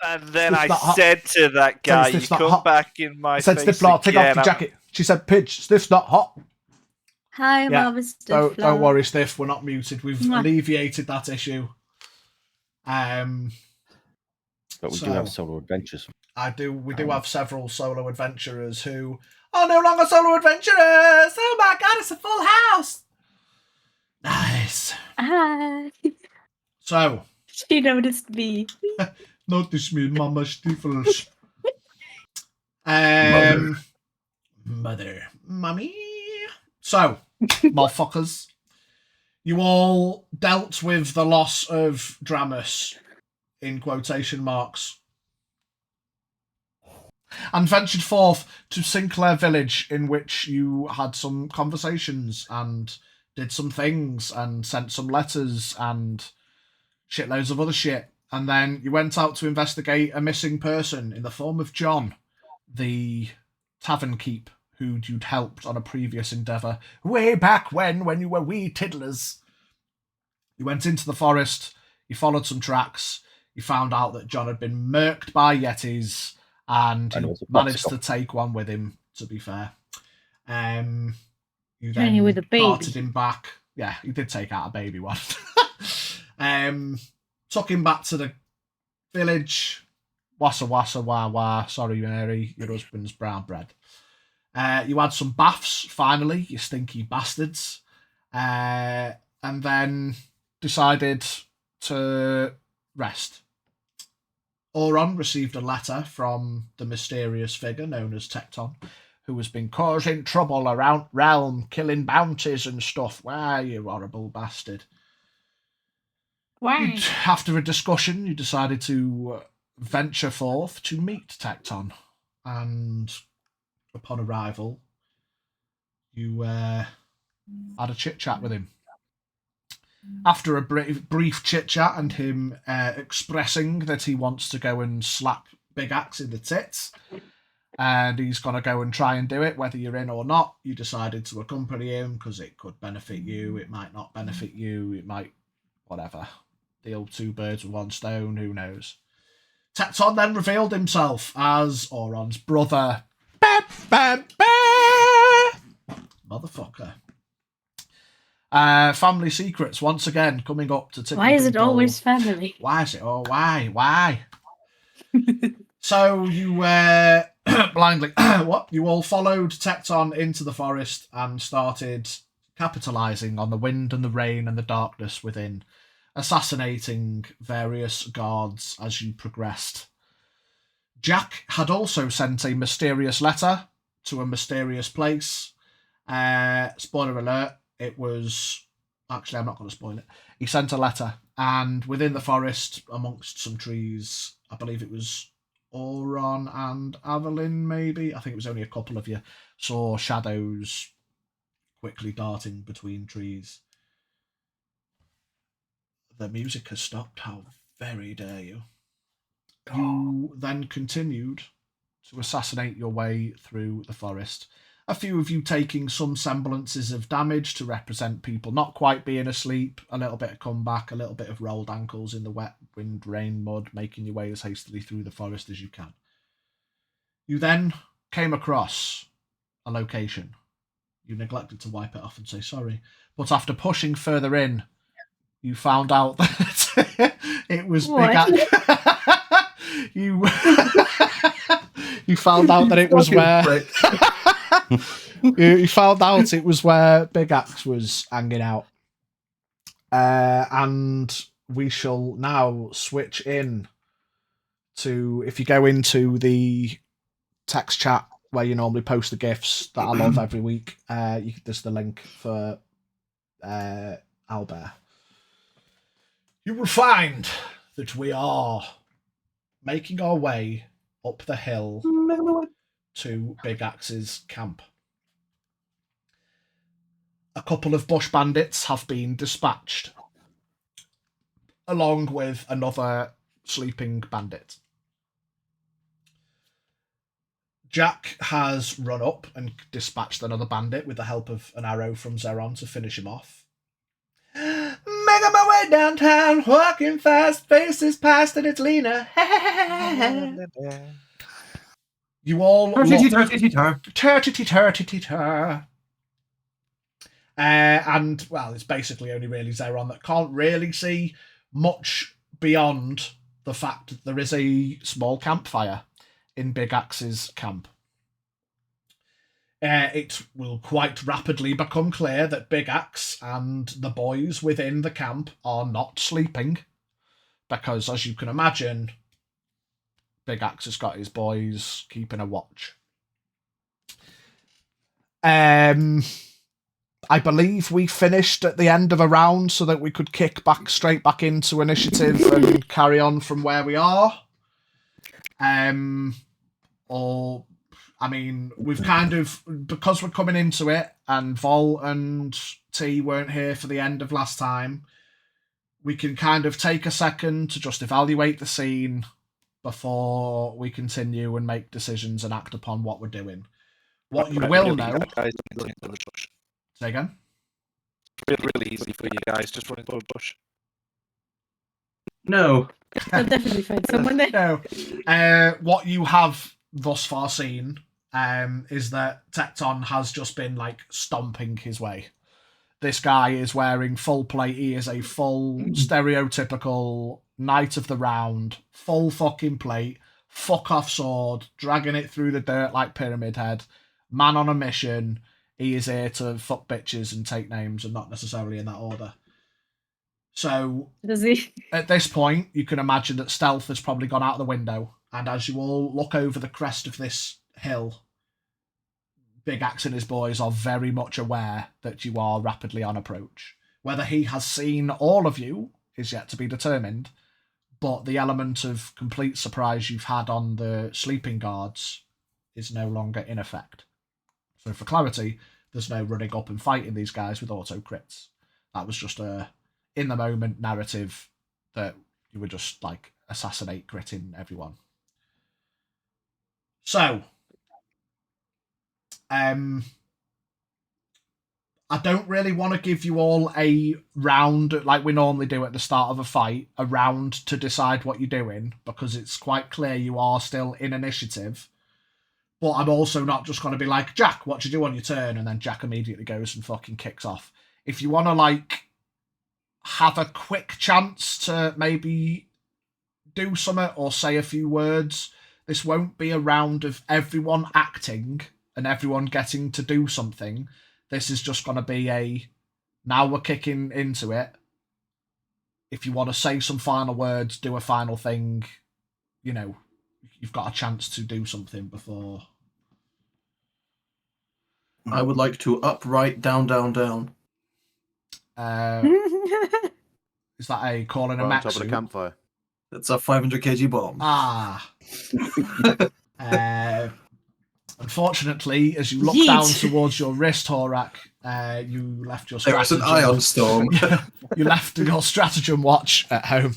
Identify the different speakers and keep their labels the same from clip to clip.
Speaker 1: And then I said to that guy, "You come back in my face
Speaker 2: Sniff not,
Speaker 1: again."
Speaker 2: take off your jacket. She said, "Pidge, Sniff's not hot."
Speaker 3: Hi, Mother Stiff.
Speaker 2: Don't worry, Sniff. We're not muted. We've alleviated that issue.
Speaker 4: But we do have solo adventures.
Speaker 2: We do have several solo adventurers who are no longer solo adventurers. Oh my god, it's a full house. Nice.
Speaker 3: Hi.
Speaker 2: So.
Speaker 3: She noticed me.
Speaker 2: Notice me, Mama Stiefels. Mother. Mummy. So, motherfuckers, you all dealt with the loss of Dramus, in quotation marks, and ventured forth to Sinclair Village, in which you had some conversations and did some things and sent some letters and shitloads of other shit. And then you went out to investigate a missing person in the form of John, the tavern keep, who you'd helped on a previous endeavour way back when you were wee tiddlers. You went into the forest, you followed some tracks, you found out that John had been murked by yetis, and he managed to take one with him, to be fair. You then
Speaker 3: with a baby.
Speaker 2: Carted him back. Yeah, he did take out a baby one. Took him back to the village. Wassa wassa wah wah. Sorry, Mary, your husband's brown bread. You had some baths, finally, you stinky bastards. And then decided to rest. Oron received a letter from the mysterious figure known as Tecton, who has been causing trouble around realm, killing bounties and stuff. Why, you horrible bastard.
Speaker 3: Why?
Speaker 2: After a discussion, you decided to venture forth to meet Tecton. And upon arrival, you had a chit-chat with him. After a brief chit-chat and him expressing that he wants to go and slap Big Axe in the tits, and he's going to go and try and do it, whether you're in or not, you decided to accompany him because it could benefit you, it might not benefit you, it might... whatever. Deal two birds with one stone, who knows. Tecton then revealed himself as Oron's brother. Motherfucker. Family secrets, once again, coming up to...
Speaker 3: Why is it always family?
Speaker 2: Why is it? Oh, why? So you blindly... what? You all followed Tecton into the forest and started capitalising on the wind and the rain and the darkness within, assassinating various guards as you progressed. Jack had also sent a mysterious letter to a mysterious place. Spoiler alert, it was... Actually, I'm not going to spoil it. He sent a letter, and within the forest, amongst some trees, I believe it was Oron and Avelyn, maybe? I think it was only a couple of you, saw shadows quickly darting between trees. The music has stopped. How very dare you. You then continued to assassinate your way through the forest. A few of you taking some semblances of damage to represent people not quite being asleep, a little bit of comeback, a little bit of rolled ankles in the wet wind, rain, mud, making your way as hastily through the forest as you can. You then came across a location. You neglected to wipe it off and say sorry, but after pushing further in, you found out that it was Big Axe. You found out that it was where... you found out it was where Big Axe was hanging out. And we shall now switch in to... If you go into the text chat where you normally post the GIFs that I love every week, there's the link for Albert. You will find that we are making our way up the hill to Big Axe's camp. A couple of bush bandits have been dispatched, along with another sleeping bandit. Jack has run up and dispatched another bandit with the help of an arrow from Zeron to finish him off. Making my way downtown, walking fast, faces past and it's leaner. You all and, well, it's basically only really Zeron that can't really see much beyond the fact that there is a small campfire in Big Axe's camp. It will quite rapidly become clear that Big Axe and the boys within the camp are not sleeping, because, as you can imagine, Big Axe has got his boys keeping a watch. I believe we finished at the end of a round so that we could kick straight back into initiative and carry on from where we are. We've kind of, because we're coming into it, and Vol and T weren't here for the end of last time, we can kind of take a second to just evaluate the scene before we continue and make decisions and act upon what we're doing. What you will know... Say again?
Speaker 5: It's really easy for you guys, just running through a bush.
Speaker 6: No.
Speaker 3: I'll definitely find someone there.
Speaker 2: No. What you have thus far seen is that Tecton has just been, stomping his way. This guy is wearing full plate. He is a full, stereotypical knight of the round, full fucking plate, fuck off sword, dragging it through the dirt like Pyramid Head, man on a mission. He is here to fuck bitches and take names, and not necessarily in that order. So, at this point, you can imagine that stealth has probably gone out the window, and as you all look over the crest of this hill, Big Axe and his boys are very much aware that you are rapidly on approach. Whether he has seen all of you is yet to be determined, but the element of complete surprise you've had on the sleeping guards is no longer in effect. So for clarity, there's no running up and fighting these guys with auto crits. That was just a in-the-moment narrative that you would just, assassinate critting everyone. So, I don't really want to give you all a round, like we normally do at the start of a fight, a round to decide what you're doing, because it's quite clear you are still in initiative. But I'm also not just going to be like, Jack, what do you do on your turn? And then Jack immediately goes and fucking kicks off. If you want to, have a quick chance to maybe do something or say a few words, this won't be a round of everyone acting and everyone getting to do something. This is just going to be now we're kicking into it. If you want to say some final words, do a final thing, you've got a chance to do something before.
Speaker 6: I would like to up, right, down, down, down.
Speaker 2: Is that a calling a mech
Speaker 7: on top of the campfire?
Speaker 6: It's a 500 kg bomb.
Speaker 2: Unfortunately, as you look down towards your wrist, Horak, you left your stratagem.
Speaker 6: There is an ion storm.
Speaker 2: You left your stratagem watch at home.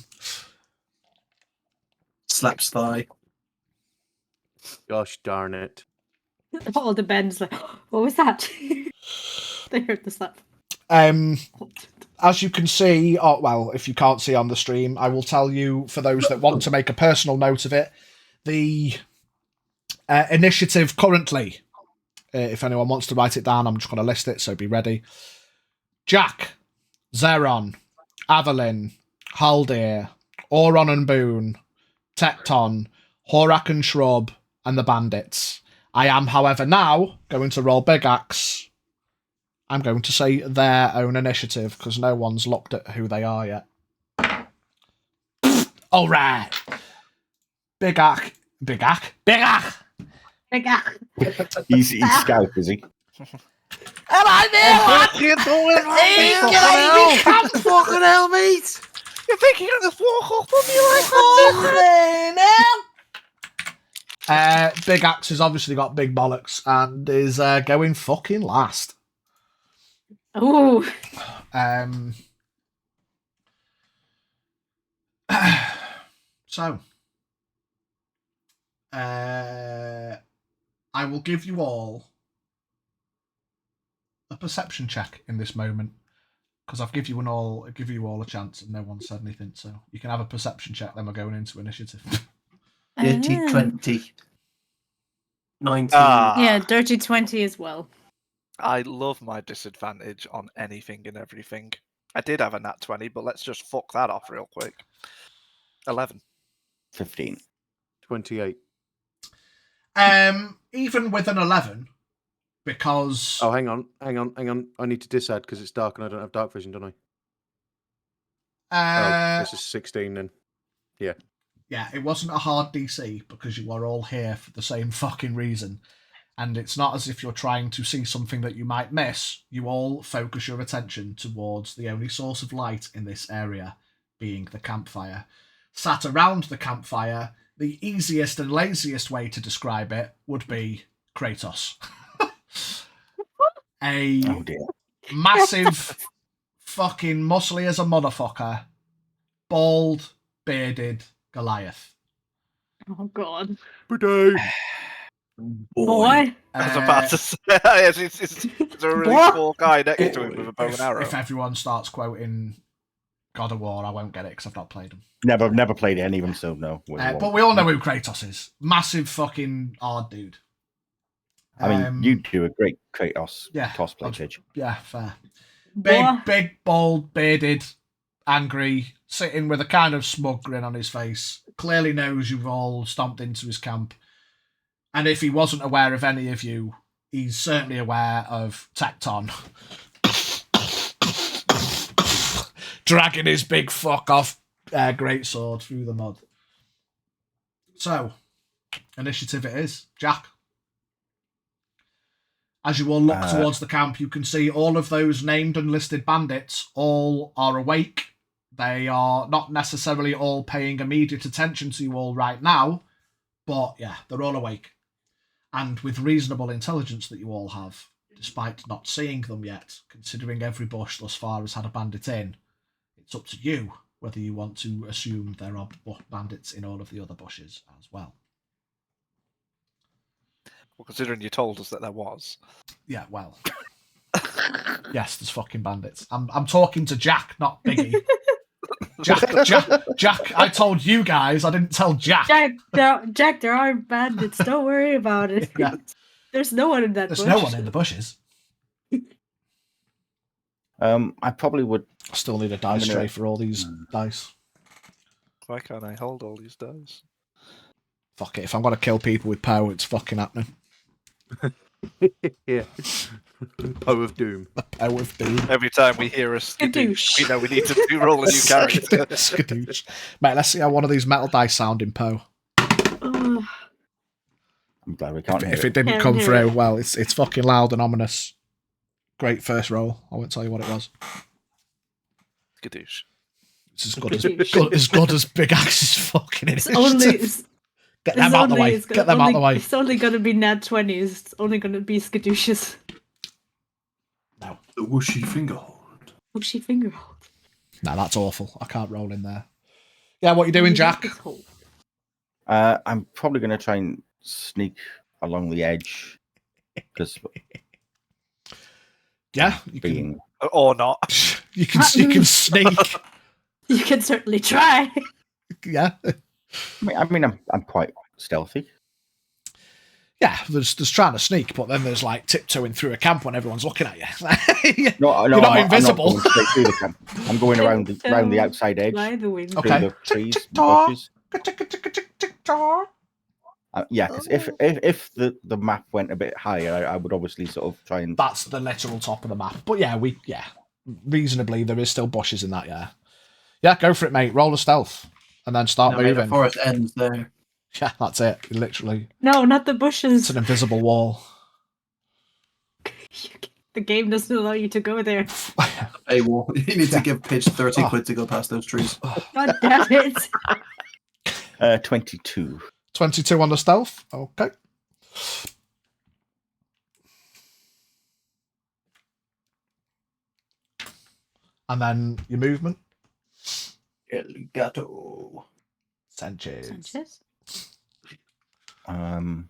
Speaker 6: Slaps thigh.
Speaker 7: Gosh darn it.
Speaker 3: All the Ben's like, what was that? They heard the slap.
Speaker 2: As you can see, if you can't see on the stream, I will tell you, for those that want to make a personal note of it, the initiative currently, if anyone wants to write it down, I'm just going to list it, so be ready. Jack, Zeron, Avalyn, Haldir, Oron and Boone, Tecton, Horak and Shrub, and the bandits. I am, however, now going to roll Big Axe. I'm going to say their own initiative, because no one's looked at who they are yet. All right. Big Axe.
Speaker 4: He's scout, is he?
Speaker 1: Hello there, what you doing? You can't fucking hell, mate. You think you can just walk up on me like that?
Speaker 2: Big Axe has obviously got big bollocks and is going fucking last.
Speaker 3: Oh.
Speaker 2: So, I will give you all a perception check in this moment. because I've give you all a chance and no one said anything. So you can have a perception check. Then we're going into initiative.
Speaker 6: Dirty
Speaker 3: Ah.
Speaker 6: 20. 19.
Speaker 3: Yeah, dirty 20 as well.
Speaker 5: I love my disadvantage on anything and everything. I did have a nat 20, but let's just fuck that off real quick. 11.
Speaker 4: 15.
Speaker 1: 28.
Speaker 2: Even with an 11, because
Speaker 1: Oh, hang on. I need to disadd because it's dark and I don't have dark vision, don't I? This is 16 then.
Speaker 2: yeah, it wasn't a hard DC because you are all here for the same fucking reason. And it's not as if you're trying to see something that you might miss. You all focus your attention towards the only source of light in this area, being the campfire. Sat around the campfire, the easiest and laziest way to describe it would be Kratos.
Speaker 4: Oh dear.
Speaker 2: Massive, fucking muscly as a motherfucker, bald, bearded Goliath.
Speaker 3: Oh, God.
Speaker 1: Bidet.
Speaker 3: Boy.
Speaker 5: I was about to say, it's a really
Speaker 3: What?
Speaker 5: cool guy next to him with a bow and arrow.
Speaker 2: If everyone starts quoting God of War, I won't get it because I've not played them.
Speaker 4: Never played any of them, so no.
Speaker 2: But we all know who Kratos is. Massive fucking hard dude.
Speaker 4: I mean, you do a great Kratos cosplay, Chidge.
Speaker 2: Yeah, fair.
Speaker 3: Boy.
Speaker 2: Big, bald, bearded, angry, sitting with a kind of smug grin on his face. Clearly knows you've all stomped into his camp. And if he wasn't aware of any of you, he's certainly aware of Tecton. Dragging his big fuck off greatsword through the mud. So, initiative it is. Jack. As you all look towards the camp, you can see all of those named and listed bandits all are awake. They are not necessarily all paying immediate attention to you all right now, but yeah, they're all awake. And with reasonable intelligence that you all have, despite not seeing them yet, considering every bush thus far has had a bandit in, it's up to you whether you want to assume there are bandits in all of the other bushes as well.
Speaker 5: Well, considering you told us that there was.
Speaker 2: Yeah, well. Yes, there's fucking bandits. I'm talking to Jack, not Biggie. Jack, I told you guys, I didn't tell Jack.
Speaker 3: Jack, there are bandits. Don't worry about it.
Speaker 2: Yeah.
Speaker 3: There's no one in that
Speaker 2: There's
Speaker 3: bush.
Speaker 2: no one in the bushes.
Speaker 4: I probably would.
Speaker 2: I still need a dice tray for all these dice.
Speaker 5: Why can't I hold all these dice?
Speaker 2: Fuck it, if I'm going to kill people with power, it's fucking happening.
Speaker 1: Yeah. Poe of Doom.
Speaker 2: The power of doom.
Speaker 5: Every time we hear a skadoosh, we know we need to roll a new character.
Speaker 2: Skadoosh. Mate, let's see how one of these metal dice sound in Poe.
Speaker 3: Ugh.
Speaker 4: I'm glad we can't.
Speaker 2: If it didn't
Speaker 3: Can't
Speaker 2: come
Speaker 3: hear
Speaker 2: through,
Speaker 3: it.
Speaker 2: well, it's fucking loud and ominous. Great first roll. I won't tell you what it was.
Speaker 5: Skadoosh.
Speaker 2: It's as good as Big Axe's fucking
Speaker 3: It's
Speaker 2: initiative. Get them out the way. Get them out the way.
Speaker 3: It's only going to be nat 20s. It's only going to be skadooshes.
Speaker 2: No.
Speaker 6: The whooshy finger hold.
Speaker 3: Whooshy finger hold.
Speaker 2: No, that's awful. I can't roll in there. Yeah, what you doing, Jack?
Speaker 4: I'm probably going to try and sneak along the edge because
Speaker 2: Yeah, you can,
Speaker 4: being
Speaker 5: Or not.
Speaker 2: you can sneak.
Speaker 3: You can certainly try.
Speaker 2: Yeah.
Speaker 4: I mean, I'm quite stealthy.
Speaker 2: Yeah, there's trying to sneak, but then there's like tiptoeing through a camp when everyone's looking at you.
Speaker 4: No,
Speaker 2: You're not invisible.
Speaker 4: I'm not going straight through the camp. I'm going around the outside edge,
Speaker 3: Fly the wind.
Speaker 2: Okay.
Speaker 4: through the trees, bushes. Yeah, because if the map went a bit higher, I would obviously sort of try and.
Speaker 2: That's the literal top of the map. But yeah, reasonably, there is still bushes in that, yeah. Yeah, go for it, mate. Roll a stealth. And then start
Speaker 6: No, mate, the
Speaker 2: moving.
Speaker 6: forest ends there.
Speaker 2: Yeah, that's it. Literally.
Speaker 3: No, not the
Speaker 2: It's
Speaker 3: bushes.
Speaker 2: an invisible wall.
Speaker 3: The game doesn't allow you to go there.
Speaker 6: Hey, well, you need to give Pitch 30 quid to go past those trees.
Speaker 3: God damn it.
Speaker 4: 22.
Speaker 2: 22 on the stealth. Okay. And then your movement.
Speaker 6: El gato.
Speaker 2: Sanchez.
Speaker 4: Probably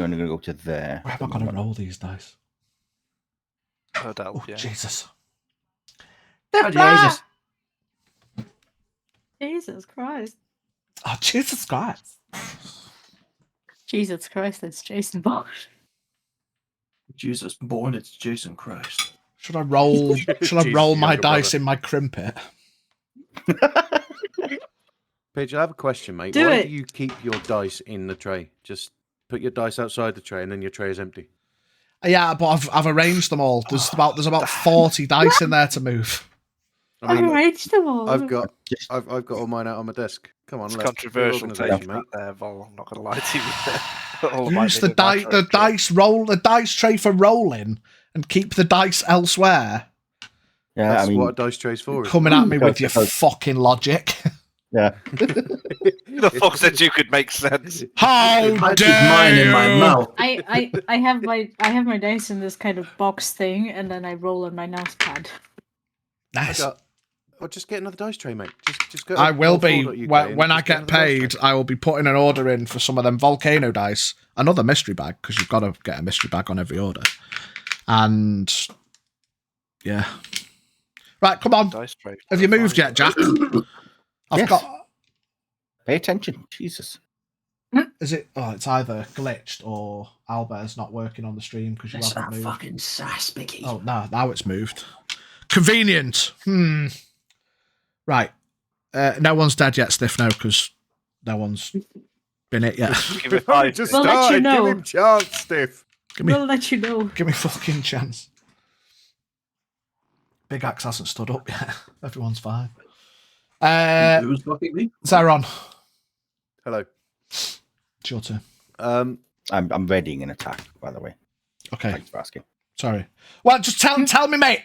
Speaker 4: only going to go to there.
Speaker 2: Where am I going to roll these dice?
Speaker 5: That'd help,
Speaker 2: Oh,
Speaker 5: yeah.
Speaker 2: Jesus.
Speaker 6: Oh, Jesus.
Speaker 3: Jesus Christ.
Speaker 2: Oh, Jesus Christ.
Speaker 3: Jesus Christ, that's Jason Bourne.
Speaker 6: Jesus born, it's Jason Christ.
Speaker 2: Should I roll
Speaker 7: Jesus,
Speaker 2: my
Speaker 7: younger
Speaker 2: dice
Speaker 7: brother.
Speaker 2: in my crimpet?
Speaker 7: Paige, I have a question, mate.
Speaker 3: Do
Speaker 7: Why
Speaker 3: it.
Speaker 7: do you keep your dice in the tray? Just put your dice outside the tray and then your tray is empty.
Speaker 2: Yeah, but I've arranged them all. There's about 40 dice in there to move.
Speaker 7: I mean,
Speaker 3: arranged them all.
Speaker 7: I've got all mine out on my desk. Come on,
Speaker 5: It's
Speaker 7: let's
Speaker 5: controversial
Speaker 7: organisation,
Speaker 5: take
Speaker 7: mate.
Speaker 5: there, Vol. I'm not going to lie to you. All of mine
Speaker 2: Use
Speaker 5: in
Speaker 2: the
Speaker 5: my
Speaker 2: dice tray for rolling and keep the dice elsewhere.
Speaker 4: Yeah,
Speaker 7: That's
Speaker 4: I mean,
Speaker 7: what a dice tray's for.
Speaker 2: Coming at me with your
Speaker 4: Because-
Speaker 2: fucking logic.
Speaker 4: yeah.
Speaker 5: Who the fuck said you could make sense?
Speaker 2: How
Speaker 6: I keep
Speaker 2: dare
Speaker 6: mine in my
Speaker 2: you?
Speaker 6: mouth.
Speaker 3: I have my dice in this kind of box thing, and then I roll on my mouse pad.
Speaker 2: Nice.
Speaker 7: Well, just get another dice tray, mate. Just go.
Speaker 2: I will be
Speaker 7: Roll4.uk and
Speaker 2: when I
Speaker 7: just
Speaker 2: get
Speaker 7: another dice
Speaker 2: paid.
Speaker 7: tray.
Speaker 2: I will be putting an order in for some of them volcano dice. Another mystery bag because you've got to get a mystery bag on every order. And yeah, right. Come on.
Speaker 5: Dice tray.
Speaker 2: Have you moved yet, Jack? I've
Speaker 4: Yes.
Speaker 2: got.
Speaker 4: Pay attention. Jesus.
Speaker 2: Is it? Oh, it's either glitched or Albert's not working on the stream because you
Speaker 6: That's
Speaker 2: haven't
Speaker 6: that
Speaker 2: moved.
Speaker 6: fucking sass, Biggie.
Speaker 2: Oh, no, now it's moved. Convenient. Right. No one's dead yet, Stiff, no, because no one's been it yet.
Speaker 5: Give it
Speaker 7: We've only
Speaker 5: 5.
Speaker 7: just
Speaker 3: We'll let you
Speaker 7: started.
Speaker 3: know.
Speaker 7: Give him chance, Stiff.
Speaker 2: Give me,
Speaker 3: We'll let you know.
Speaker 2: give me fucking chance. Big Axe hasn't stood up yet. Everyone's fine.
Speaker 6: Who's fucking me?
Speaker 2: Zeron,
Speaker 7: Hello.
Speaker 2: it's your turn.
Speaker 4: I'm readying an attack, by the way.
Speaker 2: Okay,
Speaker 4: Thanks for asking.
Speaker 2: sorry. Well, just tell me, mate.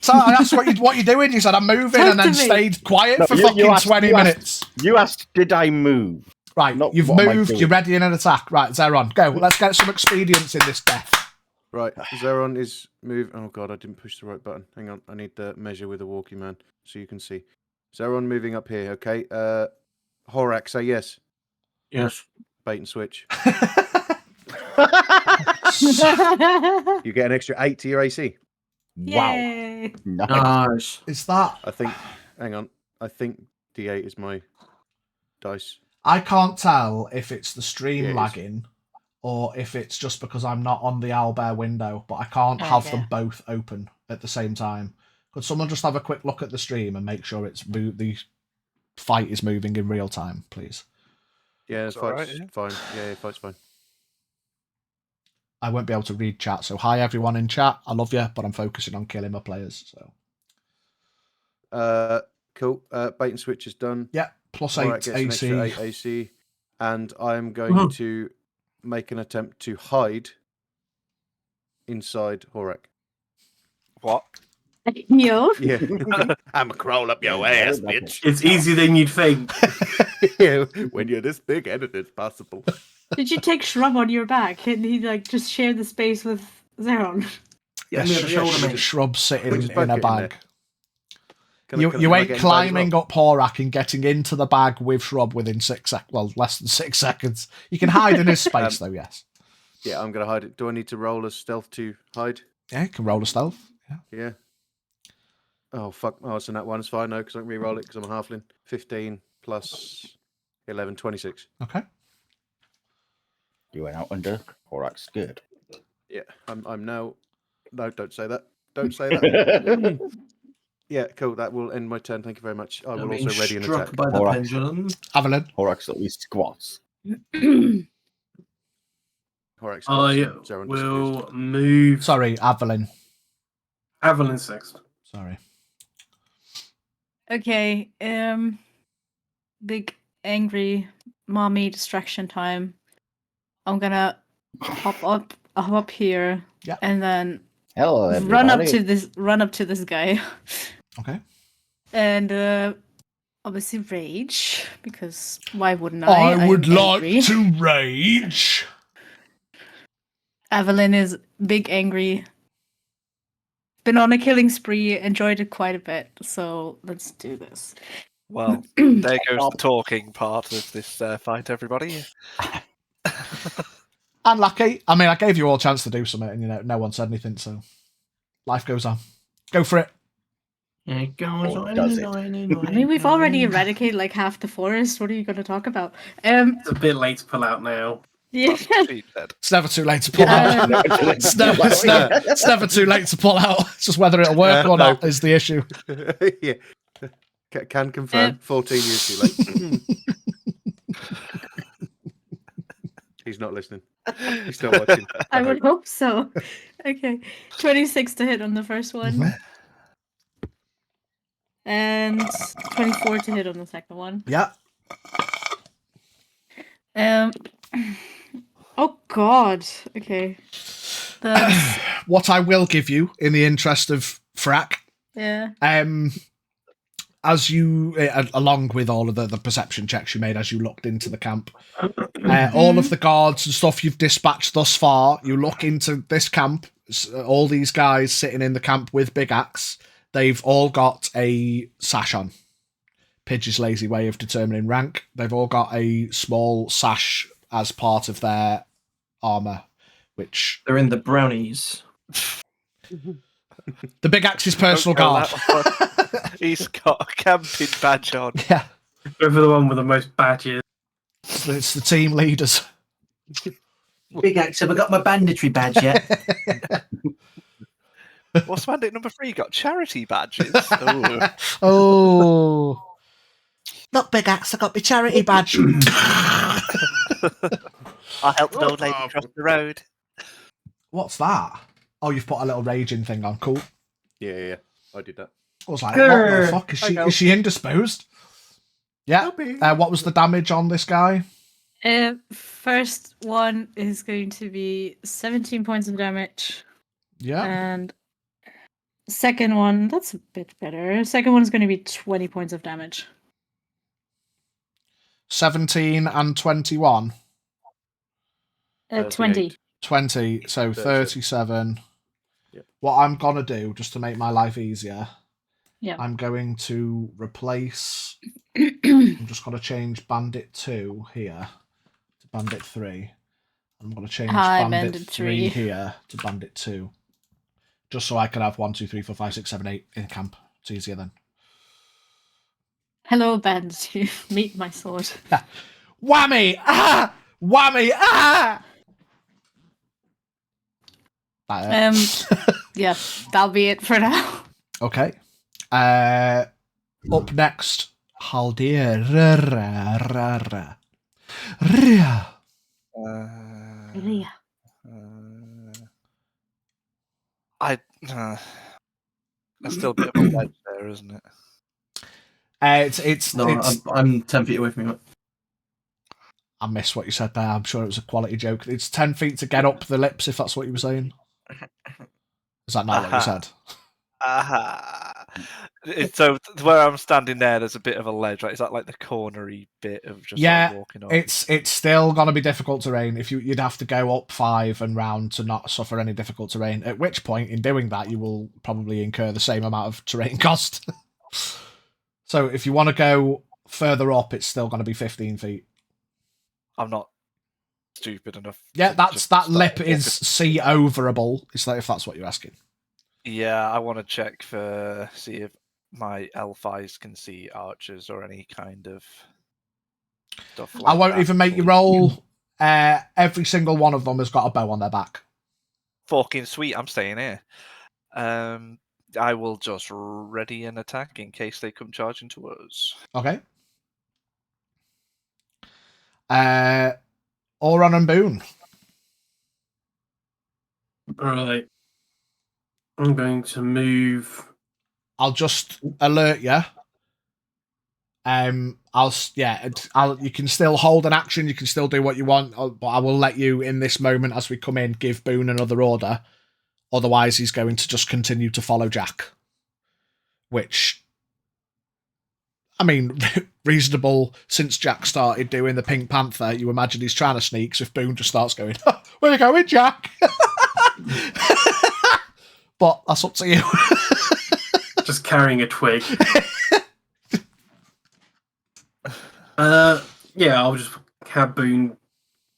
Speaker 2: So I asked what you're doing. You said I'm moving,
Speaker 3: Talk
Speaker 2: and then
Speaker 3: to me.
Speaker 2: stayed quiet
Speaker 4: No,
Speaker 2: for
Speaker 4: you
Speaker 2: fucking
Speaker 4: asked-
Speaker 2: 20
Speaker 4: you asked-
Speaker 2: minutes.
Speaker 4: You asked, did I move?
Speaker 2: Right,
Speaker 4: not
Speaker 2: you've
Speaker 4: what am I
Speaker 2: moved.
Speaker 4: doing.
Speaker 2: You're ready in an attack. Right, Zeron, go. Let's get some expedience in this death.
Speaker 7: Right, Zeron is move. Oh god, I didn't push the right button. Hang on, I need the measure with the walkie man so you can see. Zeron moving up here. Okay. Horak, say yes.
Speaker 6: Yes.
Speaker 7: Bait and switch.
Speaker 3: Yay!
Speaker 7: You get an extra 8 to your AC.
Speaker 4: Wow. Nice.
Speaker 6: Nice.
Speaker 2: Is that?
Speaker 7: I think. Hang on. I think D8 is my dice.
Speaker 2: I can't tell if it's the stream
Speaker 7: Yeah, it is.
Speaker 2: lagging or if it's just because I'm not on the Owlbear window, but I can't
Speaker 3: Oh,
Speaker 2: have
Speaker 3: yeah.
Speaker 2: them both open at the same time. Could someone just have a quick look at the stream and make sure the fight is moving in real time, please?
Speaker 7: Yeah,
Speaker 5: It's
Speaker 7: fight's
Speaker 5: alright, yeah.
Speaker 7: fine. Yeah, fight's fine.
Speaker 2: I won't be able to read chat, so hi everyone in chat. I love you, but I'm focusing on killing my players. So
Speaker 7: Cool. Bait and switch is done.
Speaker 2: yeah, plus
Speaker 7: Horak
Speaker 2: 8
Speaker 7: gets an
Speaker 2: AC.
Speaker 7: extra 8 AC. And I'm going to make an attempt to hide inside Horak.
Speaker 5: What?
Speaker 3: Yo.
Speaker 7: Yeah. I'm a crawl up your ass, bitch.
Speaker 6: It's easier than you'd think.
Speaker 7: Yeah, when you're this big and it is possible.
Speaker 3: Did you take Shrub on your back? Can he just share the space with Zeron?
Speaker 6: Get me on the shoulder, mate.
Speaker 2: Shrub sitting
Speaker 7: We'll just
Speaker 2: in
Speaker 7: both
Speaker 2: a
Speaker 7: get in
Speaker 2: bag.
Speaker 7: there. Can
Speaker 2: You
Speaker 7: I
Speaker 2: ain't
Speaker 7: get inside as
Speaker 2: climbing
Speaker 7: well?
Speaker 2: up Horak and getting into the bag with Shrub within 6 seconds. Well, less than 6 seconds. You can hide in his space, though, yes.
Speaker 7: Yeah, I'm going to hide it. Do I need to roll a stealth to hide?
Speaker 2: Yeah, you can roll a stealth. Yeah.
Speaker 7: Yeah. Oh, fuck. Oh, so that one's fine, no, because I can re-roll it because I'm a halfling. 15 plus 11, 26.
Speaker 2: Okay.
Speaker 4: You went out under Horak's skirt.
Speaker 7: Yeah, I'm now... No, don't say that. Don't say that. Yeah, cool. That will end my turn. Thank you very much. I will
Speaker 6: I'm being
Speaker 7: also ready an
Speaker 6: struck
Speaker 7: attack.
Speaker 6: by the
Speaker 4: Alright.
Speaker 6: pendulum.
Speaker 2: Evelyn.
Speaker 4: Horak's at least squats.
Speaker 7: Horak
Speaker 6: I
Speaker 7: squats. Zeron disappears.
Speaker 6: will move.
Speaker 2: Sorry, Evelyn.
Speaker 6: Evelyn sixth.
Speaker 2: Sorry.
Speaker 3: Okay. Big angry mommy distraction time. I'm gonna hop up here,
Speaker 2: Yeah.
Speaker 3: and then
Speaker 4: Hello,
Speaker 3: run up
Speaker 4: everybody.
Speaker 3: to this guy,
Speaker 2: Okay.
Speaker 3: and obviously rage, because why wouldn't I?
Speaker 2: I would
Speaker 3: I'm
Speaker 2: like
Speaker 3: angry.
Speaker 2: to rage.
Speaker 3: Evelyn is big angry. Been on a killing spree, enjoyed it quite a bit, so let's do this.
Speaker 5: Well, there goes the talking part of this fight, everybody.
Speaker 2: Unlucky. I mean, I gave you all a chance to do something, and no one said anything, so Life goes on. Go for it.
Speaker 8: It goes
Speaker 4: Or
Speaker 8: on
Speaker 4: does
Speaker 8: and
Speaker 4: it?
Speaker 8: on and on
Speaker 3: I mean, we've
Speaker 8: and
Speaker 3: already
Speaker 8: on.
Speaker 3: eradicated like half the forest. What are you going to talk about?
Speaker 8: It's a bit late to pull out now.
Speaker 3: Yeah.
Speaker 5: That's what she said.
Speaker 2: It's never too late to pull out.
Speaker 3: Um,
Speaker 2: It's never too late to pull out. It's just whether it'll work or not is the issue.
Speaker 7: Yeah. Can confirm. 14 years too late. He's not listening. He's not watching.
Speaker 3: I would hope so. Okay. 26 to hit on the first one.
Speaker 2: Mhm.
Speaker 3: And 24 to hit on the second one.
Speaker 2: Yeah.
Speaker 3: Oh god. Okay. That's
Speaker 2: What I will give you, in the interest of frack,
Speaker 3: yeah.
Speaker 2: as you, along with all of the perception checks you made as you looked into the camp, all of the guards and stuff you've dispatched thus far, you look into this camp, all these guys sitting in the camp with big axe, they've all got a sash on. Pidge's lazy way of determining rank. They've all got a small sash as part of their armour, which...
Speaker 8: They're in the brownies.
Speaker 2: The big axe's personal
Speaker 5: Don't
Speaker 2: guard.
Speaker 5: go that one. He's got a camping badge on.
Speaker 2: Yeah,
Speaker 8: Go for the one with the most badges.
Speaker 2: it's the team leaders.
Speaker 6: Big Axe, have I got my banditry badge yet?
Speaker 5: What's bandit number 3 got? Charity badges. Ooh.
Speaker 2: Oh. Look, Big Axe, I got my charity badge.
Speaker 5: I helped an old lady cross the road.
Speaker 2: What's that? Oh, you've put a little raging thing on. Cool.
Speaker 7: Yeah. I did that.
Speaker 2: I was like, what the fuck? Is she indisposed? Yeah. What was the damage on this guy?
Speaker 3: First one is going to be 17 points of damage.
Speaker 2: Yeah.
Speaker 3: And second one, that's a bit better. Second one is going to be 20 points of damage.
Speaker 2: 17 and 21.
Speaker 3: 20.
Speaker 2: 20, so 37.
Speaker 7: Yep.
Speaker 2: What I'm going to do, just to make my life easier,
Speaker 3: Yeah.
Speaker 2: I'm going to replace... I'm just going to change Bandit 2 here to Bandit 3. I'm going to change
Speaker 3: Hi,
Speaker 2: Bandit
Speaker 3: Bandit
Speaker 2: 3
Speaker 3: 3.
Speaker 2: here to Bandit 2. Just so I can have 1, 2, 3, 4, 5, 6, 7, 8 in camp. It's easier then.
Speaker 3: Hello, Bandit. Meet my sword.
Speaker 2: Whammy! Ah! Whammy! Ah!
Speaker 3: Yeah, that'll be it for now.
Speaker 2: Okay. Up next, Haldir.
Speaker 5: There's still a bit of a ledge there, isn't it?
Speaker 2: It's
Speaker 6: No, I'm 10 feet away from you.
Speaker 2: I missed what you said there. I'm sure it was a quality joke. It's 10 feet to get up the lips, if that's what you were saying. Is that not what you said?
Speaker 5: So where I'm standing there's a bit of a ledge, right? Is that like the cornery bit of just
Speaker 2: Yeah,
Speaker 5: like walking up?
Speaker 2: it's still going to be difficult terrain. You'd have to go up 5 and round to not suffer any difficult terrain, at which point, in doing that, you will probably incur the same amount of terrain cost. So if you want to go further up, it's still going to be 15 feet.
Speaker 5: I'm not stupid enough.
Speaker 2: Yeah,
Speaker 5: to
Speaker 2: that
Speaker 5: just
Speaker 2: lip
Speaker 5: start
Speaker 2: is see overable. Is that if that's what you're asking?
Speaker 5: Yeah, I want to check see if my elf eyes can see archers or any kind of stuff. Like
Speaker 2: I won't
Speaker 5: that.
Speaker 2: even make you roll. Every single one of them has got a bow on their back.
Speaker 5: Fucking sweet! I'm staying here. I will just ready an attack in case they come charging to us.
Speaker 2: Okay. Oran and Boone.
Speaker 8: Alright. I'm going to move.
Speaker 2: I'll just alert you. You can still hold an action. You can still do what you want, but I will let you in this moment as we come in give Boone another order. Otherwise, he's going to just continue to follow Jack. Which, I mean, reasonable since Jack started doing the Pink Panther. You imagine he's trying to sneak. So if Boone just starts going, "Where you going, Jack?" But that's up to you.
Speaker 8: Just carrying a twig. Yeah, I'll just have Boone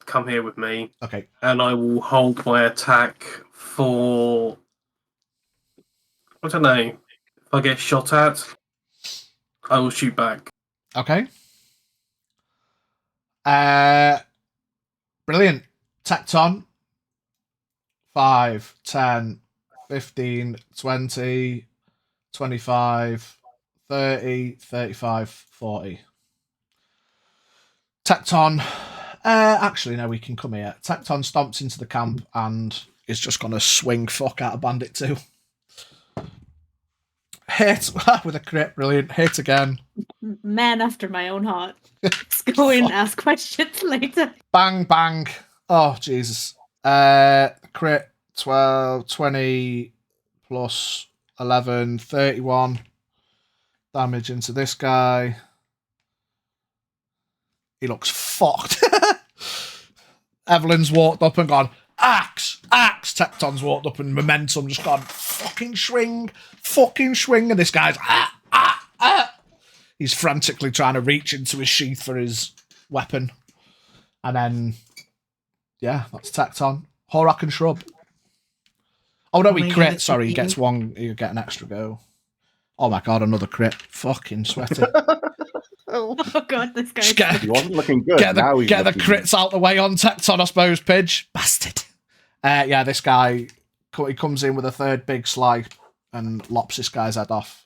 Speaker 8: come here with me.
Speaker 2: Okay.
Speaker 8: And I will hold my attack for I don't know. If I get shot at, I will shoot back.
Speaker 2: Okay. Brilliant. Tecton. 5, 10, 15, 20, 25, 30, 35, 40. Tecton. Actually, no, we can come here. Tecton stomps into the camp and is just going to swing fuck out of Bandit 2. Hit with a crit. Brilliant. Hit again.
Speaker 3: Man after my own heart. Let's go in and ask questions later.
Speaker 2: Bang, bang. Oh, Jesus. Crit 12, 20 plus 11, 31 damage into this guy. He looks fucked. Evelyn's walked up and gone, axe, axe. Tecton's walked up and momentum just gone, fucking swing. And this guy's, He's frantically trying to reach into his sheath for his weapon. And then, yeah, that's Tecton. Horak and Shrub. Oh no, he crit. Sorry, he gets one. You get an extra go. Oh my god, another crit. Fucking sweaty.
Speaker 3: Oh god, this guy.
Speaker 4: He wasn't looking good.
Speaker 2: Get the
Speaker 4: looking...
Speaker 2: crits out the way on Tecton, I suppose, Pidge. Bastard. Yeah, this guy, he comes in with a third big slice and lops this guy's head off.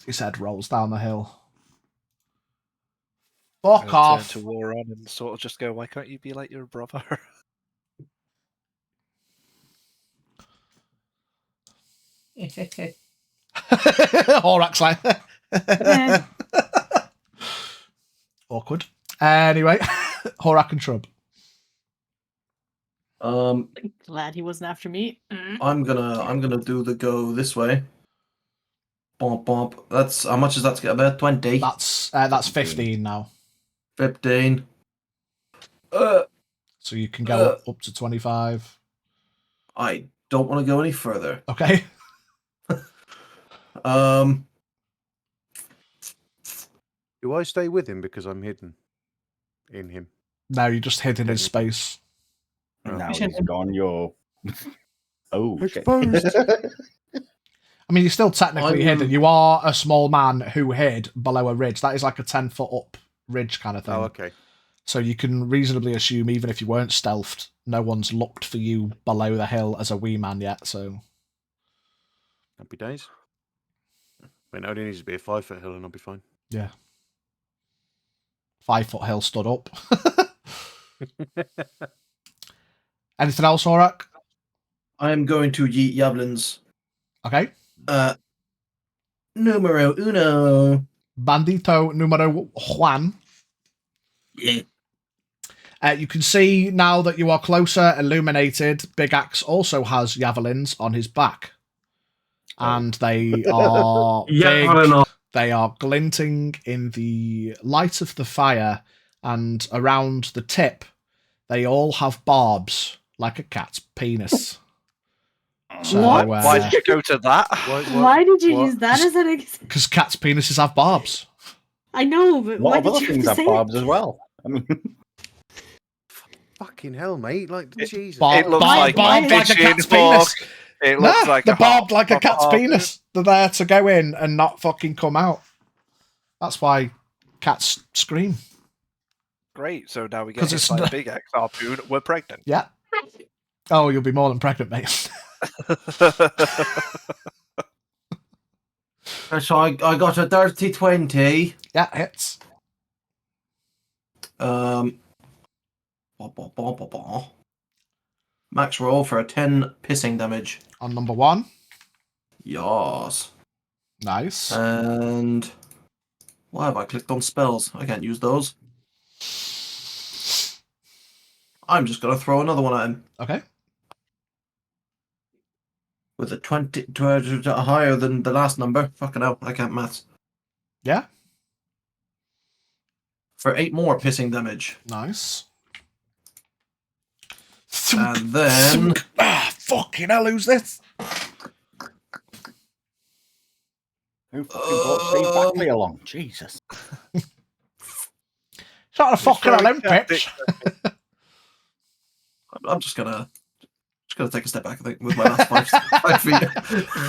Speaker 2: His head rolls down the hill. Fuck off.
Speaker 5: Turn to Waron and sort of just go, why can't you be like your brother?
Speaker 2: Horak's like... Awkward. Anyway, Horak and Shrub.
Speaker 3: Glad he wasn't after me.
Speaker 6: I'm gonna do the go this way. Bump bump. That's how much is that to get about 20?
Speaker 2: That's 15 now.
Speaker 6: 15.
Speaker 2: So you can go up to 25.
Speaker 6: I don't want to go any further.
Speaker 2: Okay.
Speaker 7: Do I stay with him because I'm hidden in him?
Speaker 2: No, you just hid in his space.
Speaker 4: Now he's gone. You're
Speaker 7: Exposed.
Speaker 2: I mean, you're still technically hidden. You are a small man who hid below a ridge. That is like a 10-foot up ridge kind of thing.
Speaker 7: Oh, okay.
Speaker 2: So you can reasonably assume, even if you weren't stealthed, no one's looked for you below the hill as a wee man yet. So
Speaker 7: Happy days. I mean, it only needs to be a 5-foot hill and I'll be fine.
Speaker 2: Yeah. 5-foot hill stood up. Anything else, Horak?
Speaker 6: I am going to yeet javelins.
Speaker 2: Okay.
Speaker 6: Numero uno.
Speaker 2: Bandito numero Juan.
Speaker 6: Yeah.
Speaker 2: You can see now that you are closer, illuminated, Big Axe also has javelins on his back. And they are big. They are glinting in the light of the fire, and around the tip, they all have barbs, like a cat's penis. So,
Speaker 3: What?
Speaker 5: Why did you go to that?
Speaker 3: Why did you use that as an example?
Speaker 2: Because cats' penises have barbs.
Speaker 3: I know, but why
Speaker 4: What
Speaker 3: did
Speaker 4: other
Speaker 3: you
Speaker 4: things
Speaker 3: have
Speaker 4: have
Speaker 3: to say
Speaker 4: barbs as well? I mean,
Speaker 7: Fucking hell, mate. Like, Jesus.
Speaker 5: It looks like
Speaker 2: barbed like a cat's penis.
Speaker 5: It looks like
Speaker 2: they're
Speaker 5: a
Speaker 2: barbed like a cat's
Speaker 5: hawk.
Speaker 2: penis. They're there to go in and not fucking come out. That's why cats scream.
Speaker 5: Great, so now we get
Speaker 2: 'Cause
Speaker 5: hit
Speaker 2: it's
Speaker 5: by
Speaker 2: not-
Speaker 5: a big X harpoon. We're pregnant.
Speaker 2: Yeah. Oh, you'll be more than pregnant, mate.
Speaker 6: So I got a dirty 20.
Speaker 2: Yeah, hits.
Speaker 6: Max roll for a 10 pissing damage.
Speaker 2: On number 1.
Speaker 6: Yas.
Speaker 2: Nice.
Speaker 6: And why have I clicked on spells? I can't use those. I'm just gonna throw another one at him.
Speaker 2: Okay.
Speaker 6: With a 20 higher than the last number. Fucking hell, I can't maths.
Speaker 2: Yeah.
Speaker 6: For 8 more pissing damage.
Speaker 2: Nice.
Speaker 6: And then
Speaker 2: Fucking hell, who's this?
Speaker 4: who fucking brought Steve Buckley along? Jesus.
Speaker 2: It's not a fucking Olympics.
Speaker 6: I'm just gonna Just gotta take a step back, I think, with my last 5 feet.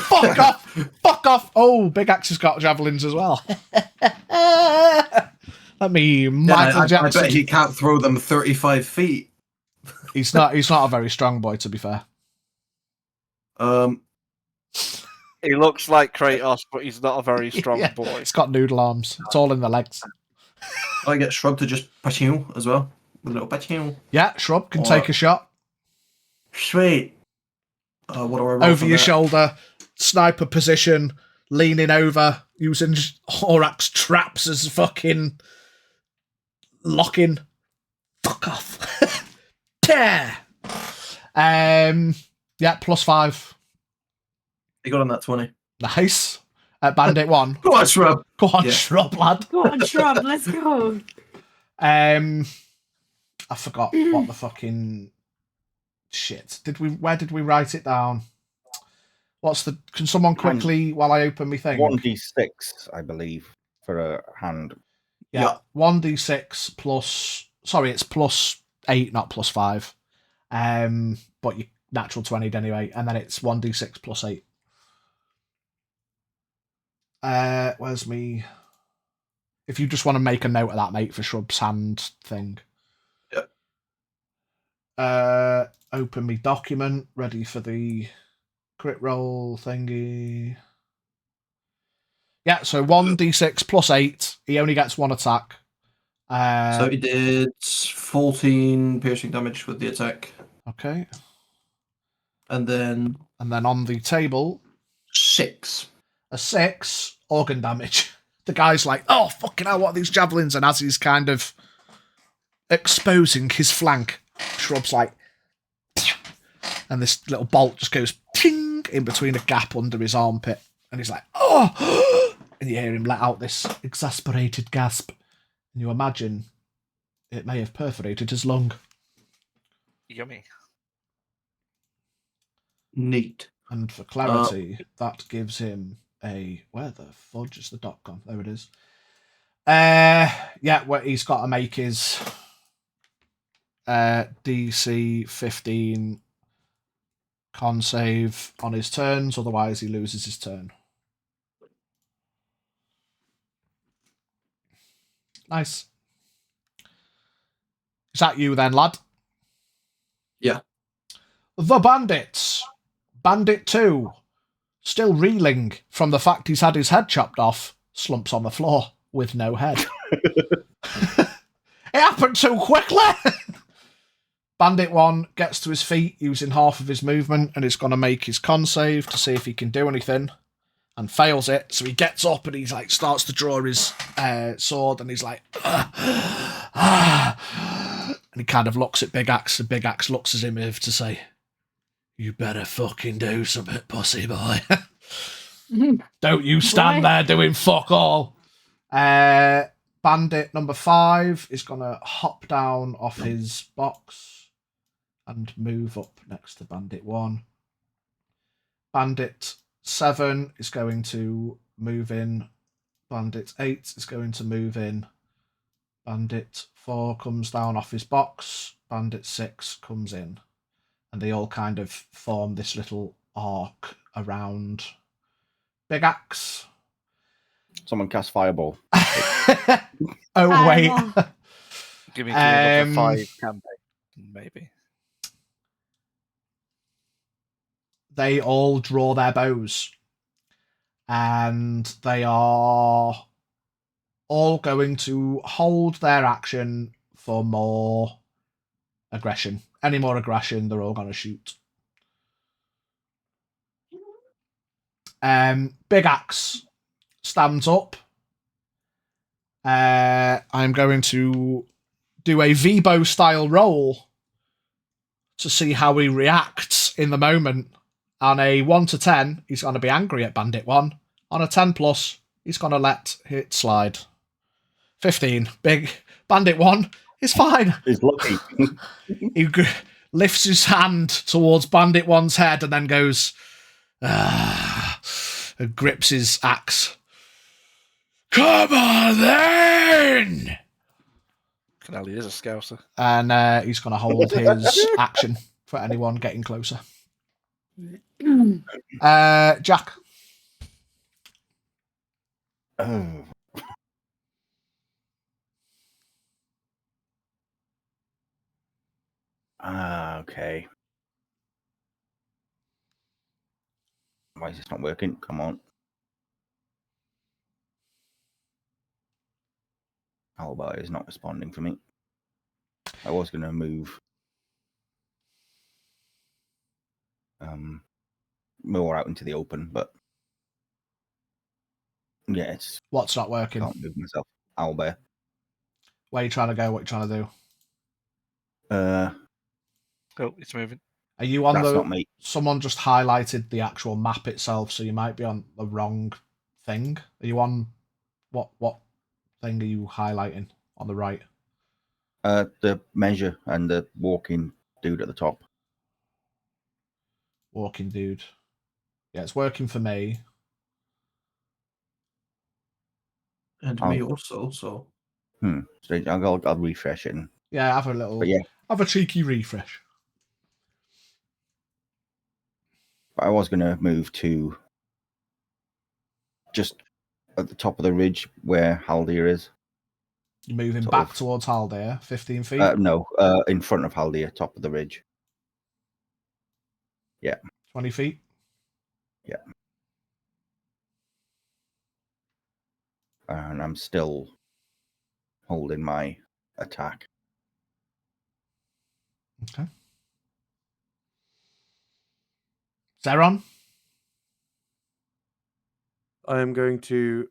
Speaker 2: Fuck off! Fuck off! Oh, Big Axe has got javelins as well. Let me Michael
Speaker 6: I
Speaker 2: Jackson.
Speaker 6: bet he can't throw them 35 feet.
Speaker 2: He's not a very strong boy, to be fair.
Speaker 5: He looks like Kratos, but he's not a very strong
Speaker 2: Yeah,
Speaker 5: boy.
Speaker 2: It's got noodle arms. It's all in the legs.
Speaker 6: I get Shrub to just pachiu as well. With a little pachiu.
Speaker 2: Yeah, Shrub can take a shot.
Speaker 6: Sweet. What do I roll
Speaker 2: Over
Speaker 6: for
Speaker 2: your
Speaker 6: that?
Speaker 2: shoulder, sniper position, leaning over, using Horak's traps as fucking locking. Fuck off. Yeah. Yeah, +5.
Speaker 6: You got on that 20.
Speaker 2: Nice. At Bandit 1.
Speaker 6: Go on, Shrub.
Speaker 2: Go on,
Speaker 6: Yeah.
Speaker 2: Shrub, lad.
Speaker 3: Go on, Shrub, let's go.
Speaker 2: I forgot what the fucking shit. Where did we write it down? Can someone quickly, while I open my thing?
Speaker 4: 1d6, I believe, for a hand.
Speaker 2: Yeah. 1d6 plus. Sorry, it's +8, not +5. But you natural 20'd anyway, and then it's 1d6 +8. Where's me? If you just want to make a note of that, mate, for Shrub's hand thing.
Speaker 6: Yeah.
Speaker 2: Open me document, ready for the crit roll thingy. Yeah, so 1d6 +8. He only gets 1 attack.
Speaker 6: So he did 14 piercing damage with the attack.
Speaker 2: Okay.
Speaker 6: And then
Speaker 2: on the table,
Speaker 6: 6.
Speaker 2: a 6 organ damage. The guy's like, oh, fucking hell, what are these javelins? And as he's kind of exposing his flank, Shrub's like, and this little bolt just goes ting in between a gap under his armpit. And he's like, oh! And you hear him let out this exasperated gasp. And you imagine it may have perforated his lung.
Speaker 5: Yummy.
Speaker 6: Neat.
Speaker 2: And for clarity, that gives him a... Where the fudge is the dot gone? There it is. Yeah, well, he's got to make his DC 15 con save on his turns, otherwise he loses his turn. Nice. Is that you then, lad?
Speaker 6: Yeah.
Speaker 2: The Bandits. Bandit 2, still reeling from the fact he's had his head chopped off, slumps on the floor with no head. It happened too quickly! Bandit 1 gets to his feet using half of his movement and is going to make his con save to see if he can do anything, and fails it. So he gets up and he's like, starts to draw his sword, and he's like, and he kind of looks at Big Axe, and Big Axe looks at him as to say, you better fucking do something, pussy boy. Don't you stand there doing fuck all. Bandit number 5 is going to hop down off his box and move up next to Bandit 1. Bandit 7 is going to move in. Bandit 8 is going to move in. Bandit 4 comes down off his box. Bandit 6 comes in. And they all kind of form this little arc around Big Axe.
Speaker 4: Someone cast Fireball.
Speaker 2: Oh, wait.
Speaker 5: Give me another 5 campaign, maybe.
Speaker 2: They all draw their bows. And they are all going to hold their action for more aggression. Any more aggression, they're all going to shoot. Big Axe stands up. I'm going to do a Vibo style roll to see how he reacts in the moment. On a 1 to 10, he's going to be angry at Bandit 1. On a 10 plus, he's going to let it slide. 15. Big Bandit 1 is fine.
Speaker 4: He's lucky.
Speaker 2: He lifts his hand towards Bandit 1's head and then goes, and grips his axe. Come on then!
Speaker 5: Canelli is a scouser.
Speaker 2: And he's going to hold his action for anyone getting closer. Jack.
Speaker 4: Oh. Okay. Why is this not working? Come on. Alba is not responding for me. I was going to move more out into the open, but yeah, it's
Speaker 2: What's not working?
Speaker 4: can't move myself. Alba.
Speaker 2: Where are you trying to go? What are you trying to do?
Speaker 5: Oh, it's moving.
Speaker 2: Are you on
Speaker 4: That's
Speaker 2: the...
Speaker 4: not me.
Speaker 2: Someone just highlighted the actual map itself, so you might be on the wrong thing. Are you on... What thing are you highlighting on the right?
Speaker 4: The measure and the walking dude at the top.
Speaker 2: Walking dude. Yeah, it's working for me.
Speaker 6: And me also, so.
Speaker 4: So I'll refresh it.
Speaker 2: Yeah, have a little...
Speaker 4: But yeah.
Speaker 2: Have a cheeky refresh.
Speaker 4: But I was going to move to just at the top of the ridge where Haldir is.
Speaker 2: You're moving
Speaker 4: Sort
Speaker 2: back
Speaker 4: of.
Speaker 2: towards Haldir, 15 feet?
Speaker 4: No, in front of Haldir, top of the ridge. Yeah.
Speaker 2: 20 feet?
Speaker 4: Yeah. And I'm still holding my attack.
Speaker 2: Okay. Zeron?
Speaker 7: I am going to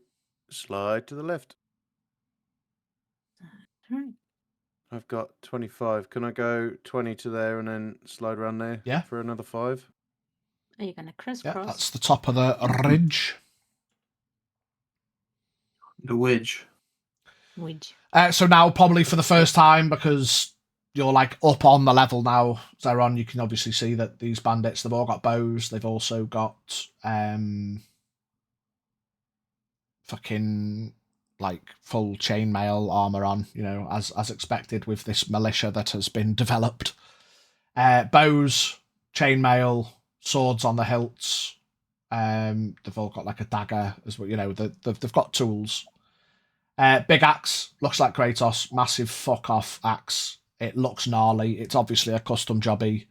Speaker 7: slide to the left.
Speaker 3: Alright.
Speaker 7: I've got 25. Can I go 20 to there and then slide around there?
Speaker 2: Yeah.
Speaker 7: For another 5?
Speaker 3: Are you gonna
Speaker 2: Yeah,
Speaker 3: crisscross?
Speaker 2: that's the top of the ridge.
Speaker 6: The Widge.
Speaker 3: Which?
Speaker 2: So now, probably for the first time, because you're like up on the level now, Zeron, you can obviously see that these bandits, they've all got bows. They've also got fucking like full chainmail armor on, you know, as expected with this militia that has been developed. Bows, chainmail, swords on the hilts. They've all got like a dagger as well, you know, they've got tools. Big axe, looks like Kratos, massive fuck off axe. It looks gnarly. It's obviously a custom jobby.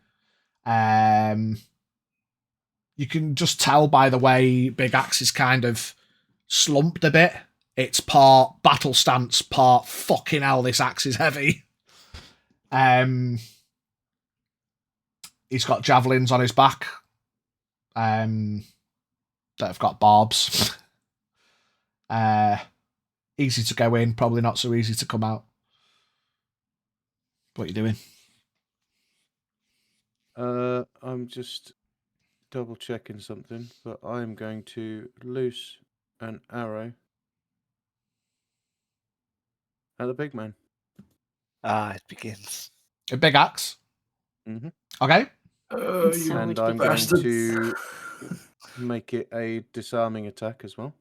Speaker 2: You can just tell by the way Big Axe is kind of slumped a bit. It's part battle stance, part fucking hell, this axe is heavy. He's got javelins on his back that have got barbs. Easy to go in, probably not so easy to come out. What are you doing?
Speaker 7: I'm just double checking something, but I'm going to loose an arrow at the big man.
Speaker 5: It begins.
Speaker 2: A big axe?
Speaker 7: Mhm.
Speaker 2: Okay.
Speaker 6: You
Speaker 7: And I'm going to make it a disarming attack as well.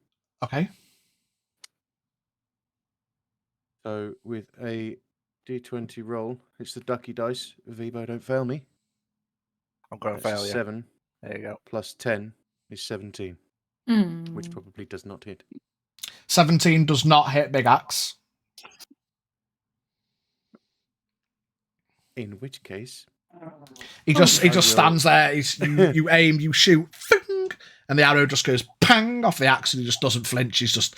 Speaker 2: Okay.
Speaker 7: So with a D20 roll, it's the ducky dice. Vivo, don't fail me.
Speaker 5: I'm going to
Speaker 7: That's a
Speaker 5: fail you.
Speaker 7: 7
Speaker 5: There you go.
Speaker 7: plus 10 is 17,
Speaker 3: Mm.
Speaker 7: which probably does not hit.
Speaker 2: 17 does not hit Big Axe.
Speaker 7: In which case,
Speaker 2: He just
Speaker 7: I will-
Speaker 2: stands there. You aim, you shoot, fing, and the arrow just goes pang off the axe, and he just doesn't flinch. He's just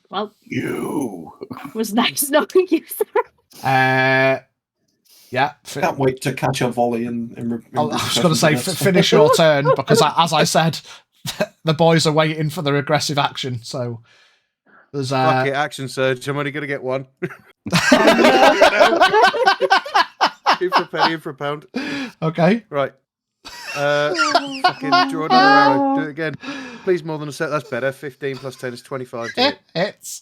Speaker 3: Well,
Speaker 4: You.
Speaker 3: it was nice knowing you, sir.
Speaker 2: yeah.
Speaker 6: Can't wait to catch a volley in
Speaker 2: I was going to say finish your turn because, as I said, the boys are waiting for their aggressive action. So there's
Speaker 7: fuck it, action surge. I'm only going to get one. In for a penny, in for a pound.
Speaker 2: Okay.
Speaker 7: Right. Fucking draw another arrow. Do it again. Please, more than a set. That's better. 15 plus 10 is 25 to hit.
Speaker 2: It's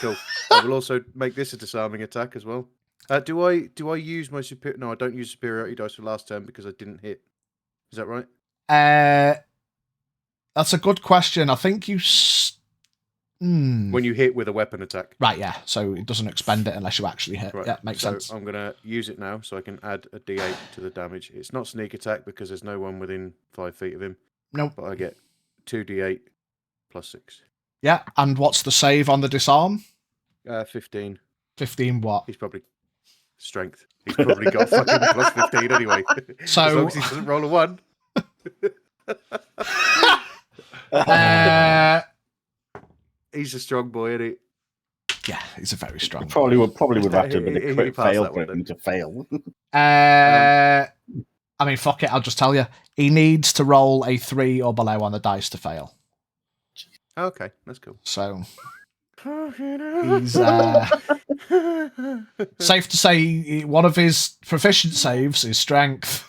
Speaker 7: Cool. I will also make this a disarming attack as well. Do I use my superior? No, I don't use superiority dice for last turn because I didn't hit. Is that right?
Speaker 2: that's a good question. I think you.
Speaker 7: When you hit with a weapon attack.
Speaker 2: Right, yeah. So it doesn't expend it unless you actually hit.
Speaker 7: Right.
Speaker 2: Yeah, makes sense.
Speaker 7: I'm going to use it now so I can add a d8 to the damage. It's not sneak attack because there's no one within 5 feet of him.
Speaker 2: Nope.
Speaker 7: But I get 2d8 plus 6.
Speaker 2: Yeah, and what's the save on the disarm?
Speaker 7: 15.
Speaker 2: 15 what?
Speaker 7: He's probably strength. He's probably got fucking plus 15 anyway.
Speaker 2: So
Speaker 7: as long as he doesn't roll a 1. He's a strong boy, isn't he?
Speaker 2: Yeah, he's a very strong.
Speaker 4: Probably would have to be
Speaker 7: He
Speaker 4: a crit
Speaker 7: passed
Speaker 4: fail
Speaker 7: that
Speaker 4: for
Speaker 7: one,
Speaker 4: him to fail.
Speaker 2: I mean, fuck it. I'll just tell you. He needs to roll a 3 or below on the dice to fail.
Speaker 7: Okay, that's cool.
Speaker 2: So he's safe to say one of his proficient saves is strength.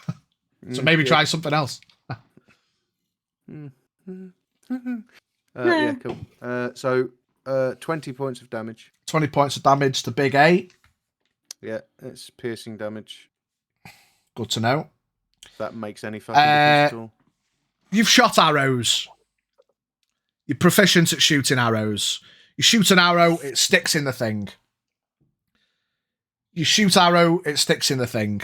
Speaker 2: So maybe try something else.
Speaker 7: Yeah, cool. So 20 points of damage.
Speaker 2: 20 points of damage to Big A.
Speaker 7: Yeah, it's piercing damage.
Speaker 2: Good to know.
Speaker 7: If that makes any fucking difference at all.
Speaker 2: You've shot arrows. You're proficient at shooting arrows. You shoot an arrow, it sticks in the thing. You shoot arrow, it sticks in the thing.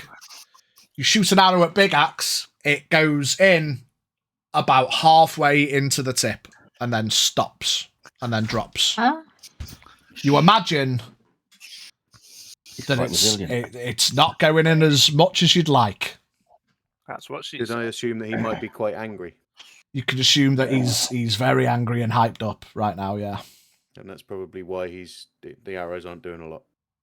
Speaker 2: You shoot an arrow at Big Axe, it goes in about halfway into the tip and then stops and then drops.
Speaker 3: Huh?
Speaker 2: You imagine that
Speaker 4: quite resilient.
Speaker 2: it's not going in as much as you'd like.
Speaker 5: That's what she
Speaker 7: Did I
Speaker 5: said.
Speaker 7: assume that he might be quite angry?
Speaker 2: You could assume that he's very angry and hyped up right now, yeah.
Speaker 7: And that's probably why the arrows aren't doing a lot.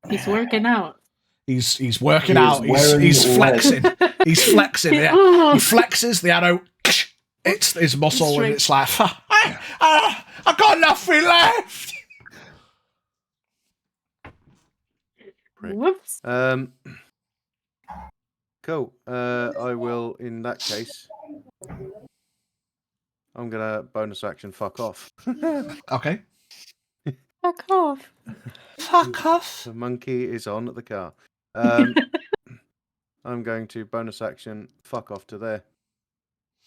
Speaker 3: He's working out.
Speaker 2: He's working
Speaker 8: He is
Speaker 2: out.
Speaker 8: wearing
Speaker 2: He's
Speaker 8: lead.
Speaker 2: flexing. He's flexing. Yeah.
Speaker 3: Oh.
Speaker 2: He flexes the arrow. It's his muscle, and it's like I got nothing left.
Speaker 3: Whoops.
Speaker 7: Cool. I will, in that case, I'm gonna bonus action fuck off.
Speaker 2: Okay.
Speaker 3: Fuck off.
Speaker 2: Fuck off.
Speaker 7: The monkey is on the car. I'm going to bonus action fuck off to there.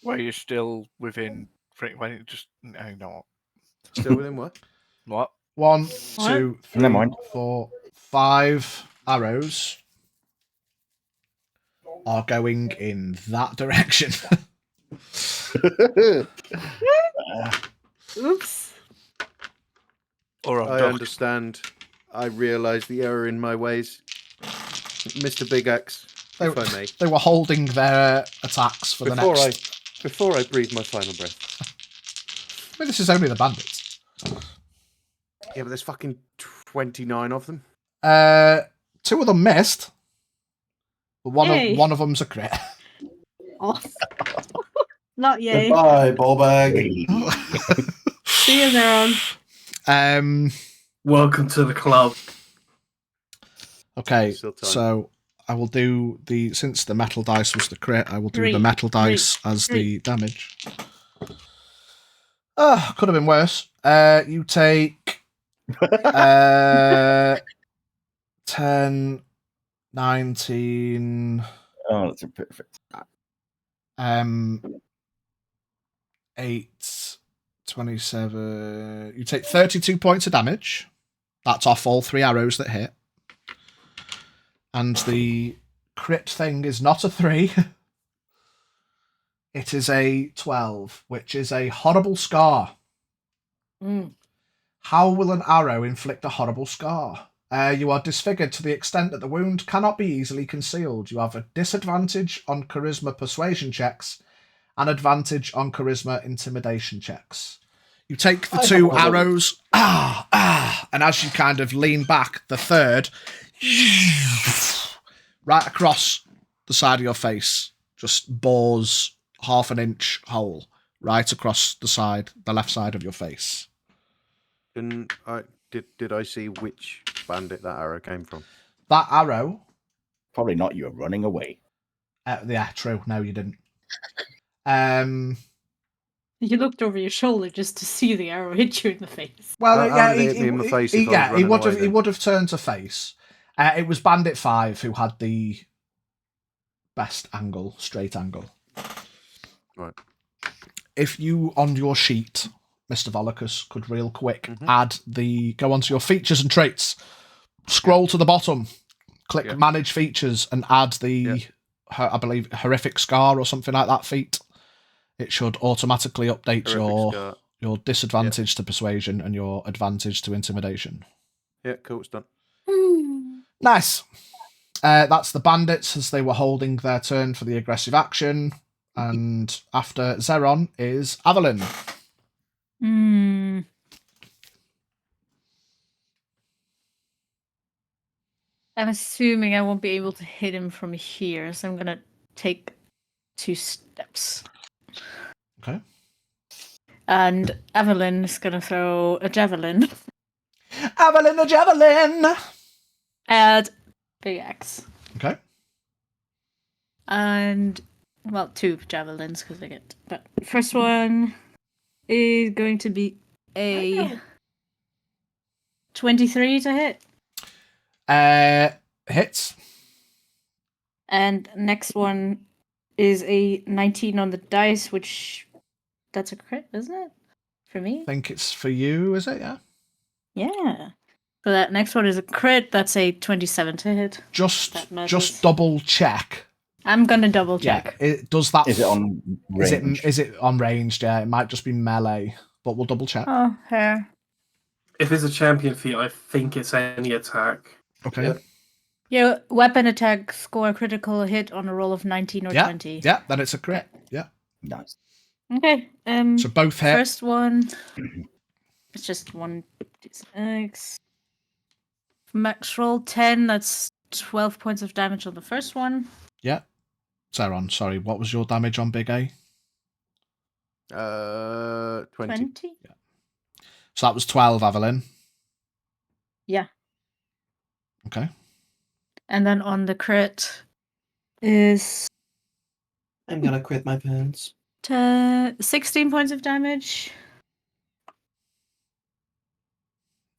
Speaker 5: Where you're still within. When it just. No, not.
Speaker 7: Still within what?
Speaker 5: What?
Speaker 2: 1, 2, 3,
Speaker 4: Never mind.
Speaker 2: 4, 5 arrows are going in that direction.
Speaker 3: Oops.
Speaker 5: Or
Speaker 7: I understand. I realise the error in my ways. Mr. Big Axe, if I may.
Speaker 2: They were holding their attacks for the next.
Speaker 7: Before I breathe my final breath.
Speaker 2: I mean, this is only the bandits.
Speaker 7: Yeah, but there's fucking 29 of them.
Speaker 2: 2 of them missed. But
Speaker 3: Yay.
Speaker 2: one of them's a crit.
Speaker 3: Oh. Not yay.
Speaker 6: Goodbye, ball bag.
Speaker 3: See you, Zeron.
Speaker 8: Welcome to the club.
Speaker 2: Okay,
Speaker 7: Still time.
Speaker 2: so I will do since the metal dice was the crit, I will do the
Speaker 3: Three,
Speaker 2: metal dice as the damage. Oh, could have been worse. You take 10, 19,
Speaker 4: Oh, that's perfect.
Speaker 2: 8, 27. You take 32 points of damage. That's off all 3 arrows that hit. And the crit thing is not a 3. It is a 12, which is a horrible scar.
Speaker 3: Mm.
Speaker 2: How will an arrow inflict a horrible scar? You are disfigured to the extent that the wound cannot be easily concealed. You have a disadvantage on charisma persuasion checks and advantage on charisma intimidation checks. You take the 2 arrows, and as you kind of lean back, the third, right across the side of your face, just bores half an inch hole right across the left side of your face.
Speaker 7: Did I see which bandit that arrow came from?
Speaker 2: That arrow...
Speaker 4: Probably not. You were running away.
Speaker 2: Yeah, true. No, you didn't.
Speaker 3: You looked over your shoulder just to see the arrow hit you in the face.
Speaker 2: Well,
Speaker 7: How did it hit me in the face if I was running away
Speaker 2: he
Speaker 7: then?
Speaker 2: would have turned to face. It was Bandit 5 who had the best angle, straight angle.
Speaker 7: Right.
Speaker 2: If you, on your sheet, Mr. Volocus, could real quick go onto your features and traits, scroll to the bottom, click manage features, and add the, I believe, horrific scar or something like that feat. It should automatically update your disadvantage to persuasion and your advantage to intimidation.
Speaker 7: Yeah, cool, it's done.
Speaker 2: Nice. That's the bandits as they were holding their turn for the aggressive action. And after Zeron is Avalyn.
Speaker 3: I'm assuming I won't be able to hit him from here, so I'm gonna take 2 steps.
Speaker 2: Okay.
Speaker 3: And Avalyn is gonna throw a javelin
Speaker 2: Avalyn, a javelin!
Speaker 3: at Big Axe.
Speaker 2: Okay.
Speaker 3: And, well, 2 javelins, because I get... But first one is going to be a 23 to hit.
Speaker 2: Hits.
Speaker 3: And next one is a 19 on the dice, which... That's a crit, isn't it? For me?
Speaker 2: I think it's for you, is it? Yeah.
Speaker 3: Yeah. So that next one is a crit. That's a 27 to hit.
Speaker 2: Just double check.
Speaker 3: I'm gonna double check.
Speaker 2: Yeah, does that?
Speaker 4: Is it on range?
Speaker 2: Is it on ranged? Yeah, it might just be melee, but we'll double check.
Speaker 3: Oh, hair.
Speaker 8: If it's a champion feat, I think it's any attack.
Speaker 2: Okay.
Speaker 6: Yep.
Speaker 3: Yeah, weapon attack, score a critical hit on a roll of 19 or 20.
Speaker 2: Yeah, then it's a crit. Yeah.
Speaker 4: Nice.
Speaker 3: Okay.
Speaker 2: So both hit.
Speaker 3: First one. It's just 1d6. Max roll 10. That's 12 points of damage on the first one.
Speaker 2: Yeah. Zeron, sorry, what was your damage on Big A?
Speaker 7: 20.
Speaker 2: Yeah. So that was 12, Avalyn.
Speaker 3: Yeah.
Speaker 2: Okay.
Speaker 3: And then on the crit is
Speaker 6: I'm gonna quit my pants.
Speaker 3: 16 points of damage.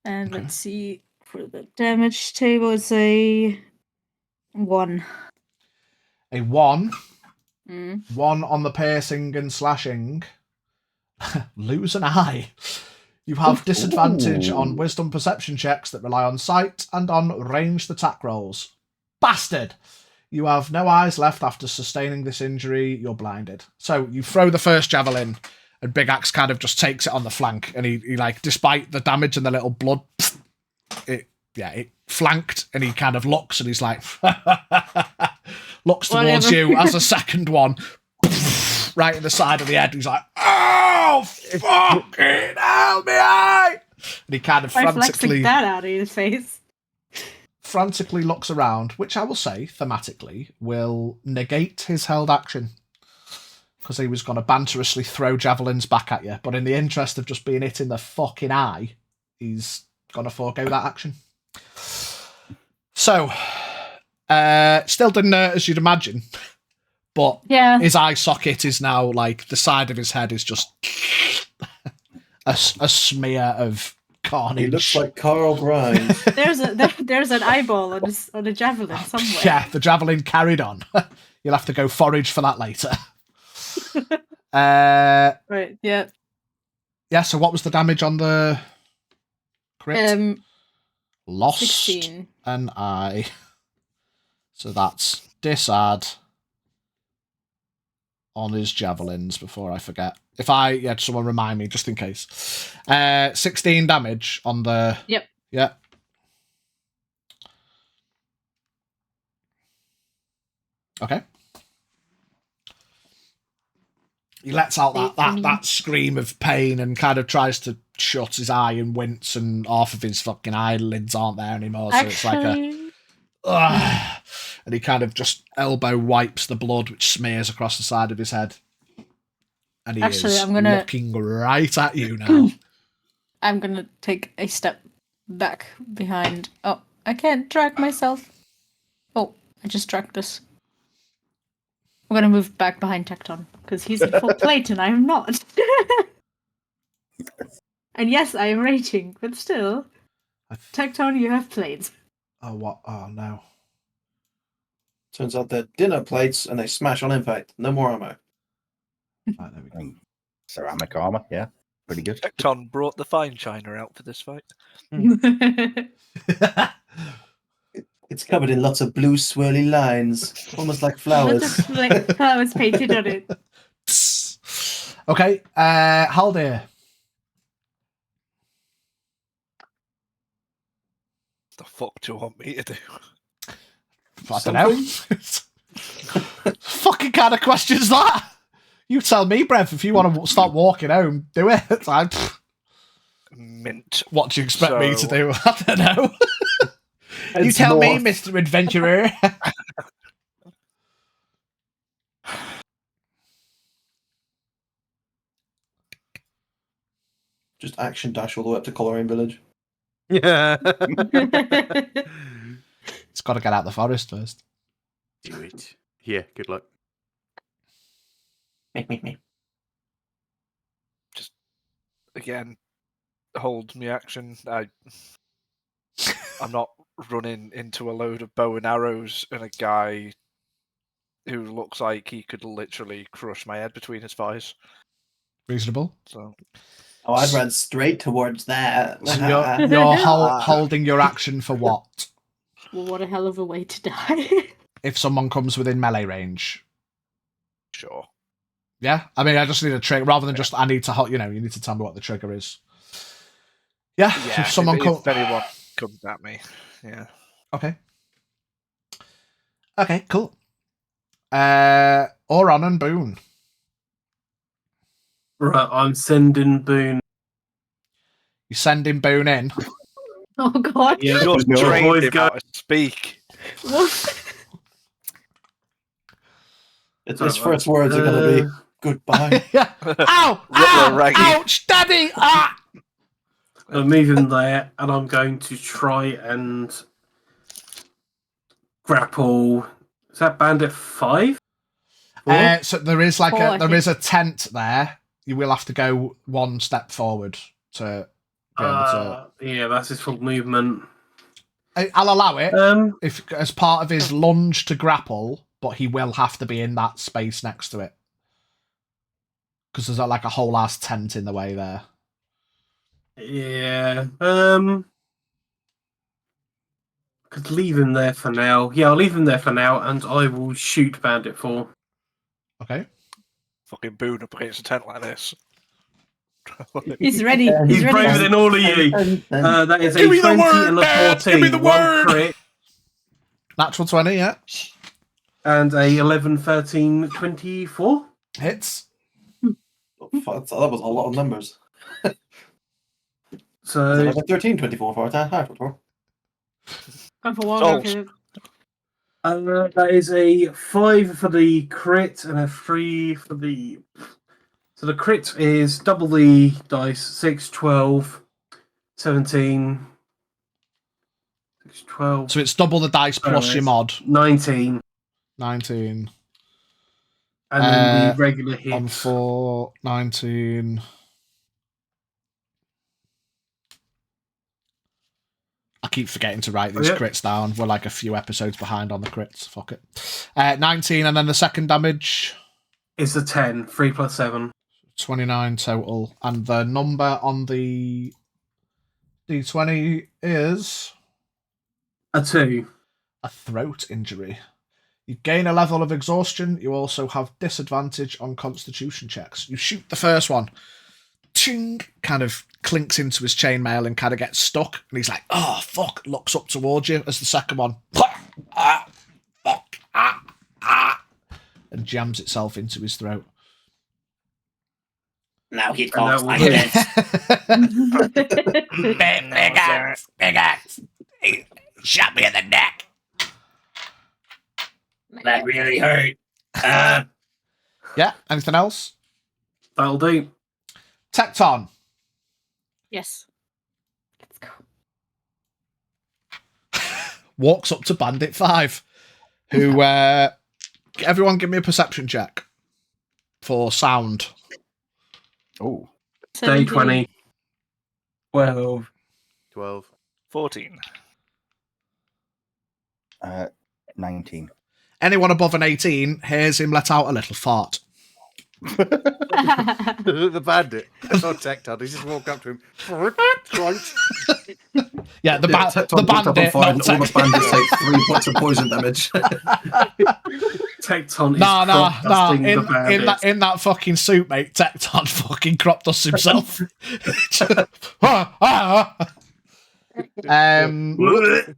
Speaker 3: And
Speaker 2: Okay.
Speaker 3: let's see, for the damage table, it's a 1.
Speaker 2: A 1.
Speaker 3: Mm.
Speaker 2: 1 on the piercing and slashing. Lose an eye. You have disadvantage on wisdom perception checks that rely on sight and on ranged attack rolls. Bastard! You have no eyes left after sustaining this injury. You're blinded. So you throw the first javelin, and Big Axe kind of just takes it on the flank, and he like, despite the damage and the little blood, it flanked, and he kind of looks, and he's like, looks towards you as a second one, right in the side of the head. He's like, oh, fucking hell, me eye! And he kind of frantically
Speaker 3: that out of his face.
Speaker 2: Frantically looks around, which I will say, thematically, will negate his held action. Because he was going to banterously throw javelins back at you. But in the interest of just being hit in the fucking eye, he's going to forego that action. So, still didn't hurt as you'd imagine. But his eye socket is now, like, the side of his head is just a smear of carnage.
Speaker 6: He looks like Carl Grimes.
Speaker 3: There's an eyeball on a javelin somewhere.
Speaker 2: Yeah, the javelin carried on. You'll have to go forage for that later.
Speaker 3: Right, yeah.
Speaker 2: Yeah, so what was the damage on the crit? Lost
Speaker 3: 16.
Speaker 2: an eye. So that's disad on his javelins before I forget. Someone remind me just in case. 16 damage on the...
Speaker 3: Yep.
Speaker 2: Yeah. Okay. He lets out that scream of pain and kind of tries to shut his eye and wince, and half of his fucking eyelids aren't there anymore. So it's like a... and he kind of just elbow wipes the blood which smears across the side of his head. And he is looking right at you now.
Speaker 3: I'm going to take a step back behind. Oh, I can't drag myself. Oh, I just dragged this. I'm going to move back behind Tecton, because he's in full plate and I am not. And yes, I am raging, but still. Tecton, you have plates.
Speaker 2: Oh, what? Oh, no.
Speaker 6: Turns out they're dinner plates and they smash on impact. No more ammo.
Speaker 2: Right, there we go.
Speaker 4: Ceramic armor, yeah. Pretty good.
Speaker 5: Tecton brought the fine china out for this fight.
Speaker 6: It's covered in lots of blue swirly lines, almost like flowers.
Speaker 3: Lots of like flowers painted on it.
Speaker 2: Okay, Haldir.
Speaker 5: The fuck do you want me to do?
Speaker 2: I don't know. Fucking kind of questions that? You tell me, Brev, if you want to start walking home, do it. It's like,
Speaker 5: Mint.
Speaker 2: what do you expect me to
Speaker 5: So-
Speaker 2: do? I don't know. You
Speaker 6: It's
Speaker 2: tell me,
Speaker 6: morph.
Speaker 2: Mr. Adventurer.
Speaker 6: Just action dash all the way up to Coleraine Village.
Speaker 7: Yeah.
Speaker 2: It's got to get out of the forest first.
Speaker 7: Do it. Yeah, good luck.
Speaker 6: Me.
Speaker 5: Again, hold me action. I'm not running into a load of bow and arrows and a guy who looks like he could literally crush my head between his thighs.
Speaker 2: Reasonable.
Speaker 5: So
Speaker 6: Oh, I'd run straight towards that.
Speaker 2: So you're holding your action for what?
Speaker 3: Well, what a hell of a way to die.
Speaker 2: If someone comes within melee range.
Speaker 5: sure.
Speaker 2: Yeah? I mean, I just need a trigger, rather than just, I need to, you need to tell me what the trigger is. Yeah,
Speaker 5: Yeah.
Speaker 2: if someone
Speaker 5: if anyone comes at me, yeah.
Speaker 2: Okay. Okay, cool. Oron and Boone.
Speaker 8: Right, I'm sending Boone.
Speaker 2: You sending Boone in.
Speaker 3: Oh god.
Speaker 8: Yeah,
Speaker 5: Just
Speaker 8: no,
Speaker 5: trained
Speaker 8: boys
Speaker 5: him
Speaker 8: go.
Speaker 5: how to speak.
Speaker 6: His first words are going to be goodbye.
Speaker 2: Yeah. Ow!
Speaker 5: Riddler, Raggy.
Speaker 2: Ouch! Daddy! Ah!
Speaker 8: I'm moving there, and I'm going to try and grapple. Is that bandit 5?
Speaker 2: So there is like
Speaker 3: Four, I
Speaker 2: there is a tent there. You will have to go one step forward to be able to.
Speaker 8: Yeah, that's his full movement.
Speaker 2: I'll allow it
Speaker 8: If
Speaker 2: as part of his lunge to grapple, but he will have to be in that space next to it because there's like a whole ass tent in the way there.
Speaker 8: yeah, could leave him there for now. Yeah, I'll leave him there for now, and I will shoot bandit 4.
Speaker 2: Okay.
Speaker 5: Fucking Boone up against a tent like this.
Speaker 3: He's ready.
Speaker 8: He's
Speaker 3: ready.
Speaker 8: braver than all of you. That is a
Speaker 2: Give me the
Speaker 8: 20
Speaker 2: word,
Speaker 8: and a
Speaker 2: Dad!
Speaker 8: 14.
Speaker 2: Give me the
Speaker 8: One
Speaker 2: word!
Speaker 8: crit,
Speaker 2: Natural 20, yeah.
Speaker 8: and a 11, 13, 24.
Speaker 2: Hits.
Speaker 6: Fuck, that was a lot of numbers.
Speaker 8: So
Speaker 6: 11, 13, 24 for attack.
Speaker 3: Go for one.
Speaker 5: Souls.
Speaker 3: Okay.
Speaker 8: that is a 5 for the crit and a 3 for the. So the crit is double the dice 6, 12, 17. 6, 12,
Speaker 2: So it's double the dice plus
Speaker 8: Alright.
Speaker 2: your mod.
Speaker 8: 19.
Speaker 2: 19.
Speaker 8: And then the regular hit.
Speaker 2: On 4, 19. I keep forgetting to write these
Speaker 8: Yeah.
Speaker 2: crits down. We're like a few episodes behind on the crits. Fuck it. 19, and then the second damage,
Speaker 8: It's a 10. 3 plus 7.
Speaker 2: 29 total. And the number on the D20 is
Speaker 8: A 2.
Speaker 2: a throat injury. You gain a level of exhaustion. You also have disadvantage on constitution checks. You shoot the first one. Ching! Kind of clinks into his chainmail and kind of gets stuck. And he's like, oh, fuck. Looks up towards you as the second one. And jams itself into his throat.
Speaker 6: Now he
Speaker 8: talks like
Speaker 6: this.
Speaker 2: Big axe. He shot me in the neck.
Speaker 6: That really hurt.
Speaker 2: Yeah, anything else?
Speaker 8: That'll do.
Speaker 2: Tecton.
Speaker 3: Yes. Let's go.
Speaker 2: Walks up to Bandit 5, who, everyone give me a perception check for sound.
Speaker 4: Oh,
Speaker 8: Day 20.
Speaker 5: 12.
Speaker 7: 12.
Speaker 5: 14.
Speaker 4: 19.
Speaker 2: Anyone above an 18 hears him let out a little fart.
Speaker 7: The bandit. That's not Tecton. He just walked up to him. Crunch.
Speaker 2: Yeah, the
Speaker 6: Tecton jumped up on
Speaker 2: bandit,
Speaker 6: fire
Speaker 2: not
Speaker 6: and all the
Speaker 2: Tecton.
Speaker 6: bandits take 3 points of poison damage.
Speaker 8: Tecton is
Speaker 2: Nah.
Speaker 8: crop dusting the bandits.
Speaker 2: In that fucking suit, mate, Tecton fucking crop dusts himself.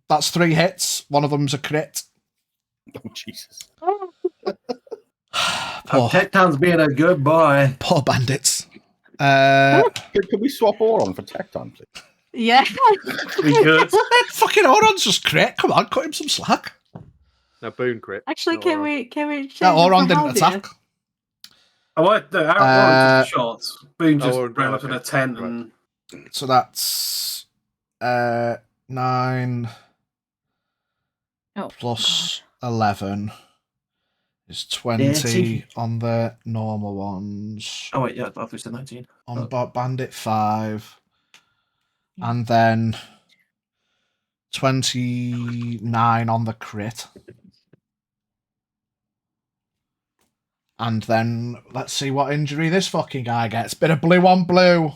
Speaker 2: That's 3 hits. One of them's a crit.
Speaker 4: Oh, Jesus.
Speaker 6: Tecton's being a good boy.
Speaker 2: Poor bandits.
Speaker 4: Could we swap Auron for Tecton, please?
Speaker 3: Yeah.
Speaker 8: We could.
Speaker 2: Fucking Auron's just crit. Come on, cut him some slack.
Speaker 7: No, Boone crit.
Speaker 3: Actually,
Speaker 7: not
Speaker 3: can
Speaker 7: Auron.
Speaker 3: we change
Speaker 2: No,
Speaker 3: it
Speaker 2: Auron
Speaker 3: for
Speaker 2: didn't
Speaker 3: Haldir?
Speaker 2: attack.
Speaker 8: Oh, Aaron took the shots. Boone just
Speaker 7: Aaron,
Speaker 8: ran up to
Speaker 7: okay.
Speaker 8: the tent
Speaker 7: Right.
Speaker 8: and
Speaker 2: So that's 9
Speaker 3: Oh,
Speaker 2: plus 11 is 20
Speaker 6: 30.
Speaker 2: on the normal ones.
Speaker 6: Oh wait, yeah, I thought it said 19.
Speaker 2: On Bandit 5. And then 29 on the crit. And then let's see what injury this fucking guy gets. Bit of blue on blue.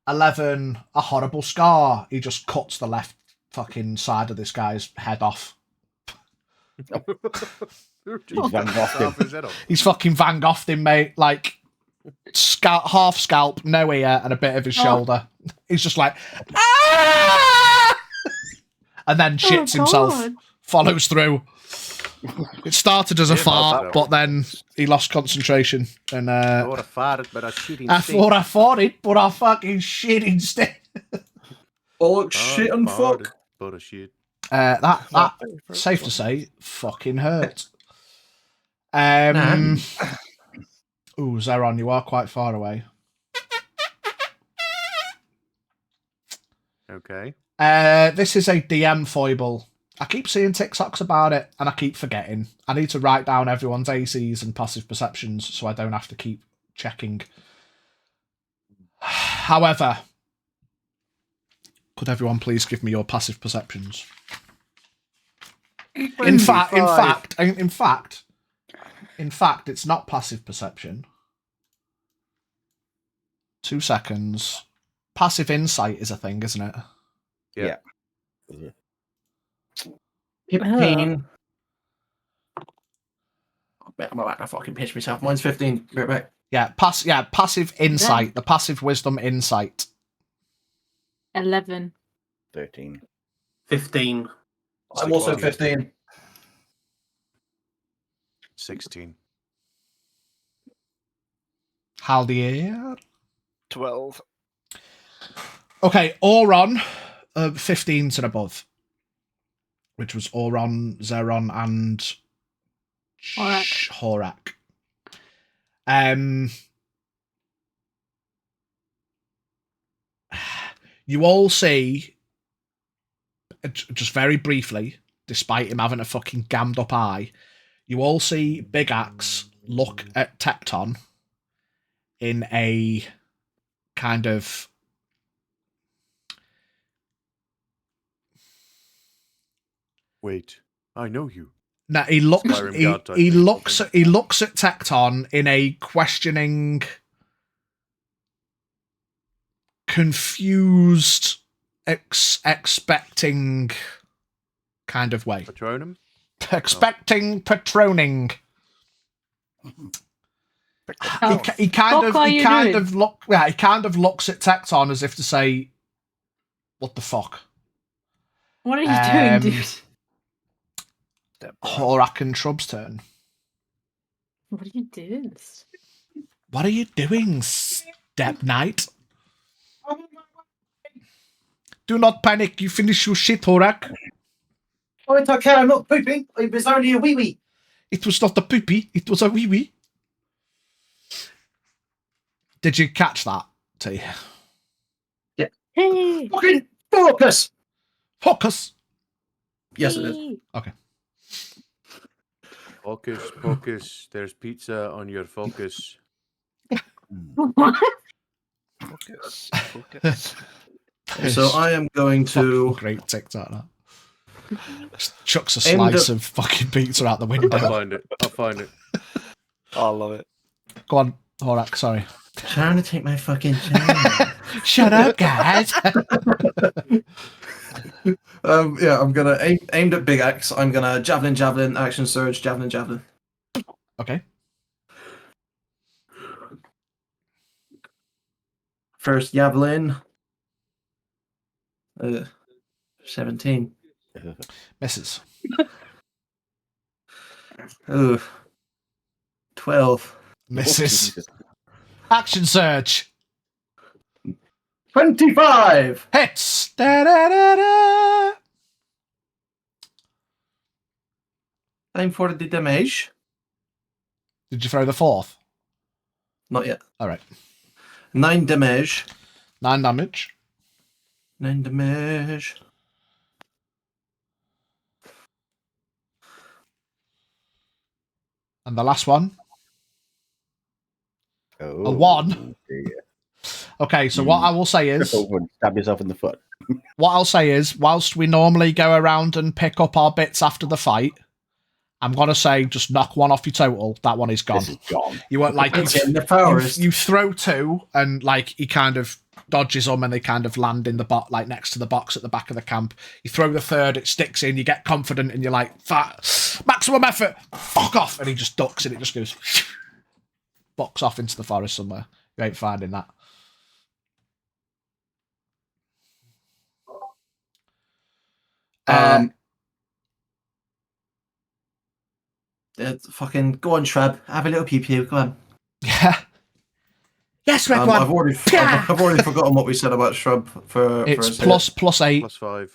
Speaker 2: 11, a horrible scar. He just cuts the left fucking side of this guy's head off.
Speaker 4: He's Van Gogh.
Speaker 2: He's fucking Van Goughed him, mate. Like, half scalp, no ear, and a bit of his shoulder. He's just like, ah! And then shits himself.
Speaker 3: God.
Speaker 2: Follows through. It started as a
Speaker 7: Yeah,
Speaker 2: fart,
Speaker 7: that's
Speaker 2: but then he lost concentration. And
Speaker 7: I would have farted, but I shoot
Speaker 2: I thought I farted, but I fucking shit instead.
Speaker 6: Oh, shit and fuck.
Speaker 7: But a shit.
Speaker 2: That safe to say, fucking hurt. Ooh, Zeron, you are quite far away.
Speaker 7: Okay.
Speaker 2: This is a DM foible. I keep seeing TikToks about it, and I keep forgetting. I need to write down everyone's ACs and passive perceptions so I don't have to keep checking. However, could everyone please give me your passive perceptions? In fact, it's not passive perception. 2 seconds. Passive insight is a thing, isn't it?
Speaker 7: Yeah.
Speaker 6: 15. I'm about to fucking pitch myself. Mine's 15. Be right back.
Speaker 2: Yeah, passive insight. The passive wisdom insight.
Speaker 3: 11.
Speaker 4: 13.
Speaker 8: 15.
Speaker 6: I'm also 15.
Speaker 7: 16.
Speaker 2: Haldir.
Speaker 5: 12.
Speaker 2: Okay, Auron, 15s and above. Which was Auron, Zeron, and Horak. You all see, just very briefly, despite him having a fucking gammed up eye, you all see Big Axe look at Tecton in a kind of
Speaker 7: Wait, I know you.
Speaker 2: now he looks
Speaker 7: Skyrim guard type
Speaker 2: he
Speaker 7: thing.
Speaker 2: looks at Tecton in a questioning, confused, expecting kind of way.
Speaker 7: Patronum?
Speaker 2: Expecting patroning.
Speaker 3: Oh,
Speaker 2: He kind
Speaker 3: fuck are you doing?
Speaker 2: of looks at Tecton as if to say, "What the fuck?"
Speaker 3: What are you doing, dude?
Speaker 2: Horak and Trub's turn.
Speaker 3: What are you doing?
Speaker 2: What are you doing, Step Knight? Do not panic. You finish your shit, Horak.
Speaker 6: Oh, it's okay. I'm not pooping. It was only a wee wee.
Speaker 2: It was not a poopy. It was a wee wee. Did you catch that, T?
Speaker 3: Hey!
Speaker 6: Fucking focus.
Speaker 2: Focus.
Speaker 6: Yes, it is.
Speaker 2: Okay.
Speaker 7: Focus, focus. There's pizza on your focus.
Speaker 3: What?
Speaker 5: Focus.
Speaker 6: So I am going to.
Speaker 2: Great TikTok. That. Just chucks a
Speaker 6: End
Speaker 2: slice of fucking pizza out the window.
Speaker 7: I'll find it.
Speaker 5: I love it.
Speaker 2: Go on, Horak, sorry.
Speaker 6: Trying to take my fucking chance.
Speaker 2: Shut up, guys.
Speaker 6: Yeah, I'm gonna aimed at Big Axe. I'm gonna javelin, action surge, javelin.
Speaker 2: Okay.
Speaker 6: First javelin. 17.
Speaker 2: Misses.
Speaker 6: Ooh. 12.
Speaker 2: Misses. Action surge.
Speaker 6: 25.
Speaker 2: Hits. Da, da, da, da.
Speaker 6: Time for the damage.
Speaker 2: Did you throw the fourth?
Speaker 6: Not yet.
Speaker 2: All right.
Speaker 6: 9 damage.
Speaker 2: 9 damage.
Speaker 6: 9 damage.
Speaker 2: And the last one.
Speaker 4: Oh,
Speaker 2: A 1.
Speaker 4: dear.
Speaker 2: Okay, so what I will say
Speaker 4: Trip
Speaker 2: is,
Speaker 4: over and stab yourself in the foot.
Speaker 2: whilst we normally go around and pick up our bits after the fight, I'm gonna say just knock one off your total. That one is gone.
Speaker 4: This is gone.
Speaker 2: You won't like
Speaker 6: It's in the forest.
Speaker 2: you throw 2 and like he kind of dodges them and they kind of land in the bot like next to the box at the back of the camp. You throw the 3rd, it sticks in, you get confident and you're like, maximum effort, fuck off, and he just ducks and it just goes box off into the forest somewhere. You ain't finding that.
Speaker 6: Fucking go on, Shrub. Have a little pew pew. Go on.
Speaker 2: Yeah. Yes, Red One.
Speaker 6: I've already forgotten what we said about Shrub for.
Speaker 2: It's
Speaker 6: for
Speaker 2: +8.
Speaker 7: +5.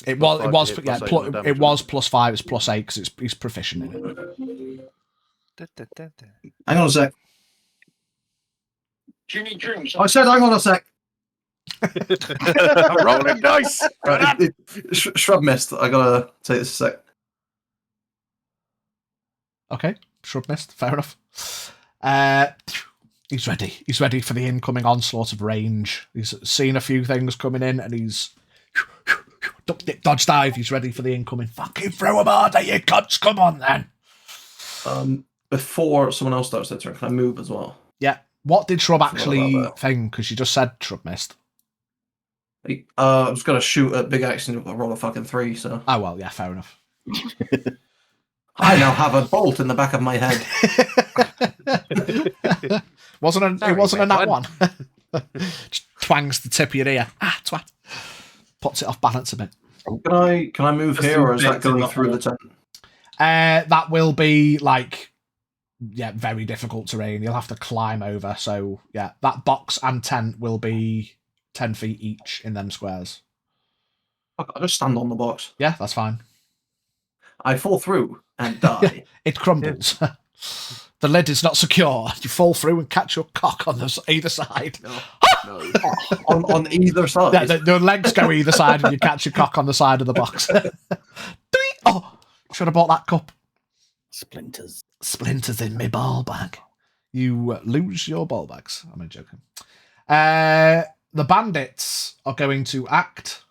Speaker 2: It was
Speaker 7: +5 to hit, +8 on damage.
Speaker 2: it was +5. It's +8 because he's proficient in it.
Speaker 6: Hang on a sec.
Speaker 1: Jimmy Dreams.
Speaker 6: I said, hang on a sec.
Speaker 7: I'm rolling dice.
Speaker 6: Right, Shrub missed. I gotta take this a sec.
Speaker 2: Okay, shrub missed. Fair enough. He's ready. He's ready for the incoming onslaught of range. He's seen a few things coming in, and he's dodge dive. He's ready for the incoming. Fucking throw him harder, you cunts! Come on, then.
Speaker 6: Before someone else starts their turn, can I move as well?
Speaker 2: Yeah. What did Shrub
Speaker 6: Forgot
Speaker 2: actually
Speaker 6: about that.
Speaker 2: thing? Because you just said Shrub missed.
Speaker 6: I was gonna shoot at Big Axe and roll a fucking 3. So
Speaker 2: Oh well, yeah, fair enough.
Speaker 6: I now have a bolt in the back of my head.
Speaker 2: It wasn't a nat one. Just twangs the tip of your ear. Ah, twat. Puts it off balance a bit.
Speaker 6: Can I move here, or is that going through the tent?
Speaker 2: That will be like, yeah, very difficult terrain. You'll have to climb over. So yeah, that box and tent will be 10 feet each in them squares.
Speaker 6: I'll just stand on the box.
Speaker 2: Yeah, that's fine.
Speaker 6: I fall through and die.
Speaker 2: It crumbles. The lid is not secure. You fall through and catch your cock on either side.
Speaker 7: No.
Speaker 6: on either side.
Speaker 2: Yeah, the legs go either side and you catch your cock on the side of the box. Oh, should have bought that cup.
Speaker 4: Splinters.
Speaker 2: Splinters in my ball bag. You lose your ball bags. I'm only joking. The bandits are going to act.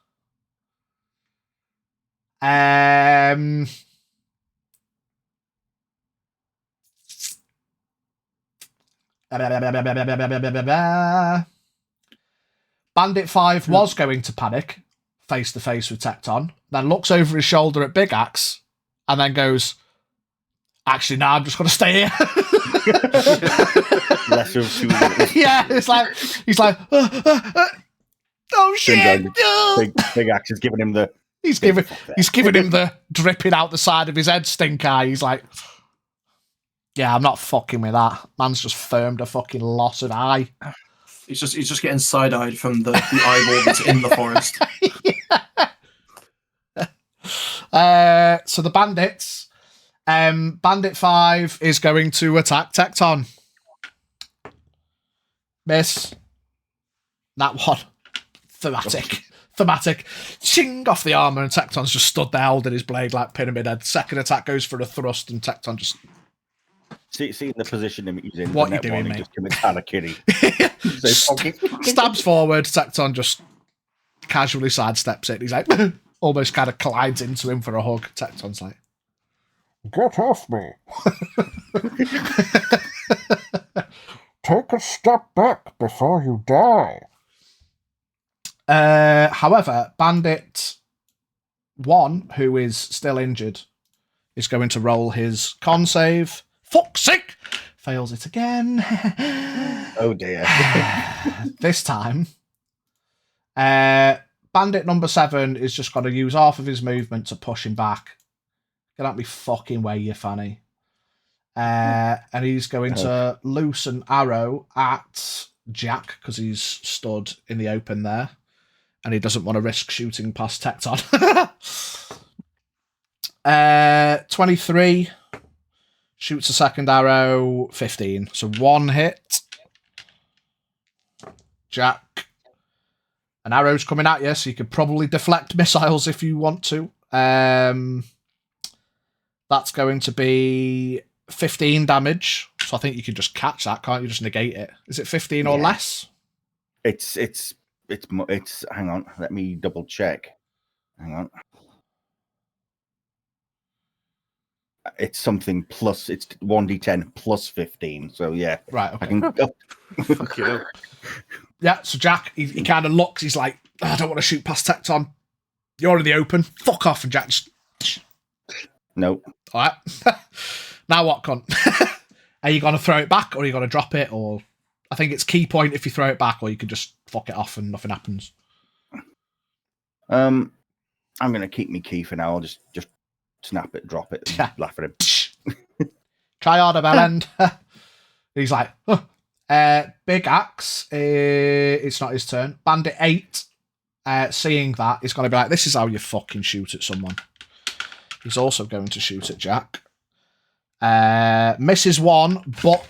Speaker 2: Bandit 5 was going to panic face to face with Tecton, then looks over his shoulder at Big Axe, and then goes, actually, no, I'm just going to stay here.
Speaker 4: Lesser of 2 evils.
Speaker 2: Yeah, it's like, he's like, oh shit.
Speaker 4: Big Axe is giving him the.
Speaker 2: He's giving him the dripping out the side of his head stink eye. He's like, yeah, I'm not fucking with that. Man's just firmed a fucking loss of eye.
Speaker 6: He's just getting side-eyed from the eyeball that's in the forest.
Speaker 2: So the bandits, Bandit 5 is going to attack Tecton. Miss. That one. Thematic. Ching off the armour and Tecton's just stood there holding his blade like Pyramid Head. Second attack goes for a thrust and Tecton just...
Speaker 4: Seeing the position he's in.
Speaker 2: What you doing, mate?
Speaker 4: Just commits harakiri.
Speaker 2: Stabs forward, Tecton just casually sidesteps it. He's like, almost kind of collides into him for a hug. Tecton's like, get off me.
Speaker 9: Take a step back before you die.
Speaker 2: However, Bandit 1, who is still injured, is going to roll his con save. Fuck's sake! Fails it again.
Speaker 4: Oh dear.
Speaker 2: This time, Bandit number 7 is just going to use half of his movement to push him back. Get out me fucking way, you fanny. And he's going to loose an arrow at Jack because he's stood in the open there. And he doesn't want to risk shooting past Tecton. 23. Shoots a second arrow. 15. So 1 hit. Jack. An arrow's coming at you, so you could probably deflect missiles if you want to. That's going to be 15 damage. So I think you can just catch that, can't you? Just negate it. Is it 15 or less?
Speaker 4: It's hang on, let me double check. Hang on. It's something plus, it's 1d10 plus 15. So yeah.
Speaker 2: Right, okay.
Speaker 4: I can go.
Speaker 7: Fuck you.
Speaker 2: Yeah, so Jack, he kind of looks, he's like, I don't want to shoot past Tecton. You're in the open. Fuck off. And Jack just...
Speaker 4: Nope.
Speaker 2: All right. Now what, cunt? Are you going to throw it back or are you going to drop it? Or I think it's key point if you throw it back, or you can just fuck it off and nothing happens.
Speaker 4: I'm going to keep me key for now. I'll just snap it, drop it, and laugh at him.
Speaker 2: Try harder, Bellend. He's like, huh. Big Axe, it's not his turn. Bandit 8, seeing that, is going to be like, this is how you fucking shoot at someone. He's also going to shoot at Jack. Misses 1, but...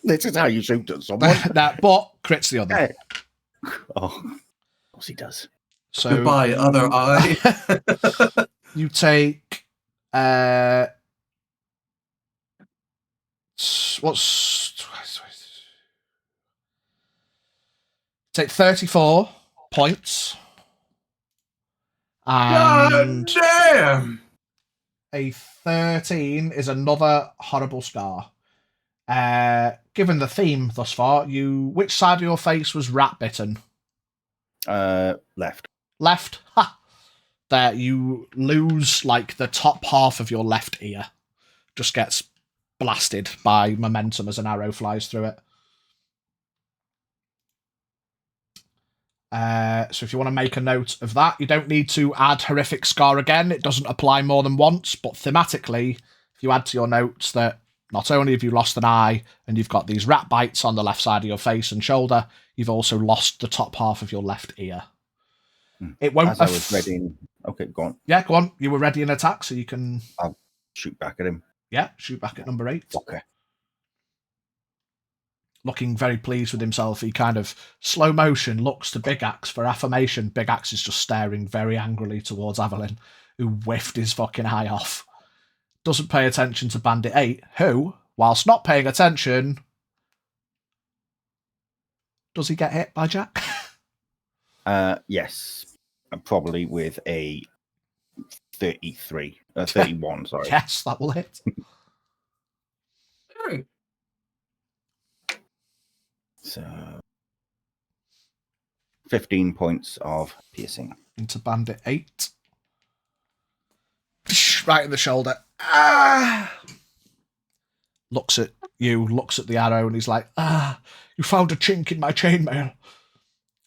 Speaker 4: This is how you shoot at someone.
Speaker 2: But crits the other.
Speaker 4: Hey. Oh, of course he does.
Speaker 2: So
Speaker 6: Goodbye, other eye.
Speaker 2: you take... Take 34 points. And
Speaker 6: damn!
Speaker 2: a 13 is another horrible scar. Given the theme thus far, which side of your face was rat bitten?
Speaker 4: Left.
Speaker 2: Left? Ha! There, you lose like the top half of your left ear. Just gets blasted by momentum as an arrow flies through it. So if you want to make a note of that, you don't need to add horrific scar again. It doesn't apply more than once, but thematically, if you add to your notes that not only have you lost an eye and you've got these rat bites on the left side of your face and shoulder, you've also lost the top half of your left ear. It won't...
Speaker 4: As I was ready... Okay, go on.
Speaker 2: Yeah, go on. You were ready in attack, so you can...
Speaker 4: I'll shoot back at him.
Speaker 2: Yeah, shoot back at number 8.
Speaker 4: Okay.
Speaker 2: Looking very pleased with himself, he kind of slow motion looks to Big Axe for affirmation. Big Axe is just staring very angrily towards Avalyn, who whiffed his fucking eye off. Doesn't pay attention to Bandit 8, who, whilst not paying attention... Does he get hit by Jack?
Speaker 4: Yes. Probably with a 31, sorry.
Speaker 2: Yes, that will hit.
Speaker 4: So 15 points of piercing.
Speaker 2: Into Bandit 8. Right in the shoulder. Ah! Looks at you, looks at the arrow, and he's like, you found a chink in my chainmail.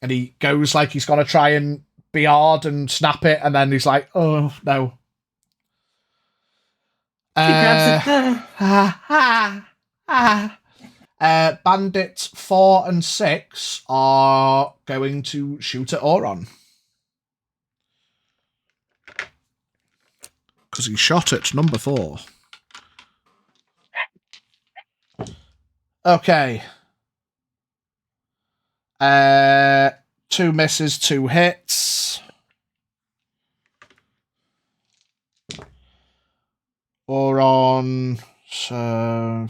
Speaker 2: And he goes like he's going to try and be hard and snap it, and then he's like, oh, no. Bandits 4 and 6 are going to shoot at Auron. Because he shot at number 4. Okay. 2 misses, 2 hits. Auron, so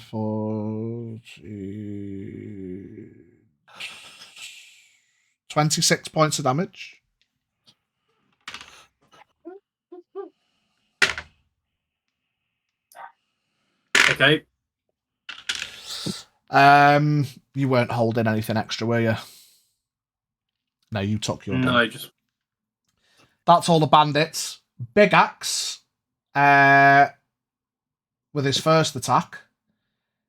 Speaker 2: 26 points of damage.
Speaker 8: Okay.
Speaker 2: You weren't holding anything extra, were you? No, you took your gun.
Speaker 8: No, just
Speaker 2: That's all the bandits. Big Axe, with his first attack,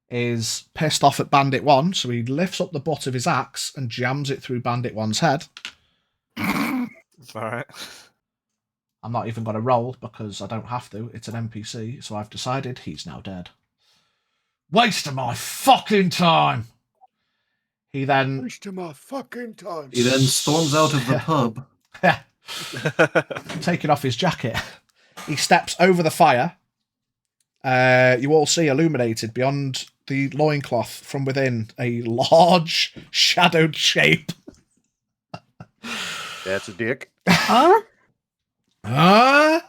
Speaker 2: is pissed off at Bandit 1, so he lifts up the butt of his axe and jams it through Bandit 1's head.
Speaker 5: Alright.
Speaker 2: I'm not even going to roll because I don't have to. It's an NPC, so I've decided he's now dead. Waste of my fucking time! He then...
Speaker 7: Waste of my fucking time.
Speaker 6: He then storms out of the pub.
Speaker 2: Taking off his jacket. He steps over the fire. You all see illuminated beyond the loincloth from within a large shadowed shape.
Speaker 7: That's a dick.
Speaker 3: Huh?
Speaker 2: Huh?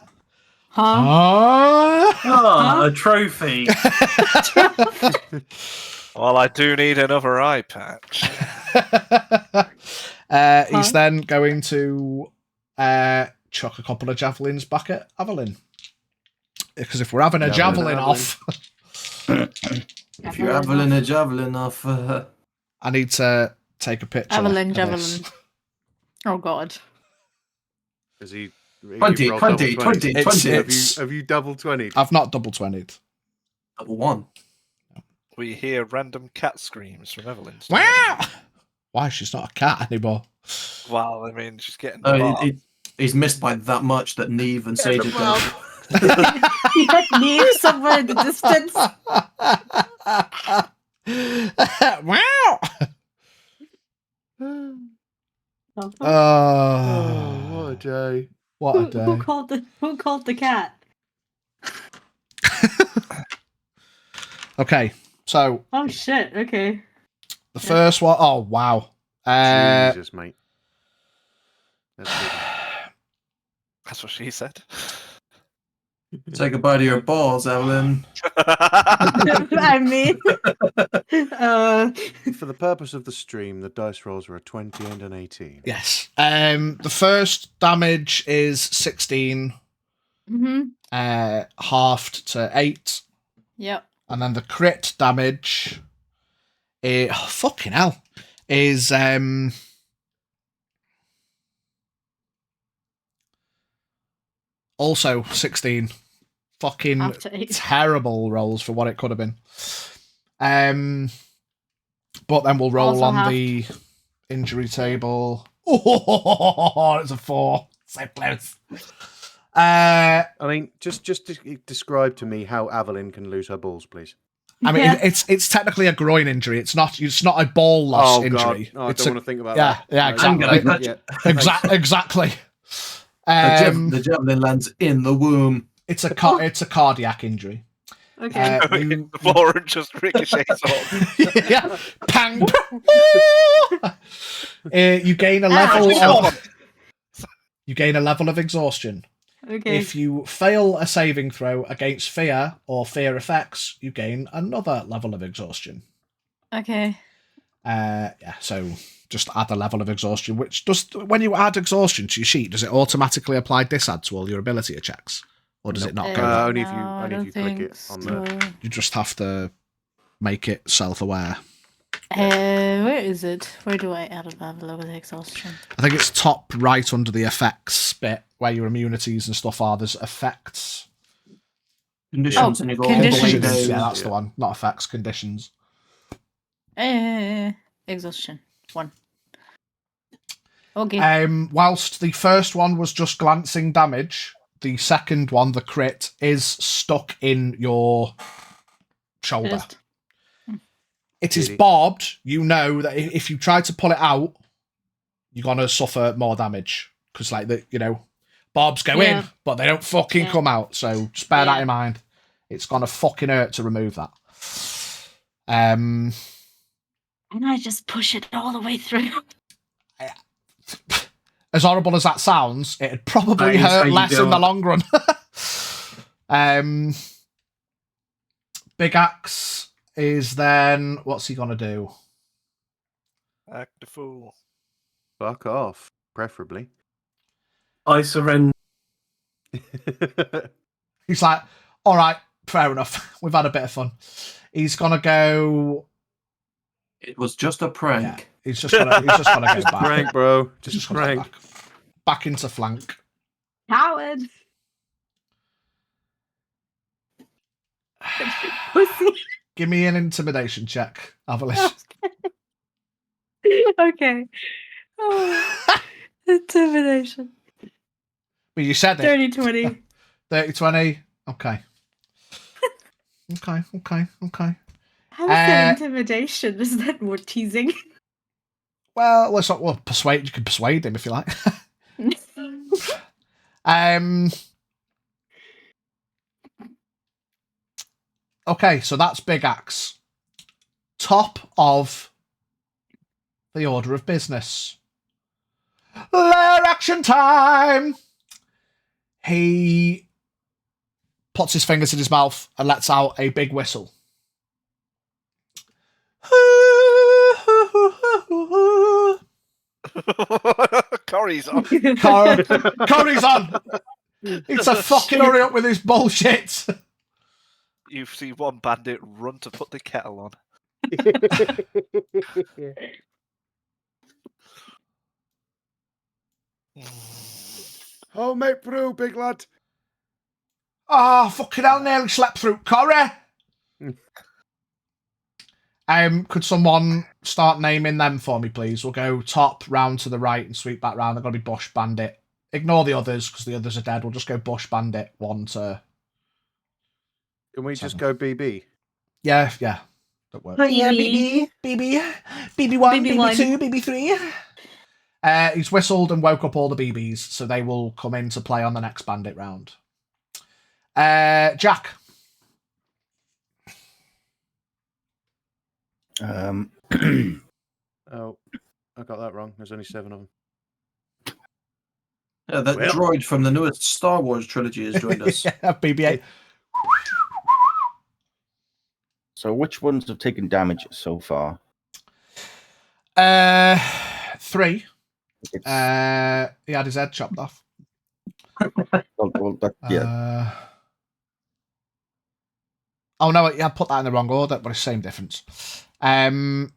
Speaker 3: Huh?
Speaker 2: Huh?
Speaker 8: a trophy.
Speaker 5: Well, I do need another eye patch.
Speaker 2: He's then going to chuck a couple of javelins back at Evelyn. Because if we're having a javelin off...
Speaker 6: If you're Evelyn a javelin off...
Speaker 2: I need to take a picture.
Speaker 3: Evelyn,
Speaker 2: of
Speaker 3: javelin.
Speaker 2: this.
Speaker 3: Oh, God.
Speaker 7: Is he...
Speaker 6: 20, 20, 20, 20.
Speaker 7: Have you double 20'd?
Speaker 2: I've not double 20'd.
Speaker 6: Double 1.
Speaker 5: We hear random cat screams from Evelyn.
Speaker 2: Wow! Why? She's not a cat anymore.
Speaker 5: Well, I mean, she's getting...
Speaker 6: He's missed by that much that Neve and Sage are dead.
Speaker 3: You had Neve somewhere in the distance.
Speaker 2: Wow!
Speaker 7: Oh, what a day.
Speaker 2: What a day.
Speaker 3: Who called the cat?
Speaker 2: Okay, so...
Speaker 3: Oh, shit, okay.
Speaker 2: The first one... Oh, wow.
Speaker 7: Jesus, mate. That's good.
Speaker 5: That's what she said.
Speaker 6: Say goodbye to your balls, Evelyn.
Speaker 3: I mean...
Speaker 7: For the purpose of the stream, the dice rolls were a 20 and an 18.
Speaker 2: Yes. The first damage is 16, halved to 8.
Speaker 3: Yep.
Speaker 2: And then the crit damage, fucking hell, is also 16. Fucking terrible rolls for what it could have been. But then we'll roll
Speaker 3: Also
Speaker 2: on the injury table. Oh, it's a 4. So close.
Speaker 7: I mean, just describe to me how Evelyn can lose her balls, please.
Speaker 2: I mean, it's technically a groin injury. It's not a ball loss injury.
Speaker 7: God. Oh, I don't want to think about
Speaker 2: that. Yeah, exactly. Exactly.
Speaker 6: The javelin lands in the womb.
Speaker 2: It's a cardiac injury.
Speaker 3: Okay.
Speaker 5: The floor and just ricochets off.
Speaker 2: Yeah. Pang. You gain a level of exhaustion.
Speaker 3: Okay.
Speaker 2: If you fail a saving throw against fear or fear effects, you gain another level of exhaustion.
Speaker 3: Okay.
Speaker 2: So just add a level of exhaustion, which does, when you add exhaustion to your sheet, does it automatically apply disadd to all your ability checks? Or does it not go?
Speaker 7: Only if you click it on the...
Speaker 2: You just have to make it self-aware.
Speaker 3: Where is it? Where do I add a level of exhaustion?
Speaker 2: I think it's top right under the effects bit, where your immunities and stuff are. There's effects.
Speaker 6: Conditions. And you go
Speaker 3: conditions.
Speaker 2: Yeah, that's the one. Not effects, conditions.
Speaker 3: Exhaustion. 1. Okay.
Speaker 2: Whilst the first one was just glancing damage, the second one, the crit, is stuck in your shoulder. It is barbed. You know that if you try to pull it out, you're gonna suffer more damage because, barbs go in, but they don't fucking come out. So just bear that in mind. It's gonna fucking hurt to remove that.
Speaker 3: And I just push it all the way through.
Speaker 2: As horrible as that sounds, it'd probably hurt less in the long run. Big Axe is then... What's he going to do?
Speaker 5: Act a fool.
Speaker 7: Fuck off, preferably.
Speaker 8: I surrender.
Speaker 2: He's like, all right, fair enough. We've had a bit of fun. He's going to go
Speaker 6: It was just a prank.
Speaker 2: Yeah, he's just gotta go
Speaker 7: Just
Speaker 2: back.
Speaker 7: prank, bro.
Speaker 2: He's
Speaker 7: Just
Speaker 2: gotta go
Speaker 7: prank.
Speaker 2: back into flank.
Speaker 3: Coward. Pussy.
Speaker 2: Give me an intimidation check, Avalish.
Speaker 3: Okay. Oh, intimidation.
Speaker 2: But you said it.
Speaker 3: 30-20.
Speaker 2: 30-20. Okay. Okay.
Speaker 3: How is that intimidation? Is that more teasing?
Speaker 2: Well, let's not. Well, persuade. You can persuade him if you like. Okay, so that's Big Axe. Top of the order of business. Lair action time! He puts his fingers in his mouth and lets out a big whistle.
Speaker 5: Corey's on.
Speaker 2: Corey's on! It's a fucking hurry up with this bullshit!
Speaker 5: You see one bandit run to put the kettle on.
Speaker 7: Oh, mate, through, big lad.
Speaker 2: Oh, fucking hell, nearly slept through. Corey! Could someone start naming them for me, please? We'll go top, round to the right, and sweep back round. They're going to be Bush Bandit. Ignore the others, because the others are dead. We'll just go Bush Bandit 1 to...
Speaker 7: Can we just go BB?
Speaker 2: Yeah. That works.
Speaker 3: yeah, BB.
Speaker 2: BB1,
Speaker 3: BB1.
Speaker 2: BB2, BB3. He's whistled and woke up all the BBs, so they will come into play on the next Bandit round. Jack.
Speaker 4: Um,
Speaker 7: Oh, I got that wrong. There's only 7 of them.
Speaker 6: Yeah, that droid from the newest Star Wars trilogy has joined us.
Speaker 2: Yeah, BB-8.
Speaker 4: so which ones have taken damage so far?
Speaker 2: 3.
Speaker 4: It's,
Speaker 2: He had his head chopped off.
Speaker 4: yeah.
Speaker 2: Oh no, I put that in the wrong order, but it's the same difference. 1,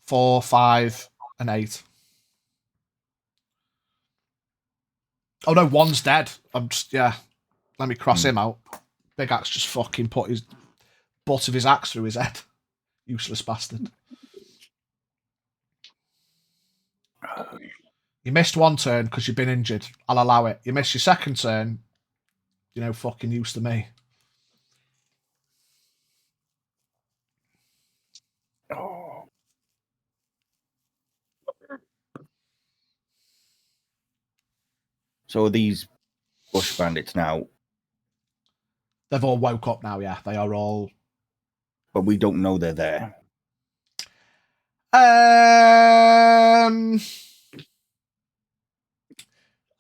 Speaker 2: 4, 5, and 8. Oh no, 1's dead. Let me cross him out. Big Axe just fucking put his butt of his axe through his head. Useless bastard. You missed 1 turn because you've been injured. I'll allow it. You missed your 2nd turn. Fucking use to me.
Speaker 4: Oh. So are these Bush Bandits now?
Speaker 2: They've all woke up now, yeah. They are all...
Speaker 4: But we don't know they're there.
Speaker 2: I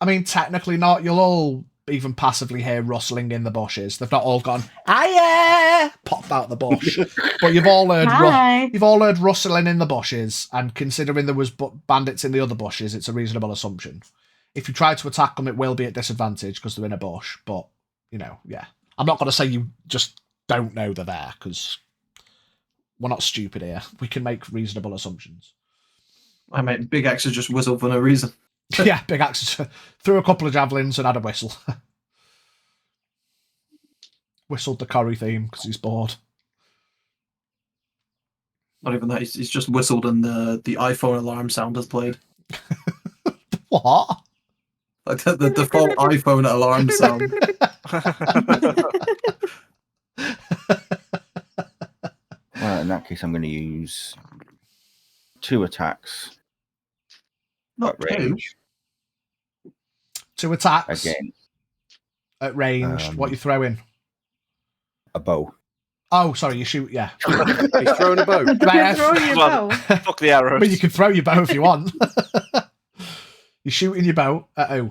Speaker 2: mean, technically not. You'll all even passively hear rustling in the bushes. They've not all gone, hiya! Popped out the bush. But you've all heard rustling in the bushes, and considering there was bandits in the other bushes, it's a reasonable assumption. If you try to attack them, it will be at disadvantage because they're in a bush. But, yeah. I'm not going to say you just don't know they're there, because we're not stupid here. We can make reasonable assumptions.
Speaker 6: I mean, Big Axe has just whistled for no reason.
Speaker 2: Yeah, Big Axe threw a couple of javelins and had a whistle. Whistled the Corey theme because he's bored.
Speaker 6: Not even that, he's just whistled and the iPhone alarm sound has played.
Speaker 2: What?
Speaker 6: Like the default iPhone alarm sound.
Speaker 4: Well, in that case, I'm going to use 2 attacks.
Speaker 6: Not
Speaker 4: at range.
Speaker 2: 2 attacks
Speaker 4: Again.
Speaker 2: at range. What you throwing?
Speaker 4: A bow.
Speaker 2: Oh, sorry, you shoot. Yeah,
Speaker 7: He's throwing a bow.
Speaker 2: right,
Speaker 3: Throw your bow.
Speaker 5: Fuck the arrows.
Speaker 2: but you can throw your bow if you want. You're shooting your bow at who?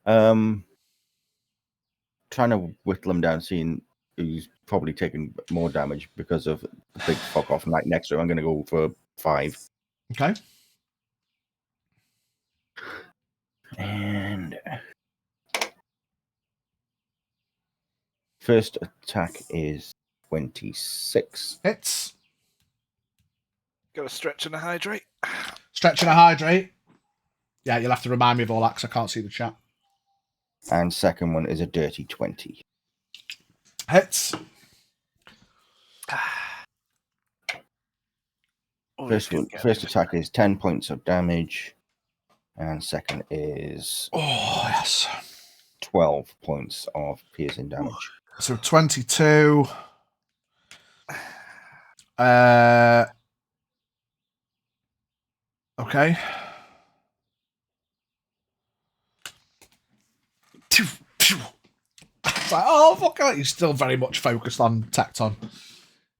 Speaker 4: Trying to whittle him down, seeing who's probably taking more damage because of the big fuck off knight next to him. I'm going to go for 5.
Speaker 2: Okay.
Speaker 4: And first attack is 26.
Speaker 2: Hits.
Speaker 5: Got to stretch and a hydrate.
Speaker 2: Stretch and a hydrate. Yeah, you'll have to remind me of all that because I can't see the chat.
Speaker 4: And second one is a dirty 20.
Speaker 2: Hits.
Speaker 4: First attack is 10 points of damage. And second is
Speaker 2: Oh, yes.
Speaker 4: 12 points of piercing damage.
Speaker 2: So 22. Okay. It's like, oh, fuck it. He's still very much focused on Tecton.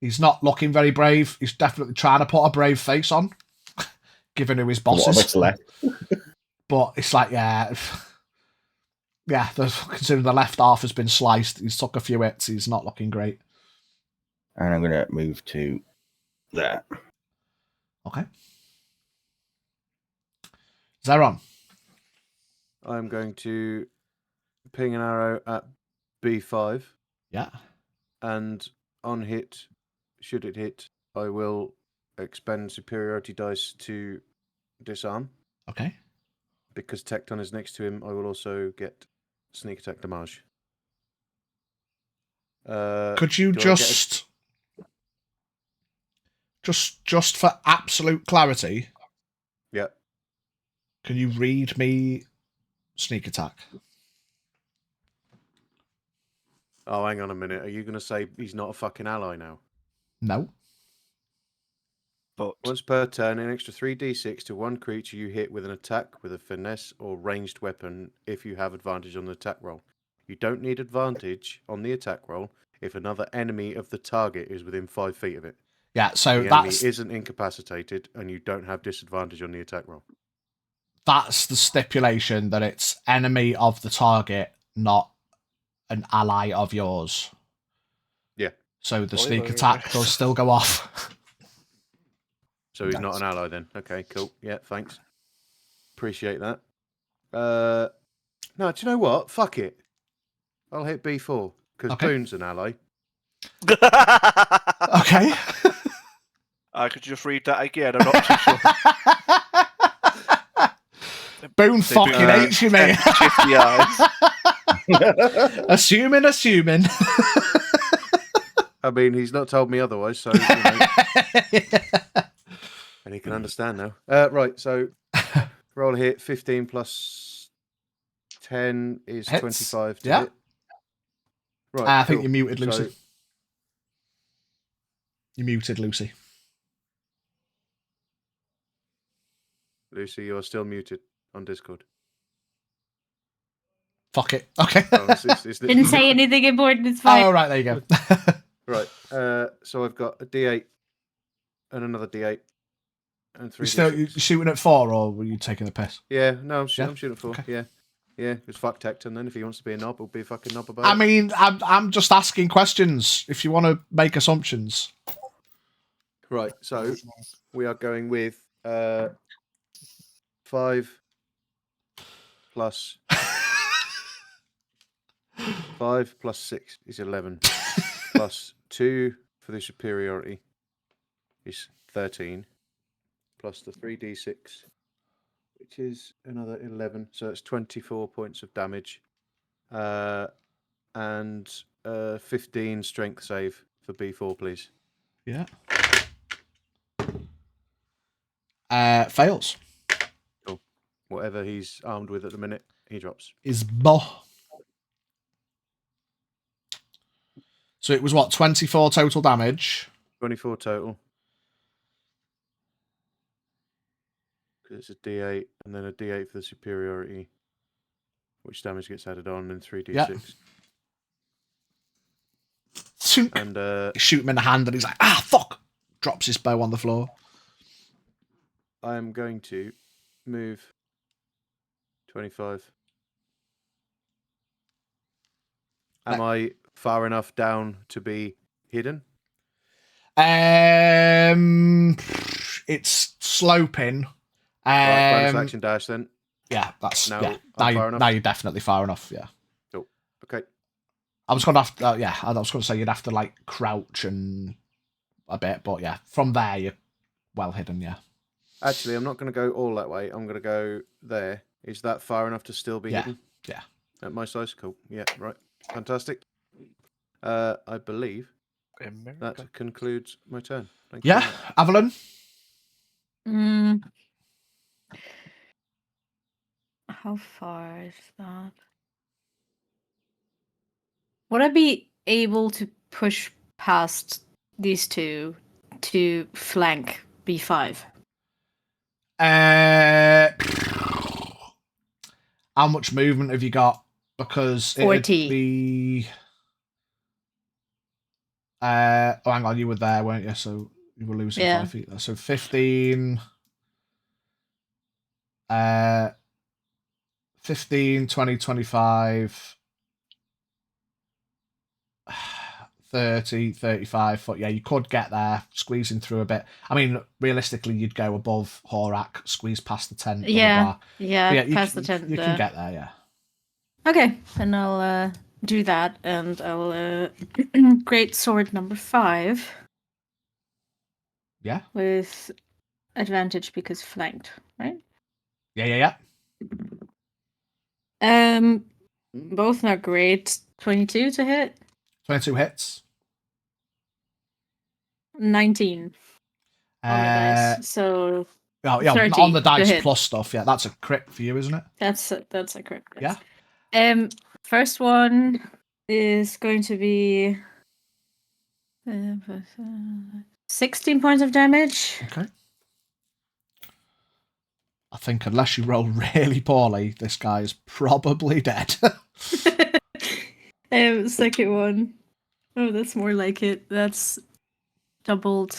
Speaker 2: He's not looking very brave. He's definitely trying to put a brave face on, given who his boss is.
Speaker 4: Left?
Speaker 2: But it's like, yeah, considering the left half has been sliced, he's took a few hits. He's not looking great.
Speaker 4: And I'm going to move to there.
Speaker 2: Okay. Zeron.
Speaker 7: I'm going to ping an arrow at B5.
Speaker 2: Yeah.
Speaker 7: And on hit, should it hit, I will expend superiority dice to disarm.
Speaker 2: Okay.
Speaker 7: Because Tecton is next to him, I will also get sneak attack damage.
Speaker 2: Could you just for absolute clarity?
Speaker 7: Yeah.
Speaker 2: Can you read me sneak attack?
Speaker 7: Oh, hang on a minute. Are you going to say he's not a fucking ally now?
Speaker 2: No.
Speaker 5: But
Speaker 7: once per turn, an extra 3d6 to one creature you hit with an attack with a finesse or ranged weapon if you have advantage on the attack roll. You don't need advantage on the attack roll if another enemy of the target is within 5 feet of it.
Speaker 2: Yeah, so
Speaker 7: the
Speaker 2: that's...
Speaker 7: enemy isn't incapacitated and you don't have disadvantage on the attack roll.
Speaker 2: That's the stipulation, that it's enemy of the target, not an ally of yours.
Speaker 7: Yeah.
Speaker 2: So the sneak attack does still go off.
Speaker 7: So he's not an ally then. Okay, cool. Yeah, thanks. Appreciate that. No, do you know what? Fuck it. I'll hit B4 because Boone's an ally.
Speaker 2: Okay.
Speaker 5: I could just read that again. I'm not too sure.
Speaker 2: Boone fucking hates you, mate. Assuming.
Speaker 7: I mean, he's not told me otherwise, so... You know. And he can understand now. Right, so roll a hit. 15 plus 10 is
Speaker 2: Hits.
Speaker 7: 25 to
Speaker 2: Yeah.
Speaker 7: hit. Right,
Speaker 2: I think you muted Lucy.
Speaker 7: So,
Speaker 2: you muted Lucy.
Speaker 7: Lucy, you are still muted on Discord.
Speaker 2: Fuck it. Okay.
Speaker 7: Oh, it's
Speaker 3: Didn't say anything important. It's fine.
Speaker 2: Oh, right, there you go.
Speaker 7: Right, so I've got a D8 and another D8 and 3
Speaker 2: You shooting at 4, or were you taking the piss?
Speaker 7: Yeah, no, I'm
Speaker 2: Yeah?
Speaker 7: shooting at 4.
Speaker 2: Okay.
Speaker 7: Yeah, it's fuck Tecton then. If he wants to be a knob, he'll be a fucking knob about
Speaker 2: I
Speaker 7: it.
Speaker 2: mean, I'm just asking questions. If you want to make assumptions.
Speaker 7: Right, so we are going with 5 plus 5 plus 6 is 11. Plus 2 for the superiority is 13. Plus the 3d6, which is another 11. So it's 24 points of damage. And 15 strength save for B4, please.
Speaker 2: Yeah. Fails.
Speaker 7: Cool. Whatever he's armed with at the minute, he drops.
Speaker 2: Is bo. So it was what, 24 total damage?
Speaker 7: 24 total. Because it's a D8 and then a D8 for the superiority, which damage gets added on, and 3d6.
Speaker 2: Yeah. And shoot him in the hand, and he's like, "Ah, fuck!" Drops his bow on the floor.
Speaker 7: I am going to move 25. Am I far enough down to be hidden?
Speaker 2: It's sloping.
Speaker 7: Right, bonus action dash then.
Speaker 2: Yeah, that's
Speaker 7: now.
Speaker 2: yeah.
Speaker 7: I'm far enough.
Speaker 2: Now you're definitely far enough. Yeah.
Speaker 7: Cool. Okay.
Speaker 2: I was gonna have to, yeah, I was gonna say you'd have to like crouch and a bit, but yeah, from there you're well hidden. Yeah.
Speaker 7: Actually, I'm not going to go all that way. I'm going to go there. Is that far enough to still be
Speaker 2: Yeah.
Speaker 7: hidden?
Speaker 2: Yeah.
Speaker 7: At my size? Cool. Yeah, right. Fantastic. I believe that concludes my turn. Thank you.
Speaker 2: Yeah,
Speaker 7: very much.
Speaker 2: Avalon.
Speaker 3: How far is that? Would I be able to push past these two to flank B5?
Speaker 2: How much movement have you got? Because
Speaker 3: 40.
Speaker 2: it'd be. Oh, hang on, you were there, weren't you? So you were losing 5 feet there. So 15. 15, 20, 25. 30, 35 foot. Yeah, you could get there, squeezing through a bit. I mean, realistically, you'd go above Horak, squeeze past the tent. Blah,
Speaker 3: Yeah,
Speaker 2: blah, blah.
Speaker 3: yeah,
Speaker 2: But
Speaker 3: past the tent.
Speaker 2: You can get there, yeah.
Speaker 3: Okay, then I'll do that, and I'll great sword number 5.
Speaker 2: Yeah.
Speaker 3: With advantage because flanked, right?
Speaker 2: Yeah.
Speaker 3: Both not great. 22 to hit.
Speaker 2: 22 hits.
Speaker 3: 19 on the dice. So
Speaker 2: oh, yeah,
Speaker 3: 30
Speaker 2: on the dice
Speaker 3: to hit.
Speaker 2: plus stuff. Yeah, that's a crit for you, isn't it?
Speaker 3: That's a crit.
Speaker 2: Yeah.
Speaker 3: First one is going to be 16 points of damage.
Speaker 2: Okay. I think unless you roll really poorly, this guy is probably dead.
Speaker 3: Second one. Oh, that's more like it. That's doubled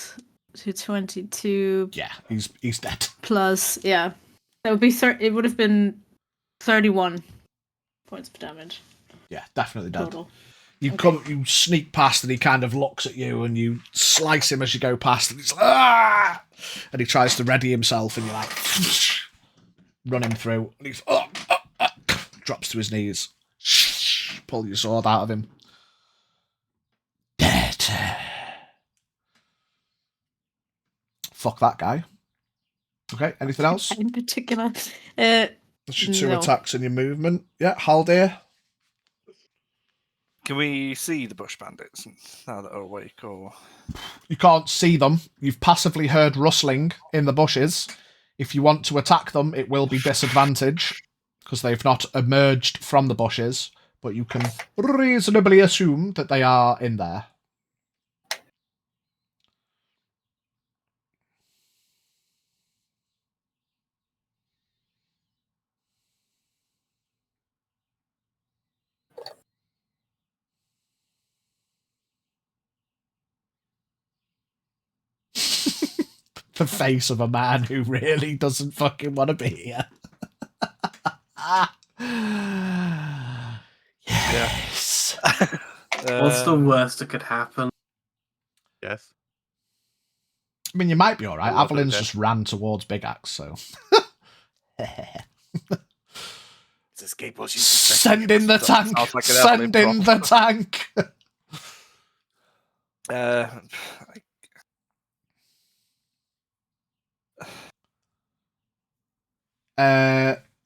Speaker 3: to 22.
Speaker 2: Yeah, he's dead.
Speaker 3: Plus, yeah. That would be it would have been 31 points of damage.
Speaker 2: Yeah, definitely dead.
Speaker 3: Total.
Speaker 2: You sneak past and he kind of looks at you and you slice him as you go past and he's like, ah! And he tries to ready himself and you're like, run him through and he's drops to his knees. Pull your sword out of him. Dead. Fuck that guy. Okay, anything else?
Speaker 3: In particular.
Speaker 2: That's your 2 attacks and your movement. Yeah, Haldir.
Speaker 5: Can we see the bush bandits now that are awake, or
Speaker 2: You can't see them. You've passively heard rustling in the bushes. If you want to attack them, it will be disadvantage because they've not emerged from the bushes, but you can reasonably assume that they are in there. The face of a man who really doesn't fucking want to be here. Yes.
Speaker 8: What's the worst that could happen?
Speaker 7: Yes.
Speaker 2: I mean, you might be alright.
Speaker 7: I love it,
Speaker 2: Avalin's
Speaker 7: Death.
Speaker 2: just ran towards Big Axe, so.
Speaker 7: Let's escape while she's
Speaker 2: Send in the tank!
Speaker 5: Sounds like an
Speaker 2: Send
Speaker 5: Evelyn
Speaker 2: in the tank!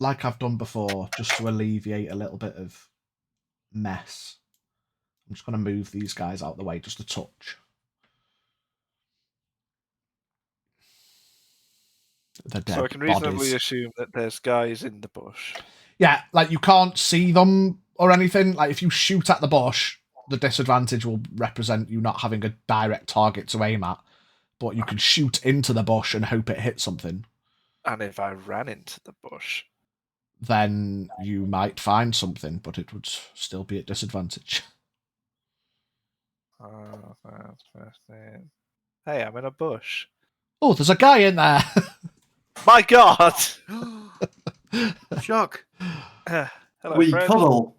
Speaker 2: Like I've done before, just to alleviate a little bit of mess. I'm just going to move these guys out of the way just a touch. They're dead
Speaker 5: so I can reasonably
Speaker 2: bodies.
Speaker 5: assume that there's guys in the bush.
Speaker 2: Yeah, like you can't see them or anything. Like if you shoot at the bush, the disadvantage will represent you not having a direct target to aim at. But you can shoot into the bush and hope it hits something.
Speaker 5: And if I ran into the bush,
Speaker 2: then you might find something, but it would still be at disadvantage.
Speaker 5: hey, I'm in a bush.
Speaker 2: Oh, there's a guy in there.
Speaker 5: My God!
Speaker 7: Shock.
Speaker 5: Hello,
Speaker 8: We
Speaker 5: friend.
Speaker 8: cuddle.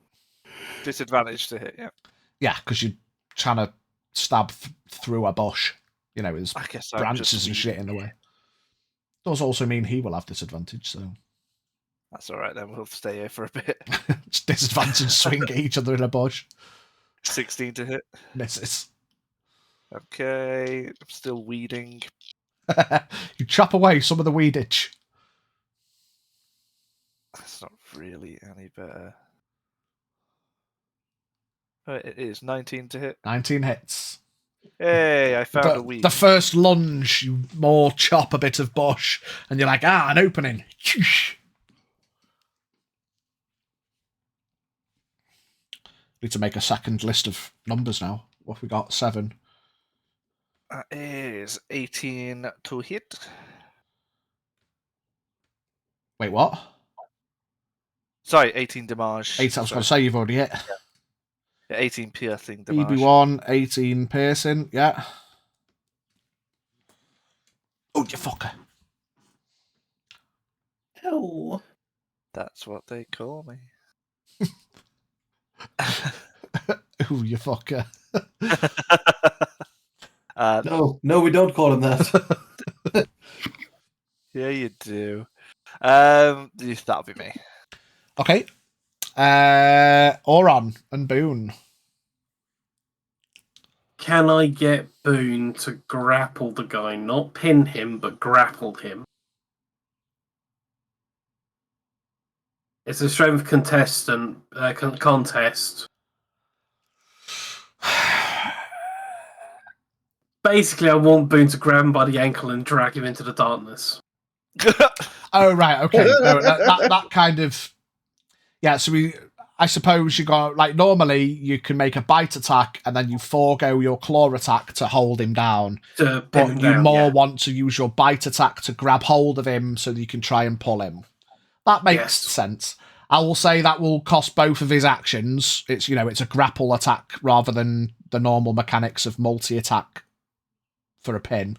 Speaker 5: Disadvantage to hit, yeah.
Speaker 2: Yeah, because you're trying to stab through a bush. You know, there's
Speaker 5: I guess I'm
Speaker 2: branches
Speaker 5: just
Speaker 2: and shit in the way. Does also mean he will have disadvantage, so
Speaker 5: That's all right then. We'll stay here for a bit.
Speaker 2: it's disadvantage swing at each other in a bush.
Speaker 5: 16 to hit.
Speaker 2: Misses.
Speaker 5: Okay, I'm still weeding.
Speaker 2: You chop away some of the weedage.
Speaker 5: That's not really any better. Oh, it is 19 to hit.
Speaker 2: 19 hits.
Speaker 5: Hey, I found a weed.
Speaker 2: The first lunge, you more chop a bit of bush, and you're like, an opening. Need to make a second list of numbers now. What have we got? 7.
Speaker 5: That is 18 to hit.
Speaker 2: Wait, what?
Speaker 5: Sorry, 18 damage.
Speaker 2: 8. I was going to say you've already hit.
Speaker 5: Yeah, 18 piercing damage.
Speaker 2: BB1, 18 piercing. Yeah. Oh, you fucker.
Speaker 6: Hell.
Speaker 5: That's what they call me.
Speaker 2: Ooh, you fucker.
Speaker 6: No, we don't call him that.
Speaker 5: Yeah, you do. That'll be me.
Speaker 2: Okay. Oran and Boone.
Speaker 8: Can I get Boone to grapple the guy? Not pin him, but grapple him. It's a strength contest. Basically, I want Boone to grab him by the ankle and drag him into the darkness.
Speaker 2: Oh, right. Okay. No, that kind of... Yeah, so I suppose you got... Like, normally, you can make a bite attack and then you forego your claw attack to hold him down.
Speaker 8: But
Speaker 2: you want to use your bite attack to grab hold of him so that you can try and pull him. That makes sense. I will say that will cost both of his actions. It's, it's a grapple attack rather than the normal mechanics of multi-attack for a pin.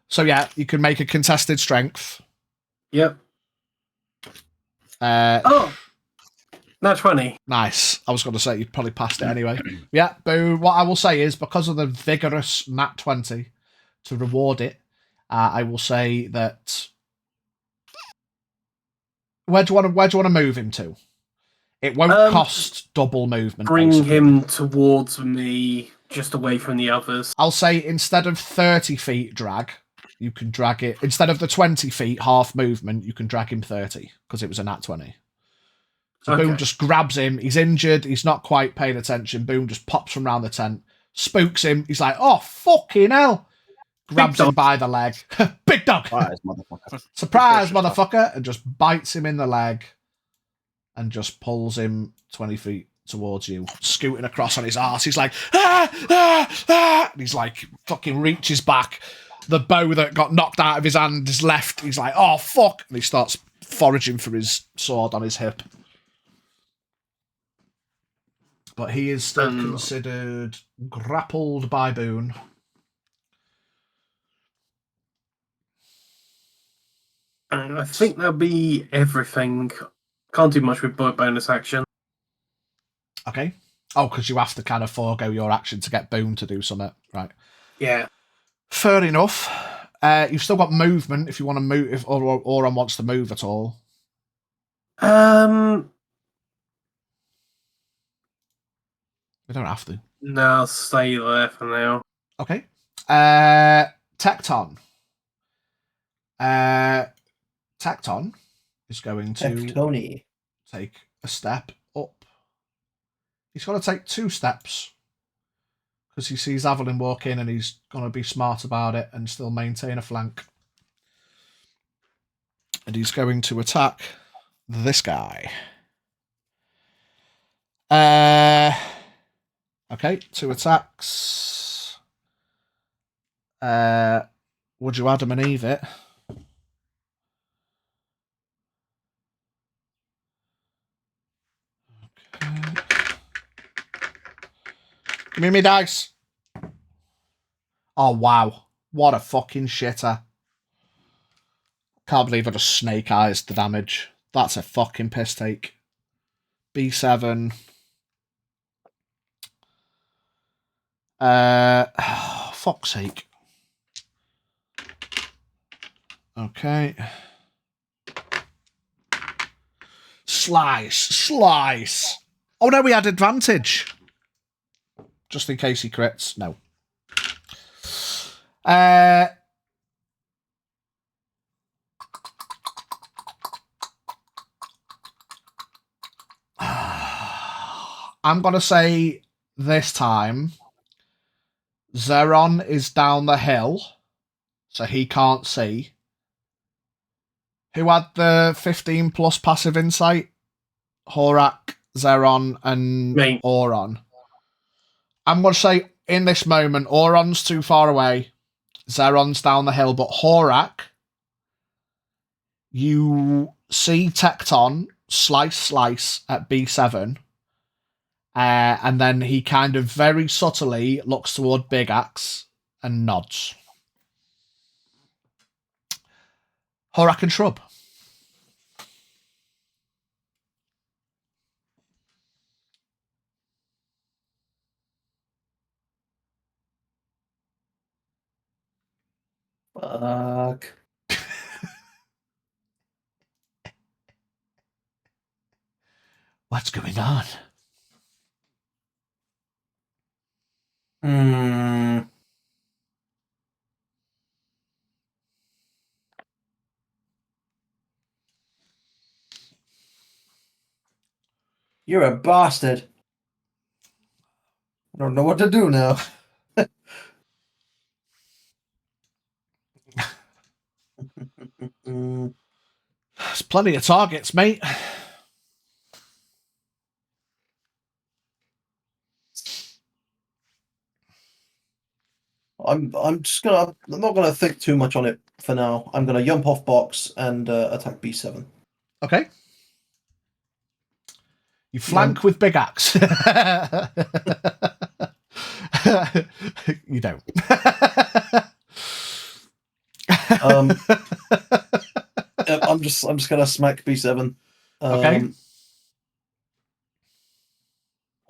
Speaker 2: So, yeah, you can make a contested strength.
Speaker 8: Yep. Nat 20.
Speaker 2: Nice. I was going to say you'd probably passed it anyway. Yeah, but what I will say is because of the vigorous nat 20, to reward it, I will say that... Where do you want to move him to? It won't cost double movement.
Speaker 8: Bring him towards me, just away from the others.
Speaker 2: I'll say instead of 30 feet drag, you can drag it... Instead of the 20 feet half movement, you can drag him 30, because it was a nat 20. So Boom just grabs him. He's injured. He's not quite paying attention. Boom just pops from around the tent, spooks him. He's like, oh, fucking hell. Grabs him by the leg. Big dog.
Speaker 4: Surprise, motherfucker.
Speaker 2: Surprise, motherfucker. And just bites him in the leg and just pulls him 20 feet towards you, scooting across on his arse. He's like, And he's like, fucking reaches back. The bow that got knocked out of his hand is left. He's like, oh, fuck. And he starts foraging for his sword on his hip. But he is still considered grappled by Boone.
Speaker 8: I think that'll be everything. Can't do much with bonus action.
Speaker 2: Okay. Oh, because you have to kind of forego your action to get Boone to do something. Right.
Speaker 8: Yeah.
Speaker 2: Fair enough. You've still got movement if you want to move, if Oran wants to move at all. We don't have to.
Speaker 8: No, I'll stay there for now.
Speaker 2: Okay. Tecton. Tecton is going to take a step up. He's got to take 2 steps because he sees Avalyn walk in and he's going to be smart about it and still maintain a flank. And he's going to attack this guy. Okay, 2 attacks. Would you Adam and Eve it? Okay. Give me dice. Oh, wow. What a fucking shitter. Can't believe I just snake eyes the damage. That's a fucking piss take. B7. Fuck's sake. Okay. Slice. Oh no, we had advantage. just in case he crits. No. I'm going to say this time Zeron is down the hill, so he can't see. Who had the 15 plus passive insight? Horak, Zeron, and
Speaker 8: Me.
Speaker 2: Auron. I'm going to say in this moment, Auron's too far away. Zeron's down the hill, but Horak, you see Tecton slice at B7, and then he kind of very subtly looks toward Big Axe and nods. Horak and Shrub.
Speaker 6: Fuck.
Speaker 2: What's going on?
Speaker 6: You're a bastard. I don't know what to do now.
Speaker 2: There's plenty of targets, mate.
Speaker 6: I'm not gonna think too much on it for now. I'm gonna jump off box and attack B7.
Speaker 2: Okay. You flank with Big Axe. You don't.
Speaker 6: I'm just gonna smack B7.
Speaker 2: Okay.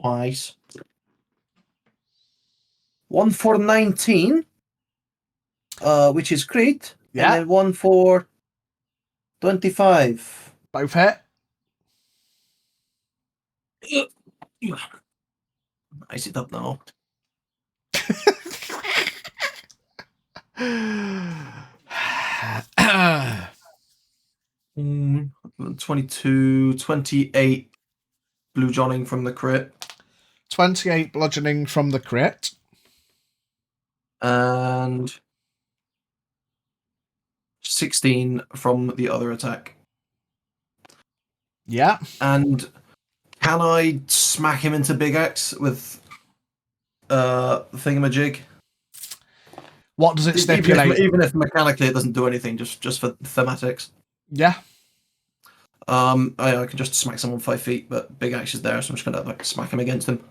Speaker 6: Twice. 1 for 19, which is great.
Speaker 2: Yeah.
Speaker 6: And then 1 for 25.
Speaker 2: Both hit.
Speaker 6: Ice it up now. 22, 28 blue johnning from the crit.
Speaker 2: 28 bludgeoning from the crit.
Speaker 6: And 16 from the other attack.
Speaker 2: Yeah.
Speaker 6: And can I smack him into Big Axe with thingamajig?
Speaker 2: What does it stipulate?
Speaker 6: Even if mechanically it doesn't do anything, just for thematics.
Speaker 2: Yeah.
Speaker 6: I can just smack someone 5 feet, but Big Axe is there, so I'm just gonna smack him against him.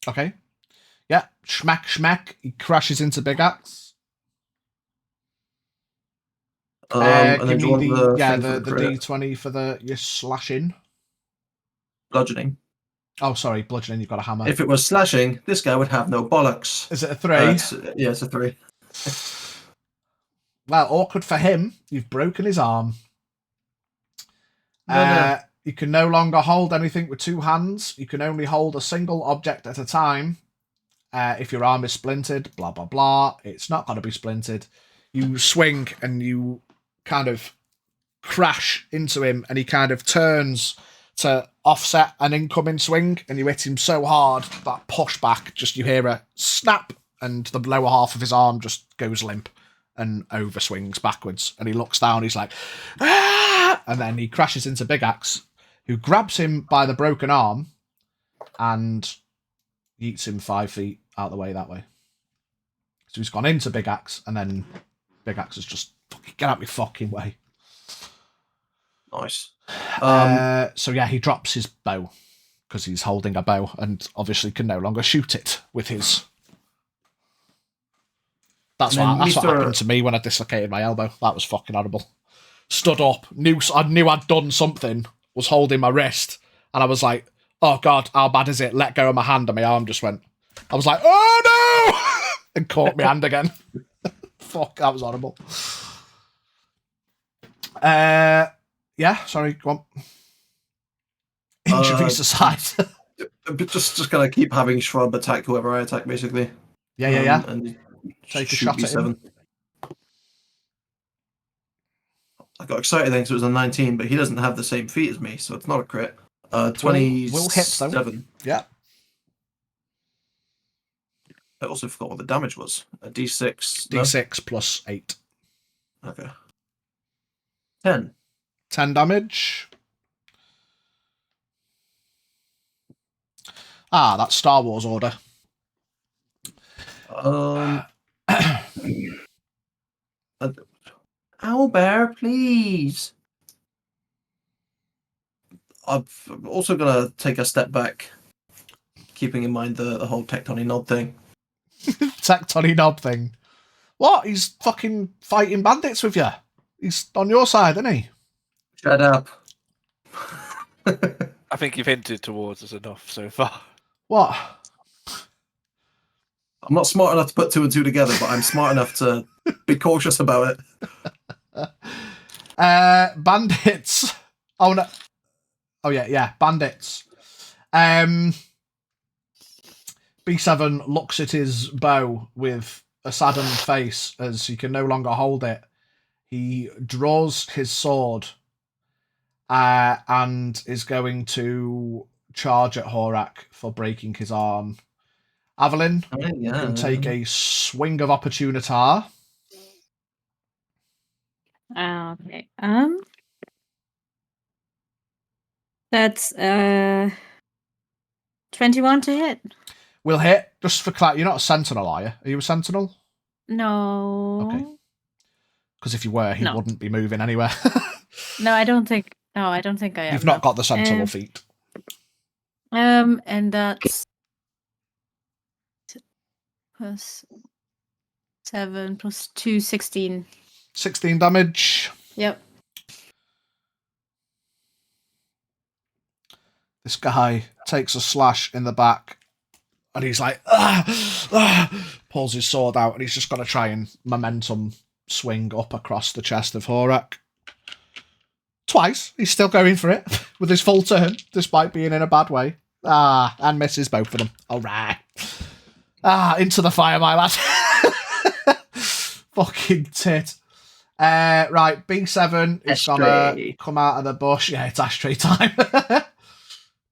Speaker 2: Okay. Yeah. Schmack. He crashes into Big Axe.
Speaker 6: And then
Speaker 2: give me the
Speaker 6: crit.
Speaker 2: D20 for your slashing.
Speaker 6: Bludgeoning.
Speaker 2: Oh, sorry, bludgeoning. You've got a hammer.
Speaker 6: If it was slashing, this guy would have no bollocks.
Speaker 2: Is it a 3?
Speaker 6: It's a 3.
Speaker 2: Well, awkward for him. You've broken his arm.
Speaker 6: No.
Speaker 2: You can no longer hold anything with 2 hands. You can only hold a single object at a time. If your arm is splintered, blah, blah, blah. It's not going to be splintered. You swing and you kind of crash into him, and he kind of turns to offset an incoming swing, and you hit him so hard that pushback, just you hear a snap, and the lower half of his arm just goes limp and overswings backwards. And he looks down, he's like, ah! And then he crashes into Big Axe, who grabs him by the broken arm and yeets him 5 feet out of the way that way. So he's gone into Big Axe, and then Big Axe is just, get out my fucking way.
Speaker 6: Nice.
Speaker 2: So yeah, he drops his bow because he's holding a bow and obviously can no longer shoot it with his. That's what happened to me when I dislocated my elbow. That was fucking horrible. Stood up, I knew I'd done something, was holding my wrist, and I was like, oh God, how bad is it? Let go of my hand, and my arm just went. I was like, oh no! And caught my hand again. Fuck, that was horrible. Yeah, sorry, go on. Injuries aside.
Speaker 6: Just gonna keep having Shrub attack whoever I attack, basically.
Speaker 2: Yeah.
Speaker 6: And
Speaker 2: Take a
Speaker 6: shoot
Speaker 2: shot at him.
Speaker 6: B7. I got excited thinks it was a 19, but he doesn't have the same feat as me, so it's not a crit. 27.
Speaker 2: Will hit though. Yeah.
Speaker 6: I also forgot what the damage was. A D6.
Speaker 2: D6 plus 8.
Speaker 6: Okay. 10.
Speaker 2: 10 damage. Ah, that's Star Wars order.
Speaker 6: Owlbear, please. I'm also gonna take a step back, keeping in mind the whole Tectony Nod thing.
Speaker 2: Tectony Knob thing. What? He's fucking fighting bandits with you. He's on your side, isn't he?
Speaker 6: Shut up.
Speaker 5: I think you've hinted towards us enough so far.
Speaker 2: What?
Speaker 6: I'm not smart enough to put 2 and 2 together, but I'm smart enough to be cautious about it.
Speaker 2: Bandits. Oh no. Oh yeah, bandits. B7 looks at his bow with a saddened face as he can no longer hold it. He draws his sword and is going to charge at Horak for breaking his arm. Avalyn, you can take a swing of opportunity.
Speaker 3: Okay. That's 21 to hit.
Speaker 2: Will hit. Just for clarity, you're not a sentinel, are you? Are you a sentinel?
Speaker 3: No.
Speaker 2: Okay. Because if you were, he wouldn't be moving anywhere.
Speaker 3: No, I don't think I am.
Speaker 2: You've not got the sentinel feat.
Speaker 3: And that's plus 7 plus 2, 16.
Speaker 2: 16 damage.
Speaker 3: Yep.
Speaker 2: This guy takes a slash in the back and he's like, pulls his sword out and he's just going to try and momentum swing up across the chest of Horak. Twice. He's still going for it with his full turn, despite being in a bad way. And misses both of them. All right. Into the fire, my lad. Fucking tit. Right, B7 is gonna come out of the bush. Yeah, it's ashtray time.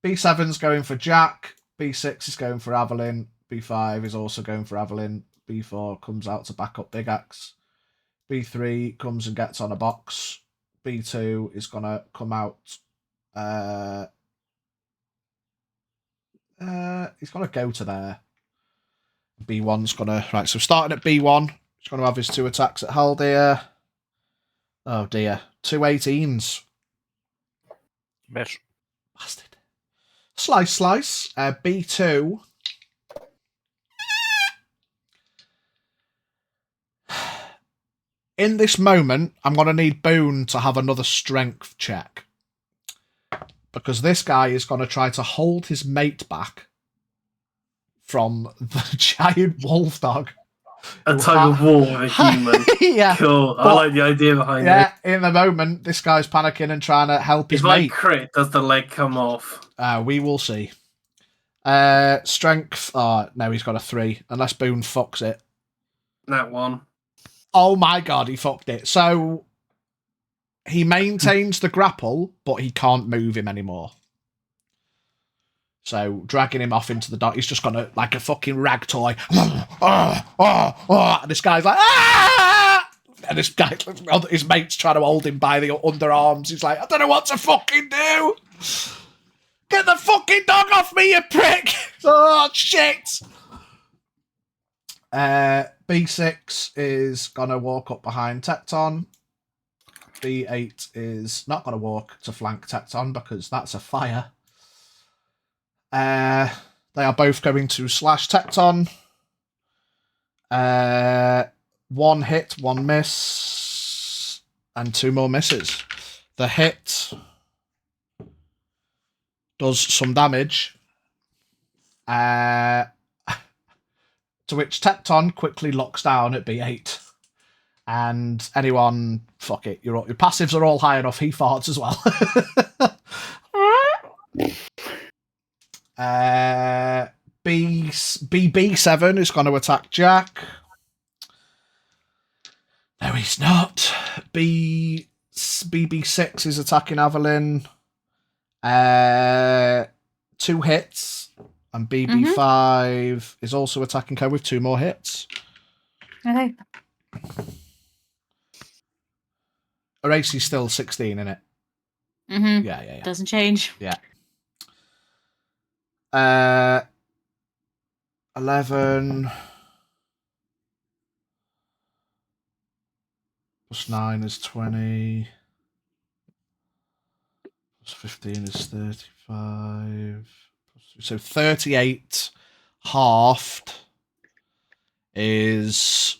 Speaker 2: B7's going for Jack. B6 is going for Avalyn. B5 is also going for Avalyn. B4 comes out to back up Big Axe. B3 comes and gets on a box. B2 is gonna come out. He's gonna go to there. B1's gonna so starting at B1. He's gonna have his 2 attacks at Haldir. Oh dear, 2 18s.
Speaker 5: Miss.
Speaker 2: Bastard. Slice. B2. In this moment, I'm going to need Boone to have another strength check. Because this guy is going to try to hold his mate back from the giant wolf dog.
Speaker 8: A tug of war with a human.
Speaker 2: Yeah.
Speaker 8: Cool. I like the idea behind it.
Speaker 2: Yeah, in the moment, this guy's panicking and trying to help his
Speaker 8: If I
Speaker 2: mate.
Speaker 8: crit, does the leg come off?
Speaker 2: We will see. Strength. Oh, no, he's got a 3. Unless Boone fucks it.
Speaker 8: That one.
Speaker 2: Oh my god, he fucked it. So, he maintains the grapple, but he can't move him anymore. So, dragging him off into the dark, he's just gonna, like a fucking rag toy. And this guy's like, ah! And this guy, his mate's trying to hold him by the underarms. He's like, I don't know what to fucking do. Get the fucking dog off me, you prick! Oh, shit! B6 is gonna walk up behind Tecton. B8 is not gonna walk to flank Tecton because that's a fire. They are both going to slash Tecton. 1 hit, 1 miss, and 2 more misses. The hit does some damage. To which Tecton quickly locks down at B8. And anyone, fuck it, your passives are all high enough, he farts as well. BB7 is going to attack Jack. No, he's not. BB6 is attacking Evelyn. 2 hits. And BB5 is also attacking her with 2 more hits.
Speaker 3: Okay.
Speaker 2: Her AC's still 16, isn't it?
Speaker 3: Mm-hmm.
Speaker 2: Yeah.
Speaker 3: Doesn't change.
Speaker 2: Yeah. 11 plus 9 is 20. Plus 15 is 35. So 38 halved is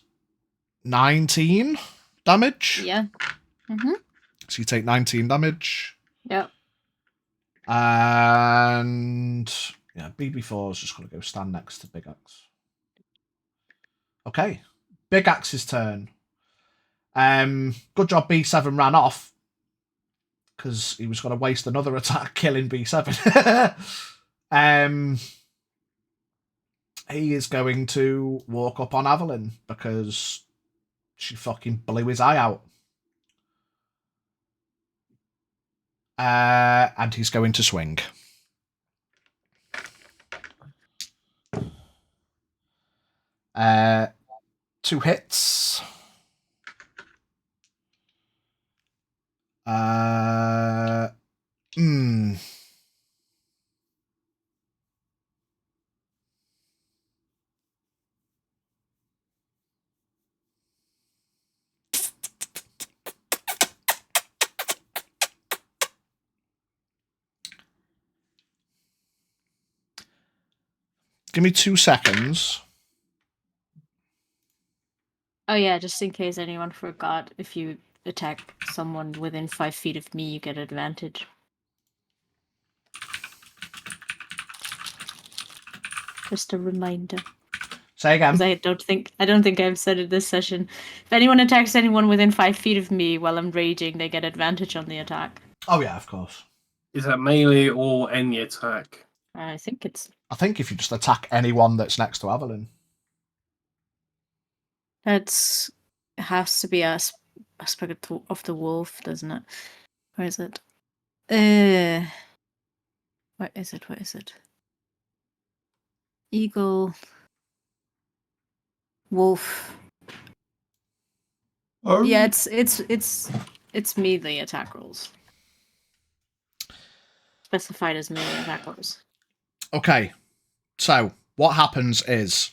Speaker 2: 19 damage.
Speaker 3: Yeah. Mm-hmm.
Speaker 2: So you take 19 damage.
Speaker 3: Yep.
Speaker 2: And yeah, BB4 is just going to go stand next to Big Axe. Okay. Big Axe's turn. Good job B7 ran off, because he was going to waste another attack killing B7. He is going to walk up on Evelyn because she fucking blew his eye out. And he's going to swing. Two hits. Give me 2 seconds.
Speaker 3: Oh yeah, just in case anyone forgot, if you attack someone within 5 feet of me, you get advantage. Just a reminder.
Speaker 2: Say again.
Speaker 3: Because I don't think I've said it this session. If anyone attacks anyone within 5 feet of me while I'm raging, they get advantage on the attack.
Speaker 2: Oh yeah, of course.
Speaker 8: Is that melee or any attack?
Speaker 3: I think
Speaker 2: if you just attack anyone that's next to Evelyn.
Speaker 3: It has to be aspect of the wolf, doesn't it? Where is it? What is it? Eagle, wolf. Yeah, it's melee attack rolls. Specified as melee attack rolls.
Speaker 2: Okay, so what happens is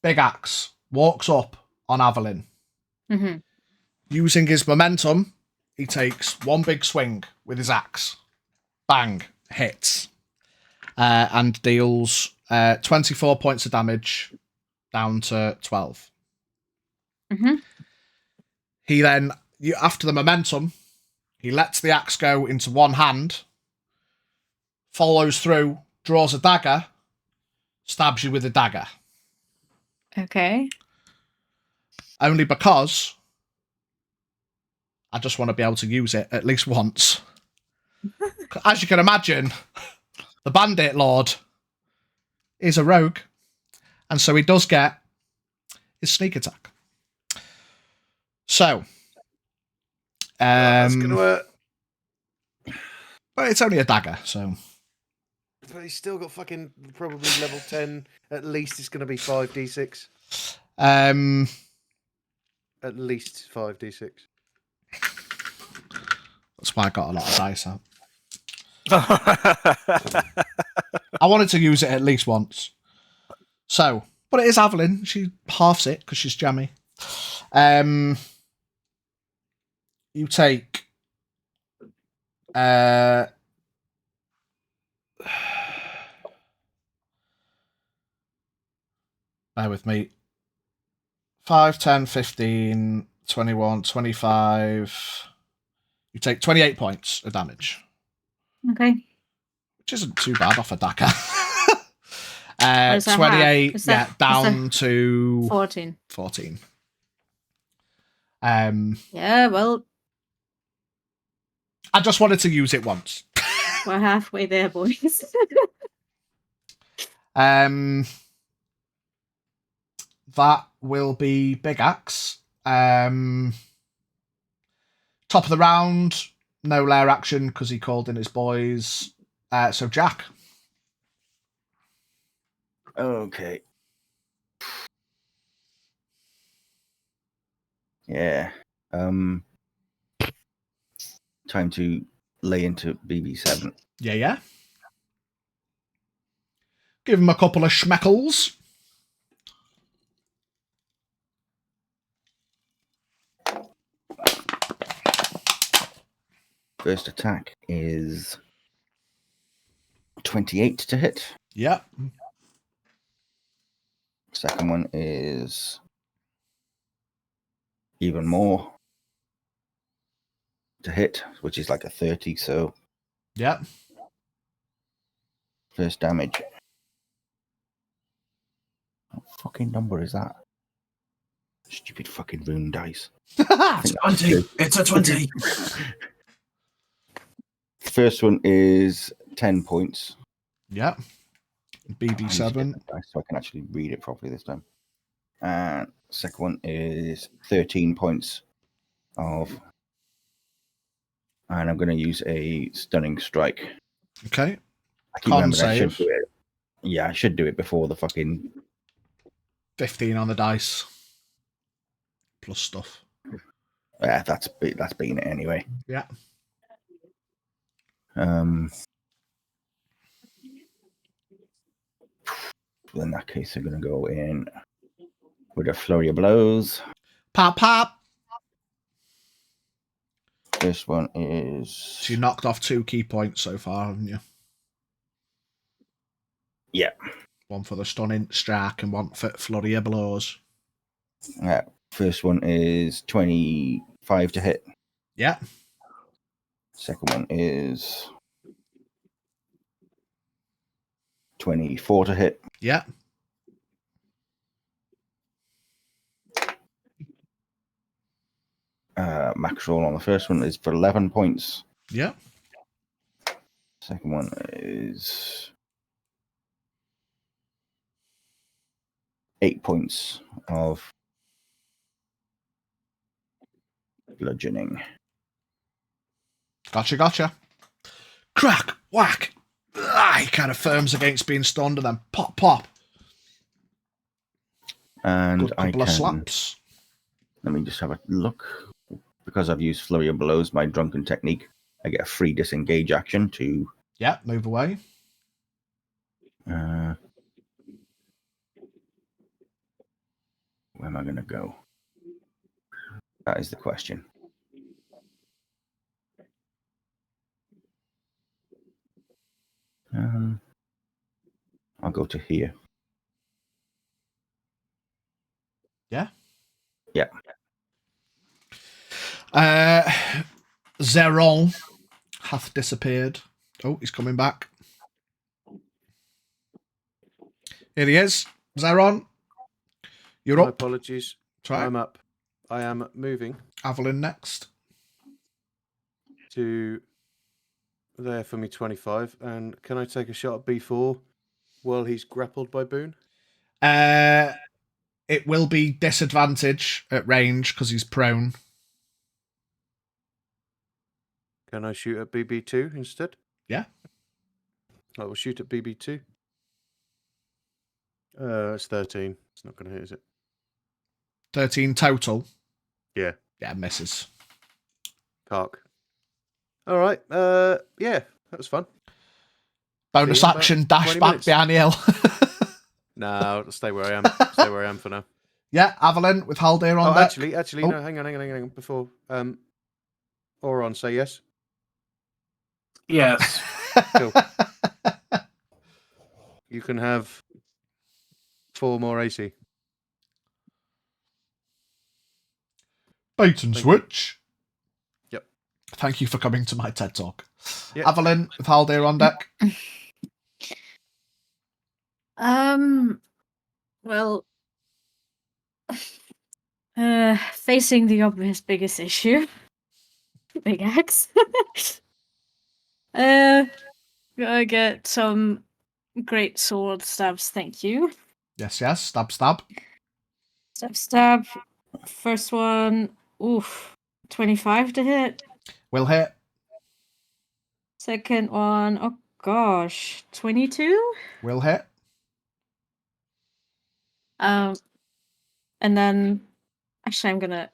Speaker 2: Big Axe walks up on Evelyn.
Speaker 3: Mm-hmm.
Speaker 2: Using his momentum, he takes 1 big swing with his axe. Bang, hits. And deals 24 points of damage down to 12.
Speaker 3: Mm-hmm.
Speaker 2: He then, after the momentum, he lets the axe go into one hand, follows through, draws a dagger, stabs you with a dagger.
Speaker 3: Okay.
Speaker 2: Only because I just want to be able to use it at least once. As you can imagine, the Bandit Lord is a rogue, and so he does get his sneak attack. So,
Speaker 7: that's gonna hurt.
Speaker 2: But it's only a dagger, so.
Speaker 7: But he's still got fucking probably level 10. At least it's going to be 5d6. At least 5d6.
Speaker 2: That's why I got a lot of dice out. I wanted to use it at least once. So, but it is Evelyn. She halves it because she's jammy. You take bear with me. 5, 10, 15, 21, 25. You take 28 points of damage.
Speaker 3: Okay.
Speaker 2: Which isn't too bad off a dagger. 28, down to
Speaker 3: 14.
Speaker 2: 14.
Speaker 3: Yeah, well.
Speaker 2: I just wanted to use it once.
Speaker 3: We're halfway there, boys.
Speaker 2: That will be Big Axe. Top of the round, no lair action because he called in his boys. So Jack.
Speaker 4: Okay. Yeah. Time to lay into BB7.
Speaker 2: Yeah. Give him a couple of schmeckles.
Speaker 4: First attack is 28 to hit.
Speaker 2: Yep.
Speaker 4: Second one is even more to hit, which is like a 30. So
Speaker 2: Yep.
Speaker 4: first damage. What fucking number is that? Stupid fucking rune dice. I think that's
Speaker 6: 20. It's a 20.
Speaker 4: First one is 10 points.
Speaker 2: Yep. BB7.
Speaker 4: So I can actually read it properly this time. And second one is 13 points of. And I'm going to use a stunning strike.
Speaker 2: Okay.
Speaker 4: I keep
Speaker 2: Con
Speaker 4: remembering I should
Speaker 2: save.
Speaker 4: do it. Yeah, I should do it before the fucking
Speaker 2: 15 on the dice. Plus stuff.
Speaker 4: Yeah, that's beating it anyway.
Speaker 2: Yeah.
Speaker 4: In that case, I'm going to go in with a flurry of blows.
Speaker 2: Pop.
Speaker 4: This one is.
Speaker 2: So you knocked off 2 key points so far, haven't you?
Speaker 4: Yeah.
Speaker 2: One for the stunning strike and one for flurry of blows.
Speaker 4: Yeah. First one is 25 to hit.
Speaker 2: Yeah.
Speaker 4: Second one is 24 to hit.
Speaker 2: Yeah.
Speaker 4: Max roll on the first one is for 11 points.
Speaker 2: Yeah.
Speaker 4: Second one is 8 points of bludgeoning.
Speaker 2: Gotcha. Crack, whack. He kind of firms against being stunned and then pop.
Speaker 4: And
Speaker 2: Good couple
Speaker 4: I
Speaker 2: of
Speaker 4: can.
Speaker 2: slaps.
Speaker 4: Let me just have a look. Because I've used Flurry of Blows, my drunken technique, I get a free disengage action to.
Speaker 2: Yeah, move away.
Speaker 4: Where am I going to go? That is the question. I'll go to here.
Speaker 2: Yeah.
Speaker 4: Yeah.
Speaker 2: Zeron hath disappeared. Oh, he's coming back. Here he is. Zeron. You're
Speaker 7: My
Speaker 2: up.
Speaker 7: apologies.
Speaker 2: Try.
Speaker 7: I'm up. I am moving
Speaker 2: Evelyn next.
Speaker 7: to there for me 25. And can I take a shot at B4 while he's grappled by Boone?
Speaker 2: It will be disadvantage at range because he's prone.
Speaker 7: Can I shoot at BB2 instead?
Speaker 2: Yeah.
Speaker 7: I will shoot at BB2. It's 13. It's not going to hit, is it?
Speaker 2: 13 total.
Speaker 7: Yeah.
Speaker 2: Yeah, misses.
Speaker 7: Park. All right. Yeah, that was fun.
Speaker 2: Bonus
Speaker 7: See you in
Speaker 2: action,
Speaker 7: about
Speaker 2: dash
Speaker 7: 20
Speaker 2: back
Speaker 7: minutes.
Speaker 2: behind the hill.
Speaker 7: No, I'll stay where I am. Stay where I am for now.
Speaker 2: Yeah, Evelyn with Haldir on
Speaker 7: Oh,
Speaker 2: deck.
Speaker 7: actually,
Speaker 2: Oh.
Speaker 7: no, hang on. Before, Oron, say yes.
Speaker 8: Yes.
Speaker 7: Cool. You can have 4 more AC.
Speaker 2: Bait and
Speaker 7: Thank
Speaker 2: switch.
Speaker 7: Yep.
Speaker 2: Thank you for coming to my TED Talk.
Speaker 7: Yep.
Speaker 2: Evelyn with Haldir on deck.
Speaker 3: Well, facing the obvious biggest issue, big axe. Gonna get some great sword stabs, thank you.
Speaker 2: Yes, yes. Stab, stab.
Speaker 3: Stab. First one, 25 to hit.
Speaker 2: Will hit.
Speaker 3: Second one, oh gosh, 22.
Speaker 2: Will hit.
Speaker 3: And then actually, I'm gonna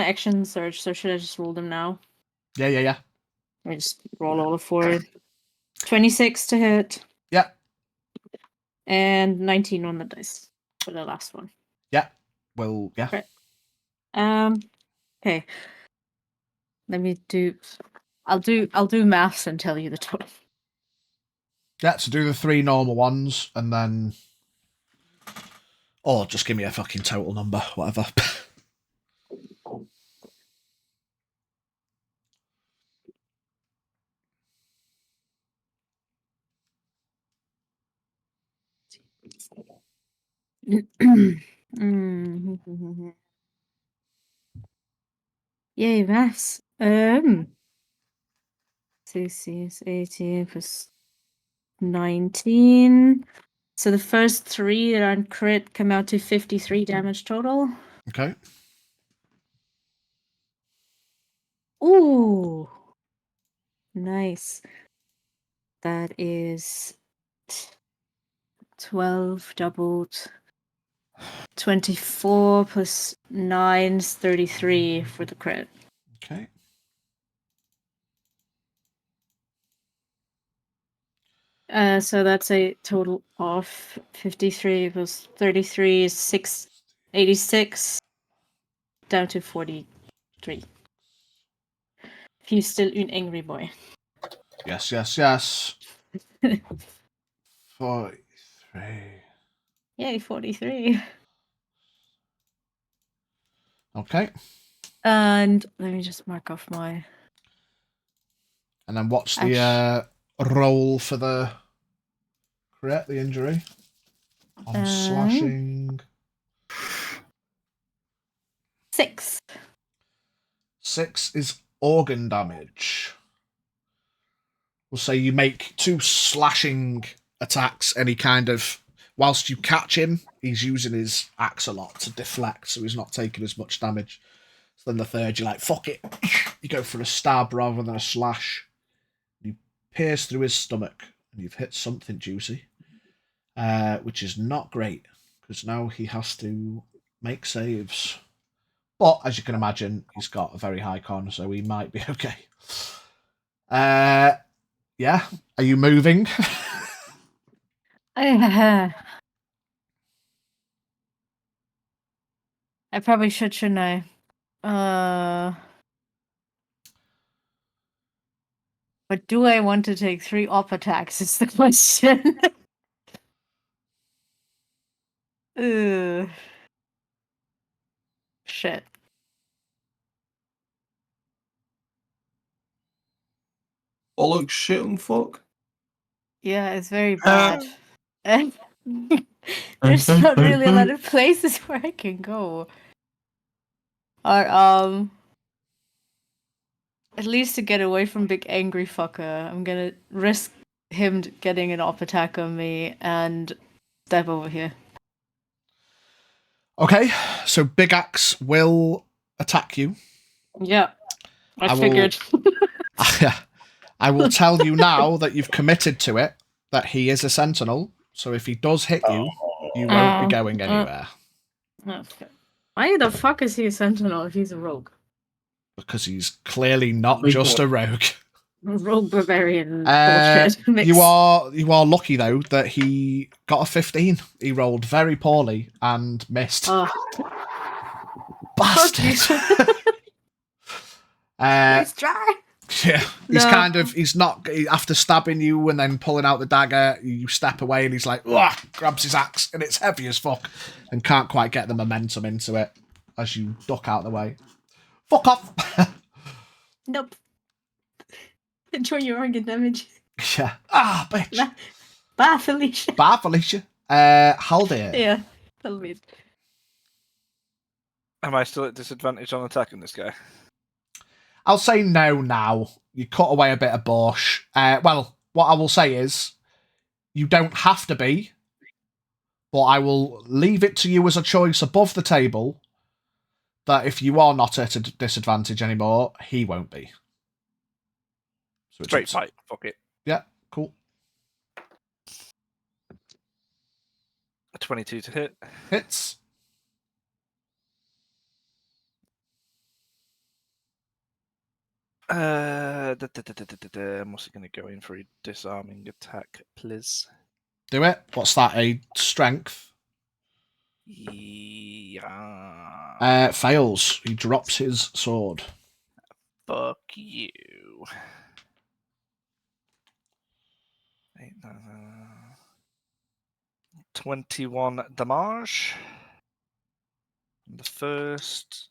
Speaker 3: action search. So should I just roll them now?
Speaker 2: Yeah.
Speaker 3: Let me just roll all of 4. 26 to hit.
Speaker 2: Yeah.
Speaker 3: And 19 on the dice for the last one.
Speaker 2: Yeah. Well, yeah.
Speaker 3: Right. Okay. Let me do. I'll do maths and tell you the total.
Speaker 2: Yeah, so do the 3 normal ones, and then... Or just give me a fucking total number, whatever.
Speaker 3: Yay, maths. 6 is 18 plus 19. So the first 3 that are on crit come out to 53 damage total.
Speaker 2: Okay.
Speaker 3: Ooh. Nice. That is 12 doubled. 24 plus 9 is 33 for the crit.
Speaker 2: Okay.
Speaker 3: So that's a total of 53 plus 33 is 86 down to 43. He's still an angry boy.
Speaker 2: Yes. 43.
Speaker 3: Yay, 43.
Speaker 2: Okay.
Speaker 3: And let me just mark off my...
Speaker 2: And then what's the roll for the crit, the injury? On slashing.
Speaker 3: 6.
Speaker 2: 6 is organ damage. We'll say you make 2 slashing attacks, and he kind of, whilst you catch him, he's using his axe a lot to deflect, so he's not taking as much damage. So then the third, you're like, fuck it. You go for a stab rather than a slash. You pierce through his stomach, and you've hit something juicy, which is not great, because now he has to make saves. But, as you can imagine, he's got a very high con, so he might be okay. Yeah. Are you moving?
Speaker 3: I probably should, shouldn't I? But do I want to take 3 op attacks is the question. Shit.
Speaker 6: Bollocks, shit, and fuck.
Speaker 3: Yeah, it's very bad. And there's not really a lot of places where I can go. Or at least to get away from big angry fucker, I'm gonna risk him getting an op attack on me and step over here.
Speaker 2: Okay, so Big Axe will attack you.
Speaker 3: Yeah, I figured.
Speaker 2: I will tell you now that you've committed to it, that he is a sentinel, so if he does hit you, you won't be going anywhere.
Speaker 3: Okay. Why the fuck is he a sentinel if he's a rogue?
Speaker 2: Because he's clearly not just a rogue.
Speaker 3: Rogue barbarian bullshit mix.
Speaker 2: You are lucky though that he got a 15. He rolled very poorly and missed. Bastard.
Speaker 3: Nice try.
Speaker 2: Yeah, he's not, after stabbing you and then pulling out the dagger, you step away and he's like, ugh, grabs his axe and it's heavy as fuck and can't quite get the momentum into it as you duck out the way. Fuck off.
Speaker 3: Nope. Enjoy your organ damage.
Speaker 2: Yeah. Ah, bitch.
Speaker 3: Bye, Felicia.
Speaker 2: Bye, Felicia. Haldir.
Speaker 3: Yeah, that'll be it.
Speaker 5: Am I still at disadvantage on attacking this guy?
Speaker 2: I'll say no now. You cut away a bit of bush. Well, what I will say is, you don't have to be, but I will leave it to you as a choice above the table that if you are not at a disadvantage anymore, he won't be. So
Speaker 5: Straight fight. Fuck it.
Speaker 2: Yeah, cool.
Speaker 5: A 22 to hit.
Speaker 2: Hits.
Speaker 5: I'm also going to go in for a disarming attack, please.
Speaker 2: Do it. What's that? A strength?
Speaker 5: Yeah.
Speaker 2: Fails. He drops his sword.
Speaker 5: Fuck you. 21 damage. The first.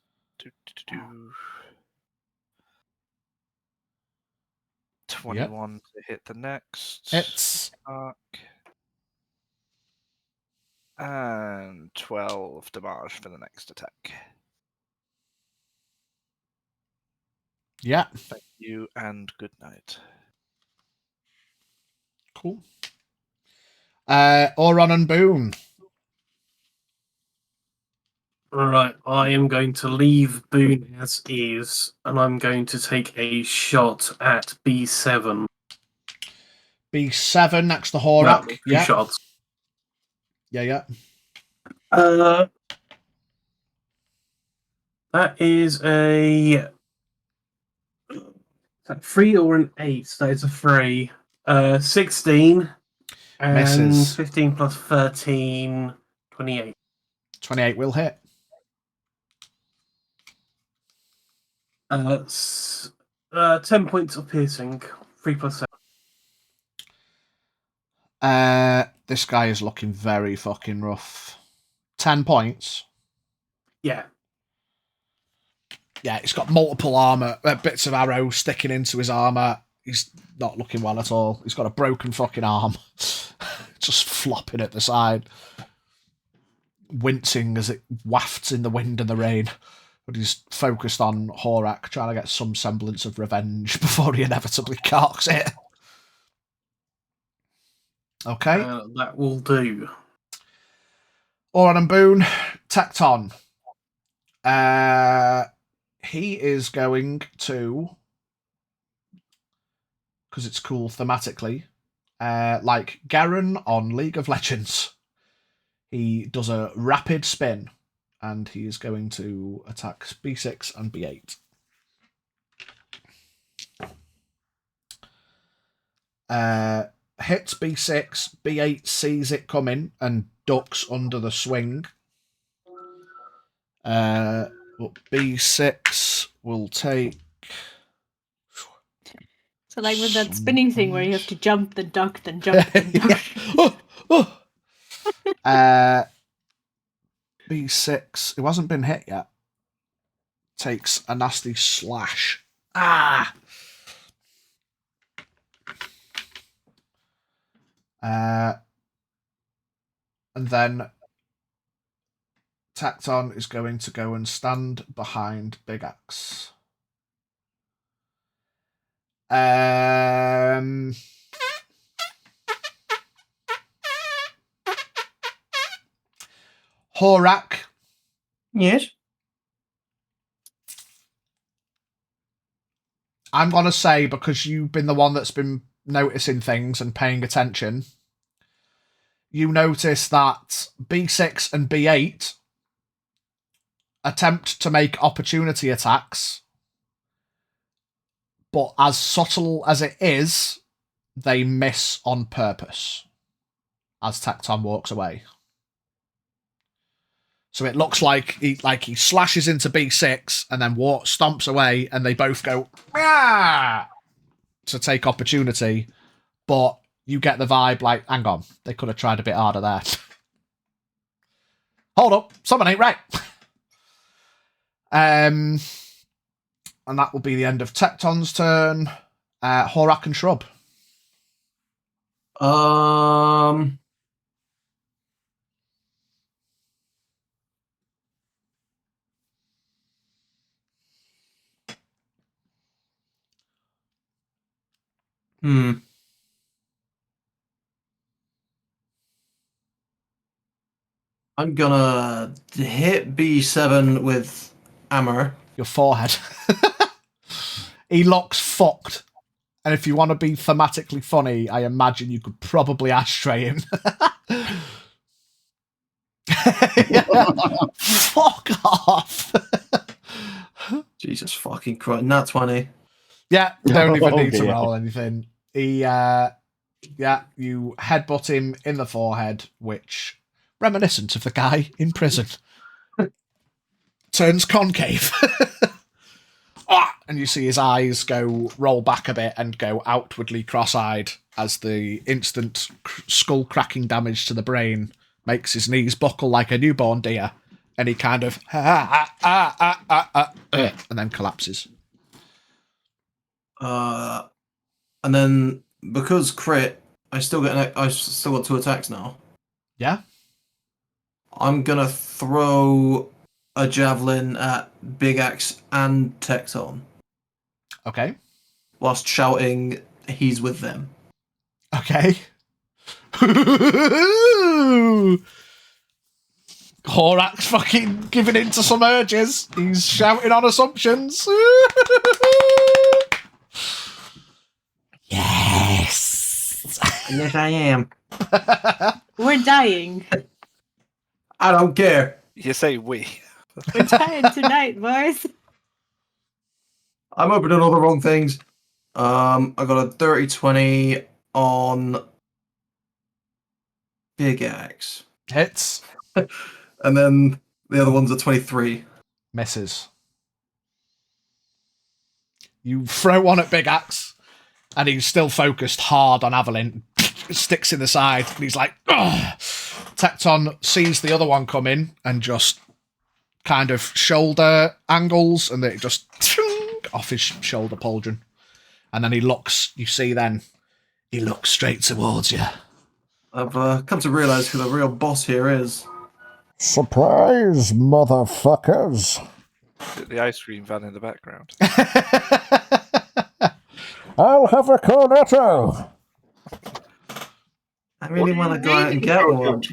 Speaker 5: 21 to hit the next.
Speaker 2: Hits.
Speaker 5: Arc. And 12 damage for the next attack.
Speaker 2: Yeah.
Speaker 5: Thank you and good night.
Speaker 2: Cool. Oron and Boone.
Speaker 8: Right, I am going to leave Boone as is, and I'm going to take a shot at B7.
Speaker 2: B7 next to Horak.
Speaker 8: Well,
Speaker 2: Yeah.
Speaker 8: shots.
Speaker 2: Yeah.
Speaker 8: That is a 3 or an 8. That is a 3. 16 and
Speaker 2: Misses.
Speaker 8: 15 plus 13, 28.
Speaker 2: 28 will hit.
Speaker 8: 10 points of piercing. 3 plus 7.
Speaker 2: This guy is looking very fucking rough. 10 points.
Speaker 8: Yeah.
Speaker 2: Yeah, he's got multiple armor, bits of arrow sticking into his armor. He's not looking well at all. He's got a broken fucking arm. Just flopping at the side. Wincing as it wafts in the wind and the rain. But he's focused on Horak, trying to get some semblance of revenge before he inevitably carks it. Okay.
Speaker 8: That will do.
Speaker 2: Oran and Boone, Tecton. He is going to, because it's cool thematically, like Garen on League of Legends. He does a rapid spin, and he is going to attack B6 and B8. Hits B6, B8 sees it coming and ducks under the swing. But B6 will take...
Speaker 3: So like with that spinning thing where you have to jump, then duck, then jump, then duck.
Speaker 2: B6, it hasn't been hit yet. Takes a nasty slash. Ah! And then Tecton is going to go and stand behind Big Axe. Horak.
Speaker 8: Yes.
Speaker 2: I'm going to say, because you've been the one that's been noticing things and paying attention, you notice that B6 and B8 attempt to make opportunity attacks, but as subtle as it is, they miss on purpose as Tecton walks away. So it looks like he slashes into B6 and then stomps away, and they both go to take opportunity, but you get the vibe like, hang on, they could have tried a bit harder there. Hold up, something ain't right. And that will be the end of Tecton's turn. Horak and Shrub.
Speaker 6: I'm gonna hit B7 with hammer.
Speaker 2: Your forehead. He looks fucked. And if you want to be thematically funny, I imagine you could probably ashtray him. Fuck off.
Speaker 6: Jesus fucking Christ. Nat 20.
Speaker 2: Yeah, don't even
Speaker 4: Oh,
Speaker 2: need to
Speaker 4: dear.
Speaker 2: roll anything. He, you headbutt him in the forehead, which, reminiscent of the guy in prison, turns concave. And you see his eyes roll back a bit and go outwardly cross-eyed as the instant skull-cracking damage to the brain makes his knees buckle like a newborn deer, and he kind of and then collapses.
Speaker 6: And then because crit, I still got 2 attacks now.
Speaker 2: Yeah?
Speaker 6: I'm gonna throw a javelin at Big Axe and Tecton
Speaker 2: Okay.
Speaker 6: whilst shouting, "He's with them."
Speaker 2: Okay. Horak's fucking giving in to some urges. He's shouting on assumptions. Yes.
Speaker 6: Yes, I am.
Speaker 3: We're dying.
Speaker 6: I don't care.
Speaker 5: You say we.
Speaker 3: We're dying tonight, boys.
Speaker 6: I'm opening all the wrong things. I got a dirty 20 on Big Axe.
Speaker 2: Hits.
Speaker 6: And then the other one's a 23.
Speaker 2: Misses. You throw one at Big Axe, and he's still focused hard on Avalyn. Sticks in the side, and he's like, ugh. Tecton sees the other one come in and just kind of shoulder angles, and it just off his shoulder pauldron. And then he looks, you see then, he looks straight towards you.
Speaker 6: I've come to realise who the real boss here is.
Speaker 9: Surprise, motherfuckers.
Speaker 5: The ice cream van in the background.
Speaker 9: I'll have a cornetto.
Speaker 6: I really want to go out and get one.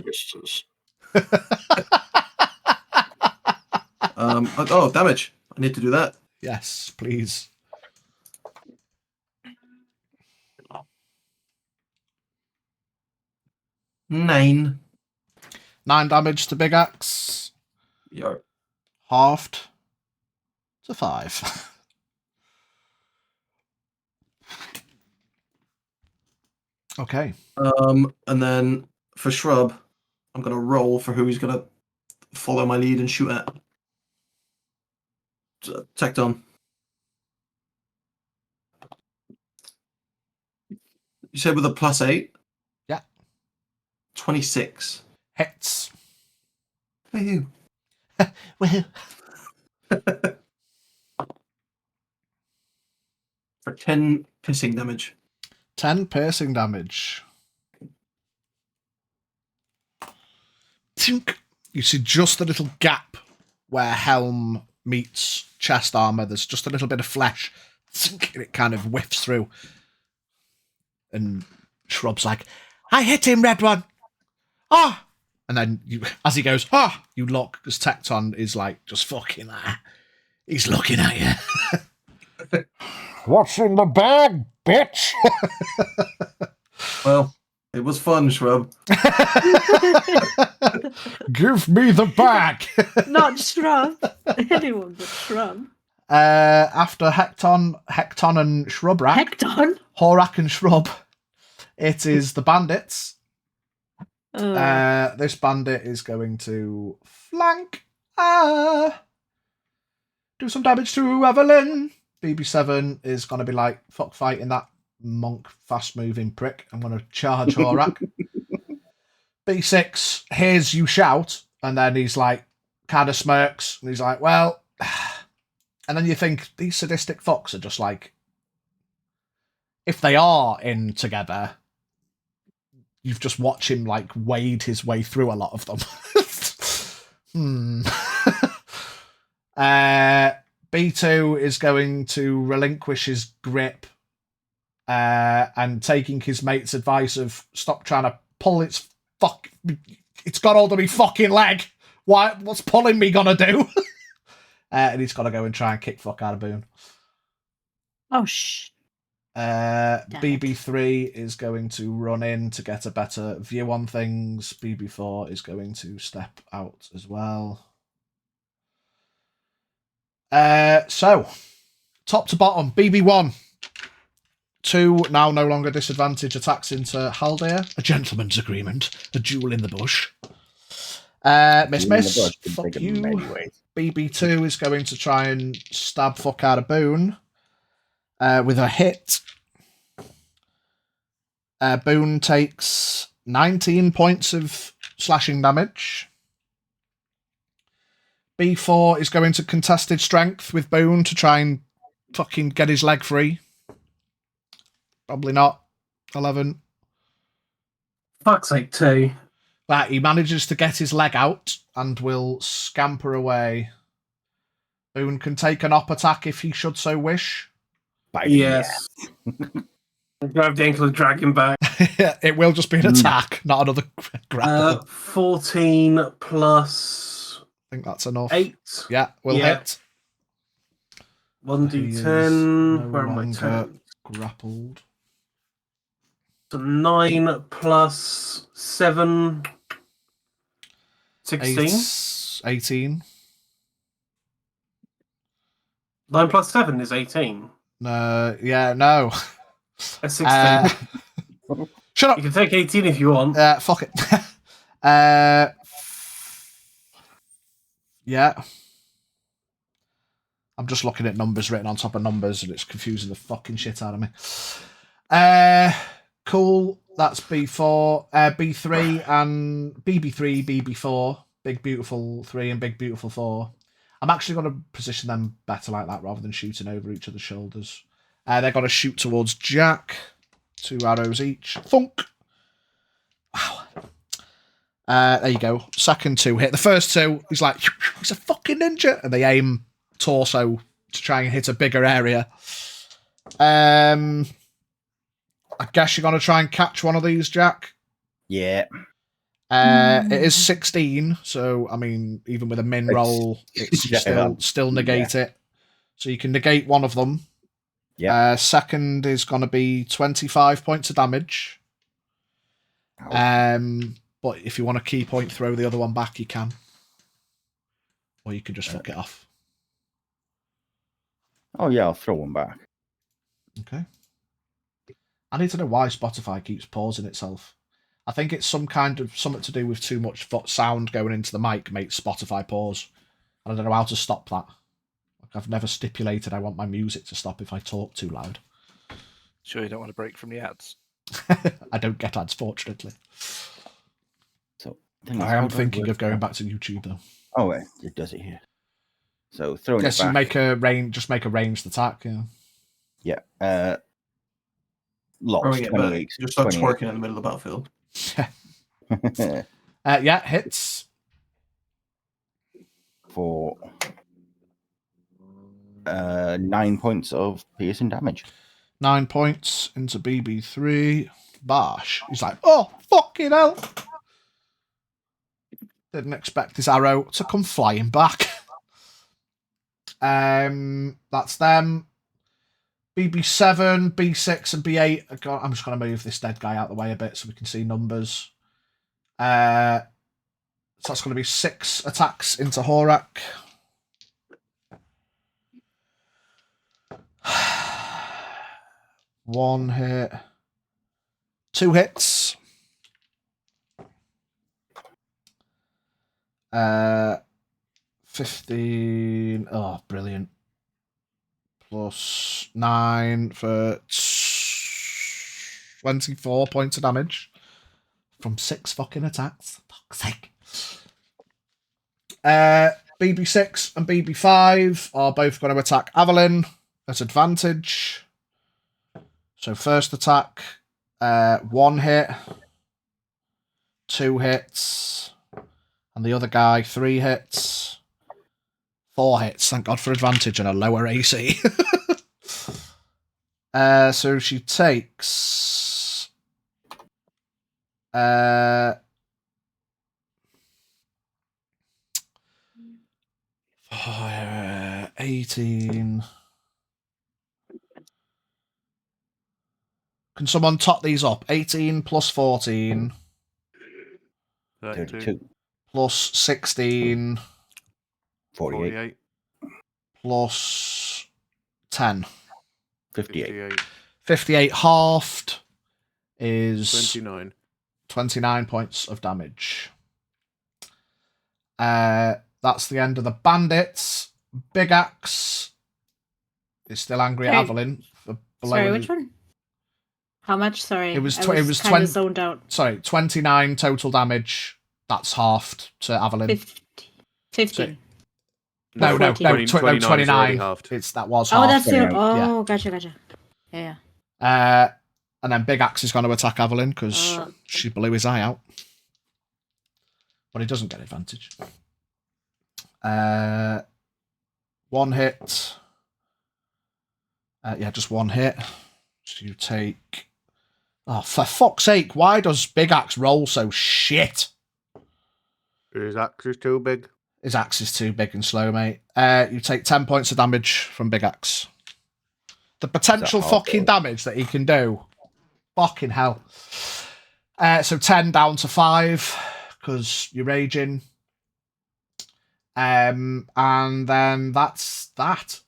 Speaker 6: Oh, damage. I need to do that.
Speaker 2: Yes, please.
Speaker 6: Nine.
Speaker 2: 9 damage to Big Axe.
Speaker 6: Yo.
Speaker 2: Halved to 5. Okay.
Speaker 6: And then for Shrub, I'm gonna roll for who he's gonna follow my lead and shoot at. Tecton. You said with a +8?
Speaker 2: Yeah.
Speaker 6: 26.
Speaker 2: Hits.
Speaker 6: Woohoo.
Speaker 2: Woohoo.
Speaker 6: For 10 pissing damage.
Speaker 2: 10 piercing damage. Tink. You see just a little gap where helm meets chest armor. There's just a little bit of flesh. Tink, and it kind of whiffs through. And Shrub's like, I hit him, Red One. Ah! And then you, as he goes, you look, because Tecton is like, just fucking he's looking at you.
Speaker 9: What's in the bag, bitch?
Speaker 6: Well, it was fun, Shrub.
Speaker 9: Give me the bag.
Speaker 3: Not Shrub. Anyone but Shrub.
Speaker 2: After Hecton and Shrubrak,
Speaker 3: Hecton?
Speaker 2: Horak and Shrub, it is the bandits. This bandit is going to flank. Do some damage to Evelyn. BB7 is going to be like, fuck fighting that monk fast moving prick. I'm going to charge Horak. B6 hears you shout, and then he's like, kind of smirks, and he's like, well. And then you think these sadistic fucks are just like, if they are in together, you've just watched him like wade his way through a lot of them. B2 is going to relinquish his grip and taking his mate's advice of stop trying to pull its it's got hold of me fucking leg. What's pulling me gonna do? And he's got to go and try and kick fuck out of Boone.
Speaker 3: Oh, shh.
Speaker 2: BB3 is going to run in to get a better view on things. BB4 is going to step out as well. So, top to bottom, BB1. 2 now no longer disadvantage attacks into Haldir. A gentleman's agreement. A jewel in the bush. Miss. Fuck you. BB2 is going to try and stab fuck out of Boone. With a hit. Boone takes 19 points of slashing damage. B4 is going to contested strength with Boone to try and fucking get his leg free. Probably not. 11.
Speaker 8: Fuck's sake, 2.
Speaker 2: But he manages to get his leg out and will scamper away. Boone can take an op attack if he should so wish.
Speaker 8: Yes. Grab the ankle and drag him back.
Speaker 2: It will just be an attack, not another grapple.
Speaker 8: 14 plus...
Speaker 2: I think that's enough.
Speaker 8: 8.
Speaker 2: Yeah, we'll hit.
Speaker 8: 1d10. Where am I? 10.
Speaker 2: Grappled.
Speaker 8: So 9 plus 7. 16.
Speaker 2: 18.
Speaker 8: 9 plus 7 is 18.
Speaker 2: Yeah, no.
Speaker 8: That's 16.
Speaker 2: Shut up.
Speaker 8: You can take 18 if you want.
Speaker 2: Fuck it. Yeah. I'm just looking at numbers written on top of numbers and it's confusing the fucking shit out of me. Cool. That's B4. B3 and BB3, BB4. Big Beautiful 3 and Big Beautiful 4. I'm actually going to position them better like that rather than shooting over each other's shoulders. They're going to shoot towards Jack. 2 arrows each. Thunk. Wow. There you go. Second 2 hit. The first 2, he's like, he's a fucking ninja. And they aim torso to try and hit a bigger area. I guess you're going to try and catch one of these, Jack?
Speaker 4: Yeah.
Speaker 2: It is 16, so, I mean, even with a min roll, it's still negate it. So you can negate one of them.
Speaker 4: Yeah.
Speaker 2: Second is going to be 25 points of damage. But if you want to key point throw the other one back, you can. Or you can just fuck it off.
Speaker 4: Oh, yeah, I'll throw one back.
Speaker 2: Okay. I need to know why Spotify keeps pausing itself. I think it's something to do with too much sound going into the mic makes Spotify pause. I don't know how to stop that. Like, I've never stipulated I want my music to stop if I talk too loud.
Speaker 5: Sure you don't want to break from the ads?
Speaker 2: I don't get ads, fortunately.
Speaker 4: So
Speaker 2: I am thinking of going back to YouTube though.
Speaker 4: Oh, it does it here. So throwing
Speaker 2: it back. You make a ranged attack. Yeah.
Speaker 4: Yeah. Lots. 28.
Speaker 6: Just starts working in the middle of the battlefield.
Speaker 2: Yeah, hits.
Speaker 4: For 9 points of piercing damage.
Speaker 2: 9 points into BB3. Bash. He's like, oh, fucking hell. Didn't expect his arrow to come flying back. That's them. BB7, B6, and B8. I'm just going to move this dead guy out of the way a bit so we can see numbers. So that's going to be 6 attacks into Horak. One hit. 2 hits. 15. Oh, brilliant. Plus 9 for 24 points of damage from 6 fucking attacks. Fuck's sake. BB6 and BB5 are both going to attack Evelyn at advantage. So first attack, 1 hit, 2 hits, and the other guy 3 hits. 4 hits, thank God for advantage and a lower AC. So she takes 18. Can someone top these up? 18 plus 14
Speaker 4: 32.
Speaker 2: plus 16
Speaker 4: 48.
Speaker 2: plus 10.
Speaker 4: 58.
Speaker 2: 58 halved is
Speaker 7: 29.
Speaker 2: 29 points of damage. That's the end of the bandits. Big Axe is still angry at
Speaker 3: Sorry.
Speaker 2: Evelyn for
Speaker 3: Sorry,
Speaker 2: blowing.
Speaker 3: which one? How much? Sorry,
Speaker 2: It was
Speaker 3: I
Speaker 2: it was
Speaker 3: kind
Speaker 2: 20.
Speaker 3: of zoned out.
Speaker 2: Sorry, 29 total damage. That's halved to Evelyn.
Speaker 3: 15.
Speaker 2: No,
Speaker 3: 14.
Speaker 7: 29 is already
Speaker 2: 29.
Speaker 7: halved.
Speaker 2: That was
Speaker 3: Oh,
Speaker 2: half.
Speaker 3: that's your.
Speaker 4: 29,
Speaker 3: Oh, gotcha. Yeah.
Speaker 2: And then Big Axe is going to attack Evelyn because she blew his eye out. But he doesn't get advantage. One hit. Just one hit. So you take... Oh, for fuck's sake, why does Big Axe roll so shit?
Speaker 7: His axe is too big.
Speaker 2: His axe is too big and slow, mate. You take 10 points of damage from Big Axe. The potential fucking damage that he can do. Fucking hell. So 10 down to 5, because you're raging. And then that's that.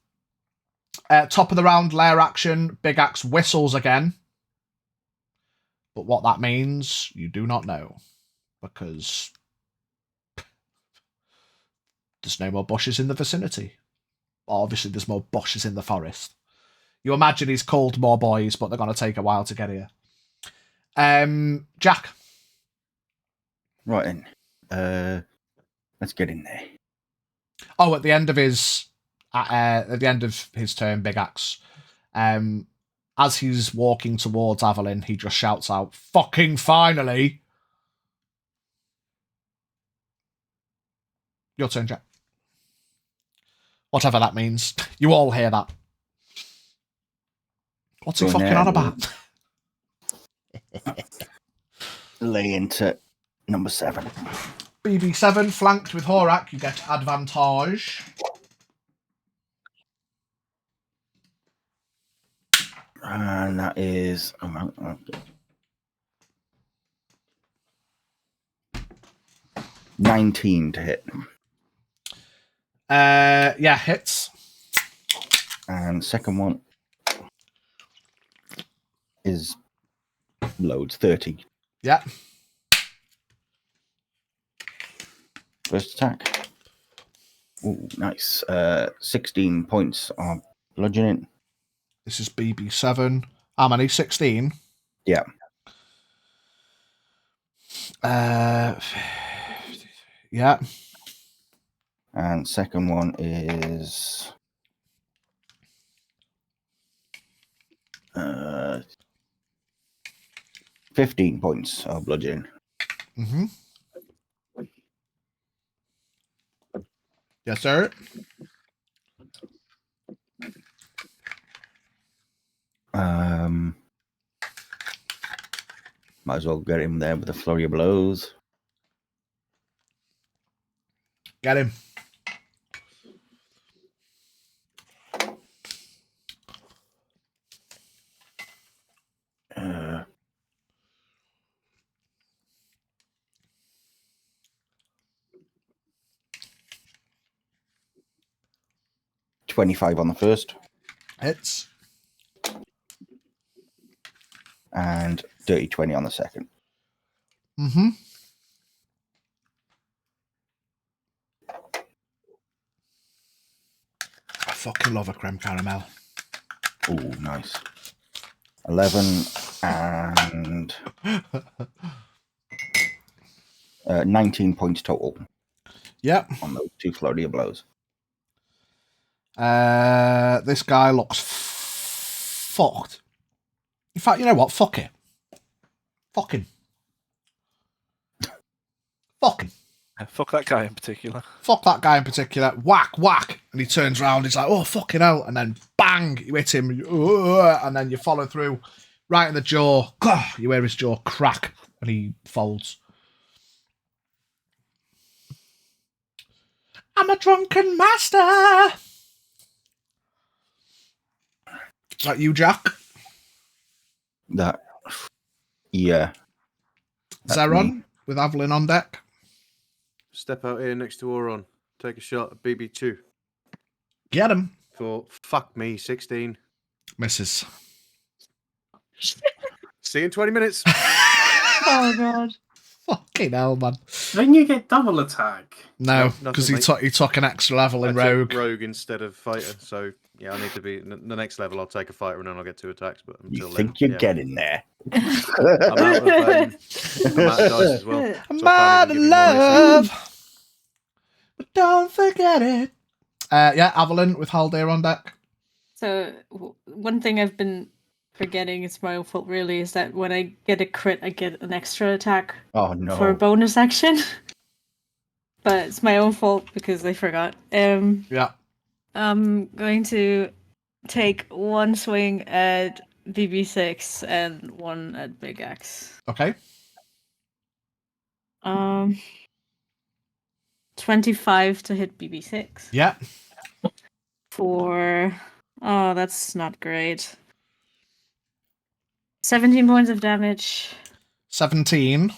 Speaker 2: Top of the round, lair action. Big Axe whistles again. But what that means, you do not know. Because there's no more bushes in the vicinity. Obviously, there's more bushes in the forest. You imagine he's called more boys, but they're going to take a while to get here. Jack.
Speaker 4: Right then. Let's get in there.
Speaker 2: Oh, at the end of his turn, Big Axe, as he's walking towards Evelyn, he just shouts out, "Fucking finally!" Your turn, Jack. Whatever that means. You all hear that. What's he
Speaker 4: Going
Speaker 2: fucking
Speaker 4: there.
Speaker 2: on about?
Speaker 4: Lay into number 7.
Speaker 2: BB7 flanked with Horak, you get advantage.
Speaker 4: And that is 19 to hit.
Speaker 2: Hits.
Speaker 4: And second one is loads 30.
Speaker 2: Yeah.
Speaker 4: First attack. Ooh, nice. 16 points of bludgeoning.
Speaker 2: This is BB7. How many? 16?
Speaker 4: Yeah.
Speaker 2: Yeah.
Speaker 4: And second one is 15 points of bludgeoning.
Speaker 2: Mm-hmm. Yes, sir.
Speaker 4: Might as well get him there with a flurry of blows.
Speaker 2: Get him.
Speaker 4: Uh, 25 on the first.
Speaker 2: Hits.
Speaker 4: And dirty 20 on the second.
Speaker 2: Mm-hmm. I fucking love a creme caramel.
Speaker 4: Oh, nice. 11 and 19 points total.
Speaker 2: Yep.
Speaker 4: On those 2 flurry of blows.
Speaker 2: This guy looks fucked. In fact, you know what? Fuck it. Fucking. Fucking.
Speaker 5: Fuck that guy in particular.
Speaker 2: Fuck that guy in particular. Whack, whack. And he turns around. He's like, oh, fucking hell. And then bang, you hit him. And then you follow through right in the jaw. You hear his jaw crack and he folds. I'm a drunken master. Is that you, Jack?
Speaker 4: That. Yeah. That's me.
Speaker 2: Zeron with Avalyn on deck.
Speaker 7: Step out here next to Auron. Take a shot at BB2.
Speaker 2: Get him.
Speaker 7: For fuck me, 16.
Speaker 2: Misses.
Speaker 7: See you in 20 minutes.
Speaker 3: Oh god.
Speaker 2: Fucking hell, man.
Speaker 8: Then you get double attack.
Speaker 2: No,
Speaker 7: nothing,
Speaker 2: because he
Speaker 7: mate.
Speaker 2: took an extra level in
Speaker 7: I took
Speaker 2: Rogue.
Speaker 7: Rogue instead of fighter, so yeah, I need to be the next level. I'll take a fighter and then I'll get 2 attacks. But
Speaker 4: You
Speaker 7: until
Speaker 4: think
Speaker 7: then,
Speaker 4: you're getting there?
Speaker 7: I'm out of dice as well.
Speaker 2: I'm
Speaker 7: so I
Speaker 2: out
Speaker 7: can't
Speaker 2: of
Speaker 7: even give you more AC.
Speaker 2: love. But don't forget it. Yeah, Avalyn with Haldir on deck.
Speaker 3: So one thing I've been forgetting, it's my own fault really, is that when I get a crit, I get an extra attack
Speaker 4: Oh no.
Speaker 3: for a bonus action. But it's my own fault because I forgot.
Speaker 2: Yeah.
Speaker 3: I'm going to take 1 swing at BB6 and 1 at Big Axe.
Speaker 2: Okay.
Speaker 3: 25 to hit BB6.
Speaker 2: Yeah.
Speaker 3: For that's not great. 17 points of damage.
Speaker 2: 17.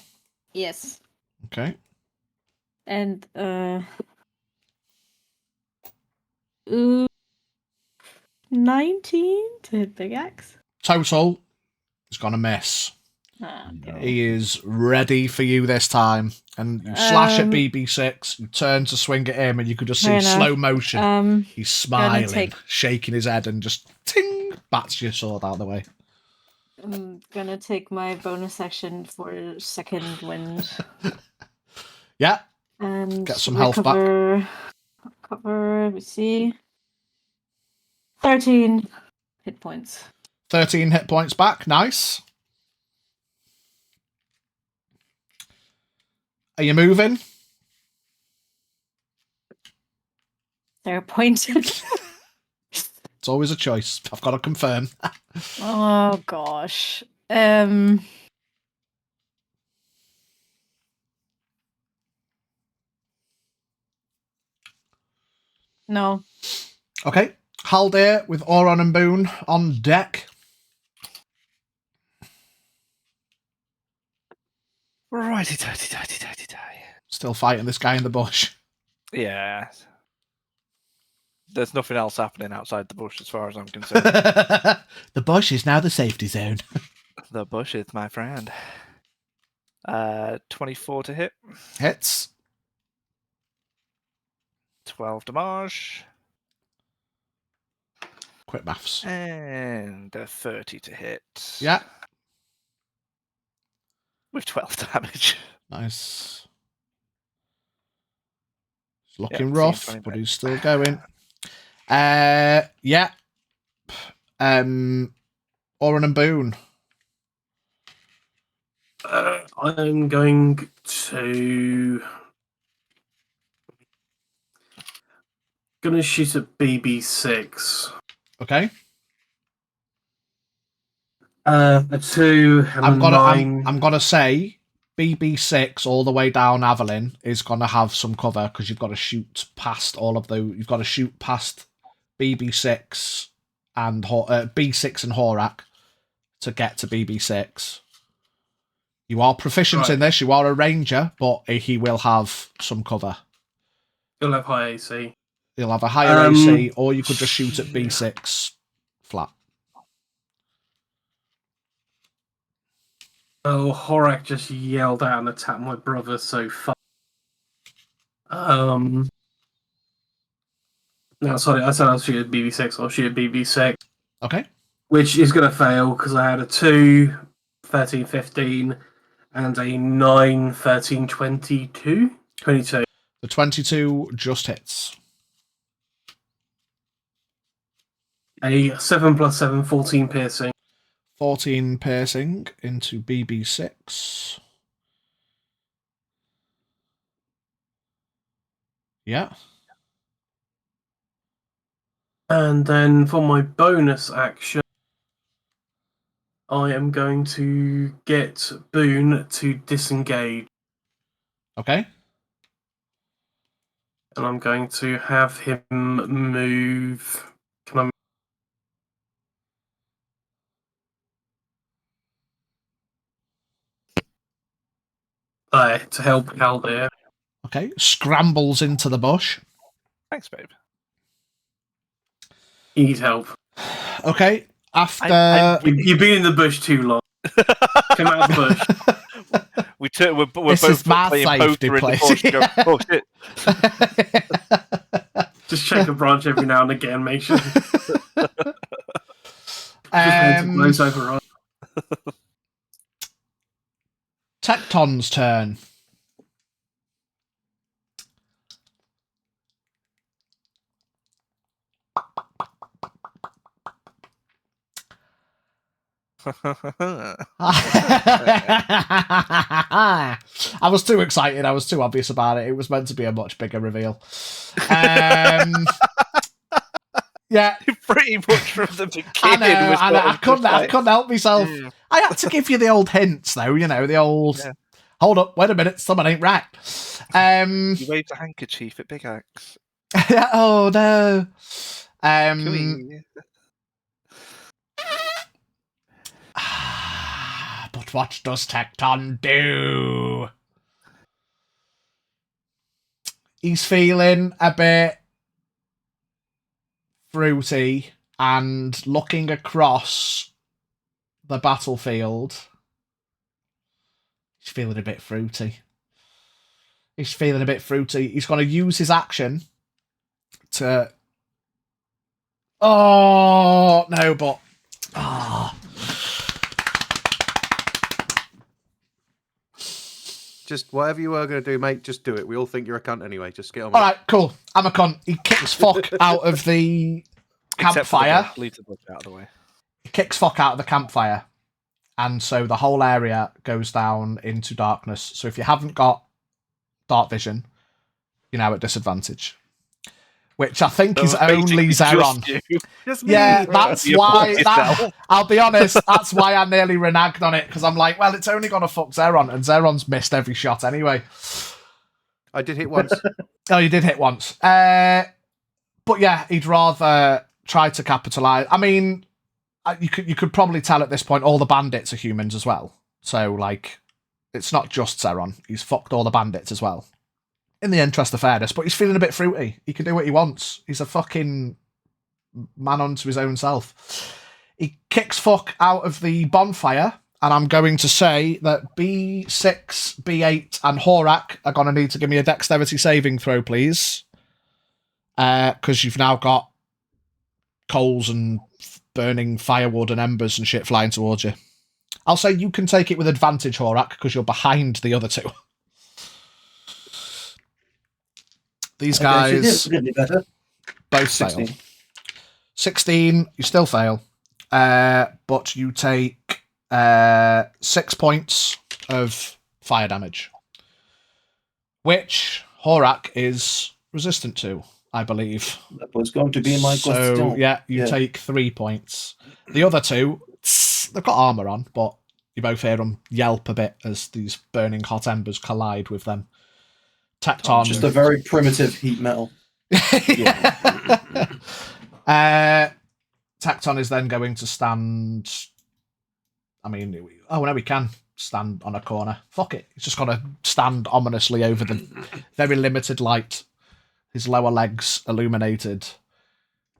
Speaker 3: Yes.
Speaker 2: Okay.
Speaker 3: And 19 to hit Big Axe.
Speaker 2: Total is going to miss.
Speaker 3: Okay.
Speaker 2: He is ready for you this time. And you slash at BB6, you turn to swing at him, and you could just see
Speaker 3: Fair enough.
Speaker 2: slow motion. He's smiling,
Speaker 3: take-
Speaker 2: shaking his head, and just ting, bats your sword out of the way.
Speaker 3: I'm gonna take my bonus action for second wind.
Speaker 2: Yeah.
Speaker 3: And
Speaker 2: Get some health back.
Speaker 3: Cover, let me see. 13 hit points.
Speaker 2: 13 hit points back. Nice. Are you moving?
Speaker 3: They're appointed.
Speaker 2: It's always a choice. I've got to confirm.
Speaker 3: Oh gosh. No.
Speaker 2: Okay. Haldir with Auron and Boone on deck.
Speaker 5: Righty.
Speaker 2: Still fighting this guy in the bush.
Speaker 5: Yeah. There's nothing else happening outside the bush as far as I'm concerned.
Speaker 2: The bush is now the safety zone.
Speaker 5: The bush is my friend. 24 to hit.
Speaker 2: Hits.
Speaker 5: 12 damage.
Speaker 2: Quick maths.
Speaker 5: And 30 to hit.
Speaker 2: Yeah.
Speaker 5: With 12 damage.
Speaker 2: Nice. It's looking
Speaker 5: Yeah,
Speaker 2: rough,
Speaker 5: 20
Speaker 2: but he's still going. Yeah. Auron and Boone.
Speaker 8: I'm going to shoot at BB6.
Speaker 2: Okay.
Speaker 8: A 2 and a 9.
Speaker 2: I'm gonna say BB6 all the way down Avalyn is gonna have some cover because you've got to shoot past all of the. You've got to shoot past BB6 and B6 and Horak to get to BB6. You are proficient in this. You are a ranger, but he will have some cover.
Speaker 8: He'll have high AC.
Speaker 2: He'll have a higher AC, or you could just shoot at B6 flat.
Speaker 8: Oh, Horak just yelled out and attacked my brother so far. No, sorry, I said I'll shoot at BB6. I'll shoot at BB6.
Speaker 2: Okay.
Speaker 8: Which is going to fail because I had a 2, 13, 15, and a 9, 13, 22. 22.
Speaker 2: The 22 just hits.
Speaker 8: A 7 plus 7, 14 piercing.
Speaker 2: 14 piercing into BB6. Yeah.
Speaker 8: And then for my bonus action, I am going to get Boone to disengage.
Speaker 2: Okay.
Speaker 8: And I'm going to have him move. Can I? To help Cal there.
Speaker 2: Okay, scrambles into the bush.
Speaker 5: Thanks, babe.
Speaker 8: You need help.
Speaker 2: Okay, after...
Speaker 8: You've been in the bush too long. Come out of the bush.
Speaker 5: We're
Speaker 2: This
Speaker 5: both
Speaker 2: is my
Speaker 5: playing
Speaker 2: safety
Speaker 5: poker in the
Speaker 2: place.
Speaker 5: bush. Go, oh, shit.
Speaker 8: Just shake a branch every now and again, make sure. Blows over.
Speaker 2: Tecton's turn. I was too excited. I was too obvious about it. It was meant to be a much bigger reveal. Yeah,
Speaker 5: pretty much from the beginning.
Speaker 2: I couldn't help myself. I had to give you the old hints, though. You know, the old. Yeah. Hold up, wait a minute, someone ain't right.
Speaker 5: You waved a handkerchief at Big Axe.
Speaker 2: Oh no. But what does Tecton do? He's feeling a bit fruity and looking across the battlefield. He's feeling a bit fruity. He's going to use his action to... Oh, no, but... Oh.
Speaker 7: Just whatever you were going to do, mate, just do it. We all think you're a cunt anyway. Just get on with
Speaker 2: it. All right, cool. I'm a cunt. He kicks fuck out of the campfire.
Speaker 5: Leave the bush out of the way.
Speaker 2: He kicks fuck out of the campfire. And so the whole area goes down into darkness. So if you haven't got dark vision, you're now at disadvantage. Which I think is only Zeron. Yeah, that's why. I'll be honest, that's why I nearly reneged on it, because I'm like, well, it's only going to fuck Zeron, and Zeron's missed every shot anyway.
Speaker 7: I did hit once.
Speaker 2: Oh, you did hit once. But yeah, he'd rather try to capitalise. I mean, you could probably tell at this point all the bandits are humans as well. So, like, it's not just Zeron. He's fucked all the bandits as well. In the interest of fairness, but he's feeling a bit fruity. He can do what he wants. He's a fucking man unto his own self. He kicks fuck out of the bonfire, and I'm going to say that B6, B8, and Horak are going to need to give me a dexterity saving throw, please. Because you've now got coals and burning firewood and embers and shit flying towards you. I'll say you can take it with advantage, Horak, because you're behind the other two. These guys both 16. Fail. 16, you still fail. But you take 6 points of fire damage. Which Horak is resistant to, I believe.
Speaker 6: That was going to be my question.
Speaker 2: So, yeah, you take 3 points. The other two, they've got armour on, but you both hear them yelp a bit as these burning hot embers collide with them. Tecton.
Speaker 6: Just a very primitive heat metal.
Speaker 2: Tecton is then going to stand. I mean, we can stand on a corner. Fuck it. He's just going to stand ominously over the very limited light. His lower legs illuminated.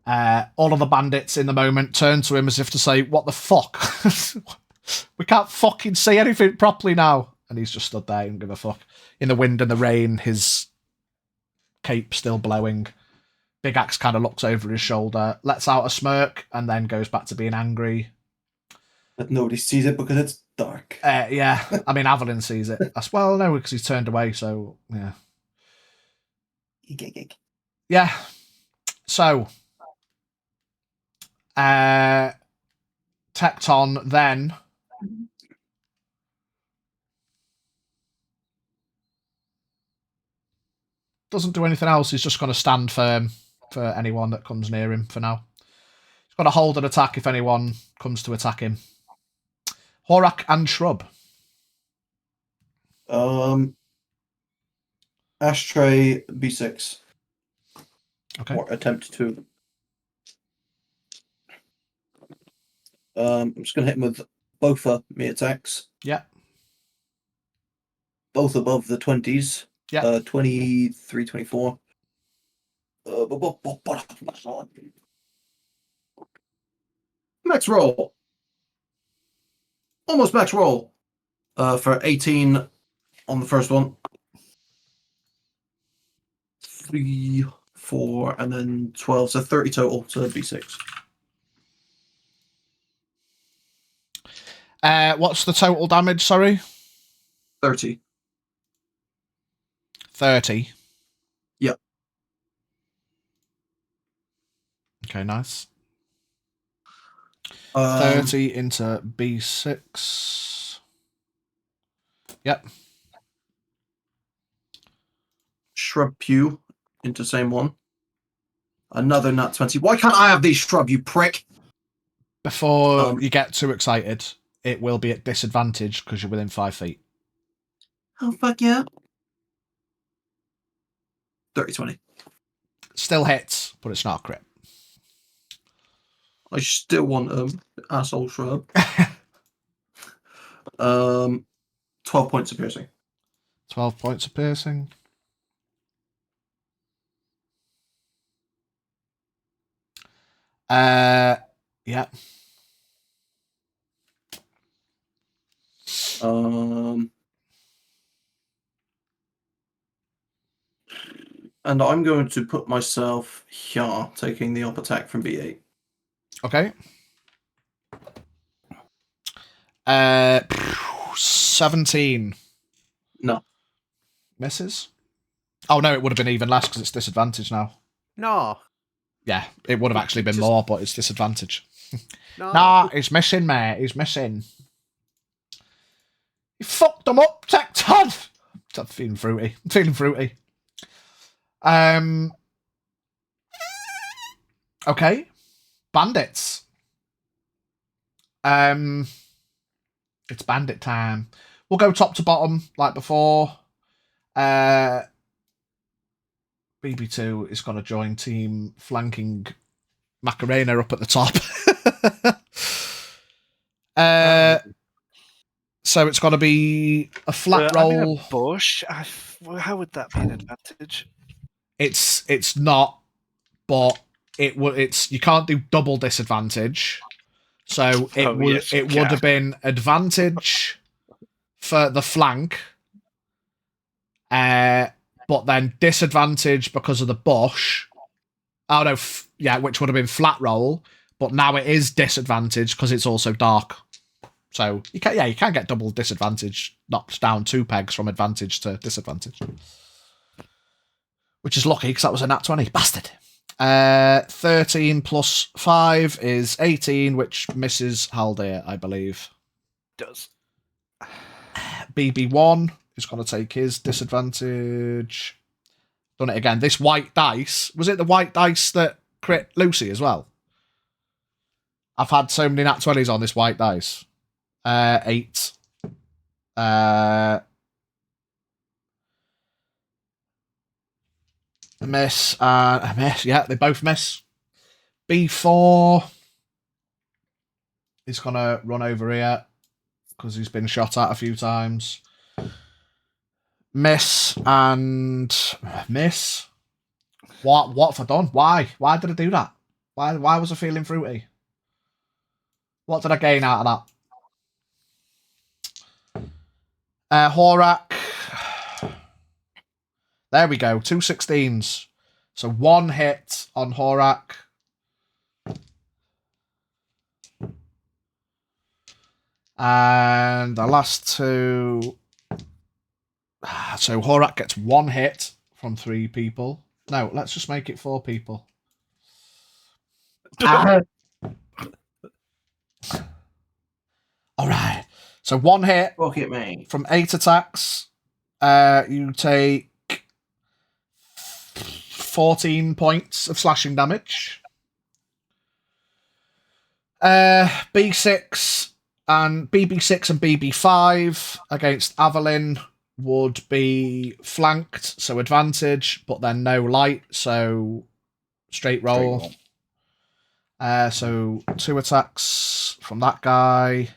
Speaker 2: All of the bandits in the moment turn to him as if to say, "What the fuck? We can't fucking see anything properly now." And he's just stood there and give a fuck. In the wind and the rain, his cape still blowing. Big Axe kind of looks over his shoulder, lets out a smirk, and then goes back to being angry.
Speaker 6: But nobody sees it because it's dark.
Speaker 2: Yeah, I mean, Evelyn sees it. Well, no, because he's turned away, so, yeah. Yeah. So, Tecton then... doesn't do anything else. He's just going to stand firm for anyone that comes near him for now. He's going to hold an attack if anyone comes to attack him. Horak and Shrub.
Speaker 6: Ashtray B6.
Speaker 2: Okay.
Speaker 6: Or attempt to. I'm just going to hit him with both me attacks.
Speaker 2: Yeah.
Speaker 6: Both above the 20s.
Speaker 2: Yeah.
Speaker 6: 23, 24. Max roll. Almost max roll. For 18 on the first one. 3, 4, and then 12. So 30 total. So that'd be 6.
Speaker 2: What's the total damage, sorry?
Speaker 6: 30.
Speaker 2: 30.
Speaker 6: Yep.
Speaker 2: Okay, nice.
Speaker 6: 30.
Speaker 2: 30 into B6. Yep.
Speaker 6: Shrub Pew into same one. Another nat 20. Why can't I have these shrub, you prick?
Speaker 2: Before you get too excited, it will be at disadvantage because you're within 5 feet.
Speaker 6: Oh, fuck yeah. 30, 20.
Speaker 2: Still hits, but it's not a crit.
Speaker 6: I still want asshole shrub. 12 points of piercing.
Speaker 2: 12 points of piercing. Yeah.
Speaker 6: And I'm going to put myself here, taking the up attack from B8.
Speaker 2: Okay. 17.
Speaker 6: No.
Speaker 2: Misses? Oh, no, it would have been even less because it's disadvantage now.
Speaker 7: No.
Speaker 2: Yeah, it would have actually been more, but it's disadvantage.
Speaker 7: No.
Speaker 2: Nah, he's missing, mate. He's missing. You fucked them up, Tecton! I'm feeling fruity. I'm feeling fruity. Okay. Bandits. It's bandit time. We'll go top to bottom, like before. BB2 is going to join team flanking Macarena up at the top. So it's got to be a flat roll.
Speaker 5: I'm in a bush. How would that be an advantage?
Speaker 2: It's not, but it's you can't do double disadvantage. So it would have been advantage for the flank, but then disadvantage because of the bush. Oh no, which would have been flat roll, but now it is disadvantage because it's also dark. So you can get double disadvantage, knocked down 2 pegs from advantage to disadvantage, which is lucky because that was a nat 20, bastard. 13 plus 5 is 18, which misses Haldir, I believe.
Speaker 5: Does.
Speaker 2: BB1 is going to take his disadvantage. Done it again. This white dice, was it the white dice that crit Lucy as well? I've had so many nat 20s on this white dice. 8. Miss and a miss. Yeah, they both miss. B4 is going to run over here because he's been shot at a few times. Miss and miss. What have I done? Why? Why did I do that? Why was I feeling fruity? What did I gain out of that? Horak. There we go. 2 16s. So 1 hit on Horak. And the last 2. So Horak gets 1 hit from 3 people. No, let's just make it 4 people. All right. So 1 hit from 8 attacks. You take 14 points of slashing damage. B6 and BB6 and BB5 against Avalyn would be flanked, so advantage, but then no light, so Straight roll. So 2 attacks from that guy.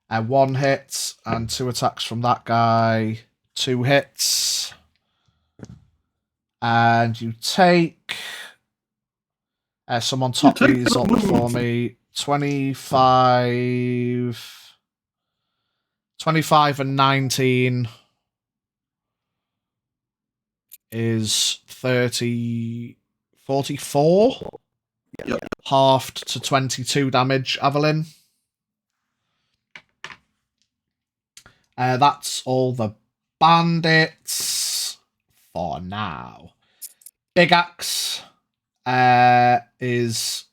Speaker 2: 1 hit. And 2 attacks from that guy. 2 hits. And you take... someone top these up for me. 25 and 19 is 44.
Speaker 6: Yep.
Speaker 2: Halved to 22 damage, Evelyn. That's all the bandits for now. Big Axe is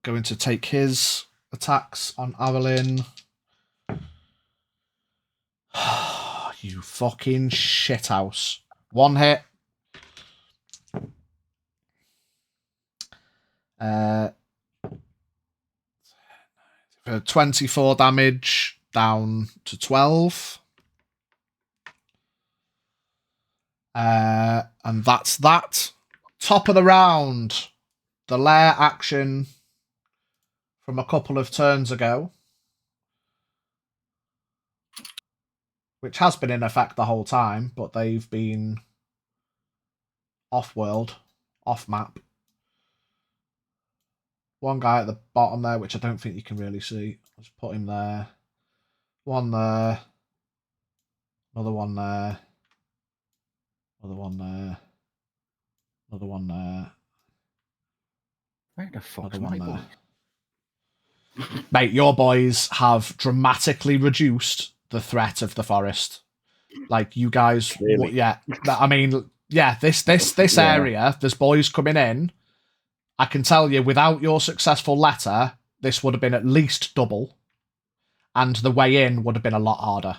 Speaker 2: going to take his attacks on Evelyn. You fucking shithouse. 1 hit. 24 damage down to 12. And that's that. Top of the round. The lair action from a couple of turns ago, which has been in effect the whole time, but they've been off-world, off-map. One guy at the bottom there, which I don't think you can really see. Let's put him there. One there. Another one there. Another one there. Another one there.
Speaker 4: Where the fuck's
Speaker 2: Another
Speaker 4: my
Speaker 2: one
Speaker 4: boy?
Speaker 2: there. Mate, your boys have dramatically reduced the threat of the forest. Like, you guys...
Speaker 4: Really?
Speaker 2: Yeah. I mean, yeah, this
Speaker 4: Yeah.
Speaker 2: area, there's boys coming in. I can tell you, without your successful letter, this would have been at least double. And the way in would have been a lot harder.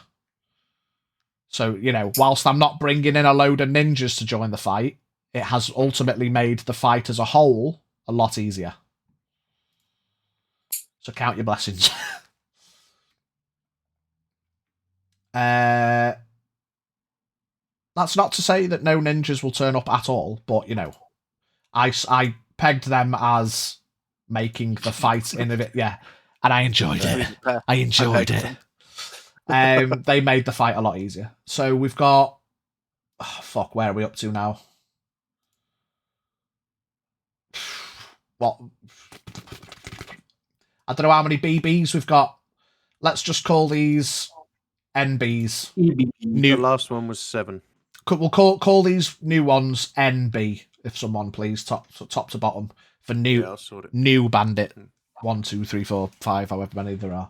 Speaker 2: So, you know, whilst I'm not bringing in a load of ninjas to join the fight, it has ultimately made the fight as a whole a lot easier. So count your blessings. That's not to say that no ninjas will turn up at all, but, you know, I pegged them as making the fight innovative. Yeah, and I enjoyed it. I enjoyed it. They made the fight a lot easier. So we've got... Oh, fuck, where are we up to now? What? I don't know how many BBs we've got. Let's just call these NBs.
Speaker 7: The last one was 7.
Speaker 2: We'll call these new ones NB, if someone please, top to bottom, for new
Speaker 7: I'll sort it.
Speaker 2: new bandit. 1, 2, 3, 4, 5, however many there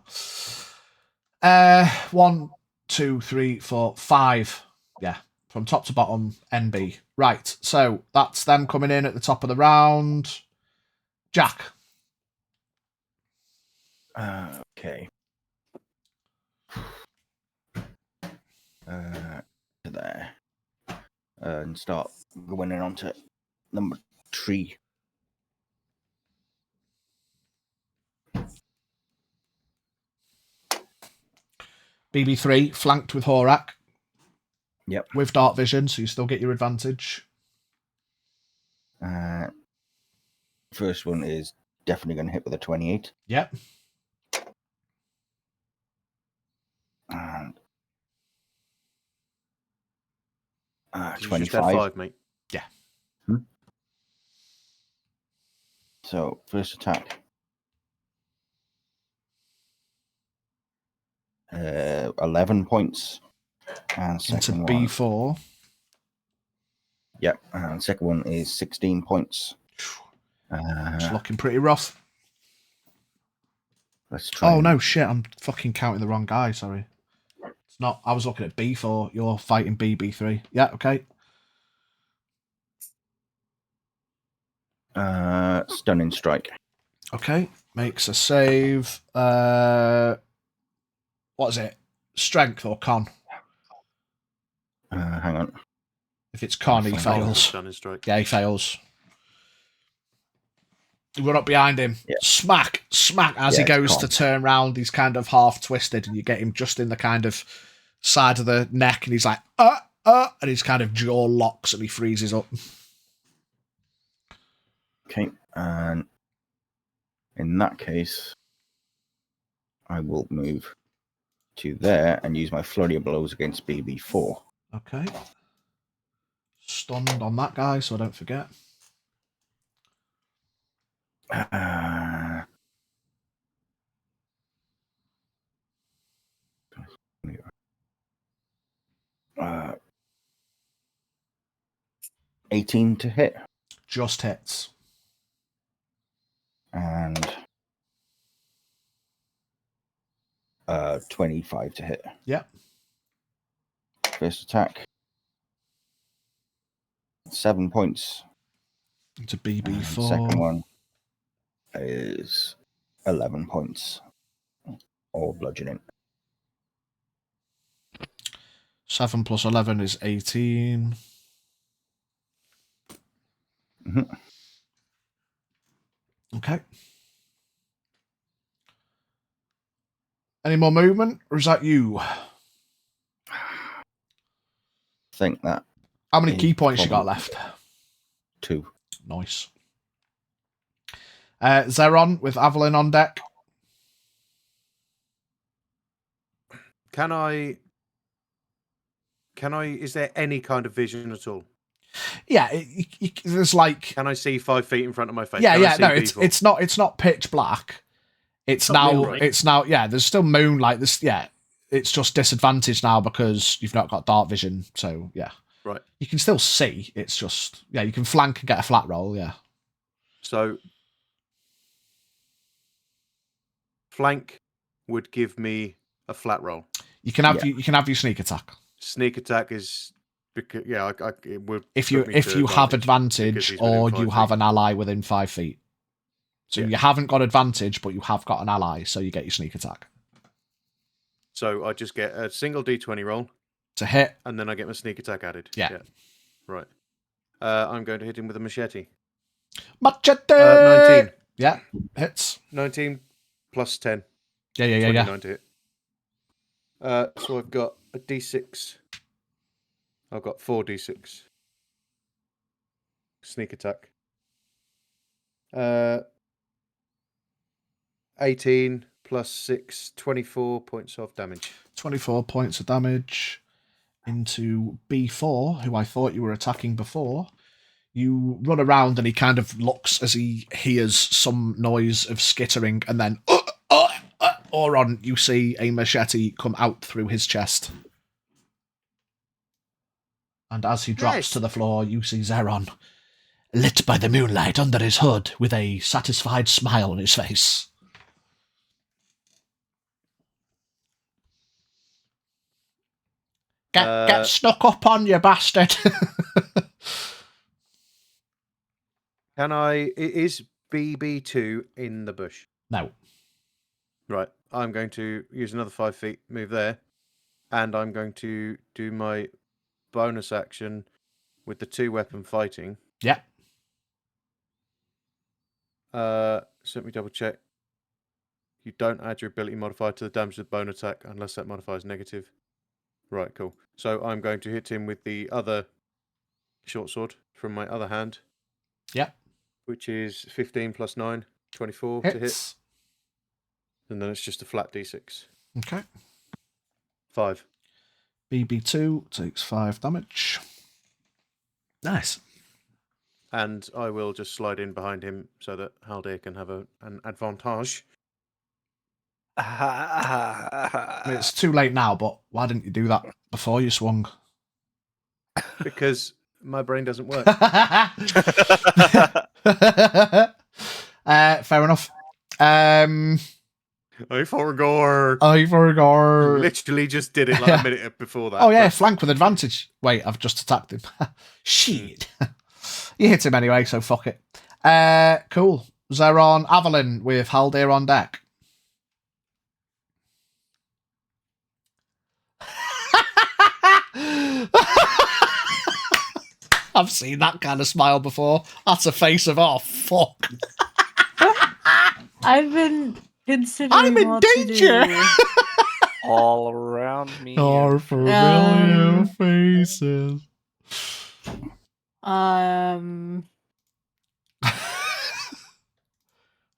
Speaker 2: are. 1, 2, 3, 4, 5. Yeah, from top to bottom, NB. Right, so that's them coming in at the top of the round. Jack.
Speaker 4: Okay. There. And start going in onto number 3.
Speaker 2: BB3, flanked with Horak.
Speaker 4: Yep.
Speaker 2: With dark vision, so you still get your advantage.
Speaker 4: First one is definitely going to hit with a 28.
Speaker 2: Yep.
Speaker 4: And
Speaker 7: You
Speaker 4: 25.
Speaker 7: just had 5, mate.
Speaker 2: Yeah.
Speaker 4: So, first attack. 11 points. And
Speaker 2: Into
Speaker 4: second one.
Speaker 2: B4.
Speaker 4: Yep. And second one is 16 points.
Speaker 2: It's looking pretty rough.
Speaker 4: Let's try.
Speaker 2: Oh, no, shit. I'm fucking counting the wrong guy. Sorry. It's not. I was looking at B4. You're fighting BB3. Yeah, okay.
Speaker 4: Stunning strike.
Speaker 2: Okay. Makes a save. What is it? Strength or con?
Speaker 4: Hang on.
Speaker 2: If it's con, he fails.
Speaker 7: Stunning strike.
Speaker 2: Yeah, he fails. You run up behind him.
Speaker 4: Yeah.
Speaker 2: Smack as he goes to turn round. He's kind of half twisted, and you get him just in the kind of side of the neck, and he's like, and his kind of jaw locks and he freezes up.
Speaker 4: Okay, and in that case, I will move to there and use my flurry of blows against BB4.
Speaker 2: Okay. Stunned on that guy, so I don't forget.
Speaker 4: Uh, 18 to hit.
Speaker 2: Just hits.
Speaker 4: And 25 to hit.
Speaker 2: Yep.
Speaker 4: First attack. 7 points.
Speaker 2: It's a
Speaker 4: And
Speaker 2: BB4.
Speaker 4: second one is 11 points. All bludgeoning.
Speaker 2: 7 plus 11 is 18.
Speaker 4: Mm-hmm.
Speaker 2: Okay. Any more movement, or is that you?
Speaker 4: I think that.
Speaker 2: How many
Speaker 4: is
Speaker 2: key points you got
Speaker 4: probably
Speaker 2: left?
Speaker 4: 2.
Speaker 2: Nice. Zeron with Avalon on deck.
Speaker 7: Can I? Is there any kind of vision at all?
Speaker 2: Yeah, there's like.
Speaker 7: Can I see 5 feet in front of my face?
Speaker 2: Yeah,
Speaker 7: Can I
Speaker 2: yeah.
Speaker 7: see
Speaker 2: No,
Speaker 7: people?
Speaker 2: it's not pitch black. It's
Speaker 8: Not
Speaker 2: now.
Speaker 8: moonlight.
Speaker 2: It's now. Yeah, there's still moonlight. This. Yeah, it's just disadvantage now because you've not got dark vision. So yeah.
Speaker 7: Right.
Speaker 2: You can still see. It's just you can flank and get a flat roll. Yeah.
Speaker 7: So flank would give me a flat roll.
Speaker 2: You can have you can have your sneak attack.
Speaker 7: Sneak attack is because it would
Speaker 2: If you
Speaker 7: put me to
Speaker 2: have
Speaker 7: because
Speaker 2: advantage
Speaker 7: he's within
Speaker 2: or
Speaker 7: 5
Speaker 2: you have
Speaker 7: feet.
Speaker 2: an ally within 5 feet. So
Speaker 7: Yeah.
Speaker 2: you haven't got advantage, but you have got an ally, so you get your sneak attack.
Speaker 7: So I just get a single D20 roll
Speaker 2: To hit,
Speaker 7: and then I get my sneak attack added.
Speaker 2: Yeah.
Speaker 7: Right. I'm going to hit him with a machete.
Speaker 2: machete!
Speaker 7: 19.
Speaker 2: Yeah, hits.
Speaker 7: 19 plus 10.
Speaker 2: Yeah.
Speaker 7: 29 to hit. So I've got a D6. I've got 4 D6. Sneak attack. 18 plus 6, 24 points of damage.
Speaker 2: 24 points of damage into B4, who I thought you were attacking before. You run around and he kind of looks as he hears some noise of skittering, and then Oron, you see a machete come out through his chest. And as he drops to the floor, you see Zeron, lit by the moonlight under his hood, with a satisfied smile on his face. Get snuck up on, you bastard!
Speaker 7: Can I... Is BB2 in the bush?
Speaker 2: No.
Speaker 7: Right. I'm going to use another 5 feet, move there. And I'm going to do my bonus action with the 2-weapon fighting.
Speaker 2: Yeah.
Speaker 7: So let me double check. You don't add your ability modifier to the damage of the bone attack unless that modifier is negative. Right, cool. So I'm going to hit him with the other short sword from my other hand.
Speaker 2: Yeah.
Speaker 7: Which is 15 plus 9, 24
Speaker 2: Hits.
Speaker 7: to hit. And then it's just a flat d6.
Speaker 2: Okay.
Speaker 7: 5.
Speaker 2: BB2 takes 5 damage. Nice.
Speaker 7: And I will just slide in behind him so that Haldir can have an advantage.
Speaker 2: I mean, it's too late now, but why didn't you do that before you swung?
Speaker 7: Because my brain doesn't work.
Speaker 2: Fair enough.
Speaker 7: I forgot. Literally just did it like a minute before that.
Speaker 2: Oh yeah, flank with advantage. Wait, I've just attacked him. Shit. You hit him anyway, so fuck it. Cool. Zeron Avalon with Haldir on deck. I've seen that kind of smile before. That's a face of, oh, fuck.
Speaker 3: I've been considering
Speaker 2: I'm in
Speaker 3: what
Speaker 2: danger.
Speaker 3: to do.
Speaker 5: All around me.
Speaker 2: Are familiar faces.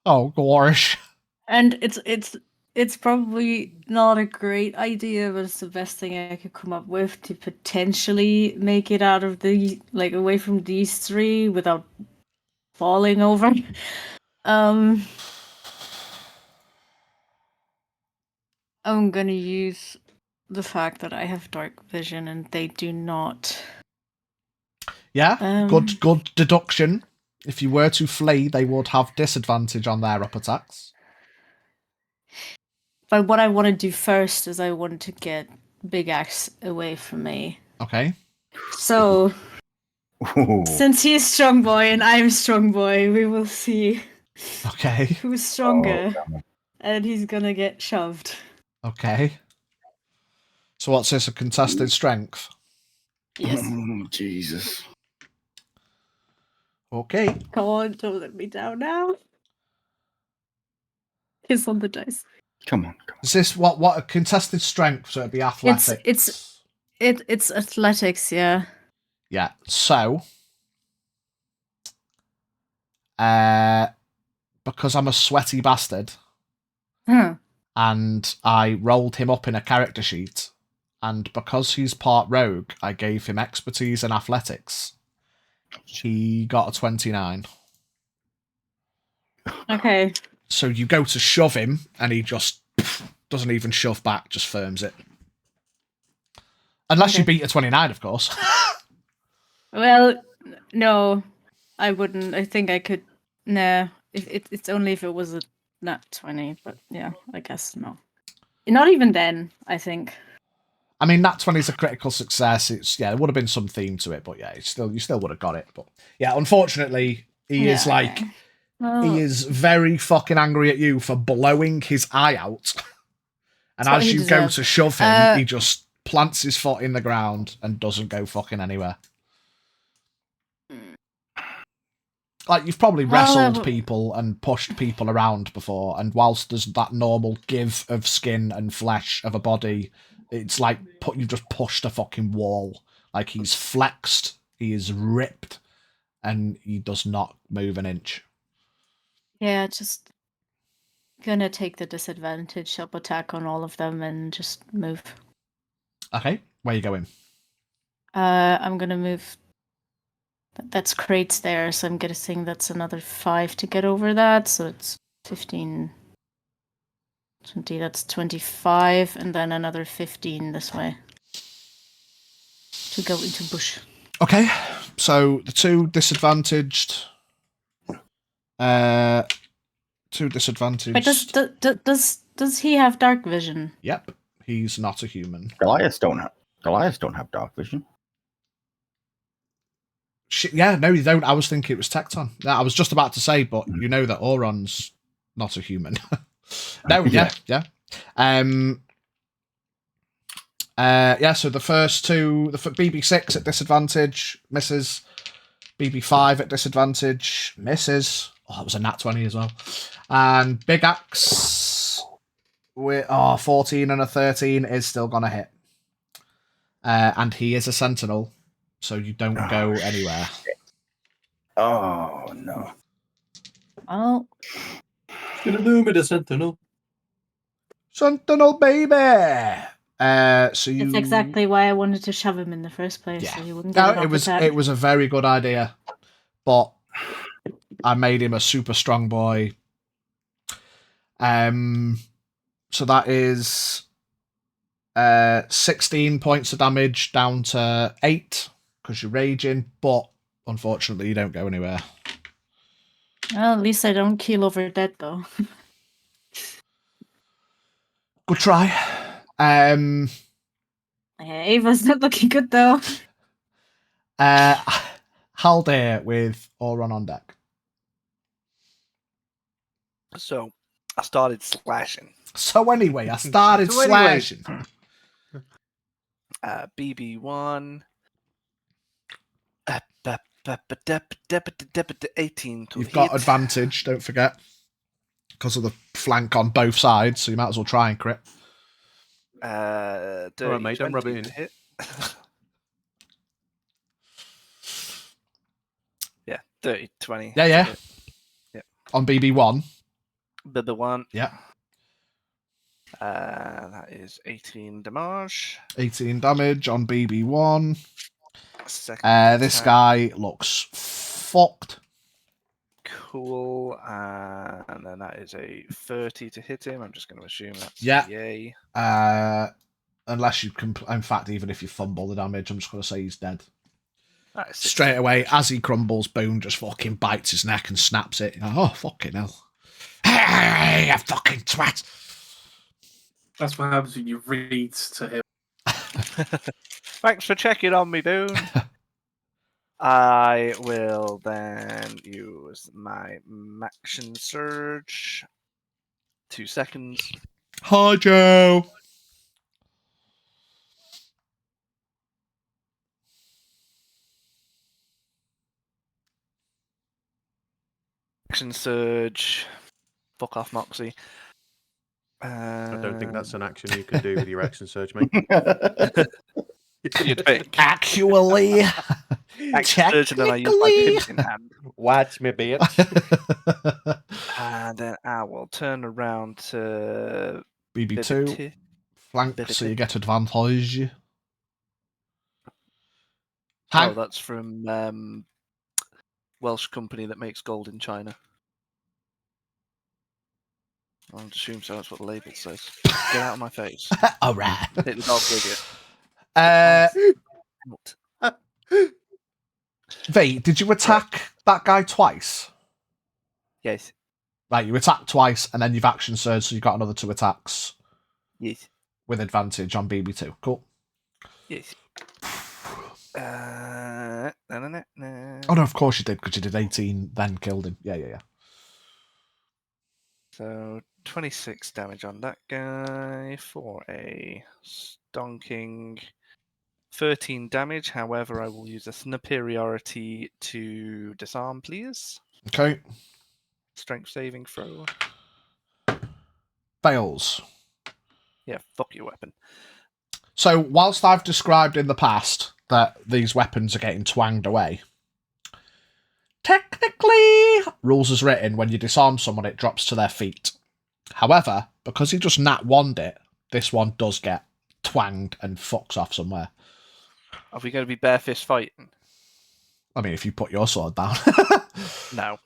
Speaker 2: Oh gosh.
Speaker 3: And it's probably not a great idea, but it's the best thing I could come up with to potentially make it out of the away from these three without falling over. I'm gonna use the fact that I have dark vision and they do not.
Speaker 2: Yeah, good deduction. If you were to flee, they would have disadvantage on their up attacks.
Speaker 3: But what I want to do first is I want to get Big Axe away from me.
Speaker 2: Okay.
Speaker 3: So,
Speaker 4: Ooh.
Speaker 3: since he's strong boy and I'm strong boy, we will see
Speaker 2: Okay.
Speaker 3: who's stronger.
Speaker 4: damn it.
Speaker 3: And he's gonna get shoved.
Speaker 2: Okay. So what's this, a contested strength?
Speaker 3: Yes.
Speaker 4: Jesus.
Speaker 2: Okay.
Speaker 3: Come on, don't let me down now. Kiss on the dice.
Speaker 4: Come on.
Speaker 2: Is this what a contested strength? So it'd be athletics.
Speaker 3: It's athletics, yeah.
Speaker 2: Yeah. So, because I'm a sweaty bastard, and I rolled him up in a character sheet, and because he's part rogue, I gave him expertise in athletics. He got a 29.
Speaker 3: Okay.
Speaker 2: So you go to shove him, and he just doesn't even shove back, just firms it. Unless you beat a 29, of course.
Speaker 3: Well, no, I wouldn't. I think I could. No, it's only if it was a nat 20. But yeah, I guess no. Not even then. I think.
Speaker 2: I mean, nat 20 is a critical success. There would have been some theme to it, but yeah, you still would have got it. But yeah, unfortunately, he is like.
Speaker 3: Well,
Speaker 2: He is very fucking angry at you for blowing his eye out. And as you go to shove him, he just plants his foot in the ground and doesn't go fucking anywhere. Like, you've probably wrestled people and pushed people around before, and whilst there's that normal give of skin and flesh of a body, it's like you've just pushed a fucking wall. Like, he's flexed, he is ripped, and he does not move an inch.
Speaker 3: Yeah, just gonna take the disadvantage up attack on all of them and just move.
Speaker 2: Okay, where are you going?
Speaker 3: I'm gonna move. That's crates there, so I'm guessing that's another 5 to get over that. So it's 15, 20. That's 25, and then another 15 this way to go into bush.
Speaker 2: Okay, so the two disadvantaged. Two disadvantaged.
Speaker 3: But does he have dark vision?
Speaker 2: Yep, he's not a human.
Speaker 4: Goliaths don't have dark vision.
Speaker 2: Shit, yeah, no, you don't. I was thinking it was Tecton. Yeah, I was just about to say, but you know that Auron's not a human. No, yeah. So the first two, the BB6 at disadvantage, misses. BB5 at disadvantage, misses. Oh, that was a nat 20 as well. And Big Axe with 14 and a 13 is still gonna hit. And he is a sentinel, so you don't go anywhere.
Speaker 4: Shit. Oh no.
Speaker 3: Oh.
Speaker 8: Gonna do me the sentinel.
Speaker 2: Sentinel baby! So you...
Speaker 3: It's exactly why I wanted to shove him in the first place,
Speaker 2: Yeah.
Speaker 3: so he wouldn't get
Speaker 2: it was a very good idea, but I made him a super strong boy. So that is 16 points of damage down to 8 because you're raging, but unfortunately you don't go anywhere.
Speaker 3: Well, at least I don't keel over dead though.
Speaker 2: Good try.
Speaker 3: Ava's not looking good though.
Speaker 2: Haldir with Auron on deck.
Speaker 5: So I started slashing.
Speaker 2: So anyway, I started slashing.
Speaker 5: BB1. 18.
Speaker 2: You've got advantage, don't forget. Because of the flank on both sides, so you might as well try and crit.
Speaker 7: All right, mate, don't rub it in.
Speaker 5: Hit. Yeah, 30, 20.
Speaker 2: Yeah. On BB1.
Speaker 5: The one.
Speaker 2: Yeah.
Speaker 5: That is 18 damage.
Speaker 2: 18 damage on BB1.
Speaker 5: Second
Speaker 2: This
Speaker 5: attack.
Speaker 2: guy looks fucked.
Speaker 5: Cool. And then that is a 30 to hit him. I'm just going to assume that's
Speaker 2: Yeah.
Speaker 5: yay.
Speaker 2: Unless you can, in fact, even if you fumble the damage, I'm just going to say he's dead.
Speaker 5: That is
Speaker 2: Straight
Speaker 5: 16
Speaker 2: away,
Speaker 5: damage.
Speaker 2: as he crumbles, Boone just fucking bites his neck and snaps it. Oh, fucking hell. Hey, you fucking twat.
Speaker 8: That's what happens when you read to him.
Speaker 5: Thanks for checking on me, Boone. I will then use my action surge. 2 seconds.
Speaker 2: Hi, Joe.
Speaker 5: Action surge. Fuck off, Moxie.
Speaker 7: I don't think that's an action you can do with your action surge, mate.
Speaker 5: You'd think.
Speaker 2: Actually.
Speaker 5: Action surge, and then I use my pinching hand.
Speaker 4: Watch me, bitch.
Speaker 5: And then I will turn around to
Speaker 2: BB2. Flank, so you get advantage.
Speaker 5: Oh, that's from Welsh company that makes gold in China. I'll assume so. That's what the label says. Get out of my face.
Speaker 2: All right.
Speaker 5: Hit the dog with it.
Speaker 2: V, did you attack that guy twice?
Speaker 5: Yes.
Speaker 2: Right, you attacked twice, and then you've action surge, so you got another 2 attacks.
Speaker 5: Yes.
Speaker 2: With advantage on BB2. Cool.
Speaker 5: Yes.
Speaker 2: Oh no, of course you did, because you did 18, then killed him. Yeah.
Speaker 5: So 26 damage on that guy for a stonking 13 damage. However, I will use a superiority to disarm, please.
Speaker 2: Okay.
Speaker 5: Strength saving throw.
Speaker 2: Fails.
Speaker 5: Yeah, fuck your weapon.
Speaker 2: So, whilst I've described in the past that these weapons are getting twanged away, technically, rules as written, when you disarm someone, it drops to their feet. However, because he just nat one-'d it, this one does get twanged and fucks off somewhere.
Speaker 5: Are we going to be bare fist fighting?
Speaker 2: I mean, if you put your sword down.
Speaker 5: No.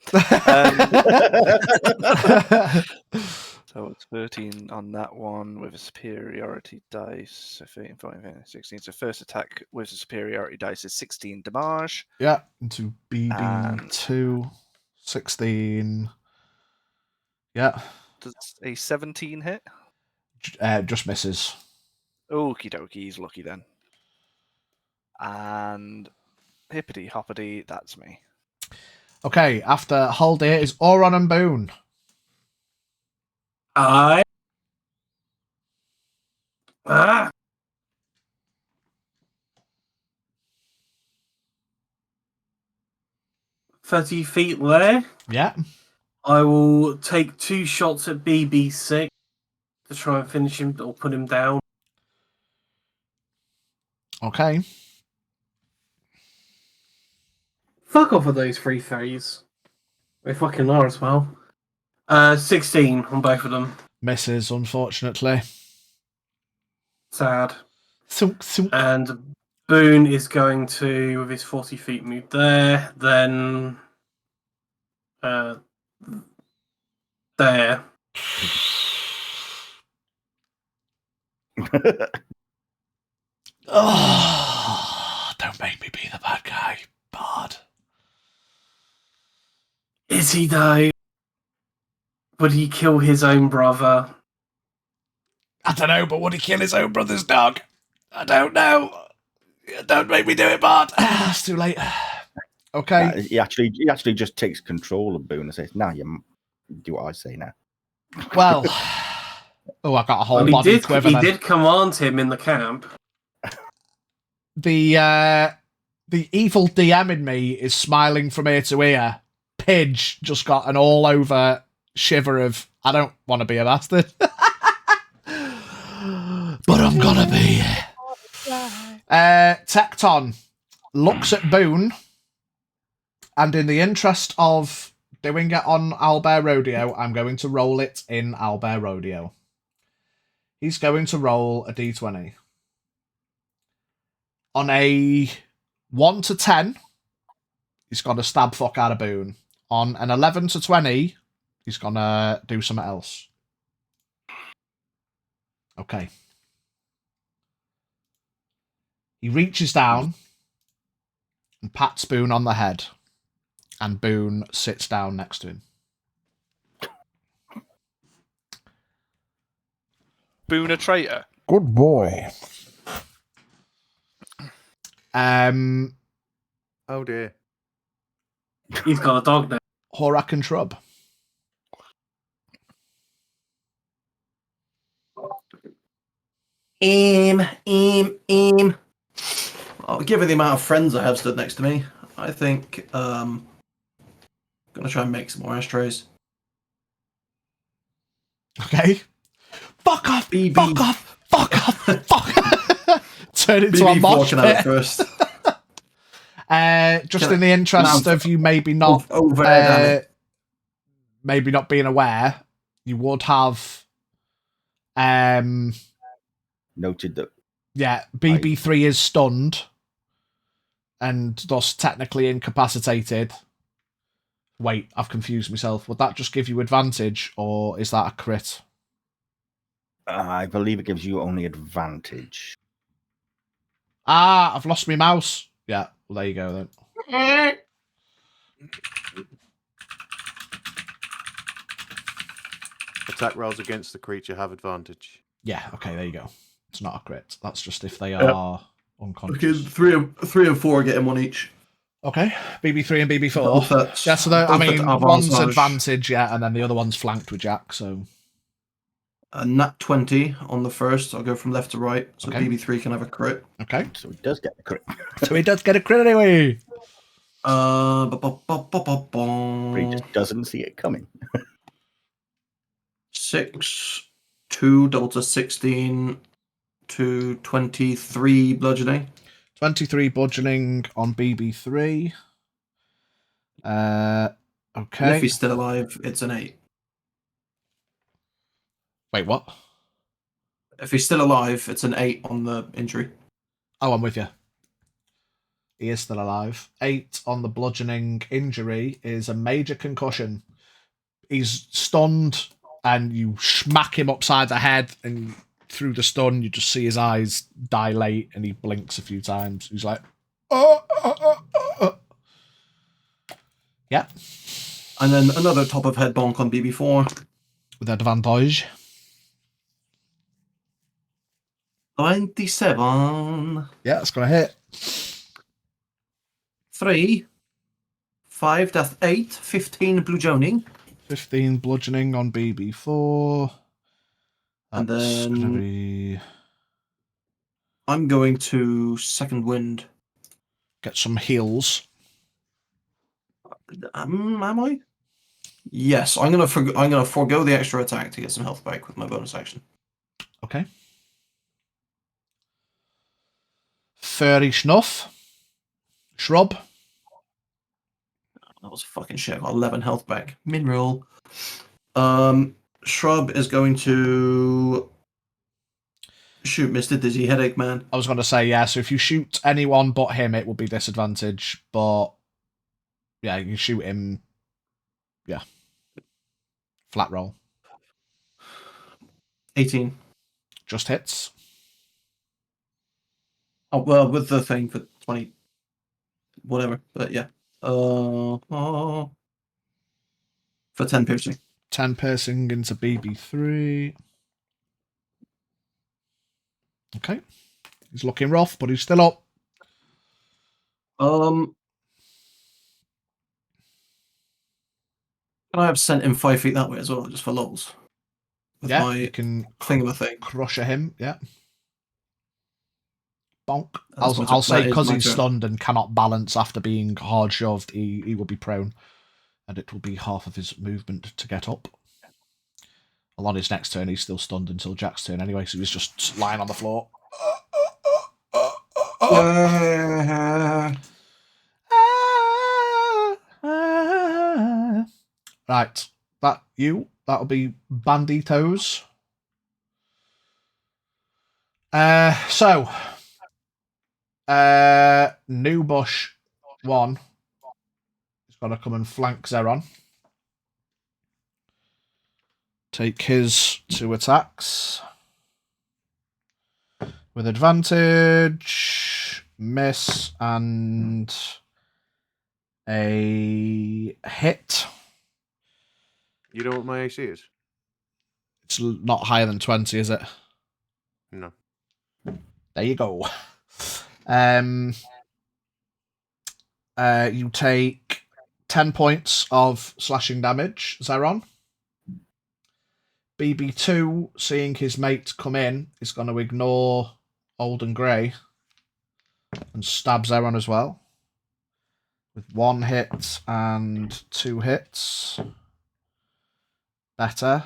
Speaker 5: So it's 13 on that one with a superiority dice. So 13, 14, 16. So first attack with a superiority dice is 16 damage.
Speaker 2: Yeah, into BB2, 16. Yeah.
Speaker 5: Does a 17 hit?
Speaker 2: Just misses.
Speaker 5: Okie dokie, he's lucky then. And hippity hoppity, that's me.
Speaker 2: Okay, after Haldir is Oron and Boone.
Speaker 8: I. 30 feet there.
Speaker 2: Yeah.
Speaker 8: I will take 2 shots at BB6 to try and finish him or put him down.
Speaker 2: Okay.
Speaker 8: Fuck off with those 3 fairies. They fucking are as well. 16 on both of them.
Speaker 2: Misses, unfortunately.
Speaker 8: Sad.
Speaker 2: Thunk, thunk.
Speaker 8: And Boone is going to, with his 40 feet, move there. Then there.
Speaker 2: Oh, don't make me be the bad guy, Bard.
Speaker 8: Is he though? Would he kill his own brother?
Speaker 2: I don't know, but would he kill his own brother's dog? I don't know. Don't make me do it, Bard. It's too late. Okay.
Speaker 4: He actually just takes control of Boone and says, "Now you do what I say now."
Speaker 2: Well, oh, I got a whole
Speaker 8: Well,
Speaker 2: body
Speaker 8: he
Speaker 2: quiver.
Speaker 8: He did command him in the camp.
Speaker 2: The evil DM in me is smiling from ear to ear. Pidge just got an all-over shiver of, I don't want to be a bastard. But I'm gonna be. Tecton looks at Boone, and in the interest of doing it on Owlbear Rodeo, I'm going to roll it in Owlbear Rodeo. He's going to roll a d20. On a 1 to 10, he's going to stab fuck out of Boone. On an 11 to 20, he's going to do something else. Okay. He reaches down and pats Boone on the head. And Boone sits down next to him.
Speaker 5: Boone a traitor.
Speaker 9: Good boy.
Speaker 7: Oh dear.
Speaker 8: He's got a dog now.
Speaker 2: Horak and Shrub.
Speaker 6: Given the amount of friends I have stood next to me, I think I'm gonna try and make some more ashtrays.
Speaker 2: Okay. Fuck off!
Speaker 6: BB.
Speaker 2: Fuck off! Fuck off! Fuck off! Turn into a
Speaker 6: BB4
Speaker 2: mosh
Speaker 6: can have it
Speaker 2: pit.
Speaker 6: first.
Speaker 2: Just
Speaker 6: Can
Speaker 2: in the interest of you maybe not
Speaker 6: Over damage.
Speaker 2: maybe not being aware, you would have
Speaker 4: Noted that.
Speaker 2: yeah, BB3 is stunned and thus technically incapacitated. Wait, I've confused myself. Would that just give you advantage, or is that a crit?
Speaker 4: I believe it gives you only advantage.
Speaker 2: Ah, I've lost my mouse. Yeah, well, there you go then.
Speaker 7: Attack rolls against the creature have advantage.
Speaker 2: Yeah, okay, there you go. It's not a crit. That's just if they are
Speaker 6: Okay,
Speaker 2: unconscious.
Speaker 6: three and four are getting one each.
Speaker 2: Okay, BB3 and BB4.
Speaker 6: Both at-
Speaker 2: Yeah, so
Speaker 6: both
Speaker 2: I
Speaker 6: at
Speaker 2: mean,
Speaker 6: avantage.
Speaker 2: one's advantage, yeah, and then the other one's flanked with Jack, so...
Speaker 6: A nat 20 on the first. I'll go from left to right, so
Speaker 2: Okay.
Speaker 6: BB3 can have a crit.
Speaker 2: Okay.
Speaker 4: So he does get the crit.
Speaker 2: So he does get a crit anyway!
Speaker 4: But he just doesn't see it coming.
Speaker 6: 6, 2, double to 16, to 23 bludgeoning.
Speaker 2: 23 bludgeoning on BB3.
Speaker 6: And
Speaker 2: Okay.
Speaker 6: if he's still alive, it's an 8.
Speaker 2: Wait, what?
Speaker 6: If he's still alive, it's an 8 on the injury.
Speaker 2: Oh, I'm with you. He is still alive. 8 on the bludgeoning injury is a major concussion. He's stunned, and you smack him upside the head, and through the stun, you just see his eyes dilate, and he blinks a few times. He's like, Yeah.
Speaker 6: And then another top of head bonk on BB4.
Speaker 2: With advantage.
Speaker 6: 27.
Speaker 2: Yeah, it's going to hit.
Speaker 6: 3. 5, that's 8. 15 bludgeoning.
Speaker 2: 15 bludgeoning on BB4.
Speaker 6: And
Speaker 2: That's
Speaker 6: then-
Speaker 2: going to be...
Speaker 6: I'm going to second wind.
Speaker 2: Get some heals.
Speaker 6: Am I? Yes, I'm gonna forego the extra attack to get some health back with my bonus action.
Speaker 2: Okay. Furry Snuff. Shrub.
Speaker 6: That was fucking shit. I got 11 health back. Mineral. Shrub is going to shoot Mr. Dizzy Headache Man.
Speaker 2: I was going to say, yeah, so if you shoot anyone but him, it will be disadvantage, but yeah, you can shoot him, yeah. Flat roll.
Speaker 6: 18.
Speaker 2: Just hits.
Speaker 6: Oh, well, with the thing for 20. Whatever, but yeah. For 10 piercing.
Speaker 2: 10 piercing into BB3. Okay. He's looking rough, but he's still up.
Speaker 6: Can I have sent him 5 feet that way as well, just for lols? With
Speaker 2: Yeah,
Speaker 6: my
Speaker 2: you can
Speaker 6: thing.
Speaker 2: crusher him, yeah. Bonk.
Speaker 6: That's my
Speaker 2: I'll
Speaker 6: turn.
Speaker 2: say
Speaker 6: That is
Speaker 2: because
Speaker 6: my
Speaker 2: he's
Speaker 6: turn.
Speaker 2: stunned and cannot balance after being hard shoved, he will be prone. And it will be half of his movement to get up. Well, on his next turn, he's still stunned until Jack's turn anyway, so he's just lying on the floor. Right. That'll be Banditos. New Bush 1 is going to come and flank Zeron. Take his 2 attacks. With advantage, miss, and a hit.
Speaker 7: You know what my AC is?
Speaker 2: It's not higher than 20, is it?
Speaker 7: No.
Speaker 2: There you go. You take 10 points of slashing damage, Zeron. BB2, seeing his mate come in, is going to ignore Old and Grey and stab Zeron as well. With 1 hit and 2 hits. Better.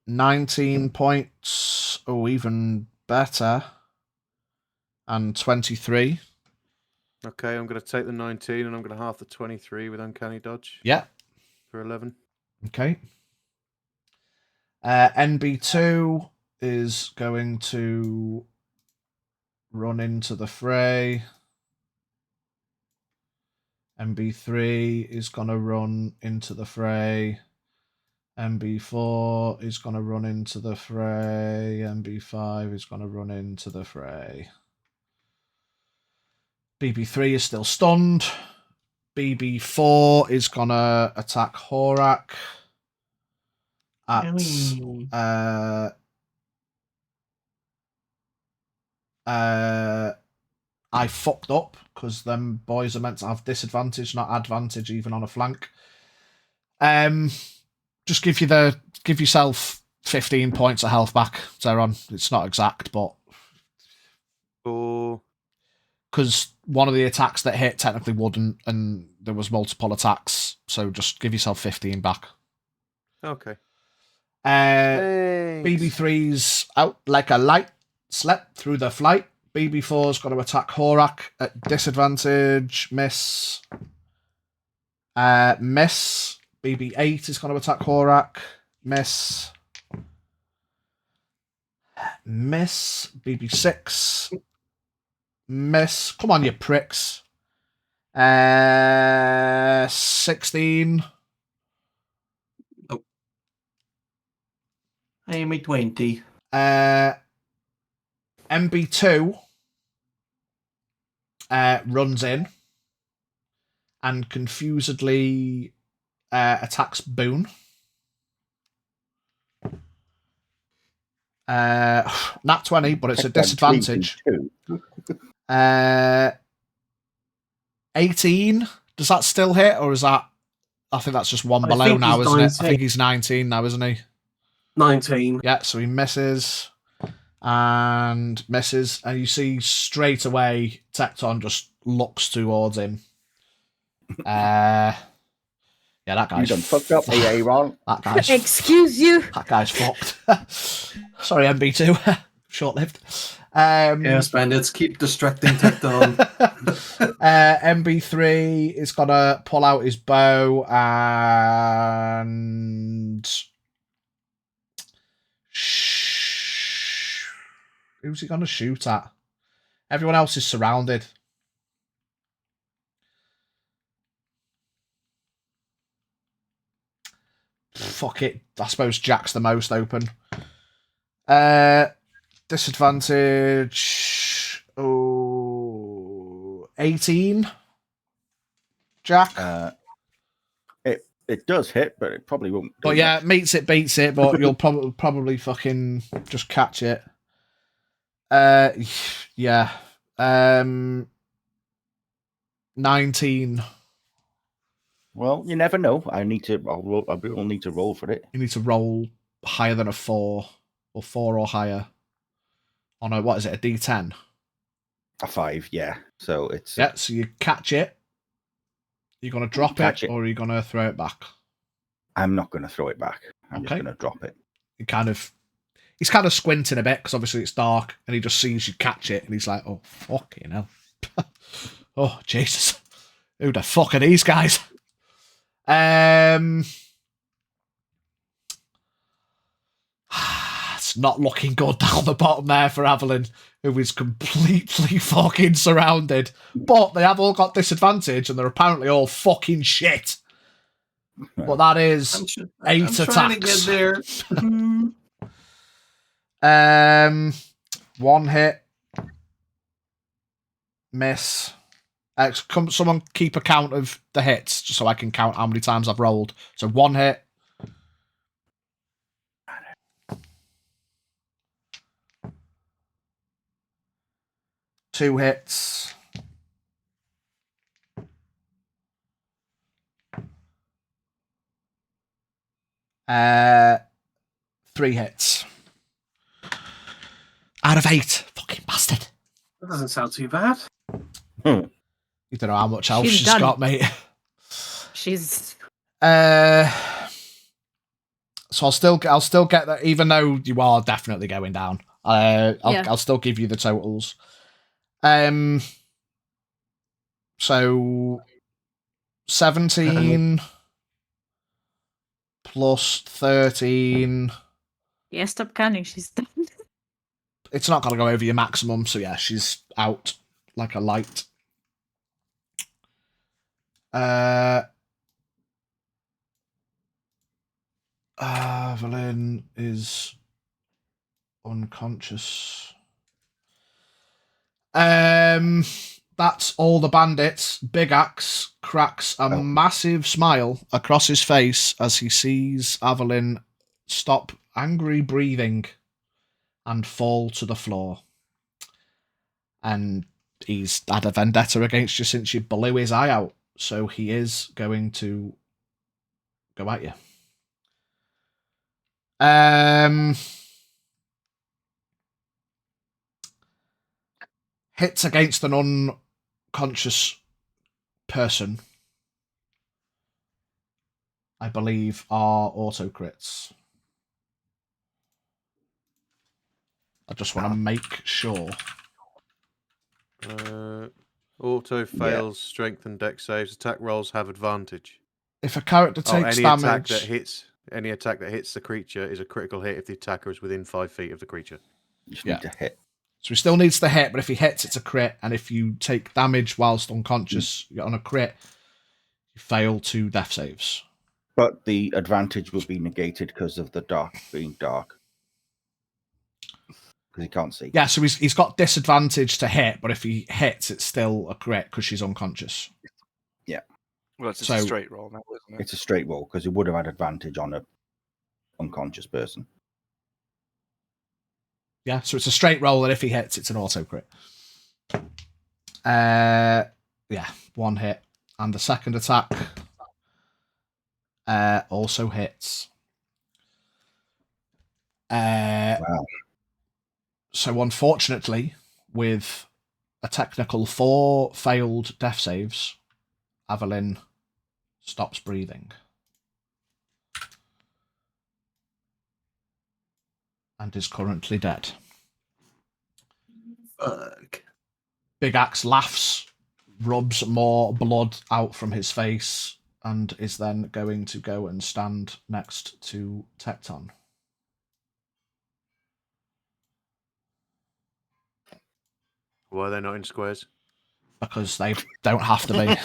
Speaker 2: 19 points. Oh, even better. And 23.
Speaker 7: Okay, I'm going to take the 19 and I'm going to half the 23 with Uncanny Dodge.
Speaker 2: Yeah.
Speaker 7: For 11.
Speaker 2: Okay. NB2 is going to run into the fray. MB3 is going to run into the fray. MB4 is going to run into the fray. MB5 is going to run into the fray. BB3 is still stunned. BB4 is going to attack Horak. I fucked up because them boys are meant to have disadvantage, not advantage, even on a flank. Just give yourself 15 points of health back, Zeron. It's not exact, but because one of the attacks that hit technically wouldn't, and there was multiple attacks, so just give yourself 15 back.
Speaker 7: Okay.
Speaker 2: BB3's out like a light, slept through the flight. BB4's got to attack Horak at disadvantage. Miss. Miss. BB8 is going to attack Horak. Miss. Miss. BB6. Miss. Come on, you pricks. 16.
Speaker 6: Oh. Amy 20.
Speaker 2: MB2 runs in and confusedly attacks Boone. Nat 20, but it's a disadvantage. 18. Does that still hit, or is that? I think that's just one below now, isn't it? I think he's 19 now, isn't he?
Speaker 8: 19.
Speaker 2: Yeah, so he misses. And misses, and you see straight away Tecton just looks towards him. Yeah, that guy's
Speaker 4: You done fucked up, EA Ron.
Speaker 2: That guy's
Speaker 3: Excuse you.
Speaker 2: That guy's fucked. Sorry, MB2. Short-lived.
Speaker 6: Yes, bandits, keep distracting Tecton.
Speaker 2: MB3 is gonna pull out his bow and who's he going to shoot at? Everyone else is surrounded. Fuck it. I suppose Jack's the most open. Disadvantage. 18. Jack.
Speaker 4: It does hit, but it probably won't.
Speaker 2: But yeah, meets it, beats it, but you'll probably fucking just catch it. Yeah. 19.
Speaker 4: Well, you never know. I will need to roll for it.
Speaker 2: You need to roll higher than a 4, or 4 or higher. On a, what is it, a D10?
Speaker 4: A 5, yeah. So it's
Speaker 2: yeah. So you catch it. You're gonna drop it, or are you gonna throw it back?
Speaker 4: I'm not gonna throw it back. I'm
Speaker 2: okay.
Speaker 4: just gonna drop it.
Speaker 2: He's kind of squinting a bit because obviously it's dark, and he just sees you catch it, and he's like, "Oh fucking hell! Oh Jesus! Who the fuck are these guys?" It's not looking good down the bottom there for Evelyn, who is completely fucking surrounded. But they have all got disadvantage, and they're apparently all fucking shit. But that is 8
Speaker 6: I'm trying to
Speaker 2: attacks.
Speaker 6: get there.
Speaker 2: 1 hit. Miss. Someone keep a count of the hits, just so I can count how many times I've rolled. So 1 hit. 2 hits. 3 hits. Out of 8. Fucking bastard.
Speaker 8: That doesn't sound too bad.
Speaker 2: You don't know how much else
Speaker 3: She's
Speaker 2: she's
Speaker 3: done.
Speaker 2: got, mate.
Speaker 3: She's
Speaker 2: So I'll still get that, even though you are definitely going down. I'll still give you the totals. So 17 plus 13.
Speaker 3: yeah. Stop counting. She's done.
Speaker 2: It's not gonna go over your maximum, so yeah, she's out like a light. Evelyn is unconscious. That's all the bandits. Big Axe cracks a massive smile across his face as he sees Evelyn stop angry breathing and fall to the floor. And he's had a vendetta against you since you blew his eye out, so he is going to go at you. Hits against an unconscious person, I believe, are auto crits. I just want to make sure.
Speaker 7: Auto fails, strength and dex saves. Attack rolls have advantage.
Speaker 2: If a character takes damage,
Speaker 7: any attack that hits the creature is a critical hit if the attacker is within 5 feet of the creature.
Speaker 4: You just need to hit.
Speaker 2: So he still needs to hit, but if he hits, it's a crit. And if you take damage whilst unconscious on a crit, you fail 2 death saves.
Speaker 4: But the advantage will be negated because of the dark being dark. Because he can't see.
Speaker 2: Yeah, so he's got disadvantage to hit, but if he hits, it's still a crit because she's unconscious.
Speaker 4: Yeah.
Speaker 5: Well, it's a straight roll now, isn't it?
Speaker 4: It's a straight roll because he would have had advantage on a unconscious person.
Speaker 2: Yeah, so it's a straight roll, and if he hits, it's an auto crit. Yeah, 1 hit. And the second attack also hits.
Speaker 4: Wow.
Speaker 2: So unfortunately, with a technical 4 failed death saves, Evelyn stops breathing. And is currently dead.
Speaker 6: Fuck.
Speaker 2: Big Axe laughs, rubs more blood out from his face, and is then going to go and stand next to Tecton.
Speaker 7: Why are they not in squares?
Speaker 2: Because they don't have to be.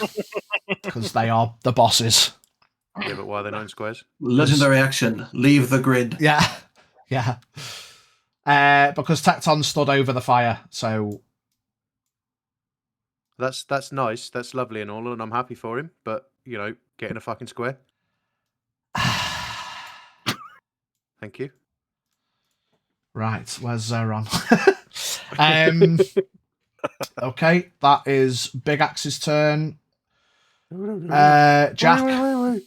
Speaker 2: Because they are the bosses.
Speaker 7: Yeah, but why are they not in squares?
Speaker 6: Legendary action. Leave the grid.
Speaker 2: Yeah. Yeah. Because Tecton stood over the fire, so...
Speaker 7: That's nice. That's lovely and all, and I'm happy for him. But, you know, get in a fucking square. Thank you.
Speaker 2: Right, where's Zeron? Okay, that is Big Axe's turn. Jack.
Speaker 7: Wait.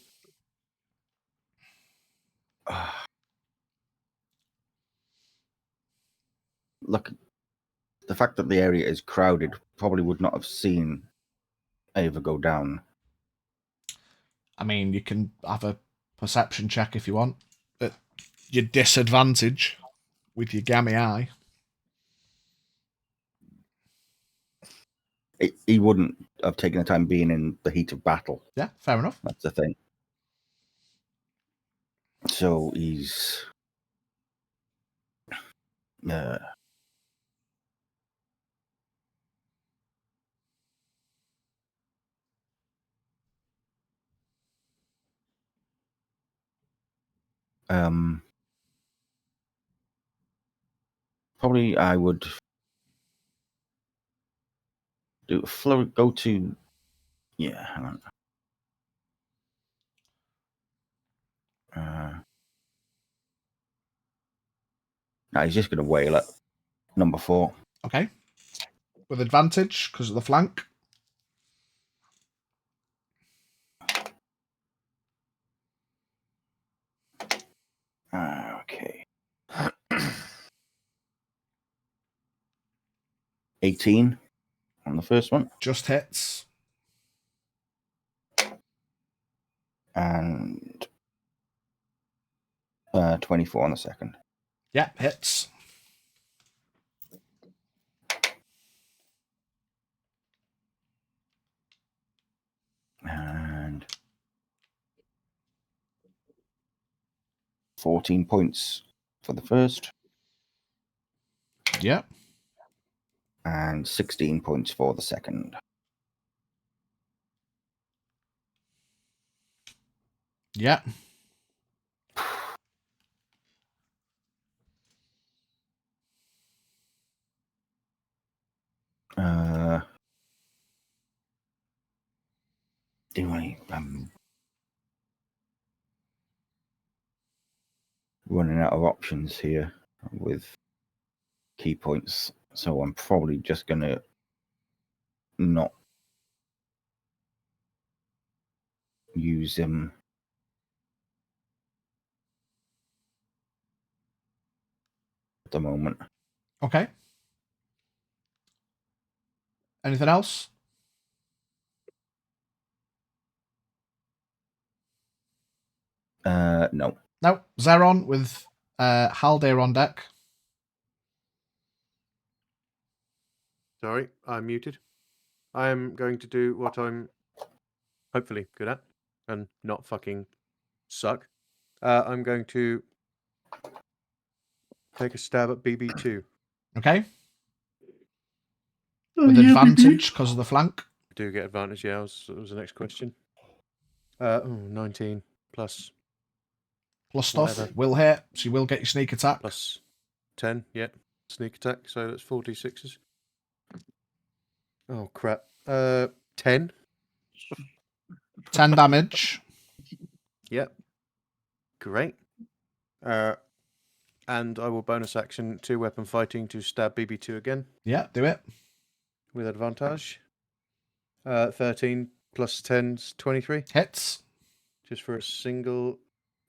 Speaker 4: Look, the fact that the area is crowded probably would not have seen Ava go down.
Speaker 2: I mean, you can have a perception check if you want. At your disadvantage with your gammy eye.
Speaker 4: He wouldn't have taken the time being in the heat of battle.
Speaker 2: Yeah, fair enough.
Speaker 4: That's the thing. So he's probably I would do go to hang on. No, he's just going to wail at number 4.
Speaker 2: Okay. With advantage because of the flank.
Speaker 4: Okay. 18 on the first one.
Speaker 2: Just hits.
Speaker 4: And 24 on the second.
Speaker 2: Yeah, hits.
Speaker 4: And 14 points for the first.
Speaker 2: Yeah.
Speaker 4: And 16 points for the second.
Speaker 2: Yeah.
Speaker 4: Do I running out of options here with key points, so I'm probably just gonna not use them. At the moment.
Speaker 2: Okay. Anything else?
Speaker 4: No.
Speaker 2: No. Zeron with Haldir on deck.
Speaker 7: Sorry, I'm muted. I am going to do what I'm hopefully good at and not fucking suck. I'm going to take a stab at BB2.
Speaker 2: Okay. With advantage because of the flank.
Speaker 7: Do get advantage, yeah, that was the next question. 19 plus
Speaker 2: Stuff
Speaker 7: whatever.
Speaker 2: will hit, so you will get your sneak attack.
Speaker 7: Plus 10, yeah. Sneak attack, so that's 4d6s. Oh, crap. 10.
Speaker 2: 10 damage.
Speaker 7: Yep. Great. And I will bonus action 2 weapon fighting to stab BB2 again.
Speaker 2: Yeah, do it.
Speaker 7: With advantage. 13 plus 10's 23.
Speaker 2: Hits.
Speaker 7: Just for a single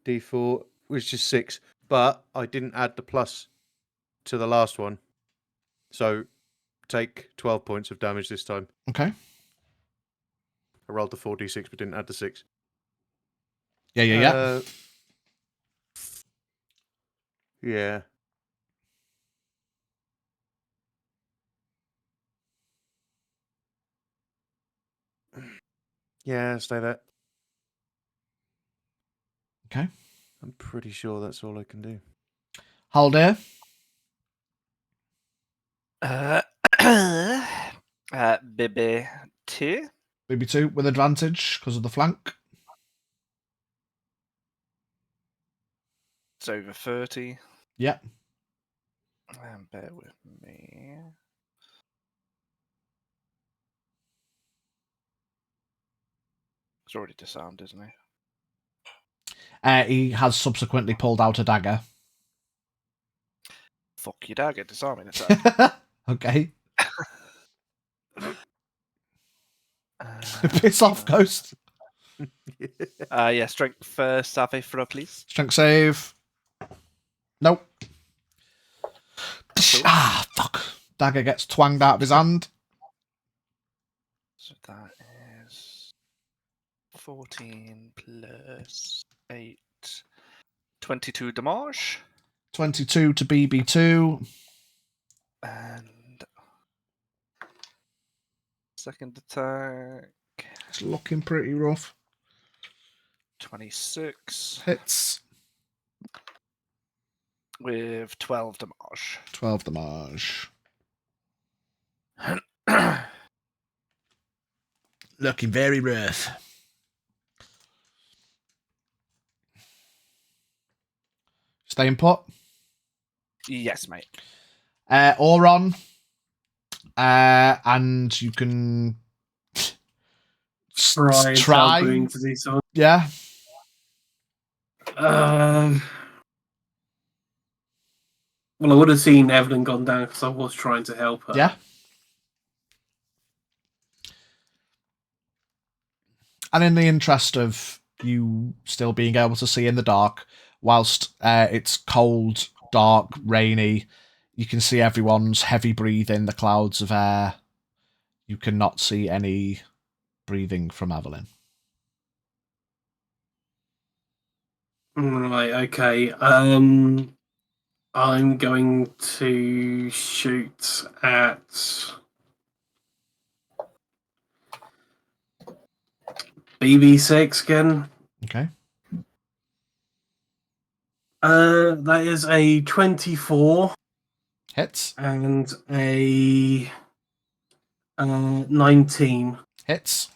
Speaker 7: d4, which is 6. But I didn't add the plus to the last one. So take 12 points of damage this time.
Speaker 2: Okay.
Speaker 7: I rolled the 4d6 but didn't add the 6.
Speaker 2: Yeah.
Speaker 7: Yeah. Yeah, stay there.
Speaker 2: Okay.
Speaker 7: I'm pretty sure that's all I can do.
Speaker 2: Haldir.
Speaker 5: BB2.
Speaker 2: BB2 with advantage because of the flank.
Speaker 5: It's over 30.
Speaker 2: Yeah.
Speaker 5: Bear with me. He's already disarmed, isn't he?
Speaker 2: He has subsequently pulled out a dagger.
Speaker 5: Fuck your dagger, disarming attack.
Speaker 2: Okay. Piss off, Ghost.
Speaker 5: Yeah, strength first, Save throw, please.
Speaker 2: Strength save. Nope.
Speaker 5: Cool.
Speaker 2: Fuck. Dagger gets twanged out of his hand.
Speaker 5: So that is 14 plus 8. 22 damage.
Speaker 2: 22 to BB2.
Speaker 5: And second attack.
Speaker 2: It's looking pretty rough.
Speaker 5: 26.
Speaker 2: Hits.
Speaker 5: with 12 damage.
Speaker 2: 12 damage. Looking very rough. Staying put.
Speaker 5: Yes, mate.
Speaker 2: Auron. And you can
Speaker 8: Try Boone to do something.
Speaker 2: Yeah.
Speaker 8: Well, I would have seen Evelyn gone down because I was trying to help her.
Speaker 2: Yeah. And in the interest of you still being able to see in the dark, whilst it's cold, dark, rainy, you can see everyone's heavy breathing, the clouds of air. You cannot see any breathing from Evelyn.
Speaker 8: Right, okay. I'm going to shoot at BB6 again.
Speaker 2: Okay.
Speaker 8: That is a 24.
Speaker 2: Hits.
Speaker 8: And a 19.
Speaker 2: Hits.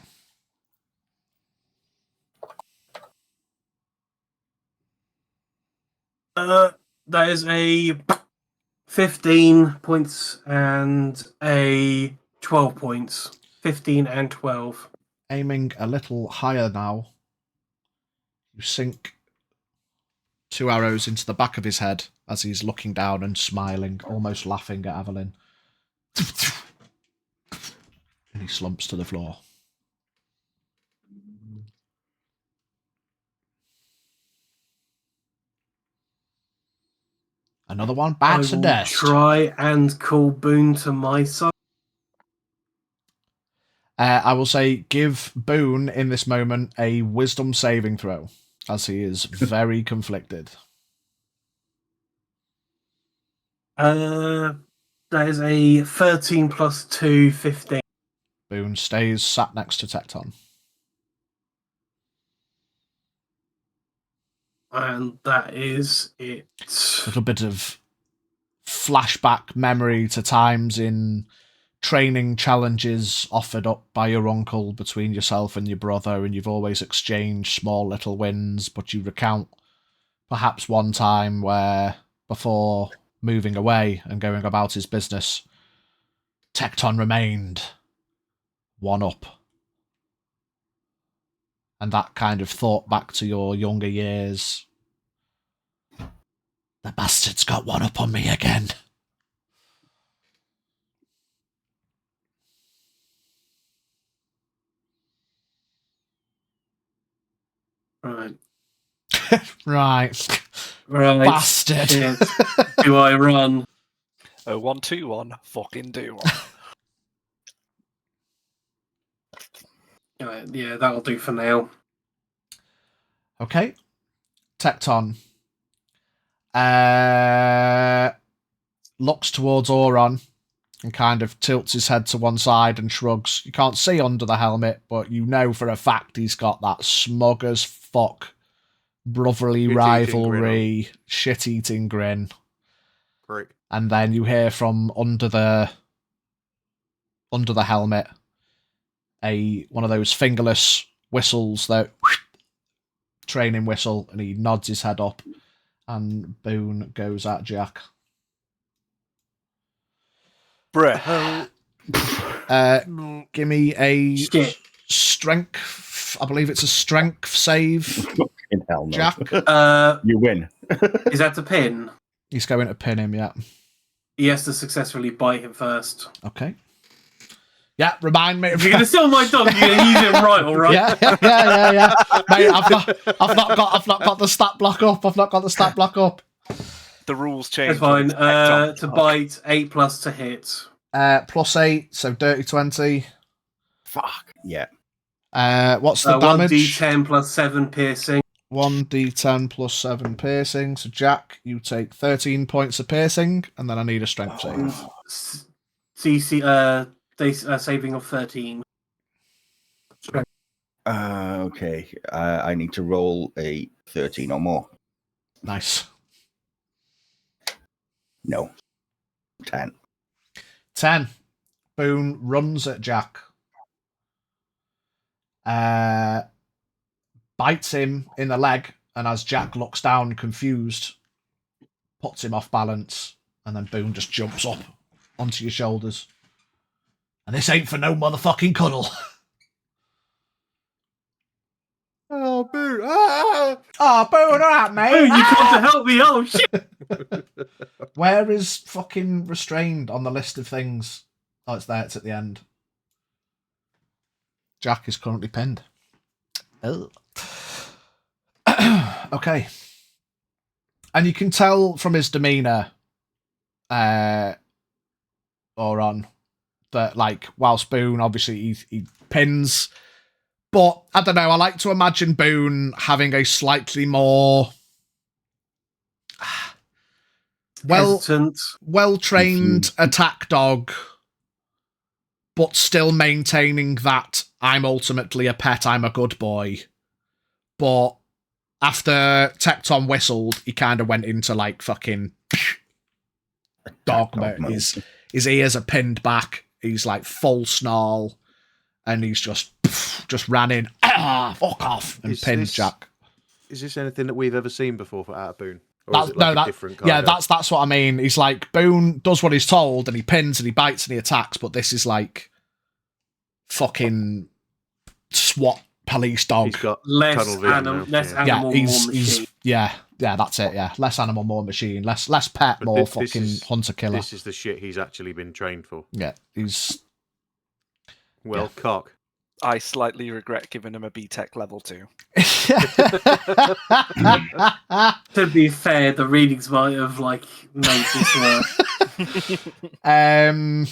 Speaker 8: That is a 15 points and a 12 points. 15 and 12.
Speaker 2: Aiming a little higher now, you sink 2 arrows into the back of his head as he's looking down and smiling, almost laughing at Evelyn. And he slumps to the floor. Another one bites the dust.
Speaker 8: Try and call Boone to my side.
Speaker 2: I will say give Boone in this moment a wisdom saving throw, as he is very conflicted.
Speaker 8: That is a 13 plus 2, 15.
Speaker 2: Boone stays sat next to Tecton.
Speaker 8: And that is it.
Speaker 2: A little bit of flashback memory to times in training challenges offered up by your uncle between yourself and your brother, and you've always exchanged small little wins, but you recount perhaps one time where, before moving away and going about his business, Tecton remained one up. And that kind of thought back to your younger years. The bastard's got one up on me again.
Speaker 8: Right.
Speaker 2: Right.
Speaker 8: Bastard.
Speaker 2: Shit.
Speaker 8: Do I run?
Speaker 5: 0121, fucking do one.
Speaker 8: Yeah, that'll do for now.
Speaker 2: Okay. Tecton looks towards Auron and kind of tilts his head to one side and shrugs. You can't see under the helmet, but you know for a fact he's got that smug as fuck brotherly rivalry, shit-eating grin.
Speaker 7: Great.
Speaker 2: And then you hear from under the helmet one of those fingerless whistles, that training whistle, and he nods his head up, and Boone goes at Jack.
Speaker 5: Bruh.
Speaker 2: Give me a strength. I believe it's a strength save.
Speaker 4: Fucking hell no.
Speaker 2: Jack.
Speaker 4: You win.
Speaker 8: Is that to pin?
Speaker 2: He's going to pin him, yeah.
Speaker 8: He has to successfully bite him first.
Speaker 2: Okay. Yeah, remind me.
Speaker 8: If you're gonna steal my dog, you're gonna use it right, all right?
Speaker 2: Yeah. Mate, I've not got the stat block up.
Speaker 5: The rules change.
Speaker 8: That's fine. To bite, 8 plus to hit.
Speaker 2: Plus 8, so dirty 20.
Speaker 4: Fuck. Yeah.
Speaker 2: What's the damage?
Speaker 8: 1d10 plus 7 piercing.
Speaker 2: 1d10 plus 7 piercing. So Jack, you take 13 points of piercing, and then I need a strength save.
Speaker 8: CC saving of 13.
Speaker 4: Okay. I need to roll a 13 or more.
Speaker 2: Nice.
Speaker 4: No. 10.
Speaker 2: 10. Boone runs at Jack. Bites him in the leg, and as Jack looks down confused, puts him off balance, and then Boone just jumps up onto your shoulders. And this ain't for no motherfucking cuddle.
Speaker 7: Oh, boo! Ah!
Speaker 2: Oh, Boone, alright, mate.
Speaker 8: Oh, you come to help me! Oh shit!
Speaker 2: Where is fucking restrained on the list of things? Oh, it's there. It's at the end. Jack is currently pinned. Oh. Okay. And you can tell from his demeanour, Oron, that, like, whilst Boone, obviously, he pins... But, I don't know, I like to imagine Boone having a slightly more... well-trained attack dog, but still maintaining that I'm ultimately a pet, I'm a good boy. But after Tecton whistled, he kind of went into, like, fucking dog mode. His ears are pinned back. He's, like, full snarl. And he's just ran in. Fuck off! And pinned Jack.
Speaker 7: Is this anything that we've ever seen before for out of Boone? Or is it like a different kind
Speaker 2: yeah,
Speaker 7: of...
Speaker 2: that's what I mean. He's like, Boone does what he's told, and he pins, and he bites, and he attacks, but this is like fucking SWAT police dog.
Speaker 7: He's got
Speaker 8: less
Speaker 7: tunnel vision
Speaker 8: less
Speaker 7: now.
Speaker 8: animal,
Speaker 2: yeah,
Speaker 8: more machine.
Speaker 2: yeah, that's it. Yeah, less animal, more machine. Less pet,
Speaker 7: But
Speaker 2: more
Speaker 7: this
Speaker 2: fucking
Speaker 7: is-
Speaker 2: hunter killer.
Speaker 7: This is the shit he's actually been trained for.
Speaker 2: Yeah, he's
Speaker 7: Well, cock.
Speaker 5: I slightly regret giving him a BTEC level 2.
Speaker 8: To be fair, the readings might have like made this work.
Speaker 2: And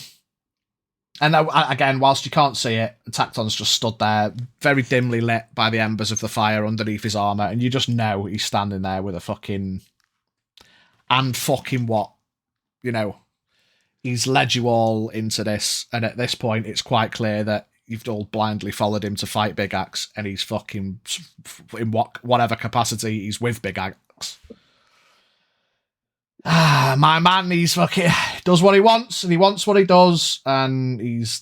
Speaker 2: again, whilst you can't see it, Tacton's just stood there, very dimly lit by the embers of the fire underneath his armour, and you just know he's standing there with a fucking... And fucking what? You know, he's led you all into this, and at this point, it's quite clear that you've all blindly followed him to fight Big Axe, and he's fucking... In whatever capacity, he's with Big Axe. My man, he's fucking does what he wants, and he wants what he does, and he's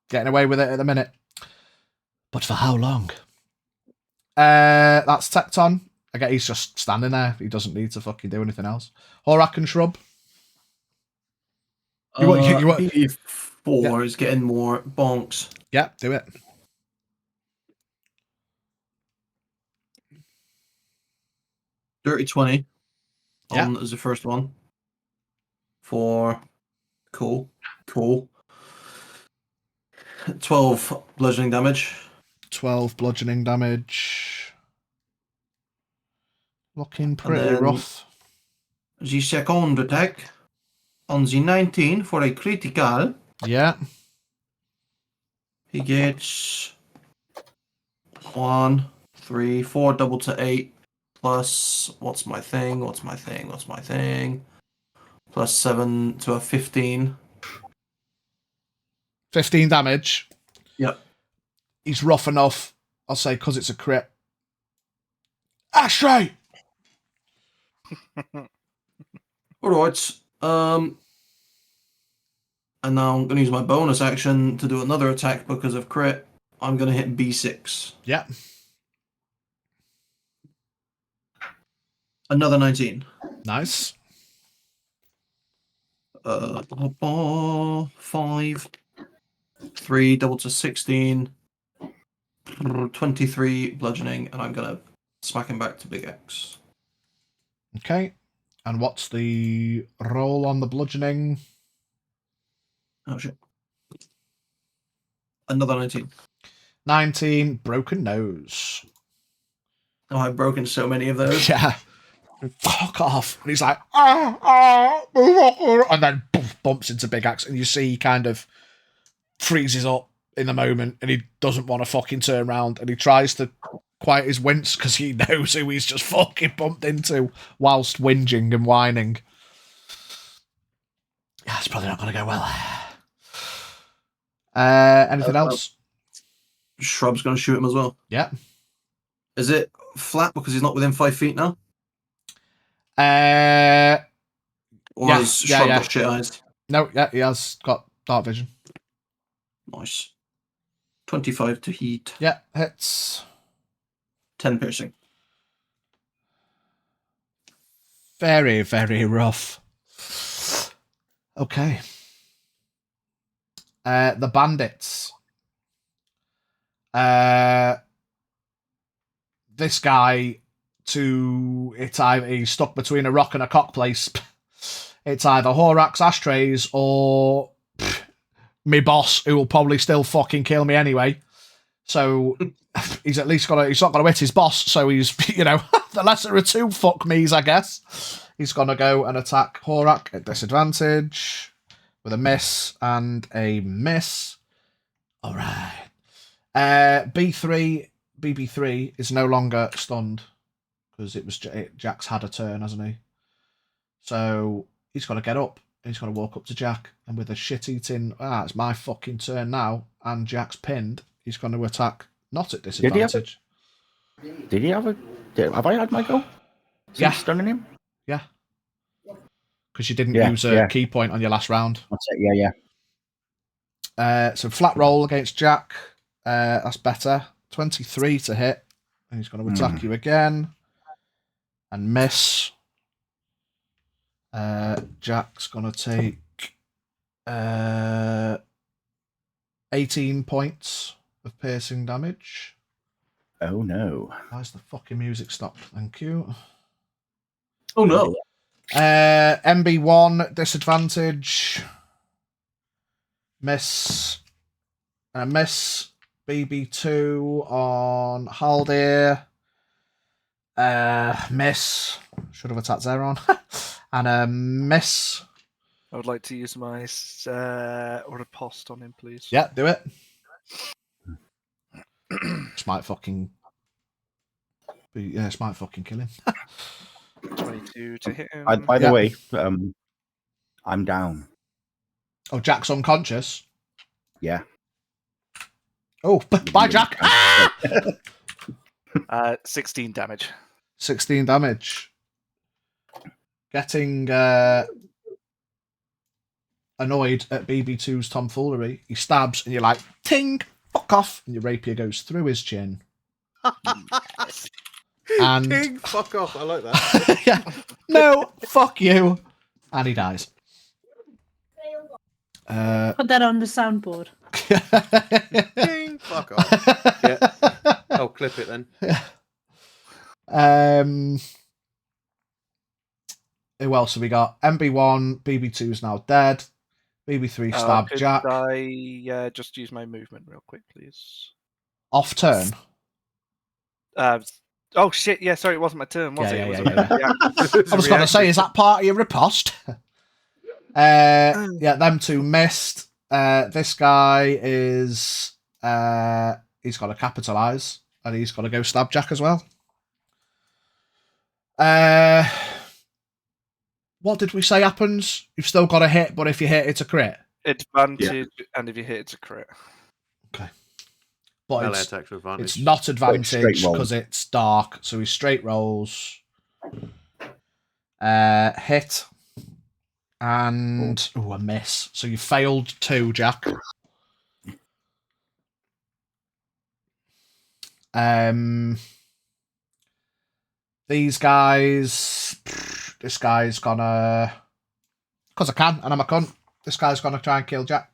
Speaker 2: getting away with it at the minute. But for how long? That's Tecton. Again, he's just standing there. He doesn't need to fucking do anything else. Horak and Shrub.
Speaker 6: Four is getting more bonks.
Speaker 2: Yeah, do it.
Speaker 6: Dirty 20
Speaker 2: Yeah.
Speaker 6: on as the first one. 4. Cool. 12 bludgeoning damage.
Speaker 2: 12 bludgeoning damage. Looking pretty
Speaker 6: then-
Speaker 2: rough.
Speaker 6: The second attack on the 19 for a critical.
Speaker 2: Yeah.
Speaker 6: He gets 1, 3, 4 double to 8 plus what's my thing? Plus 7 to a 15.
Speaker 2: 15 damage.
Speaker 6: Yep.
Speaker 2: He's rough enough, I'll say, because it's a crit. Ashtray!
Speaker 6: Alright. And now I'm gonna use my bonus action to do another attack because of crit. I'm gonna hit B6.
Speaker 2: Yeah.
Speaker 6: Another 19.
Speaker 2: Nice.
Speaker 6: 5, 3 double to 16, 23 bludgeoning, and I'm gonna smack him back to Big X.
Speaker 2: Okay. And what's the roll on the bludgeoning?
Speaker 6: Oh shit. Another 19.
Speaker 2: 19, broken nose.
Speaker 6: Oh, I've broken so many of those.
Speaker 2: Yeah. Fuck off. And he's like, and then bumps into Big Axe, and you see he kind of freezes up in the moment, and he doesn't want to fucking turn around, and he tries to quiet his wince because he knows who he's just fucking bumped into whilst whinging and whining. Yeah, it's probably not going to go well. Anything else?
Speaker 6: Shrub's gonna shoot him as well.
Speaker 2: Yeah.
Speaker 6: Is it flat because he's not within 5 feet now? Or
Speaker 2: Yeah,
Speaker 6: has
Speaker 2: yeah,
Speaker 6: Shrub
Speaker 2: yeah.
Speaker 6: got shit eyes?
Speaker 2: No, yeah, he has got dark vision.
Speaker 6: Nice. 25 to heat.
Speaker 2: Yeah, hits.
Speaker 6: 10 piercing.
Speaker 2: Very, very rough. Okay. The bandits. This guy, he's stuck between a rock and a cock place. It's either Horak's ashtrays or me boss, who will probably still fucking kill me anyway. So he's at least he's not got to hit his boss, so he's, the lesser of two fuck me's, I guess. He's going to go and attack Horak at disadvantage with a miss and a miss. All right. BB3 is no longer stunned because Jack's had a turn, hasn't he? So he's got to get up. He's got to walk up to Jack, and with a shit-eating, it's my fucking turn now, and Jack's pinned, he's going to attack not at disadvantage.
Speaker 4: Did he have have I had my go?
Speaker 2: Yeah.
Speaker 4: Stunning him?
Speaker 2: Yeah. Because you didn't use a key point on your last round.
Speaker 4: That's it, yeah.
Speaker 2: So flat roll against Jack. That's better. 23 to hit. And he's going to attack you again. And miss. Jack's going to take 18 points of piercing damage.
Speaker 4: Oh no.
Speaker 2: Why's the fucking music stopped? Thank you.
Speaker 6: Oh no.
Speaker 2: MB1 disadvantage. Miss. Miss. BB2 on Haldir. Miss. Should have attacked Zeron. And a miss.
Speaker 5: I would like to use my riposte on him, please.
Speaker 2: Yeah, do it. This might fucking kill him.
Speaker 5: 22 to hit him.
Speaker 4: By the way, I'm down.
Speaker 2: Oh, Jack's unconscious.
Speaker 4: Yeah.
Speaker 2: Oh, bye, Jack.
Speaker 5: 16 damage.
Speaker 2: 16 damage. Getting annoyed at BB2's tomfoolery, he stabs, and you're like, ting, fuck off, and your rapier goes through his chin. And
Speaker 7: Ting, fuck off. I like that.
Speaker 2: yeah, no, fuck you, and he dies.
Speaker 3: Put that on the soundboard.
Speaker 7: Ting, fuck off. Yeah. I'll clip it then.
Speaker 2: Who else have we got? MB1, BB2 is now dead. BB3 stabbed Jack.
Speaker 5: Could I just use my movement real quick, please?
Speaker 2: Off turn.
Speaker 5: Oh shit! Yeah, sorry, it wasn't my turn, was it?
Speaker 2: Yeah. I was going to say, is that part of your riposte? Yeah, them two missed. This guy is he's got to capitalise, and he's got to go stab Jack as well. What did we say happens? You've still got to hit, but if you hit, it's a crit.
Speaker 5: Advantage, and if you hit, it's a crit.
Speaker 2: Okay. But
Speaker 7: Melee attack to advantage.
Speaker 2: it's not advantage because it's dark, so he straight rolls. Hit. And a miss. So you failed 2, Jack. These guys. This guy's gonna, because I can, and I'm a cunt. This guy's gonna try and kill Jack.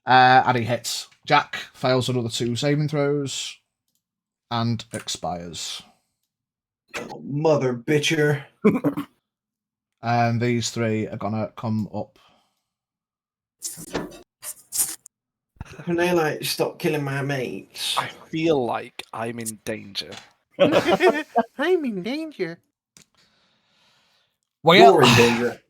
Speaker 2: And he hits. Jack fails another 2 saving throws and expires.
Speaker 6: Oh, mother bitcher.
Speaker 2: And these 3 are gonna come up.
Speaker 6: Can they stop killing my mates?
Speaker 5: I feel like I'm in danger.
Speaker 7: I'm in danger.
Speaker 2: Well,
Speaker 6: You're in danger.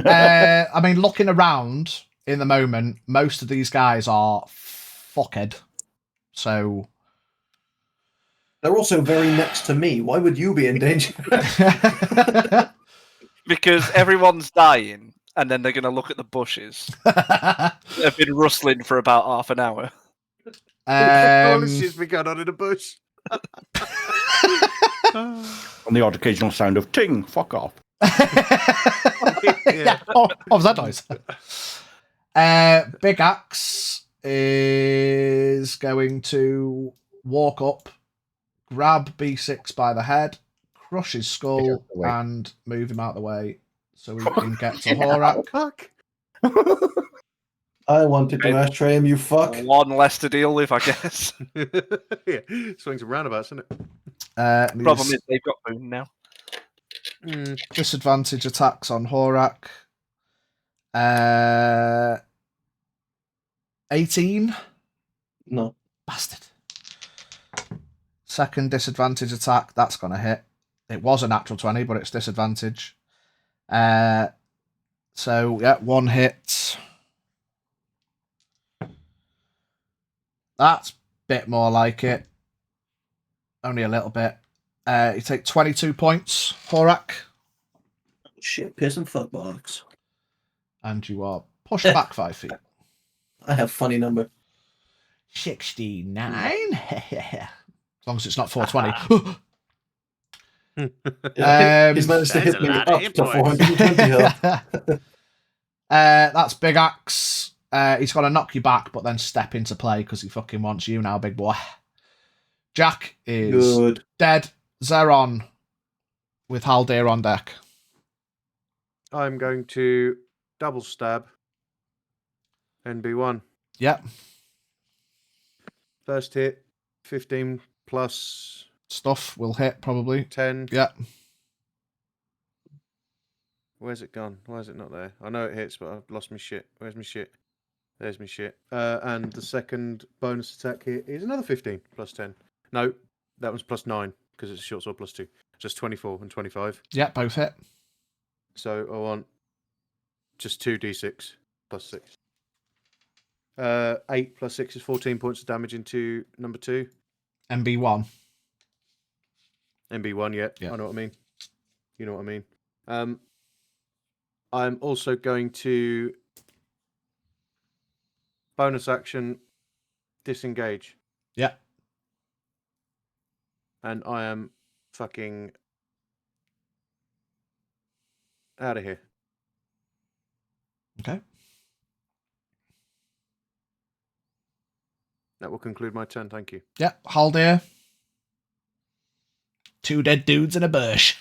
Speaker 2: I mean, looking around in the moment, most of these guys are fuckhead. So
Speaker 6: they're also very next to me. Why would you be in danger?
Speaker 5: Because everyone's dying, and then they're going to look at the bushes. They've been rustling for about half an hour.
Speaker 7: All this shit's been going on in a bush.
Speaker 4: And the odd occasional sound of ting, fuck off.
Speaker 2: Yeah. Oh, was that noise? Big Axe is going to walk up, grab B6 by the head, crush his skull,
Speaker 4: Away.
Speaker 2: and move him out of the way so he can get to Horak.
Speaker 7: Fuck.
Speaker 6: I wanted to ashtray him, you fuck.
Speaker 5: One less to deal with, I guess.
Speaker 7: Yeah, swings and roundabouts, isn't it?
Speaker 5: Problem is they've got Boone now.
Speaker 2: Disadvantage attacks on Horak. 18.
Speaker 6: No.
Speaker 2: Bastard. Second disadvantage attack, that's going to hit. It was a natural 20, but it's disadvantage. So, yeah, one hit. That's a bit more like it. Only a little bit. You take 22 points, Horak.
Speaker 6: Shit, piss and fuck box.
Speaker 2: And you are pushed back 5 feet.
Speaker 6: I have funny number.
Speaker 2: 69. As long as it's not 420.
Speaker 6: He's managed to hit me up to 420 health.
Speaker 2: That's Big Axe. He's going to knock you back, but then step into play because he fucking wants you now, big boy. Jack is
Speaker 6: Good.
Speaker 2: dead. Zeron with Haldir on deck.
Speaker 7: I'm going to double stab NB1.
Speaker 2: Yep.
Speaker 7: First hit, 15 plus
Speaker 2: Stuff will hit, probably.
Speaker 7: 10.
Speaker 2: Yep.
Speaker 7: Where's it gone? Why is it not there? I know it hits, but I've lost my shit. Where's my shit? There's my shit. And the second bonus attack here is another 15 plus 10. No, that one's plus 9 because it's a short sword plus 2. Just 24 and 25.
Speaker 2: Yep, both hit.
Speaker 7: So I want just 2d6 plus 6. 8 plus 6 is 14 points of damage into number 2.
Speaker 2: MB1.
Speaker 7: MB1, yeah.
Speaker 2: Yeah.
Speaker 7: I know what I mean. You know what I mean. I'm also going to bonus action disengage.
Speaker 2: Yeah.
Speaker 7: And I am fucking out of here.
Speaker 2: Okay.
Speaker 7: That will conclude my turn. Thank you.
Speaker 2: Yeah, Haldir. 2 dead dudes in a bush.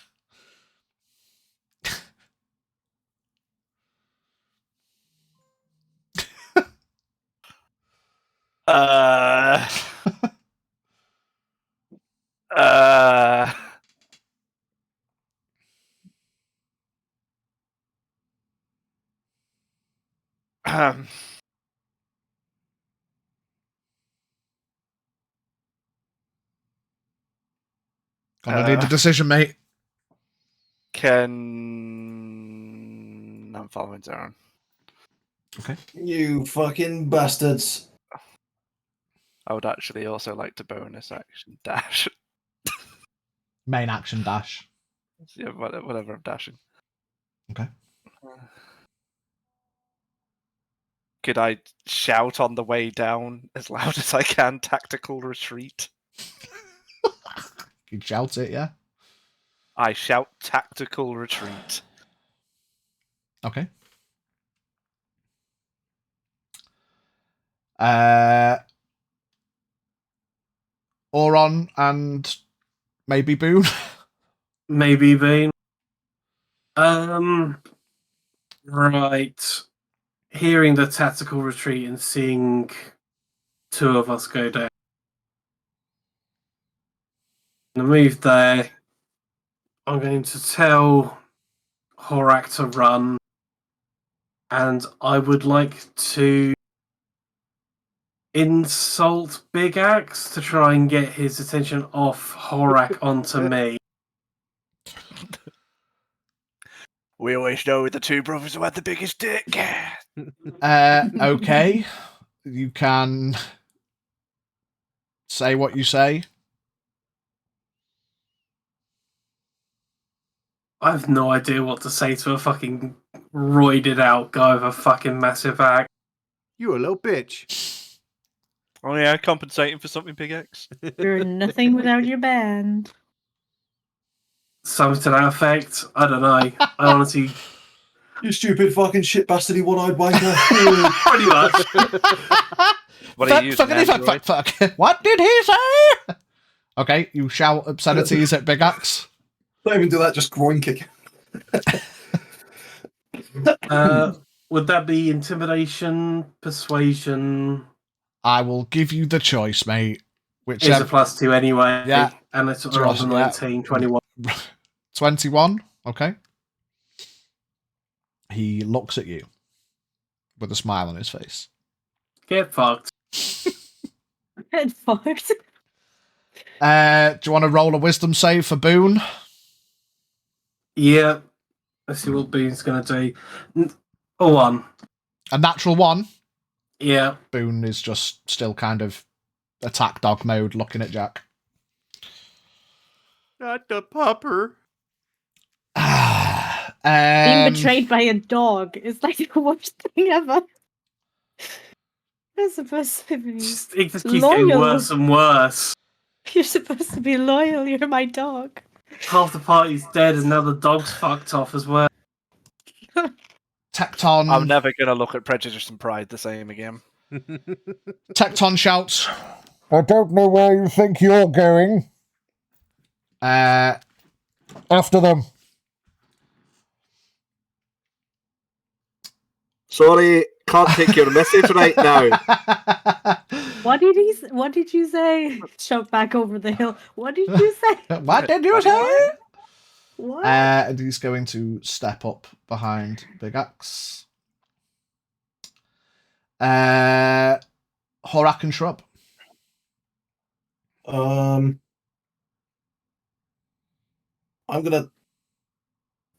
Speaker 2: Gonna need a decision, mate.
Speaker 5: I'm following Zaron.
Speaker 2: Okay.
Speaker 6: You fucking bastards.
Speaker 5: I would actually also like to bonus action dash.
Speaker 2: Main action dash.
Speaker 5: Yeah, whatever I'm dashing.
Speaker 2: Okay.
Speaker 5: Could I shout on the way down as loud as I can, tactical retreat?
Speaker 2: You shout it, yeah?
Speaker 5: I shout tactical retreat.
Speaker 2: Okay. Auron and maybe Boone.
Speaker 8: Maybe Vane. Right. Hearing the tactical retreat and seeing 2 of us go down. I'm gonna move there. I'm going to tell Horak to run. And I would like to insult Big Axe to try and get his attention off Horak onto me.
Speaker 5: We always know the 2 brothers who had the biggest dick.
Speaker 2: Okay. You can say what you say.
Speaker 8: I have no idea what to say to a fucking roided out guy with a fucking massive axe.
Speaker 7: You a little bitch.
Speaker 5: Oh yeah, compensating for something, Big X.
Speaker 3: You're nothing without your band.
Speaker 8: Something to that effect. I don't know. I honestly,
Speaker 6: You stupid fucking shit bastardy one-eyed wanker.
Speaker 8: pretty much.
Speaker 5: What are you using, Android?
Speaker 2: fuck. What did he say? Okay, you shout obscenities at Big Axe.
Speaker 6: Don't even do that, just groin kick.
Speaker 8: Would that be intimidation, persuasion?
Speaker 2: I will give you the choice, mate.
Speaker 8: It's a +2 anyway.
Speaker 2: Yeah.
Speaker 8: And it's
Speaker 2: Just-
Speaker 8: rather
Speaker 2: yeah.
Speaker 8: 19, 21.
Speaker 2: 21, okay. He looks at you with a smile on his face.
Speaker 8: Get fucked.
Speaker 3: Get fucked.
Speaker 2: Do you want to roll a wisdom save for Boone?
Speaker 8: Yeah. Let's see what Boone's going to do. A 1.
Speaker 2: A natural 1?
Speaker 8: Yeah.
Speaker 2: Boone is just still kind of attack dog mode looking at Jack.
Speaker 7: Not the pupper.
Speaker 3: Being betrayed by a dog is like the worst thing ever. You're supposed to be
Speaker 8: It just keeps getting
Speaker 3: loyal.
Speaker 8: worse and worse.
Speaker 3: You're supposed to be loyal. You're my dog.
Speaker 8: Half the party's dead and now the dog's fucked off as well.
Speaker 2: Tecton.
Speaker 5: I'm never going to look at Prejudice and Pride the same again.
Speaker 2: Tecton shouts.
Speaker 9: I don't know where you think you're going. After them.
Speaker 1: Sorry, can't take your message right now.
Speaker 3: What did you say? Shout back over the hill. What did you say?
Speaker 2: What did you say?
Speaker 3: What?
Speaker 2: And he's going to step up behind Big Axe. Horak and Shrub.
Speaker 6: I'm gonna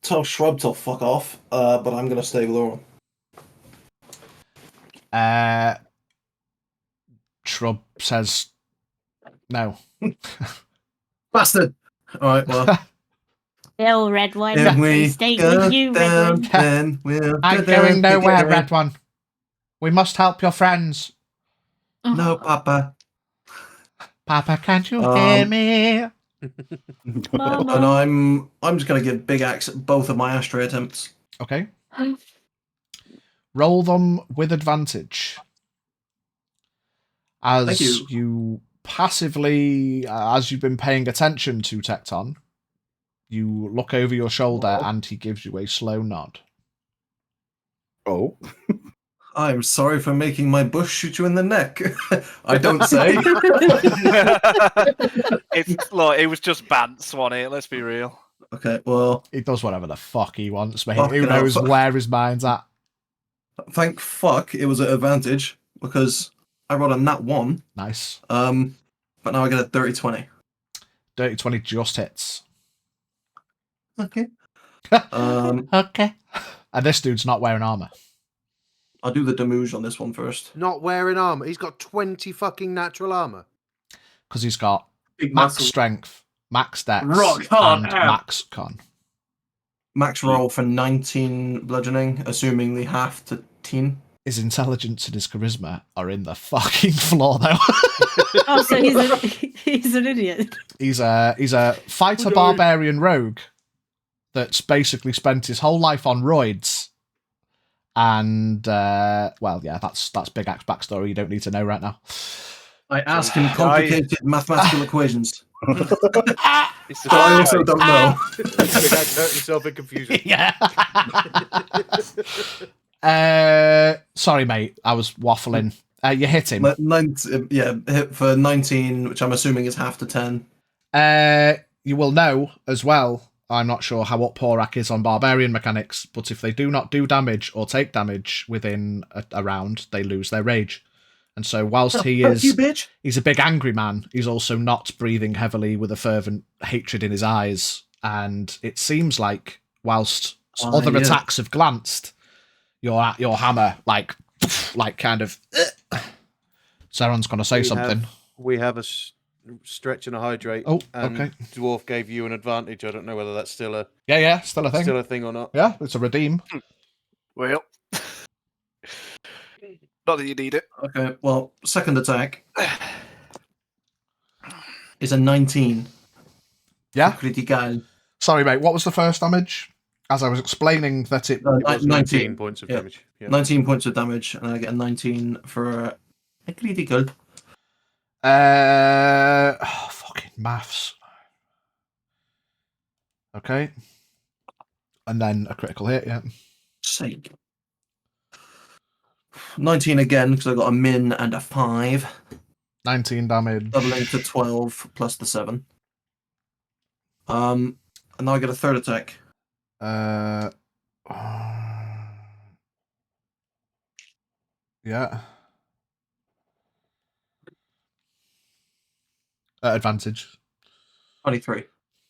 Speaker 6: tell Shrub to fuck off, but I'm gonna stay with Oran.
Speaker 2: Shrub says no.
Speaker 6: Bastard! Alright, well.
Speaker 3: Bill, Red One.
Speaker 6: If
Speaker 3: I
Speaker 6: we
Speaker 3: stay
Speaker 6: go
Speaker 3: with you, Red
Speaker 6: down,
Speaker 3: One.
Speaker 6: then we'll
Speaker 2: I'm
Speaker 6: go down
Speaker 2: going nowhere,
Speaker 6: together.
Speaker 2: Red One. We must help your friends.
Speaker 6: No, Papa.
Speaker 2: Papa, can't you hear me?
Speaker 3: Mama.
Speaker 6: And I'm just gonna give Big Axe both of my ashtray attempts.
Speaker 2: Okay. Roll them with advantage. As
Speaker 6: Thank you.
Speaker 2: you passively, as you've been paying attention to Tecton, you look over your shoulder and he gives you a slow nod.
Speaker 4: Oh.
Speaker 6: I'm sorry for making my bush shoot you in the neck. I don't say.
Speaker 5: Look, it was just bants, wasn't it? Let's be real.
Speaker 6: Okay, well,
Speaker 2: He does whatever the fuck he wants, mate.
Speaker 6: Fucking
Speaker 2: Who knows
Speaker 6: hell.
Speaker 2: where his mind's at?
Speaker 6: thank fuck it was at advantage because I rolled a nat 1.
Speaker 2: Nice.
Speaker 6: But now I get a dirty 20.
Speaker 2: Dirty 20 just hits.
Speaker 6: Okay.
Speaker 2: Okay. And this dude's not wearing armor.
Speaker 6: I'll do the damage on this one first.
Speaker 7: Not wearing armor. He's got 20 fucking natural armor.
Speaker 2: Because he's got
Speaker 8: Big
Speaker 2: max
Speaker 8: muscle.
Speaker 2: strength, max dex,
Speaker 8: Rock hard,
Speaker 2: and
Speaker 8: ow.
Speaker 2: max con.
Speaker 6: Max roll for 19 bludgeoning, assuming the half to 10.
Speaker 2: His intelligence and his charisma are in the fucking floor, though.
Speaker 3: Oh, so he's an idiot.
Speaker 2: He's a fighter barbarian rogue that's basically spent his whole life on roids. And well, yeah, that's Big Axe backstory. You don't need to know right now.
Speaker 6: I ask him complicated mathematical equations.
Speaker 5: It's
Speaker 6: But I also don't know.
Speaker 7: Big Axe hurt himself in confusion.
Speaker 2: Yeah. Sorry, mate. I was waffling. You hit him.
Speaker 6: Hit for 19, which I'm assuming is half to 10.
Speaker 2: You will know as well. I'm not sure how up Horak is on barbarian mechanics, but if they do not do damage or take damage within a round, they lose their rage. And so whilst he's a big angry man, he's also not breathing heavily with a fervent hatred in his eyes. And it seems like whilst other attacks have glanced, your hammer like kind of. Saron's going to say something.
Speaker 7: We have a stretch and a hydrate.
Speaker 2: Oh,
Speaker 7: and
Speaker 2: okay.
Speaker 7: Dwarf gave you an advantage. I don't know whether that's still a
Speaker 2: Still a thing.
Speaker 7: still a thing or not.
Speaker 2: Yeah, it's a redeem.
Speaker 5: Well, not that you need it.
Speaker 6: Okay, well, second attack is a 19.
Speaker 2: Yeah.
Speaker 6: Critical.
Speaker 2: Sorry, mate. What was the first damage? As I was explaining that it.
Speaker 7: It was 19
Speaker 6: 19
Speaker 7: points of
Speaker 6: yeah.
Speaker 7: damage. Yeah.
Speaker 6: 19 points of damage, and I get a 19 for a critical.
Speaker 2: Fucking maths. Okay. And then a critical hit, yeah.
Speaker 6: Sake. 19 again, because I got a min and a 5.
Speaker 2: 19 damage.
Speaker 6: Doubling to 12 plus the 7. And now I get a third attack.
Speaker 2: Yeah. Advantage.
Speaker 6: 23.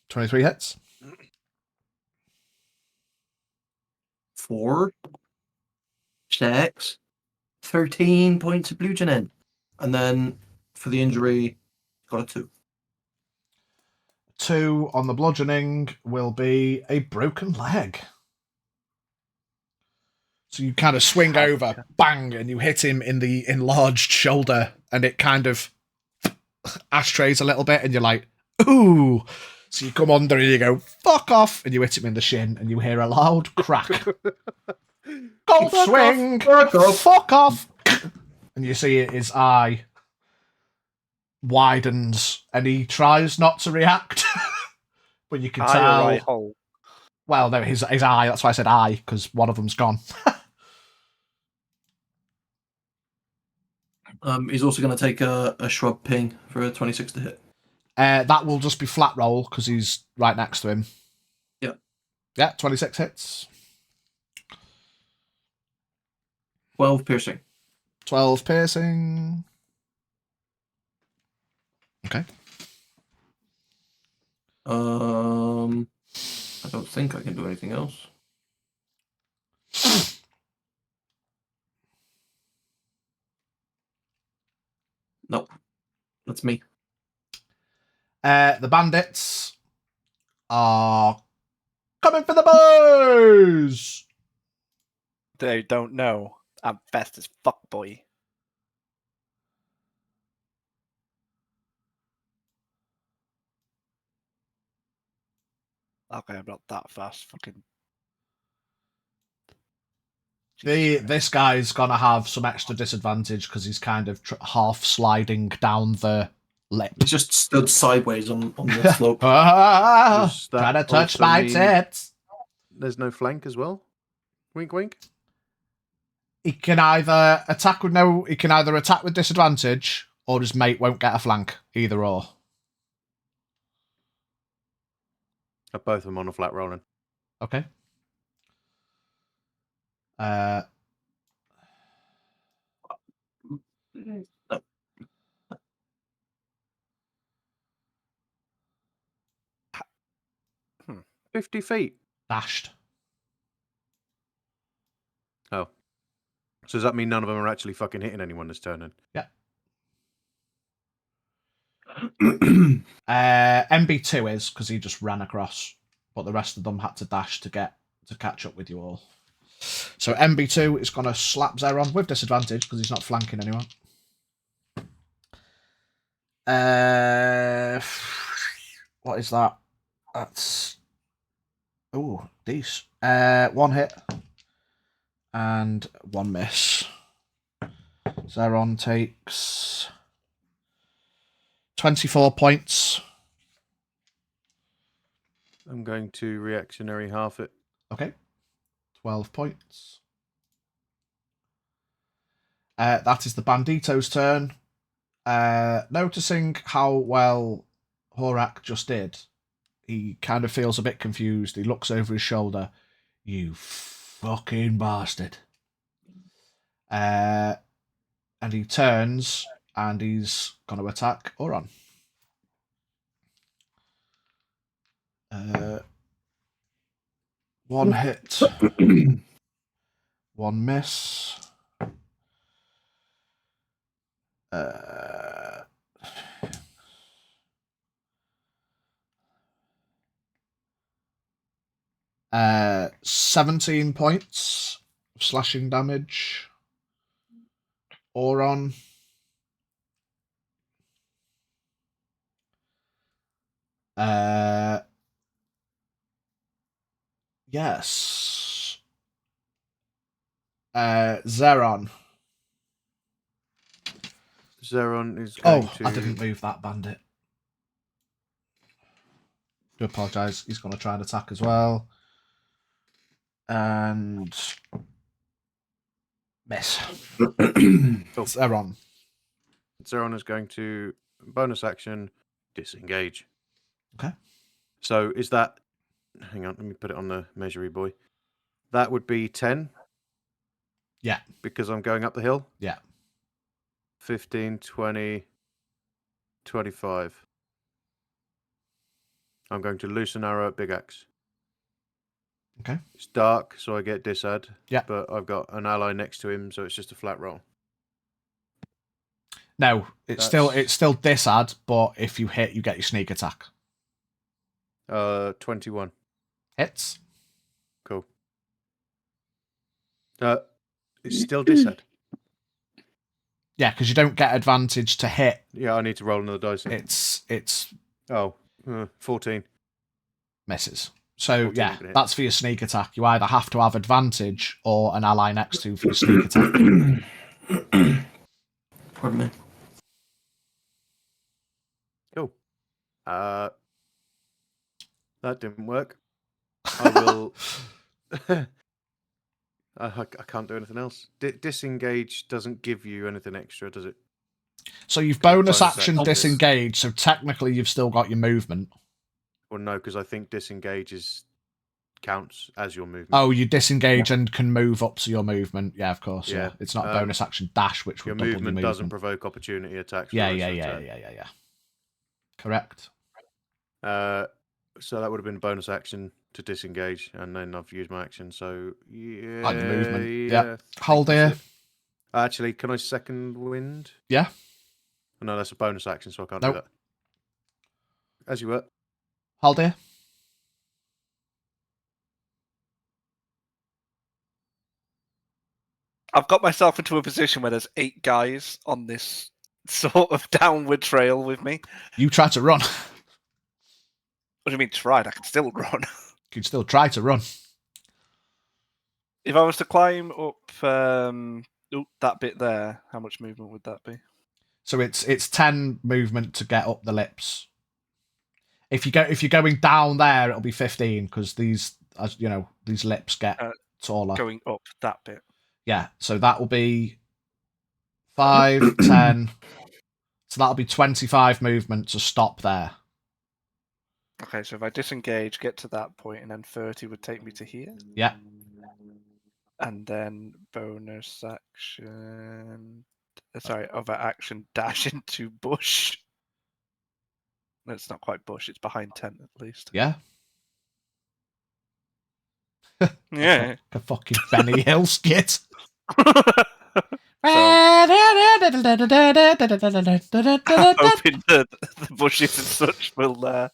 Speaker 2: 23 hits.
Speaker 6: 4. 6. 13 points of bludgeoning. And then for the injury, got a 2.
Speaker 2: 2 on the bludgeoning will be a broken leg. So you kind of swing over, bang, and you hit him in the enlarged shoulder, and it kind of ashtrays a little bit, and you're like, ooh. So you come under and you go, fuck off, and you hit him in the shin, and you hear a loud crack. Golf swing! Fuck off! And you see his eye widens, and he tries not to react. But you can
Speaker 5: Eye or
Speaker 2: tell.
Speaker 5: eye hole?
Speaker 2: Well, no, his eye, that's why I said eye, because one of them's gone.
Speaker 6: He's also going to take a shrub ping for a 26 to hit.
Speaker 2: That will just be flat roll, because he's right next to him.
Speaker 6: Yeah.
Speaker 2: Yeah, 26 hits.
Speaker 6: 12 piercing.
Speaker 2: 12 piercing. Okay.
Speaker 6: I don't think I can do anything else. Nope. That's me.
Speaker 2: The bandits are coming for the boys!
Speaker 5: They don't know. I'm fast as fuck, boy. Okay, I'm not that fast. Fucking.
Speaker 2: This guy's gonna have some extra disadvantage because he's kind of half sliding down the lip.
Speaker 6: He's just stood sideways on the slope.
Speaker 7: Does that
Speaker 2: Trying to touch
Speaker 7: also
Speaker 2: my
Speaker 7: mean
Speaker 2: tits.
Speaker 7: There's no flank as well? Wink, wink.
Speaker 2: He can either attack with disadvantage, or his mate won't get a flank. Either or.
Speaker 7: Both of them on a flat rolling.
Speaker 2: Okay.
Speaker 7: 50 feet.
Speaker 2: Dashed.
Speaker 7: Oh. So does that mean none of them are actually fucking hitting anyone this turn then?
Speaker 2: Yeah. MB2 is, because he just ran across, but the rest of them had to dash to catch up with you all. So MB2 is going to slap Zeron with disadvantage because he's not flanking anyone. What is that? That's... Ooh, decent. 1 hit. And 1 miss. Zeron takes 24 points.
Speaker 7: I'm going to reactionary half it.
Speaker 2: Okay. 12 points. That is the Bandito's turn. Noticing how well Horak just did, he kind of feels a bit confused. He looks over his shoulder. You fucking bastard. And he turns and he's going to attack Oron. 1 hit. 1 miss. 17 points of slashing damage. Oron. Yes. Zeron.
Speaker 7: Zeron is going to.
Speaker 2: I didn't move that bandit. Do apologise. He's going to try and attack as well. And miss. Zeron.
Speaker 7: Zeron is going to bonus action disengage.
Speaker 2: Okay.
Speaker 7: So is that? Hang on, let me put it on the measury boy. That would be 10.
Speaker 2: Yeah.
Speaker 7: Because I'm going up the hill.
Speaker 2: Yeah.
Speaker 7: 15, 20, 25. I'm going to loose an arrow at big axe.
Speaker 2: Okay.
Speaker 7: It's dark, so I get disad.
Speaker 2: Yeah.
Speaker 7: But I've got an ally next to him, so it's just a flat roll.
Speaker 2: No, it's still disad, but if you hit, you get your sneak attack.
Speaker 7: 21.
Speaker 2: Hits.
Speaker 7: Cool. It's still disad.
Speaker 2: Yeah, because you don't get advantage to hit.
Speaker 7: Yeah, I need to roll another dice.
Speaker 2: It's
Speaker 7: 14.
Speaker 2: Misses. So
Speaker 7: 14
Speaker 2: yeah,
Speaker 7: is gonna hit.
Speaker 2: that's for your sneak attack. You either have to have advantage or an ally next to for your sneak attack.
Speaker 6: Pardon me.
Speaker 7: Cool. That didn't work. I will. I can't do anything else. Disengage doesn't give you anything extra, does it?
Speaker 2: So you've bonus
Speaker 7: Bonus
Speaker 2: action
Speaker 7: action.
Speaker 2: disengage, so technically you've still got your movement.
Speaker 7: Well, no, because I think disengage counts as your movement.
Speaker 2: Oh, you disengage and can move up to your movement. Yeah, of course. Yeah,
Speaker 7: Yeah.
Speaker 2: it's not bonus action dash, which
Speaker 7: your
Speaker 2: would double
Speaker 7: movement
Speaker 2: your movement.
Speaker 7: doesn't provoke opportunity attacks.
Speaker 2: Yeah.
Speaker 7: for the rest of the turn.
Speaker 2: Correct.
Speaker 7: So that would have been a bonus action to disengage, and then I've used my action. So yeah,
Speaker 2: Like the movement.
Speaker 7: Yeah.
Speaker 2: Yeah. Hold here.
Speaker 7: Actually, can I second wind?
Speaker 2: Yeah.
Speaker 7: No, that's a bonus action, so I can't
Speaker 2: Nope.
Speaker 7: do that. As you were.
Speaker 2: Hold here.
Speaker 5: I've got myself into a position where there's 8 guys on this sort of downward trail with me.
Speaker 2: You try to run.
Speaker 5: What do you mean tried? I can still run.
Speaker 2: You can still try to run.
Speaker 5: If I was to climb up that bit there, how much movement would that be?
Speaker 2: So it's 10 movement to get up the lips. If you're going down there, it'll be 15 because these lips get taller.
Speaker 5: Going up that bit.
Speaker 2: Yeah, so that will be 5, 10. So that'll be 25 movement to stop there.
Speaker 5: Okay, so if I disengage, get to that point, and then 30 would take me to here.
Speaker 2: Yeah.
Speaker 5: And then bonus action. Other action dash into bush. No, it's not quite bush, it's behind tent at least.
Speaker 2: Yeah.
Speaker 5: Yeah.
Speaker 2: Like a fucking Benny Hill skit.
Speaker 5: Hoping the bushes and such will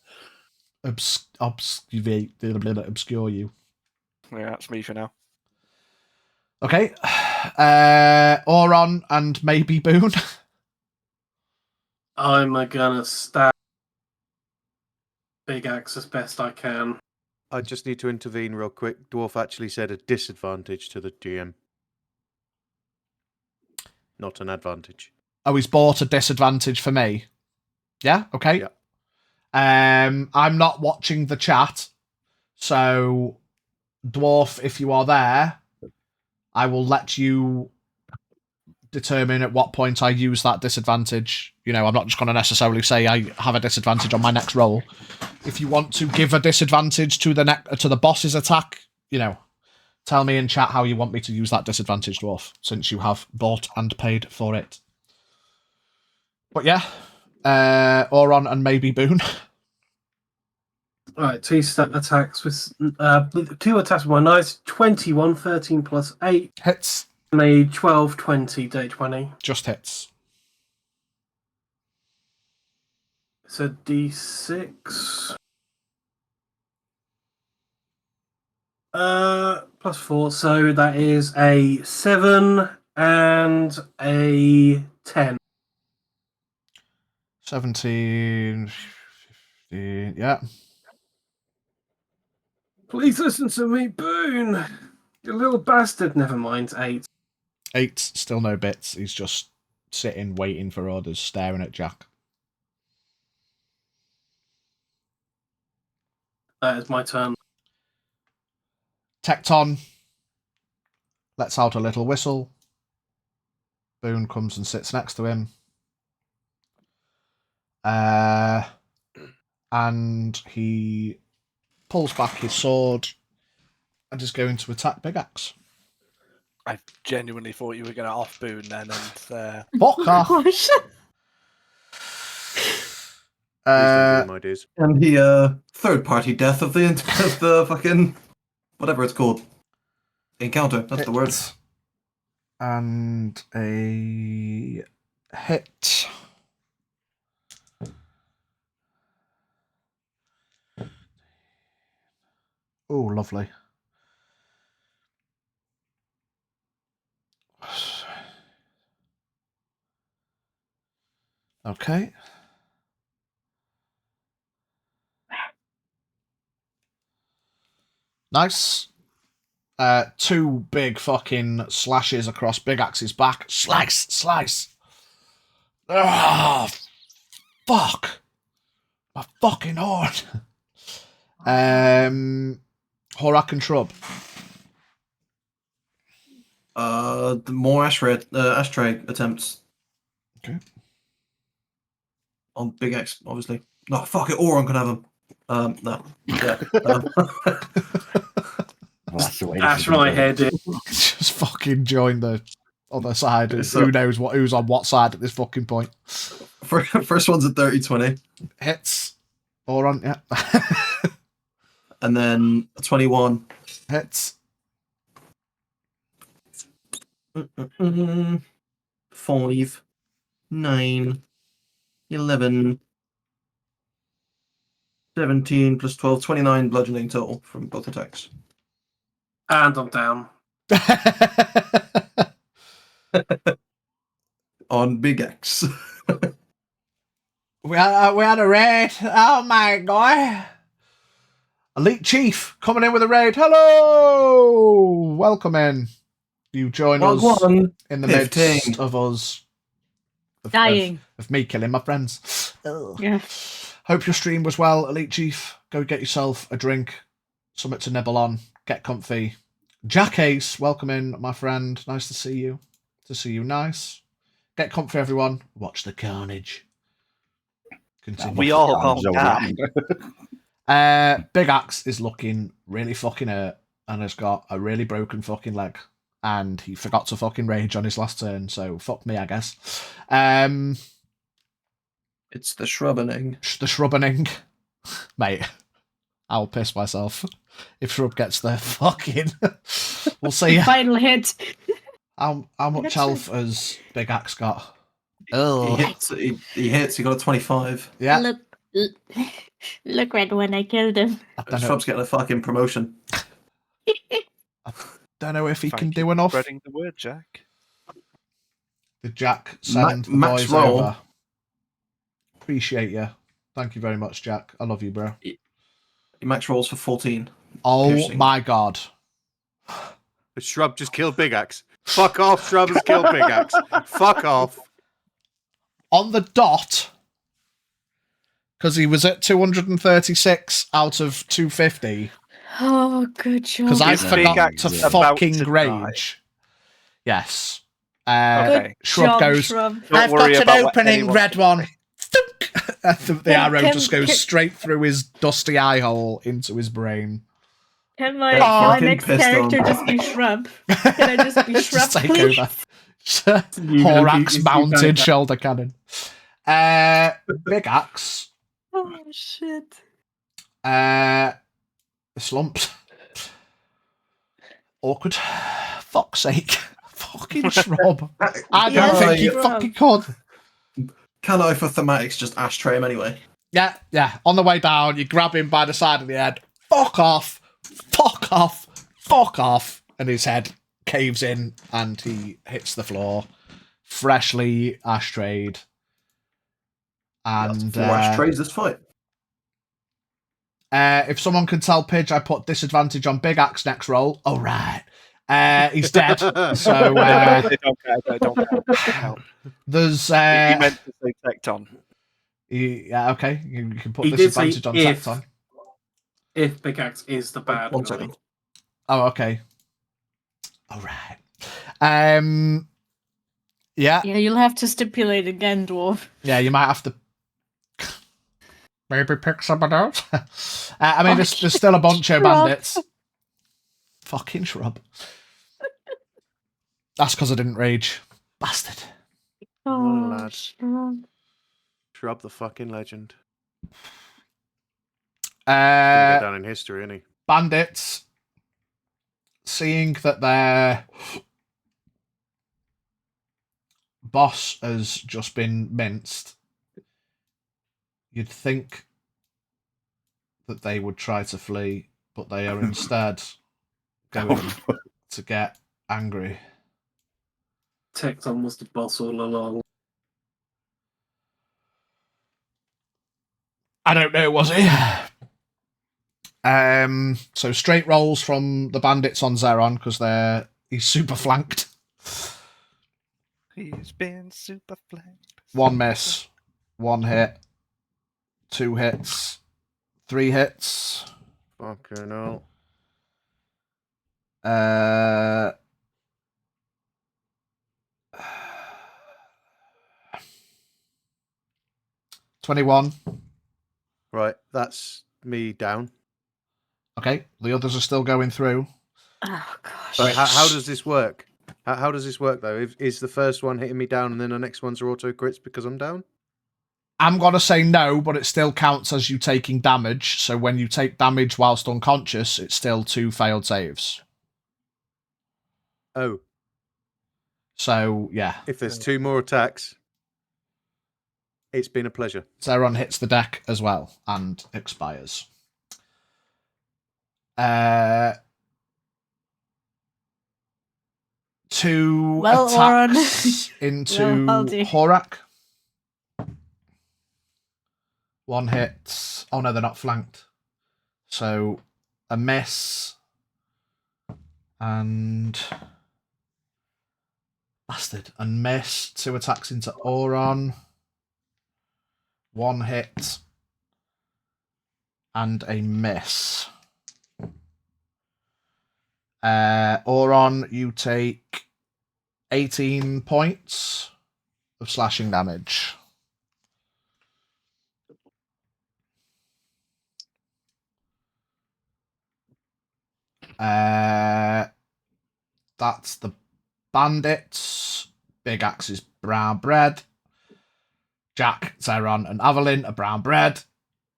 Speaker 2: obscure you.
Speaker 5: Yeah, that's me for now.
Speaker 2: Okay. Auron and maybe Boone.
Speaker 8: I'm gonna stab Big Axe as best I can.
Speaker 7: I just need to intervene real quick. Dwarf actually said a disadvantage to the GM. Not an advantage.
Speaker 2: Oh, he's bought a disadvantage for me. Yeah, okay.
Speaker 7: Yeah.
Speaker 2: I'm not watching the chat, so Dwarf, if you are there, I will let you determine at what point I use that disadvantage. You know, I'm not just going to necessarily say I have a disadvantage on my next roll. If you want to give a disadvantage to the boss's attack, you know, tell me in chat how you want me to use that disadvantage, Dwarf, since you have bought and paid for it. But yeah, Auron and maybe Boone.
Speaker 8: Alright, 2 step attacks with 2 attacks with my knives. 21, 13 plus 8.
Speaker 2: Hits.
Speaker 8: And a 12, 20, day 20.
Speaker 2: Just hits.
Speaker 8: So D6. Plus 4, so that is a 7 and a 10.
Speaker 2: 17, 15, yeah.
Speaker 8: Please listen to me, Boone. You little bastard. Never mind. 8.
Speaker 2: 8, still no bits. He's just sitting, waiting for orders, staring at Jack.
Speaker 8: It's my turn.
Speaker 2: Tecton lets out a little whistle. Boone comes and sits next to him. And he pulls back his sword and is going to attack Big Axe.
Speaker 5: I genuinely thought you were going to off Boone then, and
Speaker 2: Fuck off!
Speaker 3: Gosh.
Speaker 7: Ideas.
Speaker 6: And the third-party death of the fucking whatever it's called. Encounter. That's the word.
Speaker 2: And a hit. Oh, lovely. Okay. Nice. 2 big fucking slashes across Big Axe's back. Slice, slice. Oh, fuck. My fucking horn. Horak and Shrub.
Speaker 6: The more ashtray attempts.
Speaker 2: Okay.
Speaker 6: On Big X, obviously. No, fuck it. Oron can have them. No. Yeah.
Speaker 4: That's the way
Speaker 8: That's my head.
Speaker 2: Just fucking join the other side.
Speaker 6: So-
Speaker 2: Who knows who's on what side at this fucking point.
Speaker 6: First one's a 30-20.
Speaker 2: Hits. Oron, yeah.
Speaker 6: And then a 21.
Speaker 2: Hits.
Speaker 6: 5, 9, 11, 17 plus 12, 29 bludgeoning total from both attacks.
Speaker 8: And I'm down.
Speaker 6: On Big X.
Speaker 2: We had a raid. Oh my god. Elite Chief coming in with a raid. Hello! Welcome in. You join us in the midst of us.
Speaker 3: Dying.
Speaker 2: Of me killing my friends. Ugh.
Speaker 3: Yeah.
Speaker 2: Hope your stream was well, Elite Chief. Go get yourself a drink, something to nibble on, get comfy. Jack Ace, welcome in, my friend. Nice to see you. Nice. Get comfy, everyone. Watch the carnage. Continue.
Speaker 5: we all calm down.
Speaker 2: Big Axe is looking really fucking hurt and has got a really broken fucking leg. And he forgot to fucking rage on his last turn, so fuck me, I guess.
Speaker 6: It's the shrubbening.
Speaker 2: The shrubbening. Mate, I'll piss myself if Shrub gets there. Fucking. We'll see.
Speaker 3: Final hit.
Speaker 2: How much health has Big Axe got?
Speaker 6: He
Speaker 2: Oh,
Speaker 6: hits. He hits. He got a 25.
Speaker 2: yeah.
Speaker 3: Look, Red, when I killed him.
Speaker 2: I don't know,
Speaker 6: Shrub's getting a fucking promotion.
Speaker 2: don't know if he can
Speaker 5: Thank you
Speaker 2: do
Speaker 5: for
Speaker 2: enough.
Speaker 5: Spreading the word, Jack.
Speaker 2: Did Jack send the
Speaker 6: Max
Speaker 2: boys
Speaker 6: roll.
Speaker 2: over? Appreciate you. Thank you very much, Jack. I love you, bro.
Speaker 6: Max rolls for 14.
Speaker 2: Oh
Speaker 6: Piercing.
Speaker 2: my god.
Speaker 7: The Shrub just killed Big Axe. Fuck off, Shrub has killed Big Axe. Fuck off.
Speaker 2: On the dot, because he was at 236 out of 250.
Speaker 3: Oh, good job.
Speaker 2: Because I
Speaker 5: Is Big
Speaker 2: forgot
Speaker 5: Axe
Speaker 2: to
Speaker 5: about
Speaker 2: fucking
Speaker 5: to die?
Speaker 2: rage. Yes.
Speaker 5: Okay.
Speaker 2: Shrub
Speaker 3: job,
Speaker 2: goes,
Speaker 3: Shrub.
Speaker 5: Don't
Speaker 2: I've got
Speaker 5: worry
Speaker 2: an
Speaker 5: about what
Speaker 2: opening,
Speaker 5: anyone
Speaker 2: red
Speaker 5: can
Speaker 2: one. The arrow
Speaker 3: Can-
Speaker 2: just goes
Speaker 3: can-
Speaker 2: straight through his dusty eye hole into his brain.
Speaker 3: Can my,
Speaker 6: Yeah,
Speaker 3: can my
Speaker 6: fucking
Speaker 3: next
Speaker 6: pissed
Speaker 3: character
Speaker 6: on.
Speaker 3: just be Shrub? Can I just be Shrub,
Speaker 2: Just take
Speaker 3: please?
Speaker 2: over.
Speaker 8: You gonna
Speaker 2: Horax
Speaker 8: be-
Speaker 2: mounted shoulder cannon. Big Axe.
Speaker 3: Oh, shit.
Speaker 2: Slumped. Awkward. Fuck's sake. Fucking Shrub. I don't
Speaker 3: Yes,
Speaker 2: think he
Speaker 3: Shrub.
Speaker 2: fucking could.
Speaker 6: Can I, for thematics, just ashtray him anyway?
Speaker 2: Yeah. On the way down, you grab him by the side of the head. Fuck off. Fuck off. Fuck off. And his head caves in and he hits the floor. Freshly ashtrayed.
Speaker 6: That's
Speaker 2: And
Speaker 6: 4 ashtrays this fight.
Speaker 2: If someone can tell Pidge I put disadvantage on Big Axe next roll. Oh, right. He's dead. So
Speaker 5: don't count.
Speaker 2: there's...
Speaker 5: He meant to say Tecton.
Speaker 2: yeah, okay. You can put
Speaker 8: He did say
Speaker 2: disadvantage on
Speaker 8: if.
Speaker 2: Tecton.
Speaker 8: If Big Axe is the bad
Speaker 6: One
Speaker 8: guy.
Speaker 6: second.
Speaker 2: Oh, okay. All right. Yeah.
Speaker 3: Yeah, you'll have to stipulate again, dwarf.
Speaker 2: Yeah, you might have to maybe pick someone else. I mean, there's still a bunch of bandits. Fucking shrub. That's because I didn't rage. Bastard.
Speaker 3: Oh,
Speaker 7: lad.
Speaker 3: shrub.
Speaker 7: Shrub the fucking legend. Gonna go down in history, isn't he?
Speaker 2: Bandits, seeing that their boss has just been minced, you'd think that they would try to flee, but they are instead going to get angry.
Speaker 8: Tecton was the boss all along.
Speaker 2: I don't know, was he? So straight rolls from the bandits on Zeron because he's super flanked.
Speaker 5: He's been super flanked.
Speaker 2: One miss, one hit, 2 hits, 3 hits.
Speaker 7: Fucking hell.
Speaker 2: 21.
Speaker 7: Right, that's me down.
Speaker 2: Okay, the others are still going through.
Speaker 3: Oh, gosh.
Speaker 7: So how does this work? How does this work though? Is the first one hitting me down and then the next ones are auto crits because I'm down?
Speaker 2: I'm going to say no, but it still counts as you taking damage. So when you take damage whilst unconscious, it's still 2 failed saves.
Speaker 7: Oh.
Speaker 2: So, yeah.
Speaker 7: If there's 2 more attacks, it's been a pleasure.
Speaker 2: Zeron hits the deck as well and expires. 2 attacks into Horak. 1 hit. Oh no, they're not flanked. So a miss and bastard and miss. 2 attacks into Auron. 1 hit and a miss. Auron, you take 18 points of slashing damage. That's the bandits. Big Axe is brown bread. Jack, Zeron, and Avalyn are brown bread.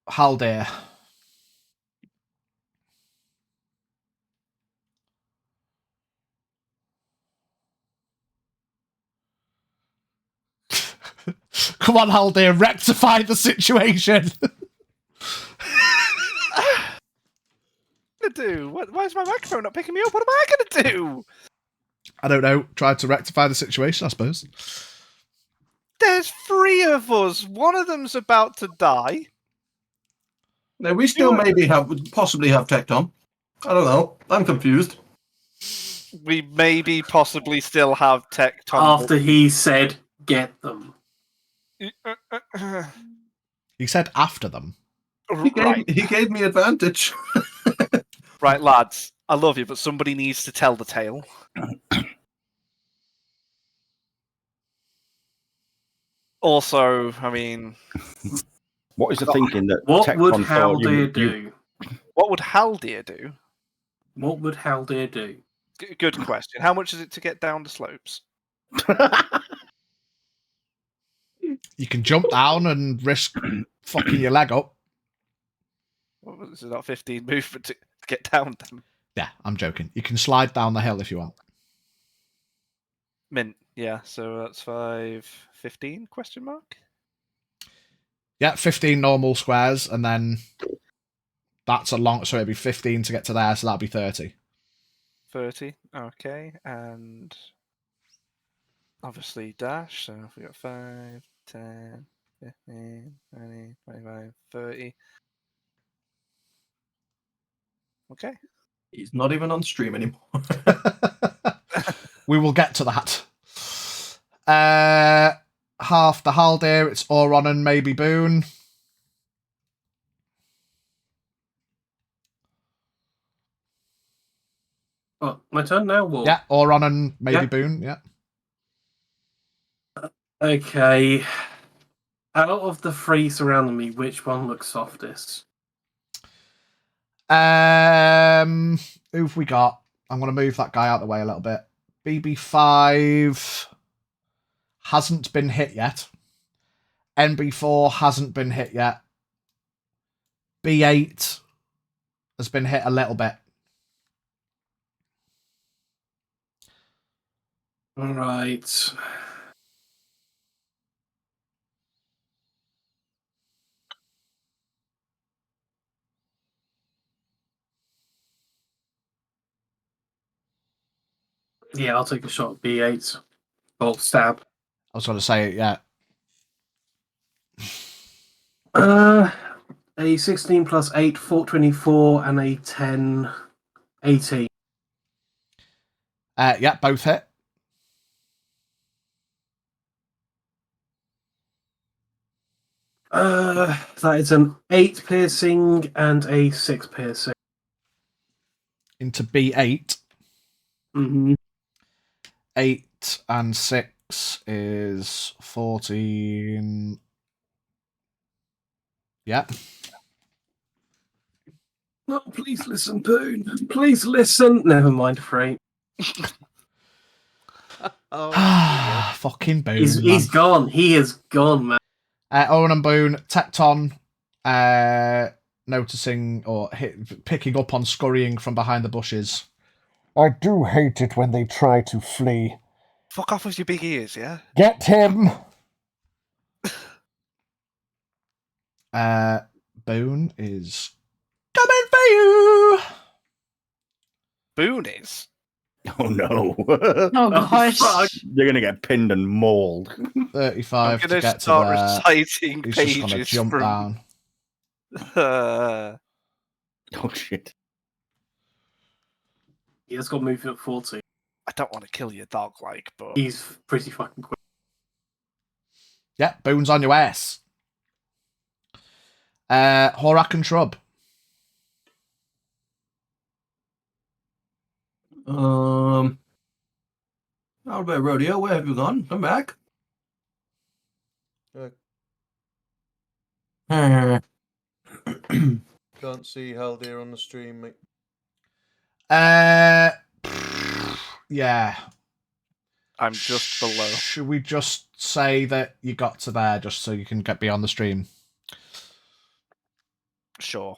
Speaker 2: Haldir. Come on, Haldir, rectify the situation.
Speaker 5: Do? Why is my microphone not picking me up? What am I going to do?
Speaker 2: I don't know. Try to rectify the situation, I suppose.
Speaker 5: There's 3 of us. One of them's about to die.
Speaker 6: No, we still possibly have Tecton. I don't know. I'm confused.
Speaker 5: We maybe possibly still have Tecton.
Speaker 8: After he said, get them.
Speaker 2: He said after them.
Speaker 6: He gave me advantage.
Speaker 5: Right, lads, I love you, but somebody needs to tell the tale. Also, I mean...
Speaker 4: What is the thinking that
Speaker 8: What would
Speaker 4: Tecton thought
Speaker 8: Haldir do?
Speaker 5: What would Haldir do?
Speaker 8: What would Haldir do?
Speaker 5: Good question. How much is it to get down the slopes?
Speaker 2: You can jump down and risk fucking your leg up.
Speaker 5: Well, this is not 15 movement to get down them.
Speaker 2: Yeah, I'm joking. You can slide down the hill if you want.
Speaker 5: Mint, yeah, so that's 15 question mark?
Speaker 2: Yeah, 15 normal squares, and then that's a long... So it'd be 15 to get to there, so that'd be 30.
Speaker 5: 30, okay, and obviously dash, so if we got 5, 10, 15, 20, 25, 30. Okay.
Speaker 6: He's not even on stream anymore.
Speaker 2: We will get to that. Half the Haldir, it's Auron and maybe Boone.
Speaker 8: Oh, my turn now? Or...
Speaker 2: Yeah, Auron and maybe
Speaker 8: Yeah.
Speaker 2: Boone, yeah.
Speaker 8: Okay. Out of the three surrounding me, which one looks softest?
Speaker 2: Who've we got? I'm going to move that guy out of the way a little bit. BB5 hasn't been hit yet. NB4 hasn't been hit yet. B8 has been hit a little bit.
Speaker 8: All right. Yeah, I'll take a shot at B8. Or stab.
Speaker 2: I was going to say it, yeah.
Speaker 8: A 16 plus 8, 424, and a 10, 18.
Speaker 2: Yeah, both hit.
Speaker 8: That is an 8 piercing and a 6 piercing.
Speaker 2: Into B8.
Speaker 8: Mm-hmm.
Speaker 2: 8 and 6 is 14. Yeah.
Speaker 8: Oh, please listen, Boone. Please listen. Never mind, Frank.
Speaker 7: Oh,
Speaker 2: Fucking Boone.
Speaker 8: He's gone. He is gone, man.
Speaker 2: Owen and Boone, Tecton, noticing or picking up on scurrying from behind the bushes.
Speaker 9: I do hate it when they try to flee.
Speaker 5: Fuck off with your big ears, yeah?
Speaker 9: Get him!
Speaker 2: Boone is coming for you!
Speaker 5: Boone is?
Speaker 4: Oh no.
Speaker 3: Oh gosh.
Speaker 8: fuck.
Speaker 4: You're going to get pinned and mauled.
Speaker 2: 35
Speaker 5: I'm
Speaker 2: to
Speaker 5: going to
Speaker 2: get to
Speaker 5: start
Speaker 2: there.
Speaker 5: reciting
Speaker 2: He's just going to
Speaker 5: pages
Speaker 2: jump
Speaker 5: from...
Speaker 2: down.
Speaker 4: Oh shit.
Speaker 8: He has got movement at 40.
Speaker 5: I don't want to kill your dog, like, but...
Speaker 8: He's pretty fucking quick.
Speaker 2: Yeah, Boone's on your ass. Horak and Shrub.
Speaker 6: How about Rodeo? Where have you gone? Come back.
Speaker 7: Can't see Haldir on the stream, mate.
Speaker 2: Yeah.
Speaker 5: I'm just below.
Speaker 2: Should we just say that you got to there just so you can be on the stream?
Speaker 5: Sure.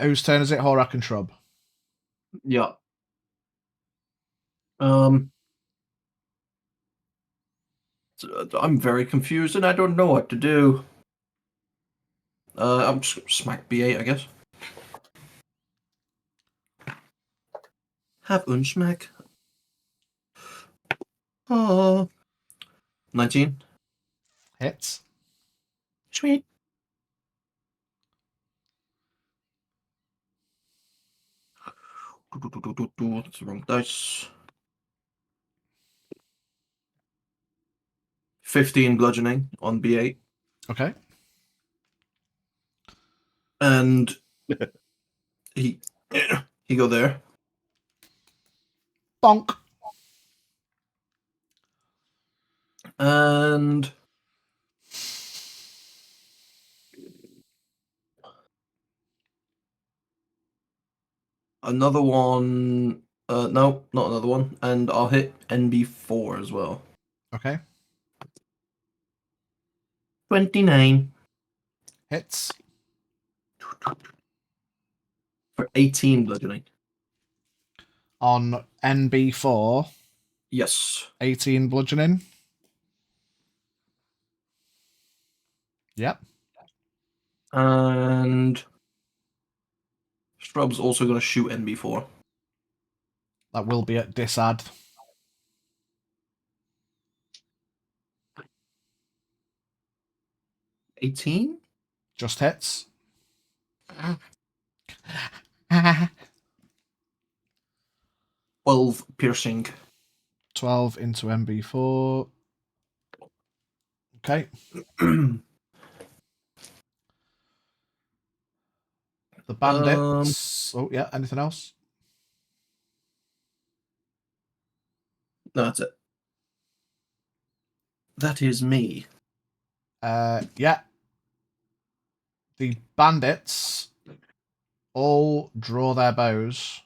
Speaker 2: Whose turn is it? Horak and Shrub.
Speaker 6: Yeah. I'm very confused and I don't know what to do. I'm just gonna smack B8, I guess. Have unsmack. 19.
Speaker 2: Hits.
Speaker 6: Sweet. That's the wrong dice. 15 bludgeoning on B8.
Speaker 2: Okay.
Speaker 6: And he go there.
Speaker 2: Bonk.
Speaker 6: And another one. No, not another one. And I'll hit NB4 as well.
Speaker 2: Okay.
Speaker 6: 29
Speaker 2: Hits.
Speaker 6: for 18 bludgeoning.
Speaker 2: On NB4,
Speaker 6: Yes.
Speaker 2: 18 bludgeoning. Yep.
Speaker 6: And Strub's also going to shoot NB4.
Speaker 2: That will be at disad.
Speaker 6: 18?
Speaker 2: Just hits.
Speaker 6: 12 piercing.
Speaker 2: 12 into MB4. Okay. The bandits. Oh, yeah. Anything else?
Speaker 6: No, that's it. That is me.
Speaker 2: Yeah. The bandits all draw their bows.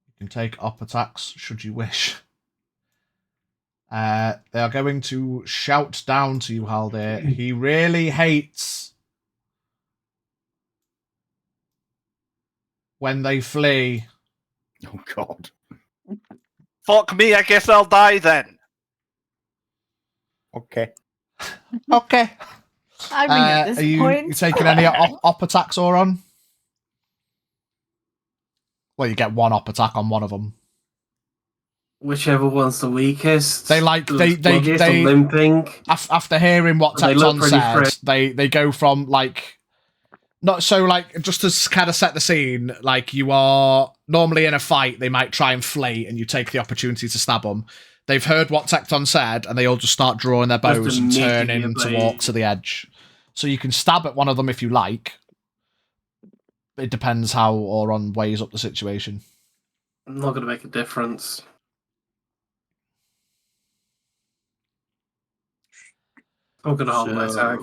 Speaker 2: You can take up attacks should you wish. They are going to shout down to you, Haldir. He really hates when they flee.
Speaker 4: Oh God.
Speaker 5: Fuck me, I guess I'll die then.
Speaker 4: Okay.
Speaker 2: Okay.
Speaker 3: I mean, at this
Speaker 2: are you
Speaker 3: point,
Speaker 2: taking any op attacks, Oron? Well, you get one op attack on one of them.
Speaker 8: Whichever one's the weakest.
Speaker 2: They like
Speaker 8: the sluggish or limping.
Speaker 2: After hearing what
Speaker 8: They look
Speaker 2: Tecton
Speaker 8: pretty
Speaker 2: said,
Speaker 8: fresh.
Speaker 2: they go from like not so like just to kind of set the scene. Like you are normally in a fight, they might try and flee, and you take the opportunity to stab them. They've heard what Tecton said, and they all just start drawing their bows and turning to walk to the edge. So you can stab at one of them if you like. It depends how Oron weighs up the situation.
Speaker 8: Not going to make a difference. I'm going to hold my attack.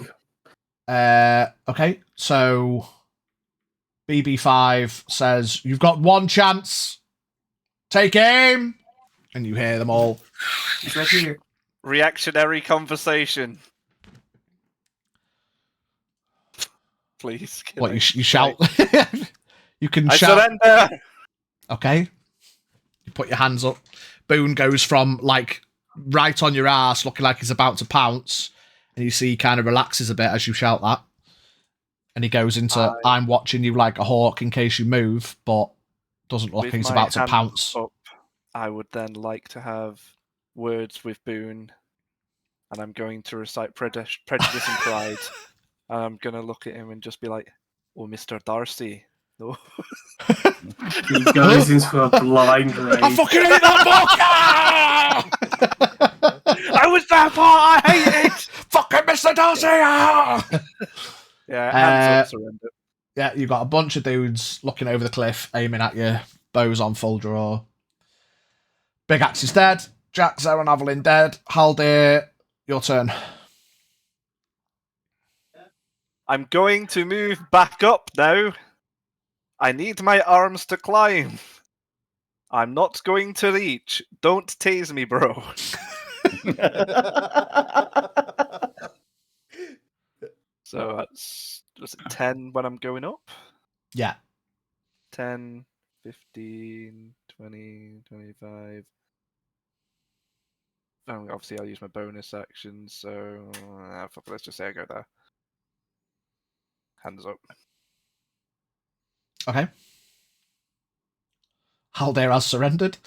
Speaker 2: Okay, so BB5 says, "You've got one chance. Take aim!" And you hear them all.
Speaker 6: He's right here.
Speaker 5: Reactionary conversation. Please.
Speaker 2: What, you shout? You can
Speaker 5: I
Speaker 2: shout.
Speaker 5: surrender!
Speaker 2: Okay. You put your hands up. Boone goes from, like, right on your ass, looking like he's about to pounce. And you see he kind of relaxes a bit as you shout that. And he goes into, I'm watching you like a hawk in case you move, but doesn't look like he's about to pounce.
Speaker 5: Up, I would then like to have words with Boone. And I'm going to recite Prejudice and Pride. And I'm going to look at him and just be like, "Oh, Mr. Darcy." No.
Speaker 8: He goes into a blind rage.
Speaker 2: I fucking hate that book!
Speaker 5: I was that part, I hate it!
Speaker 2: Fucking Mr. Darcy!
Speaker 5: Yeah, hands up, surrender.
Speaker 2: Yeah, you've got a bunch of dudes looking over the cliff, aiming at you, bows on full draw. Big Axe is dead. Jack, Zara, and Avalyn dead. Haldir, your turn.
Speaker 5: I'm going to move back up now. I need my arms to climb. I'm not going to reach. Don't tase me, bro. So that's, was it 10 when I'm going up?
Speaker 2: Yeah.
Speaker 5: 10, 15, 20, 25. Obviously, I'll use my bonus action, so let's just say I go there. Hands up.
Speaker 2: Okay. Haldir has surrendered.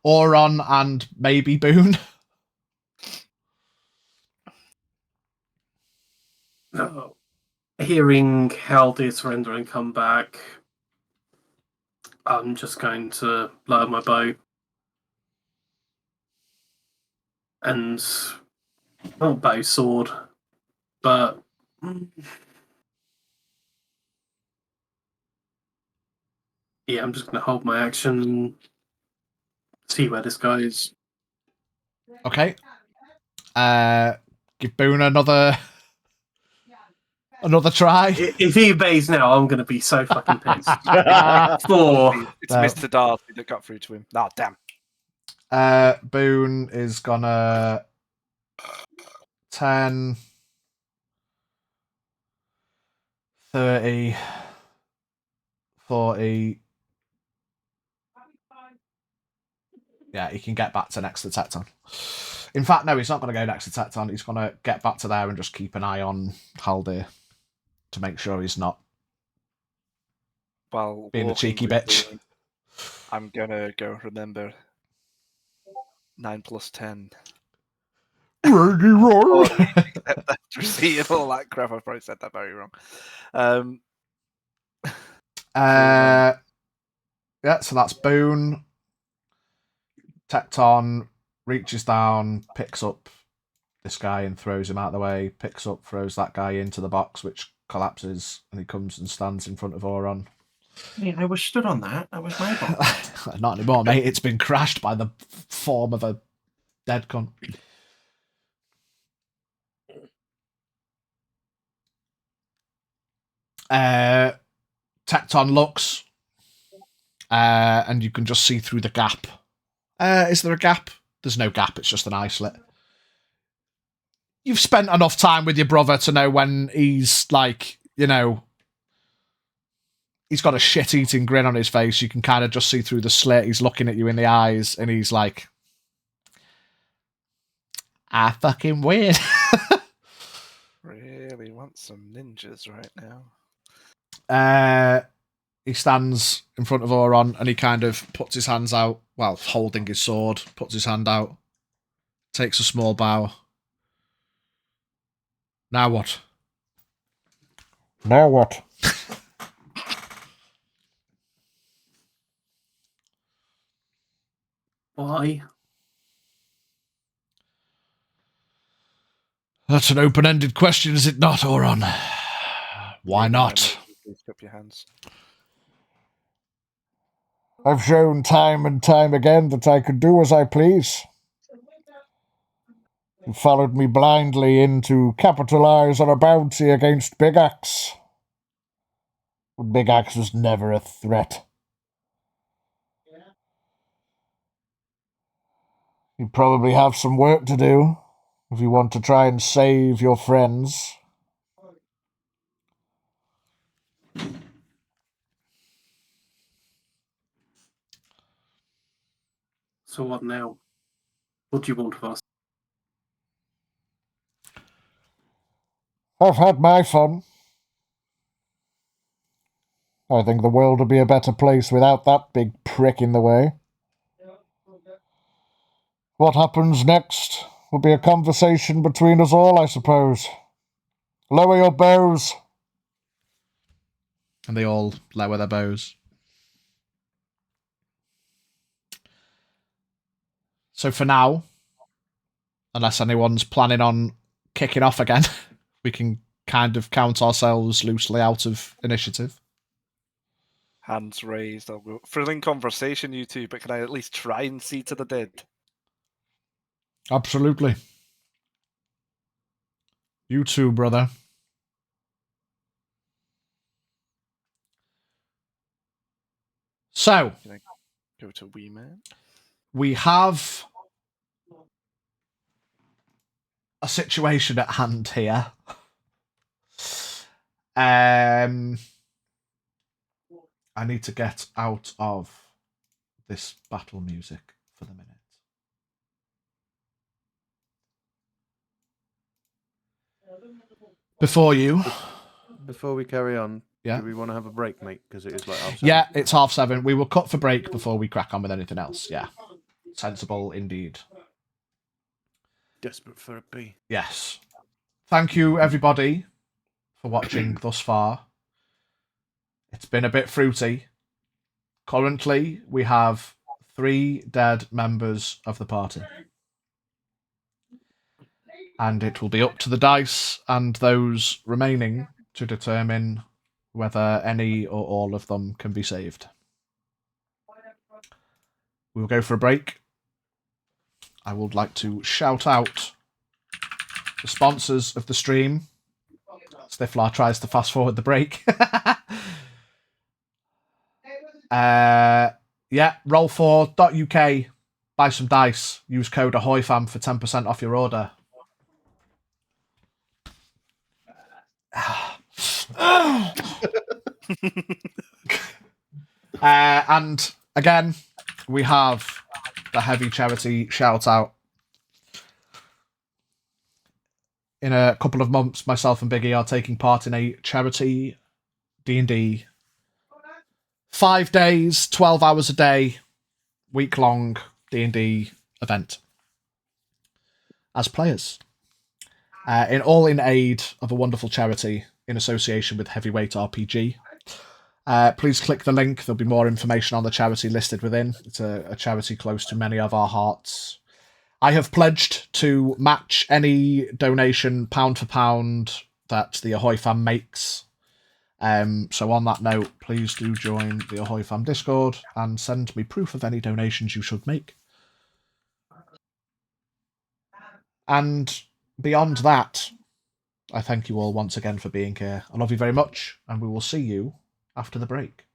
Speaker 2: Oron and maybe Boone.
Speaker 8: No. Hearing Haldir surrender and come back, I'm just going to lower my bow. And not bow, sword, but yeah, I'm just going to hold my action and see where this goes.
Speaker 2: Okay. Give Boone another try.
Speaker 8: If he obeys now, I'm going to be so fucking pissed.
Speaker 5: It's Mr. Darcy that got through to him. Oh, damn.
Speaker 2: Boone is gonna 10, 30, 40. Yeah, he can get back to next to Tecton. In fact, no, he's not going to go next to Tecton. He's going to get back to there and just keep an eye on Haldir to make sure he's not being a cheeky bitch.
Speaker 5: Boone, I'm going to go remember 9 + 10.
Speaker 9: Ready, roll.
Speaker 5: After seeing all that crap, I probably said that very wrong.
Speaker 2: Yeah, so that's Boone. Tecton reaches down, picks up this guy and throws him out of the way, picks up, throws that guy into the box, which collapses, and he comes and stands in front of Auron.
Speaker 6: Yeah, I was stood on that. That was my box.
Speaker 2: Not anymore, mate. It's been crashed by the form of a dead cunt. Tecton looks, and you can just see through the gap. Is there a gap? There's no gap, it's just an eye slit. You've spent enough time with your brother to know when he's like, you know, he's got a shit-eating grin on his face. You can kind of just see through the slit. He's looking at you in the eyes, and he's like, "I fucking win."
Speaker 5: Really want some ninjas right now.
Speaker 2: He stands in front of Auron, and he kind of puts his hands out, well, holding his sword, puts his hand out, takes a small bow. Now what?
Speaker 9: Now what?
Speaker 8: Why?
Speaker 2: That's an open-ended question, is it not, Auron? Why not?
Speaker 5: Please cup your hands.
Speaker 9: I've shown time and time again that I could do as I please. You followed me blindly in to capitalize on a bounty against Big Axe. But Big Axe was never a threat. You probably have some work to do if you want to try and save your friends.
Speaker 8: So what now? What do you want of us?
Speaker 9: I've had my fun. I think the world would be a better place without that big prick in the way. What happens next will be a conversation between us all, I suppose. Lower your bows.
Speaker 2: And they all lower their bows. So for now, unless anyone's planning on kicking off again, we can kind of count ourselves loosely out of initiative.
Speaker 5: Hands raised. I'll go. Thrilling conversation, you two, but can I at least try and see to the dead?
Speaker 2: Absolutely. You too, brother. So,
Speaker 5: Can I go to Wee Man?
Speaker 2: we have a situation at hand here. I need to get out of this battle music for the minute. Before
Speaker 7: we carry on,
Speaker 2: yeah,
Speaker 7: do we want to have a break, mate? Because it is like 7:30.
Speaker 2: Yeah, it's 7:30. We will cut for break before we crack on with anything else. Yeah, sensible indeed.
Speaker 7: Desperate for a pee.
Speaker 2: Yes. Thank you, everybody, for watching thus far. It's been a bit fruity. Currently, we have 3 dead members of the party. And it will be up to the dice and those remaining to determine whether any or all of them can be saved. We'll go for a break. I would like to shout out the sponsors of the stream. Stiflar tries to fast forward the break. Roll4.uk. Buy some dice. Use code AHOYFAM for 10% off your order. And again, we have the heavy charity shout out. In a couple of months, myself and Biggie are taking part in a charity D&D 5 days, 12 hours a day, week-long D&D event. as players. In aid of a wonderful charity in association with Heavyweight RPG. Please click the link. There'll be more information on the charity listed within. It's a charity close to many of our hearts. I have pledged to match any donation pound for pound that the Ahoy Fam makes. So on that note, please do join the Ahoy Fam Discord and send me proof of any donations you should make. And beyond that, I thank you all once again for being here. I love you very much, and we will see you after the break.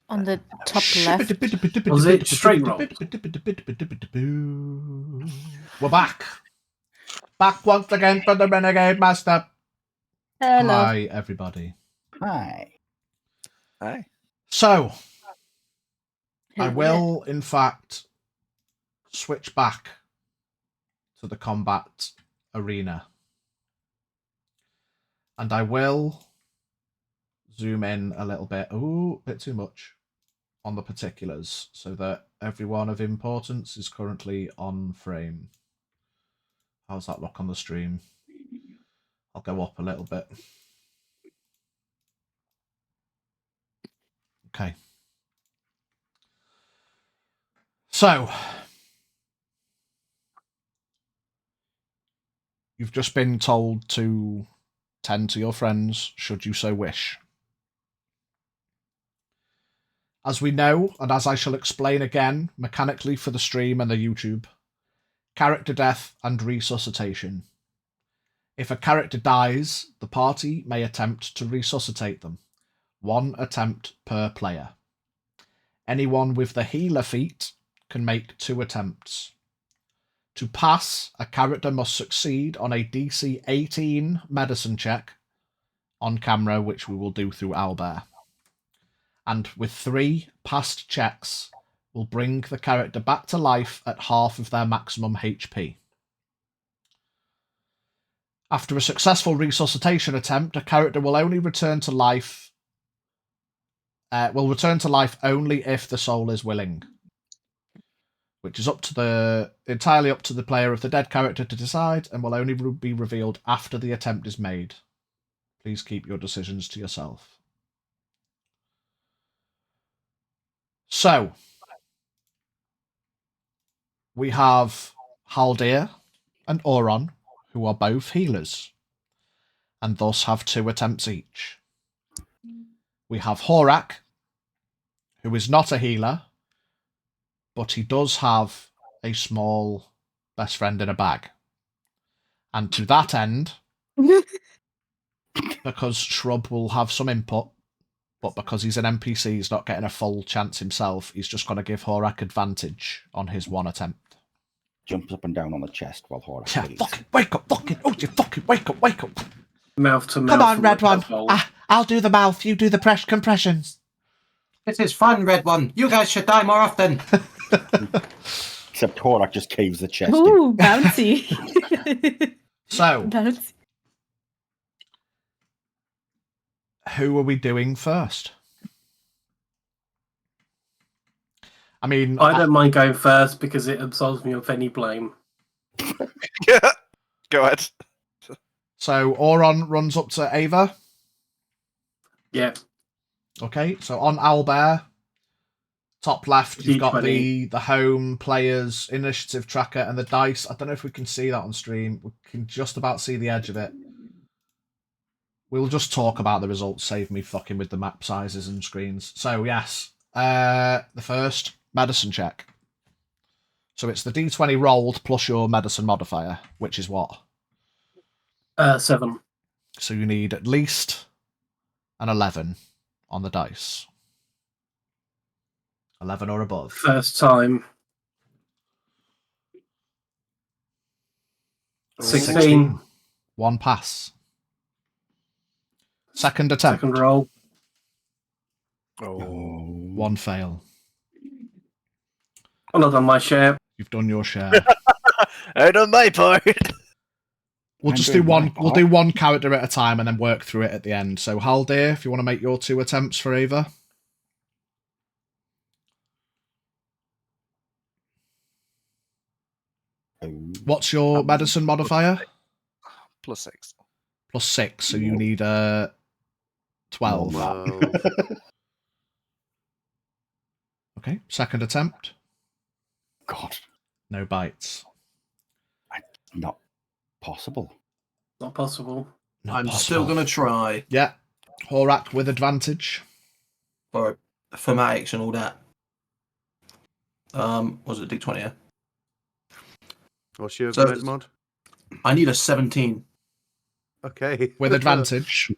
Speaker 3: On the top left.
Speaker 8: Was it straight roll?
Speaker 2: We're back. Back once again for the Renegade Master.
Speaker 3: Hello.
Speaker 2: Hi, everybody.
Speaker 4: Hi.
Speaker 5: Hi.
Speaker 2: So, I
Speaker 3: Hello.
Speaker 2: will, in fact, switch back to the combat arena. And I will zoom in a little bit. Ooh, a bit too much on the particulars so that everyone of importance is currently on frame. How's that look on the stream? I'll go up a little bit. Okay. So, you've just been told to tend to your friends, should you so wish. As we know, and as I shall explain again, mechanically for the stream and the YouTube, character death and resuscitation. If a character dies, the party may attempt to resuscitate them. 1 attempt per player. Anyone with the healer feat can make 2 attempts. To pass, a character must succeed on a DC 18 medicine check on camera, which we will do through Owlbear. And with 3 passed checks, will bring the character back to life at half of their maximum HP. After a successful resuscitation attempt, a character will only return to life. Will return to life only if the soul is willing, which is entirely up to the player of the dead character to decide, and will only be revealed after the attempt is made. Please keep your decisions to yourself. So, we have Haldir and Auron, who are both healers, and thus have 2 attempts each. We have Horak, who is not a healer, but he does have a small best friend in a bag. And to that end, because Shrub will have some input, but because he's an NPC, he's not getting a full chance himself, he's just going to give Horak advantage on his 1 attempt.
Speaker 4: Jumps up and down on the chest while Horak
Speaker 2: Yeah,
Speaker 4: bleeds.
Speaker 2: fucking wake up, fucking, oh, you fucking wake up, wake up.
Speaker 8: Mouth to mouth.
Speaker 2: Come on, Red One. I'll do the mouth, you do the compressions.
Speaker 6: This is fun, Red One. You guys should die more often.
Speaker 4: Except Horak just caves the chest in.
Speaker 3: Ooh, bouncy.
Speaker 2: So,
Speaker 3: Bouncy.
Speaker 2: who are we doing first? I mean,
Speaker 8: I don't mind going first because it absolves me of any blame.
Speaker 5: Yeah. Go ahead.
Speaker 2: So Auron runs up to Ava.
Speaker 8: Yeah.
Speaker 2: Okay, so on Owlbear, top left, you've got
Speaker 8: D20.
Speaker 2: the home players initiative tracker and the dice. I don't know if we can see that on stream. We can just about see the edge of it. We'll just talk about the results, save me fucking with the map sizes and screens. So, yes, the first medicine check. So it's the D20 rolled plus your medicine modifier, which is what?
Speaker 8: 7.
Speaker 2: So you need at least an 11 on the dice. 11 or above.
Speaker 8: First time. 16.
Speaker 2: 1 pass. Second attempt.
Speaker 8: Second roll.
Speaker 5: Oh.
Speaker 2: 1 fail.
Speaker 8: I'm not on my share.
Speaker 2: You've done your share.
Speaker 5: I done my part.
Speaker 2: We'll just do one. We'll do 1 character at a time and then work through it at the end. So Haldir, if you want to make your 2 attempts for Ava. What's your medicine modifier?
Speaker 5: +6.
Speaker 2: +6, so you need a 12.
Speaker 7: Wow.
Speaker 2: Okay, second attempt.
Speaker 4: God,
Speaker 2: No bites.
Speaker 4: not possible.
Speaker 8: Not possible.
Speaker 2: Not
Speaker 6: I'm
Speaker 2: possible.
Speaker 6: still going to try.
Speaker 2: Yeah. Horak with advantage.
Speaker 6: For thematics and all that. Was it D20? Yeah?
Speaker 7: What's your
Speaker 6: So-
Speaker 7: med mod?
Speaker 6: I need a 17.
Speaker 7: Okay.
Speaker 2: With advantage.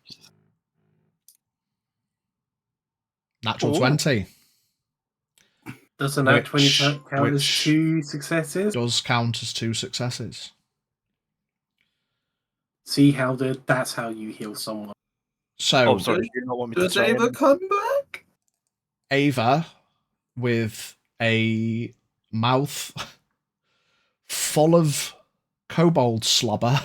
Speaker 2: Natural
Speaker 5: Ooh.
Speaker 2: 20.
Speaker 8: Does a nat 20 count as
Speaker 2: which
Speaker 8: 2 successes?
Speaker 2: does count as 2 successes.
Speaker 8: See how that's how you heal someone.
Speaker 2: So,
Speaker 5: Oh, sorry. Do you not want me to
Speaker 6: Does
Speaker 5: try
Speaker 6: Ava
Speaker 5: and...
Speaker 6: come back?
Speaker 2: Ava, with a mouth full of kobold slobber,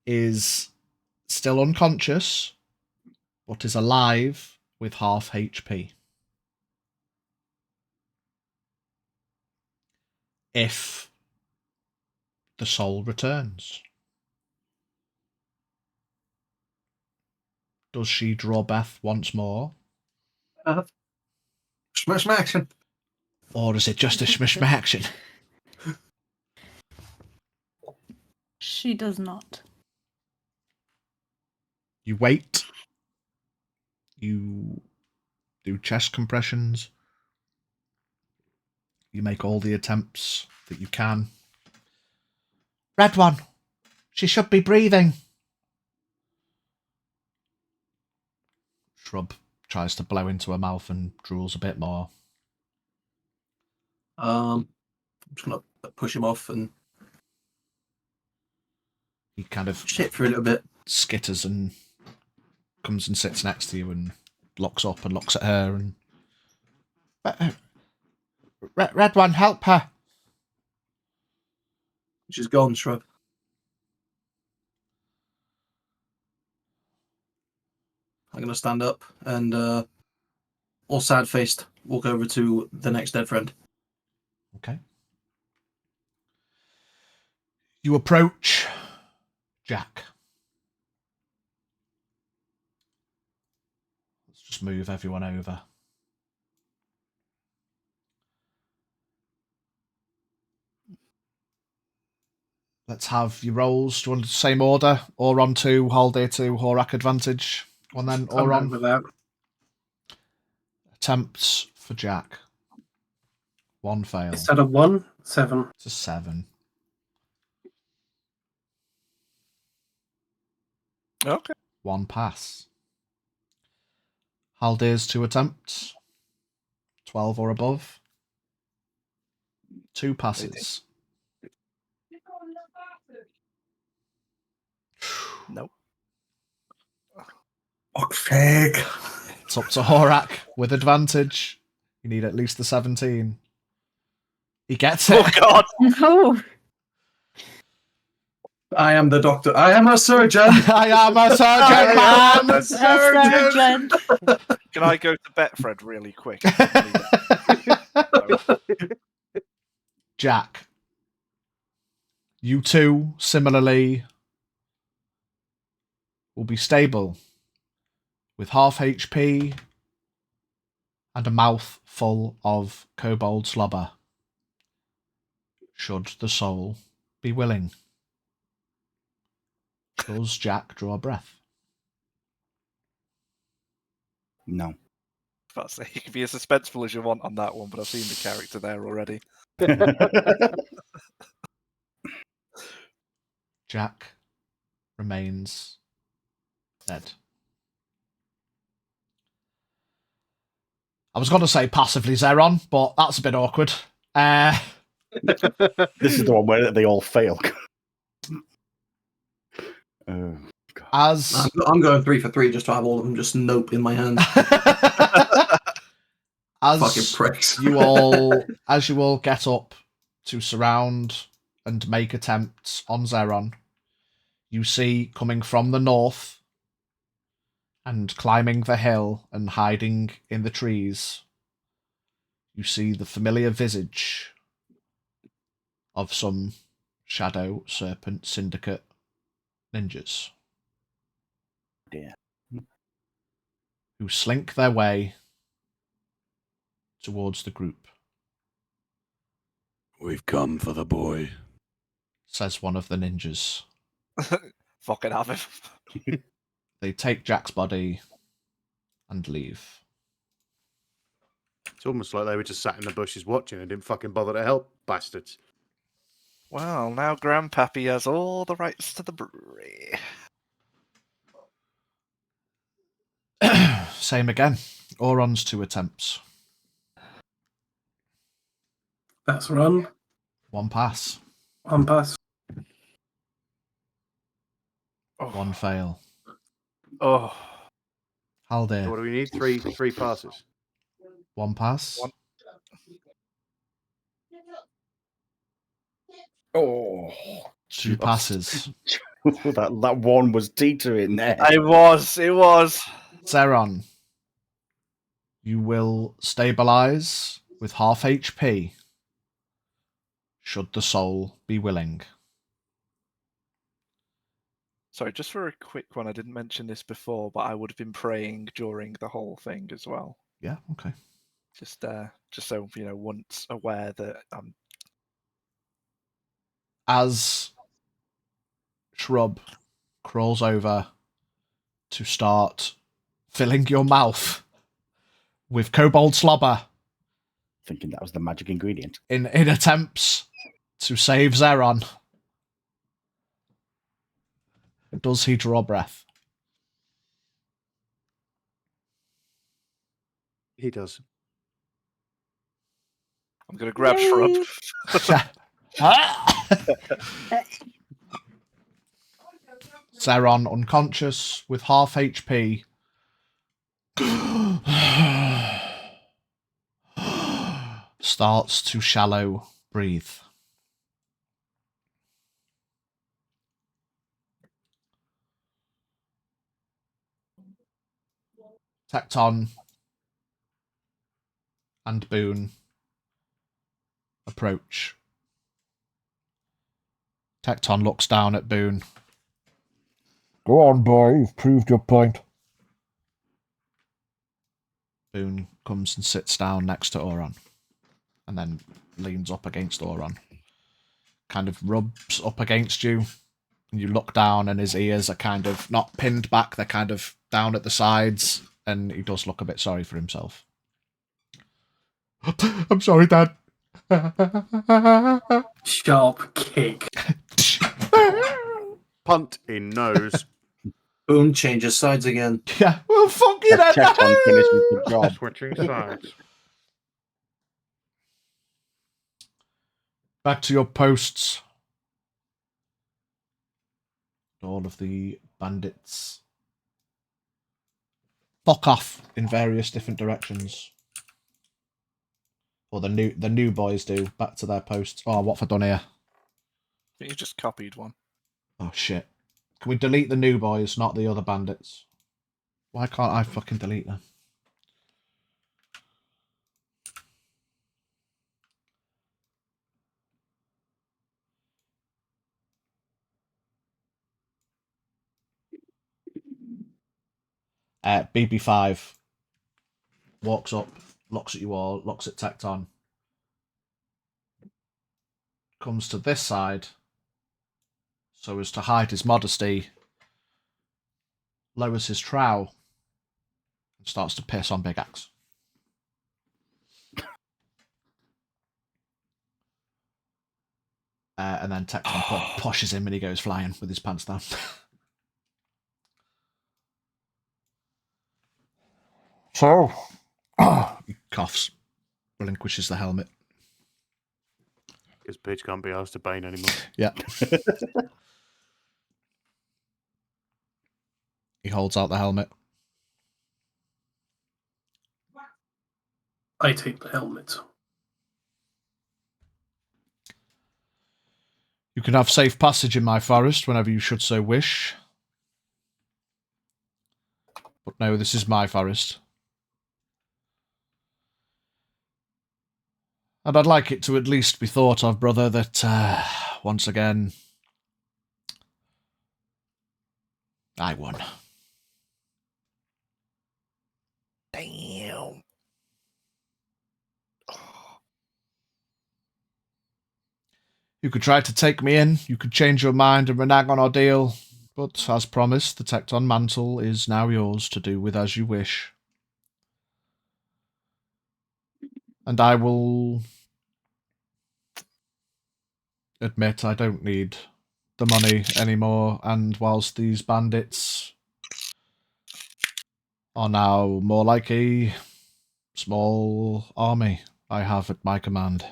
Speaker 2: is still unconscious, but is alive with half HP. If the soul returns. Does she draw breath once more?
Speaker 6: Smash my action.
Speaker 2: Or is it just a shmishma action?
Speaker 3: She does not.
Speaker 2: You wait. You do chest compressions. You make all the attempts that you can. Red one! She should be breathing! Shrub tries to blow into her mouth and drools a bit more.
Speaker 6: I'm just gonna push him off and
Speaker 2: He kind of
Speaker 6: shit for a little bit.
Speaker 2: skitters and comes and sits next to you and looks up and looks at her and... Red one, help her!
Speaker 6: She's gone, Shrub. I'm gonna stand up and all sad faced walk over to the next dead friend.
Speaker 2: Okay. You approach Jack. Let's just move everyone over. Let's have your rolls. Do you want the same order? Oron 2, Haldir 2, Horak advantage. And then Oron.
Speaker 8: With that.
Speaker 2: Attempts for Jack. 1 fail.
Speaker 8: Instead of 1, 7.
Speaker 2: It's a 7.
Speaker 5: Okay.
Speaker 2: 1 pass. Haldir's 2 attempts. 12 or above. 2 passes.
Speaker 5: Nope.
Speaker 6: Fuck's sake.
Speaker 2: It's up to Horak with advantage. You need at least the 17. He gets it.
Speaker 5: Oh, God!
Speaker 3: No!
Speaker 6: I am the doctor. I am a surgeon.
Speaker 2: I am a surgeon,
Speaker 6: I am
Speaker 2: man!
Speaker 6: a surgeon.
Speaker 5: Can I go to Betfred really quick?
Speaker 2: Jack, you two, similarly, will be stable with half HP and a mouth full of kobold slobber. Should the soul be willing. Does Jack draw breath?
Speaker 4: No.
Speaker 5: Fuck's sake, you can be as suspenseful as you want on that one, but I've seen the character there already.
Speaker 2: Jack remains dead. I was going to say passively Zeron, but that's a bit awkward.
Speaker 4: This is the one where they all fail. Oh, God.
Speaker 2: As
Speaker 6: I'm going 3 for 3 just to have all of them just nope in my hand.
Speaker 2: as
Speaker 6: Fucking pricks.
Speaker 2: as you all get up to surround and make attempts on Zeron, you see coming from the north and climbing the hill and hiding in the trees, you see the familiar visage of some Shadow Serpent Syndicate ninjas.
Speaker 4: Dear.
Speaker 2: Who slink their way towards the group.
Speaker 10: We've come for the boy,
Speaker 2: says one of the ninjas.
Speaker 5: Fucking have him.
Speaker 2: They take Jack's body and leave.
Speaker 7: It's almost like they were just sat in the bushes watching and didn't fucking bother to help, bastards.
Speaker 5: Well, now Grandpappy has all the rights to the brewery.
Speaker 2: Same again. Auron's 2 attempts.
Speaker 8: That's run.
Speaker 2: 1 pass.
Speaker 8: 1 pass.
Speaker 2: 1 fail.
Speaker 5: Oh.
Speaker 2: Haldir.
Speaker 7: So what do we need? Three passes.
Speaker 2: 1 pass.
Speaker 5: One.
Speaker 4: Oh,
Speaker 2: 2 passes.
Speaker 4: that one was teetering there.
Speaker 5: It was.
Speaker 2: Zeron. You will stabilize with half HP. Should the soul be willing.
Speaker 5: Sorry, just for a quick one, I didn't mention this before, but I would have been praying during the whole thing as well.
Speaker 2: Yeah, okay.
Speaker 5: Just so once aware that
Speaker 2: As Shrub crawls over to start filling your mouth with kobold slobber.
Speaker 4: Thinking that was the magic ingredient.
Speaker 2: In attempts to save Zeron. Does he draw breath?
Speaker 7: He does.
Speaker 5: I'm going to grab Shrub.
Speaker 2: Zeron, unconscious with half HP. Starts to shallow breathe. Tecton and Boone approach. Tecton looks down at Boone.
Speaker 9: Go on, boy. You've proved your point.
Speaker 2: Boone comes and sits down next to Auron. And then leans up against Auron. Kind of rubs up against you. And you look down and his ears are kind of not pinned back. They're kind of down at the sides. And he does look a bit sorry for himself. I'm sorry, Dad.
Speaker 8: Sharp kick.
Speaker 7: Punt in nose.
Speaker 6: Boom, changes sides again.
Speaker 2: Yeah, well, fuck you then.
Speaker 4: Tecton finishes the job.
Speaker 7: Switching sides.
Speaker 2: Back to your posts. All of the bandits fuck off in various different directions. Or the new boys do. Back to their posts. Oh, what have I done here?
Speaker 5: I think you just copied one.
Speaker 2: Oh, shit. Can we delete the new boys, not the other bandits? Why can't I fucking delete them? BB5 walks up, looks at you all, looks at Tecton. Comes to this side so as to hide his modesty, lowers his trowel, and starts to piss on Big Axe. And then Tecton pushes him and he goes flying with his pants down.
Speaker 9: So,
Speaker 2: He coughs, relinquishes the helmet.
Speaker 7: Because Pidge can't be asked to Bane anymore.
Speaker 2: Yeah. He holds out the helmet.
Speaker 8: I take the helmet.
Speaker 2: You can have safe passage in my forest whenever you should so wish. But no, this is my forest. And I'd like it to at least be thought of, brother, that once again I won.
Speaker 5: Damn.
Speaker 2: You could try to take me in, you could change your mind and renege on our deal, but as promised, the Tecton mantle is now yours to do with as you wish. And I will admit I don't need the money anymore, and whilst these bandits are now more like a small army I have at my command.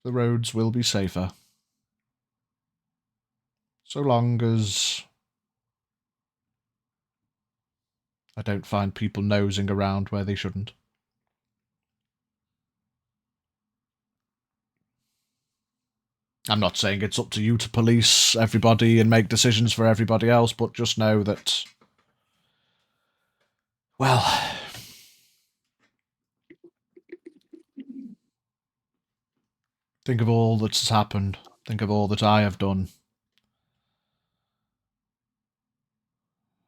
Speaker 2: The roads will be safer. So long as I don't find people nosing around where they shouldn't. I'm not saying it's up to you to police everybody and make decisions for everybody else, but just know that, well, think of all that's happened. Think of all that I have done.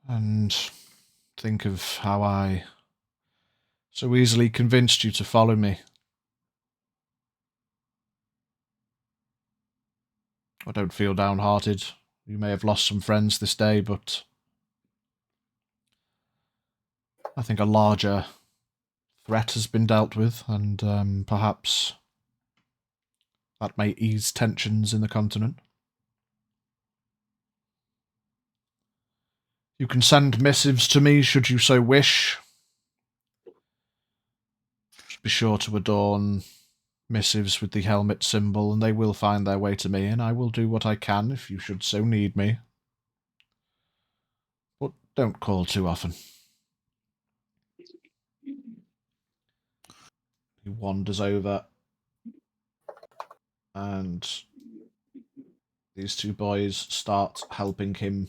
Speaker 2: And think of how I so easily convinced you to follow me. I don't feel downhearted. You may have lost some friends this day, but I think a larger threat has been dealt with, and perhaps that may ease tensions in the continent. You can send missives to me should you so wish. Just be sure to adorn missives with the helmet symbol, and they will find their way to me, and I will do what I can if you should so need me. But don't call too often. He wanders over, and these two boys start helping him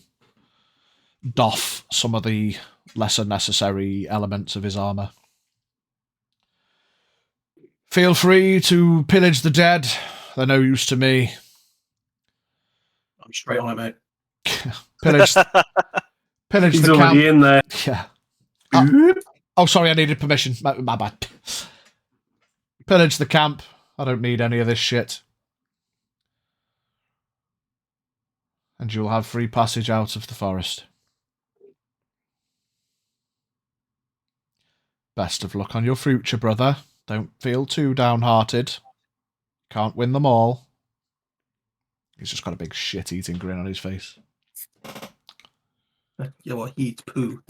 Speaker 2: doff some of the lesser necessary elements of his armour. Feel free to pillage the dead. They're no use to me.
Speaker 6: I'm straight on it, mate.
Speaker 2: Pillage
Speaker 8: He's
Speaker 2: the
Speaker 8: already
Speaker 2: camp.
Speaker 8: in there.
Speaker 2: Yeah. Oh, sorry, I needed permission. My bad. Pillage the camp. I don't need any of this shit. And you'll have free passage out of the forest. Best of luck on your future, brother. Don't feel too downhearted. Can't win them all. He's just got a big shit-eating grin on his face.
Speaker 6: Yeah, well, he eats poo.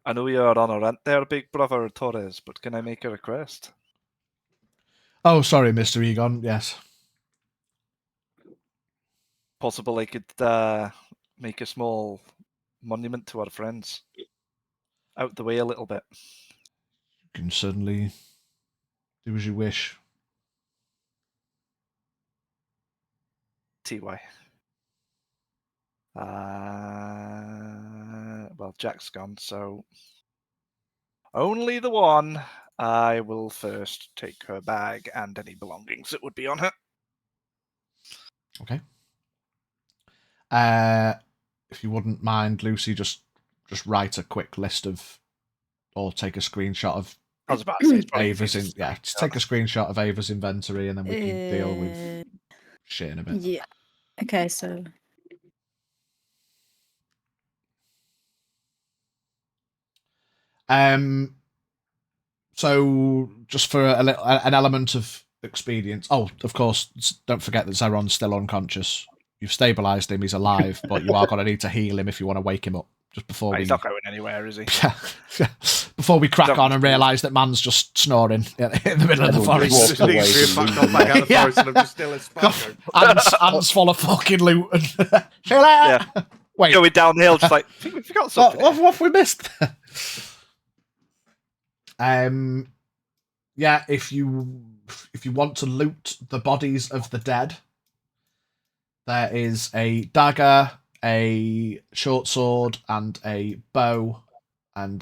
Speaker 5: I know you're on a rant there, Big Brother Torres, but can I make a request?
Speaker 2: Oh, sorry, Mr. Egon. Yes.
Speaker 5: Possible I could make a small monument to our friends. Out the way a little bit.
Speaker 2: You can certainly do as you wish.
Speaker 5: TY. Well, Jack's gone, so only the one. I will first take her bag and any belongings that would be on her.
Speaker 2: Okay. If you wouldn't mind, Lucy, just write a quick list of, or take a screenshot of
Speaker 5: I was about to say, it's probably
Speaker 2: Ava's
Speaker 5: easiest to
Speaker 2: just take a screenshot of Ava's inventory, and then we can deal with shit in a bit.
Speaker 3: Yeah. Okay, so
Speaker 2: So just for an element of expedience. Oh, of course, don't forget that Zeron's still unconscious. You've stabilised him; he's alive, but you are going to need to heal him if you want to wake him up. Just before
Speaker 5: he's not going anywhere, is he?
Speaker 2: Before we crack on and realise that man's just snoring in the middle of the forest. Hands full of fucking loot. And see you later.
Speaker 5: Yeah.
Speaker 2: Wait,
Speaker 5: going downhill, just like, I think we forgot something.
Speaker 2: what have we missed? Yeah, if you want to loot the bodies of the dead, there is a dagger, a short sword, and a bow, and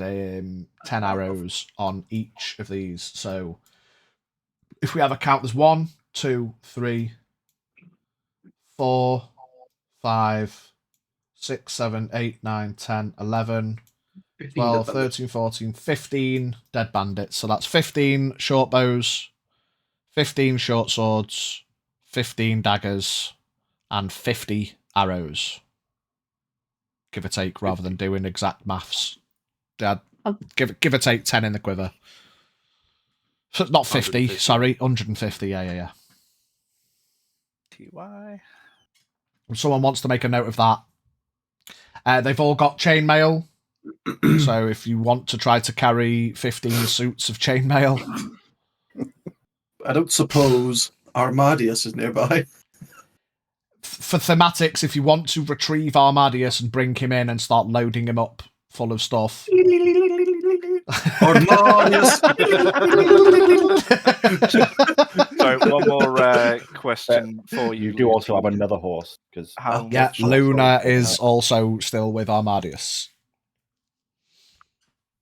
Speaker 2: 10 arrows on each of these. So if we have a count, there's 1, 2, 3, 4, 5, 6, 7, 8, 9, 10, 11, 12, 13, 14, 15 dead bandits. So that's 15 short bows, 15 short swords, 15 daggers, and 50 arrows. Give or take, rather than doing exact maths. Dad, give or take 10 in the quiver. Not 50, 150. Sorry, 150. Yeah.
Speaker 5: TY.
Speaker 2: Someone wants to make a note of that. They've all got chainmail. So if you want to try to carry 15 suits of chainmail.
Speaker 6: I don't suppose Armadius is nearby.
Speaker 2: For thematics, if you want to retrieve Armadius and bring him in and start loading him up full of stuff.
Speaker 6: Armadius!
Speaker 5: So, one more question for you.
Speaker 4: You do also have another horse. Cause
Speaker 2: yeah, Luna is also still with Armadius.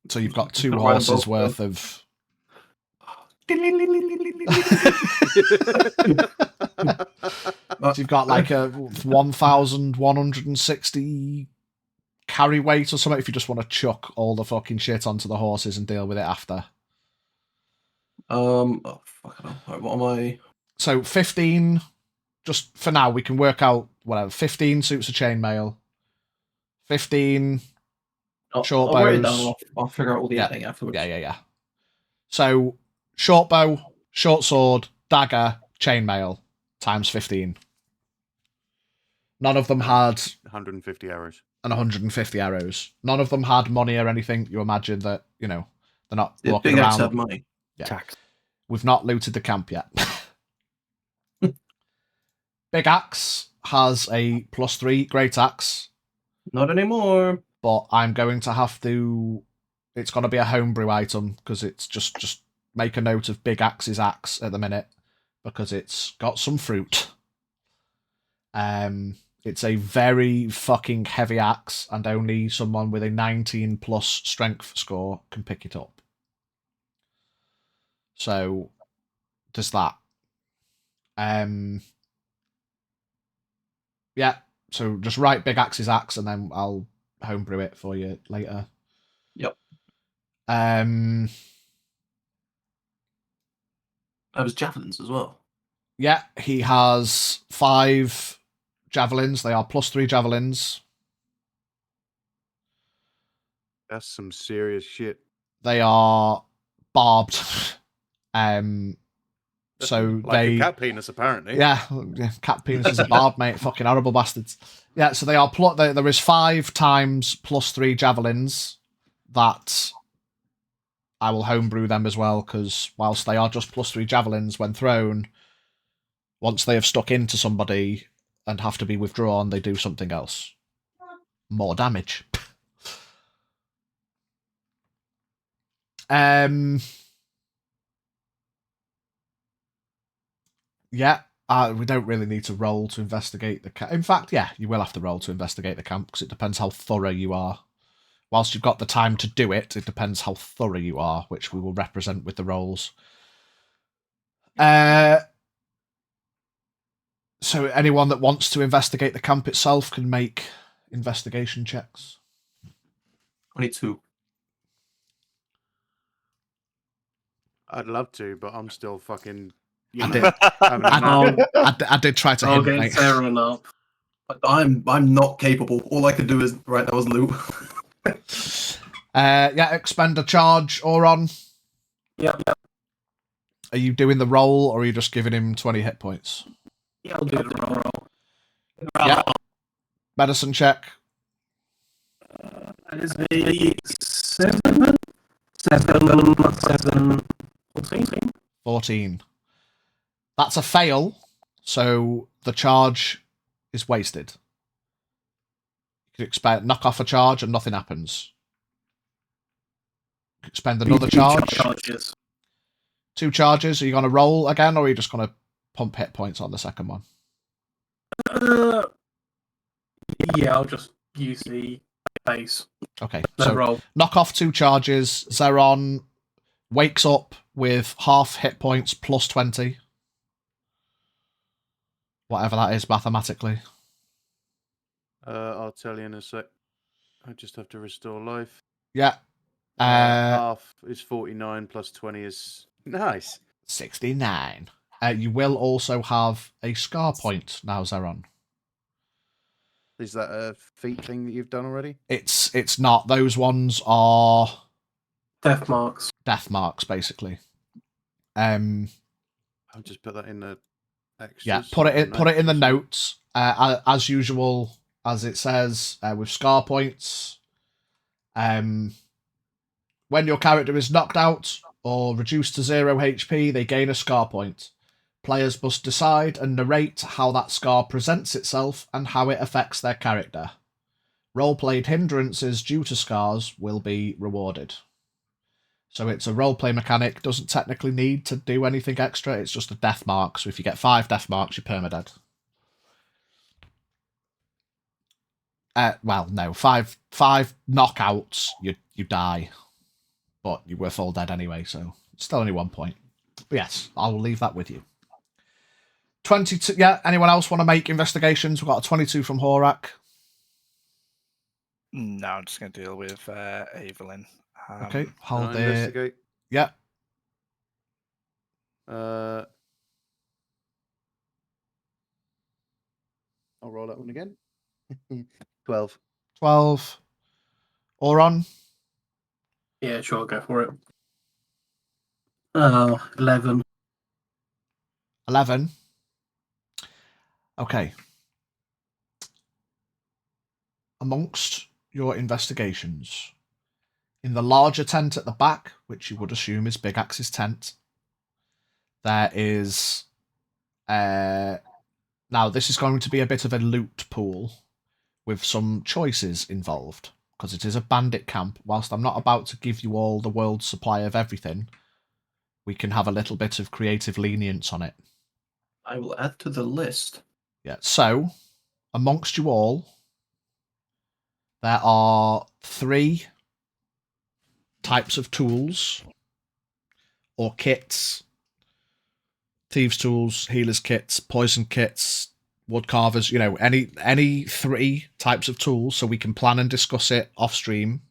Speaker 2: So you've got 2 horses worth of... So you've got like a 1,160 carry weight or something if you just want to chuck all the fucking shit onto the horses and deal with it after.
Speaker 6: Oh, fuck, I don't know. What am I?
Speaker 2: So 15, just for now, we can work out whatever. 15 suits of chainmail, 15 short
Speaker 6: I'll write it
Speaker 2: bows.
Speaker 6: down. I'll figure out all the adding afterwards.
Speaker 2: Yeah. So short bow, short sword, dagger, chainmail, times 15. None of them had
Speaker 7: 150 arrows.
Speaker 2: And 150 arrows. None of them had money or anything. You imagine that, you know, they're not walking
Speaker 6: Big
Speaker 2: around.
Speaker 6: X have money.
Speaker 2: Yeah.
Speaker 4: Tax.
Speaker 2: We've not looted the camp yet. Big Axe has a +3 great axe.
Speaker 6: Not anymore.
Speaker 2: But I'm going to have to... It's going to be a homebrew item because it's just make a note of Big Axe's axe at the minute because it's got some fruit. It's a very fucking heavy axe and only someone with a 19 plus strength score can pick it up. So there's that. Yeah, so just write Big Axe's axe and then I'll homebrew it for you later.
Speaker 6: Yep.
Speaker 2: That
Speaker 6: was javelins as well.
Speaker 2: Yeah, he has 5 javelins. They are +3 javelins.
Speaker 7: That's some serious shit.
Speaker 2: They are barbed. So
Speaker 7: like
Speaker 2: they
Speaker 7: a cat penis, apparently.
Speaker 2: Yeah, cat penis is a barb, mate. Fucking horrible bastards. Yeah, so they are there is 5 times +3 javelins that I will homebrew them as well, because whilst they are just +3 javelins when thrown, once they have stuck into somebody and have to be withdrawn, they do something else. More damage. Yeah, we don't really need to roll to investigate the camp. In fact, yeah, you will have to roll to investigate the camp, because it depends how thorough you are. Whilst you've got the time to do it, it depends how thorough you are, which we will represent with the rolls. So anyone that wants to investigate the camp itself can make investigation checks.
Speaker 6: 22.
Speaker 7: I'd love to, but I'm still fucking...
Speaker 2: I did try to hint, mate.
Speaker 8: Sarah up.
Speaker 6: I'm not capable. All I can do is right now is loot.
Speaker 2: Yeah, expend a charge, Oron.
Speaker 8: Yep.
Speaker 2: Are you doing the roll, or are you just giving him 20 hit points?
Speaker 8: Yeah, I'll do the roll.
Speaker 2: Yeah. Medicine check.
Speaker 8: That is a 7. 14.
Speaker 2: 14. That's a fail, so the charge is wasted. You can expect knock off a charge and nothing happens. You can spend another charge. 2 charges. Are you going to roll again, or are you just going to pump hit points on the second one?
Speaker 8: Yeah, I'll just use the base.
Speaker 2: Okay,
Speaker 8: No
Speaker 2: so
Speaker 8: roll.
Speaker 2: knock off 2 charges. Zeron wakes up with half hit points plus 20. Whatever that is mathematically.
Speaker 7: I'll tell you in a sec. I just have to restore life.
Speaker 2: Yeah.
Speaker 7: Half is 49 plus 20 is... Nice.
Speaker 2: 69. You will also have a scar point now, Zeron.
Speaker 7: Is that a feat thing that you've done already?
Speaker 2: It's not. Those ones are
Speaker 8: death marks.
Speaker 2: Death marks, basically.
Speaker 7: I'll just put that in the extras.
Speaker 2: Yeah, put it in the
Speaker 7: notes.
Speaker 2: notes as usual, as it says with scar points. When your character is knocked out or reduced to 0 HP, they gain a scar point. Players must decide and narrate how that scar presents itself and how it affects their character. Role-played hindrances due to scars will be rewarded. So it's a roleplay mechanic, doesn't technically need to do anything extra, it's just a death mark. So if you get 5 death marks, you're permadead. Well, no, 5 knockouts, you die. But you were full dead anyway, so it's still only 1 point. But yes, I'll leave that with you. 22, yeah, anyone else want to make investigations? We've got a 22 from Horak.
Speaker 5: No, I'm just going to deal with Evelyn.
Speaker 2: Okay,
Speaker 7: Can
Speaker 2: hold
Speaker 7: I
Speaker 2: there.
Speaker 7: investigate?
Speaker 2: Yeah.
Speaker 7: I'll roll that one again. 12.
Speaker 2: 12. Oron?
Speaker 8: Yeah, sure, go for it. 11.
Speaker 2: 11. Okay. Amongst your investigations, in the larger tent at the back, which you would assume is Big Axe's tent, there is... now, this is going to be a bit of a loot pool with some choices involved, because it is a bandit camp. Whilst I'm not about to give you all the world's supply of everything, we can have a little bit of creative lenience on it.
Speaker 6: I will add to the list.
Speaker 2: Yeah, so, amongst you all, there are 3 types of tools or kits. Thieves' tools, healers' kits, poison kits, wood carvers, any 3 types of tools, so we can plan and discuss it off stream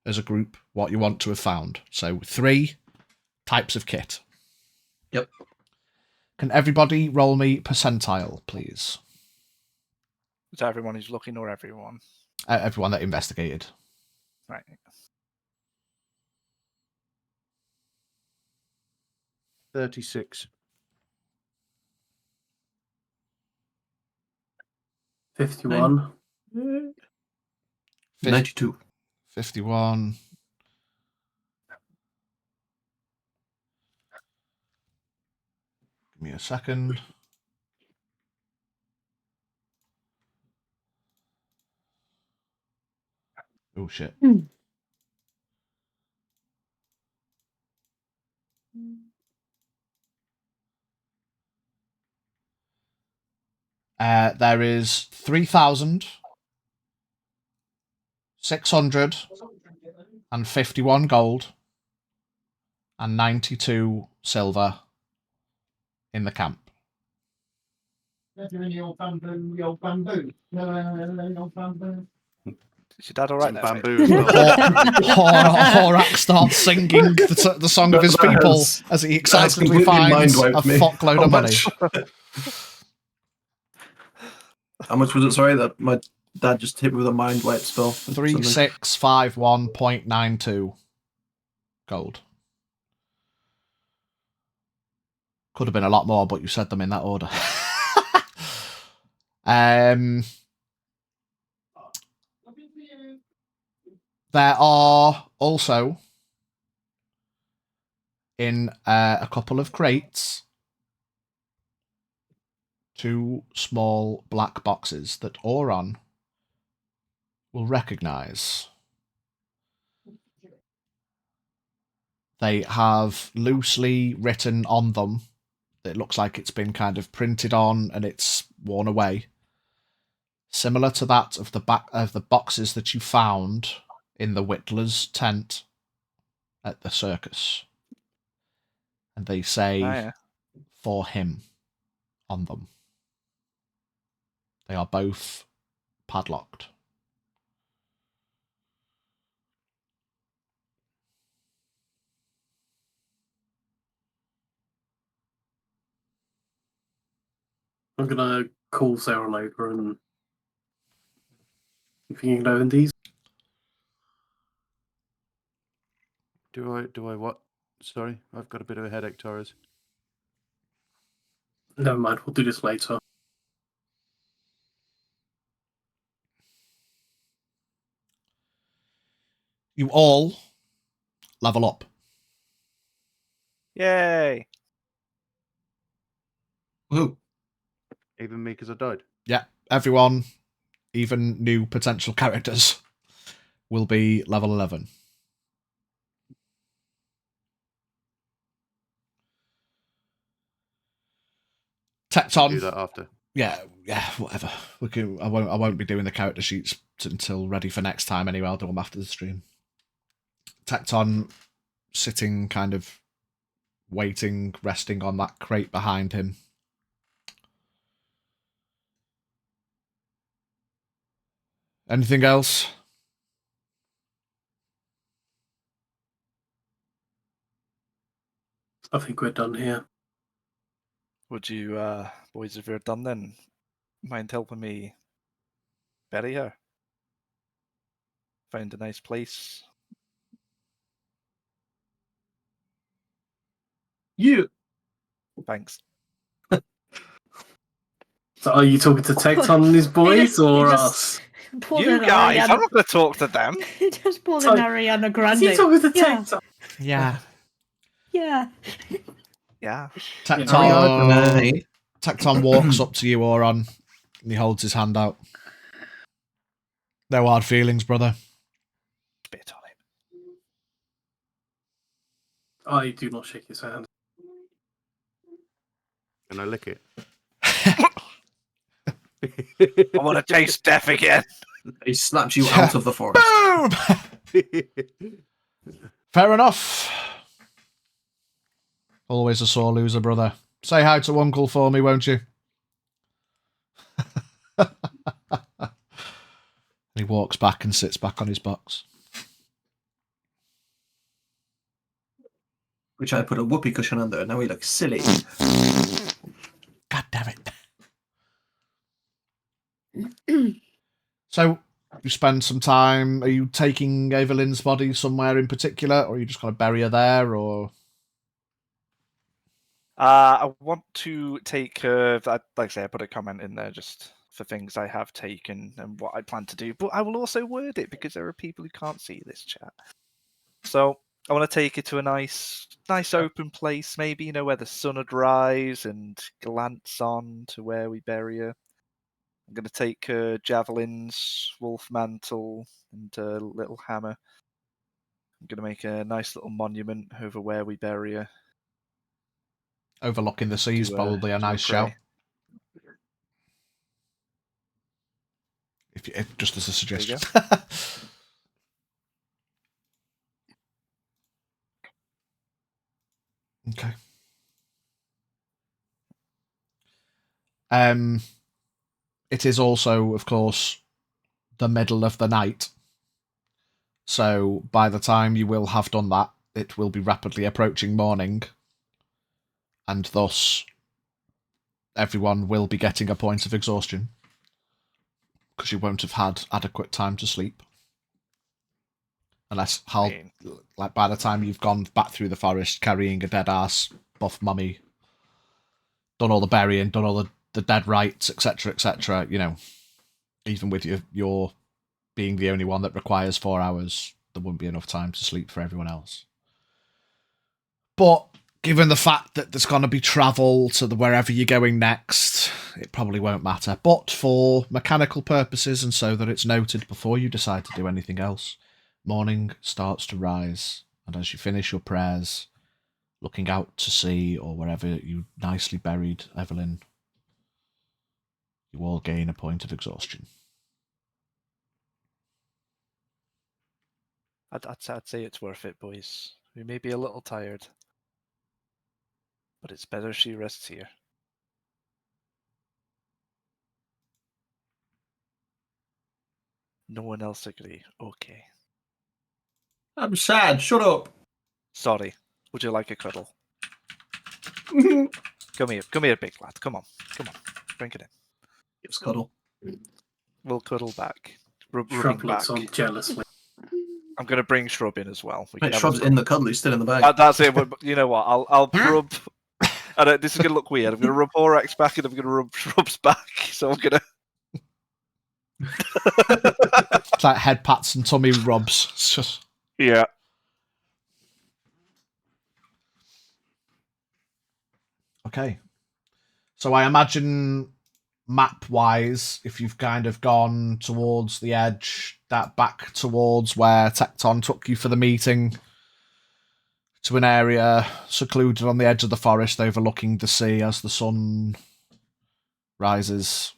Speaker 2: as a group, what you want to have found. So 3 types of kit.
Speaker 6: Yep.
Speaker 2: Can everybody roll me percentile, please?
Speaker 5: Is that everyone who's looking or everyone?
Speaker 2: Everyone that investigated.
Speaker 5: Right.
Speaker 7: 36.
Speaker 8: 51.
Speaker 6: 92.
Speaker 2: 51. Give me a second. Oh, shit. There is 3,651 gold and 92 silver in the camp.
Speaker 5: Is your dad all right there, mate?
Speaker 7: Bamboo as well.
Speaker 2: Horak starts singing the song of his people as he excitedly finds a fuckload of money.
Speaker 6: How much was it? Sorry, that my dad just hit me with a mind wipe spell.
Speaker 2: 3,651.92 gold. Could have been a lot more, but you said them in that order. There are also in a couple of crates 2 small black boxes that Oron will recognize. They have loosely written on them. It looks like it's been kind of printed on and it's worn away. Similar to that of the back of the boxes that you found in the Whittler's tent at the circus. And they say for him on them. They are both padlocked.
Speaker 8: I'm gonna call Sarah later and if you can open these.
Speaker 7: Do I what? Sorry, I've got a bit of a headache, Torres.
Speaker 8: Never mind, we'll do this later.
Speaker 2: You all level up.
Speaker 5: Yay!
Speaker 6: Woo.
Speaker 7: Even me, because I died.
Speaker 2: Yeah, everyone, even new potential characters, will be level 11. Tecton.
Speaker 7: Do that after.
Speaker 2: Yeah, whatever. I won't be doing the character sheets until ready for next time anyway. I'll do them after the stream. Tecton sitting, kind of waiting, resting on that crate behind him. Anything else?
Speaker 8: I think we're done here.
Speaker 5: Would you, boys, if you're done then, mind helping me bury her? Find a nice place.
Speaker 8: You.
Speaker 5: Thanks.
Speaker 8: So are you talking to Tecton and his boys, or
Speaker 3: You
Speaker 8: us?
Speaker 3: Pulled
Speaker 5: You
Speaker 3: an
Speaker 5: guys,
Speaker 3: Ariana-
Speaker 5: I'm not going to talk to them.
Speaker 3: He just pulled
Speaker 8: Sorry.
Speaker 3: an Ariana Grande.
Speaker 8: Is he talking to
Speaker 3: Yeah.
Speaker 8: Tecton?
Speaker 2: Yeah.
Speaker 3: Yeah.
Speaker 5: Yeah.
Speaker 2: Tecton walks up to you, Oron, and he holds his hand out. No hard feelings, brother.
Speaker 5: Spit on him.
Speaker 8: I do not shake his hand.
Speaker 7: Can I lick it?
Speaker 5: I want to taste death again.
Speaker 6: He slaps you out of the forest.
Speaker 2: Boom! Fair enough. Always a sore loser, brother. Say hi to Uncle for me, won't you? He walks back and sits back on his box.
Speaker 6: Which I put a whoopee cushion under. Now he looks silly.
Speaker 2: God damn it. So, you spend some time... Are you taking Evelyn's body somewhere in particular, or are you just going to bury her there, or...
Speaker 5: I want to take, like I say, I put a comment in there just for things I have taken and what I plan to do, but I will also word it because there are people who can't see this chat. So I want to take it to a nice open place, maybe, you know, where the sun would rise and glance on to where we bury her. I'm going to take javelins, wolf mantle, and a little hammer. I'm going to make a nice little monument over where we bury her.
Speaker 2: Overlooking the sea's probably a nice show. If just as a suggestion. Okay. It is also, of course, the middle of the night. So by the time you will have done that, it will be rapidly approaching morning. And thus, everyone will be getting a point of exhaustion. Because you won't have had adequate time to sleep. Unless, like, by the time you've gone back through the forest carrying a dead-ass buff mummy, done all the burying, done all the dead rites, etc., you know, even with your being the only one that requires 4 hours, there wouldn't be enough time to sleep for everyone else. But given the fact that there's going to be travel to wherever you're going next, it probably won't matter. But for mechanical purposes, and so that it's noted before you decide to do anything else, morning starts to rise, and as you finish your prayers, looking out to sea or wherever you nicely buried Evelyn, you all gain a point of exhaustion.
Speaker 5: I'd say it's worth it, boys. We may be a little tired, but it's better she rests here. No one else agree. Okay.
Speaker 6: I'm sad. Shut up.
Speaker 5: Sorry. Would you like a cuddle? Come here, big lad. Come on, bring it in.
Speaker 6: Gives cuddle.
Speaker 5: We'll cuddle back.
Speaker 8: Shrub
Speaker 5: Rubbing
Speaker 8: looks
Speaker 5: back.
Speaker 8: on jealously.
Speaker 5: I'm going to bring Shrub in as well.
Speaker 6: Mate, Shrub's in the cuddle. He's still in the bag.
Speaker 5: That's it. But you know what? I'll rub I know this is gonna look weird. I'm gonna rub Horak's back and I'm gonna rub Shrub's back. So I'm gonna.
Speaker 2: It's like head pats and tummy rubs. It's just...
Speaker 5: Yeah.
Speaker 2: Okay. So I imagine map-wise, if you've kind of gone towards the edge, that back towards where Tecton took you for the meeting, to an area secluded on the edge of the forest overlooking the sea as the sun rises.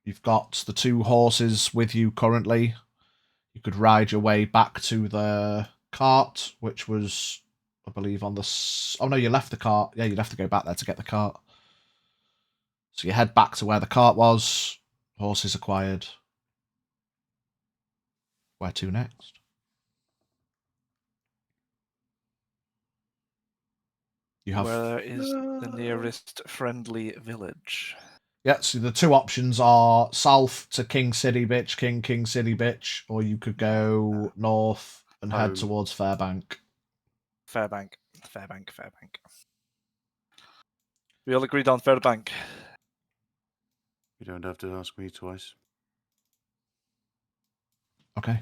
Speaker 2: You've got the 2 horses with you currently. You could ride your way back to the cart, which was, I believe, on the... Oh, no, you left the cart. Yeah, you'd have to go back there to get the cart. So you head back to where the cart was. Horses acquired. Where to next? You have...
Speaker 5: Where is the nearest friendly village?
Speaker 2: Yeah, so the 2 options are south to King City Bitch, King City Bitch, or you could go north and head towards Fairbank.
Speaker 5: Fairbank. We all agreed on Fairbank.
Speaker 7: You don't have to ask me twice.
Speaker 2: Okay.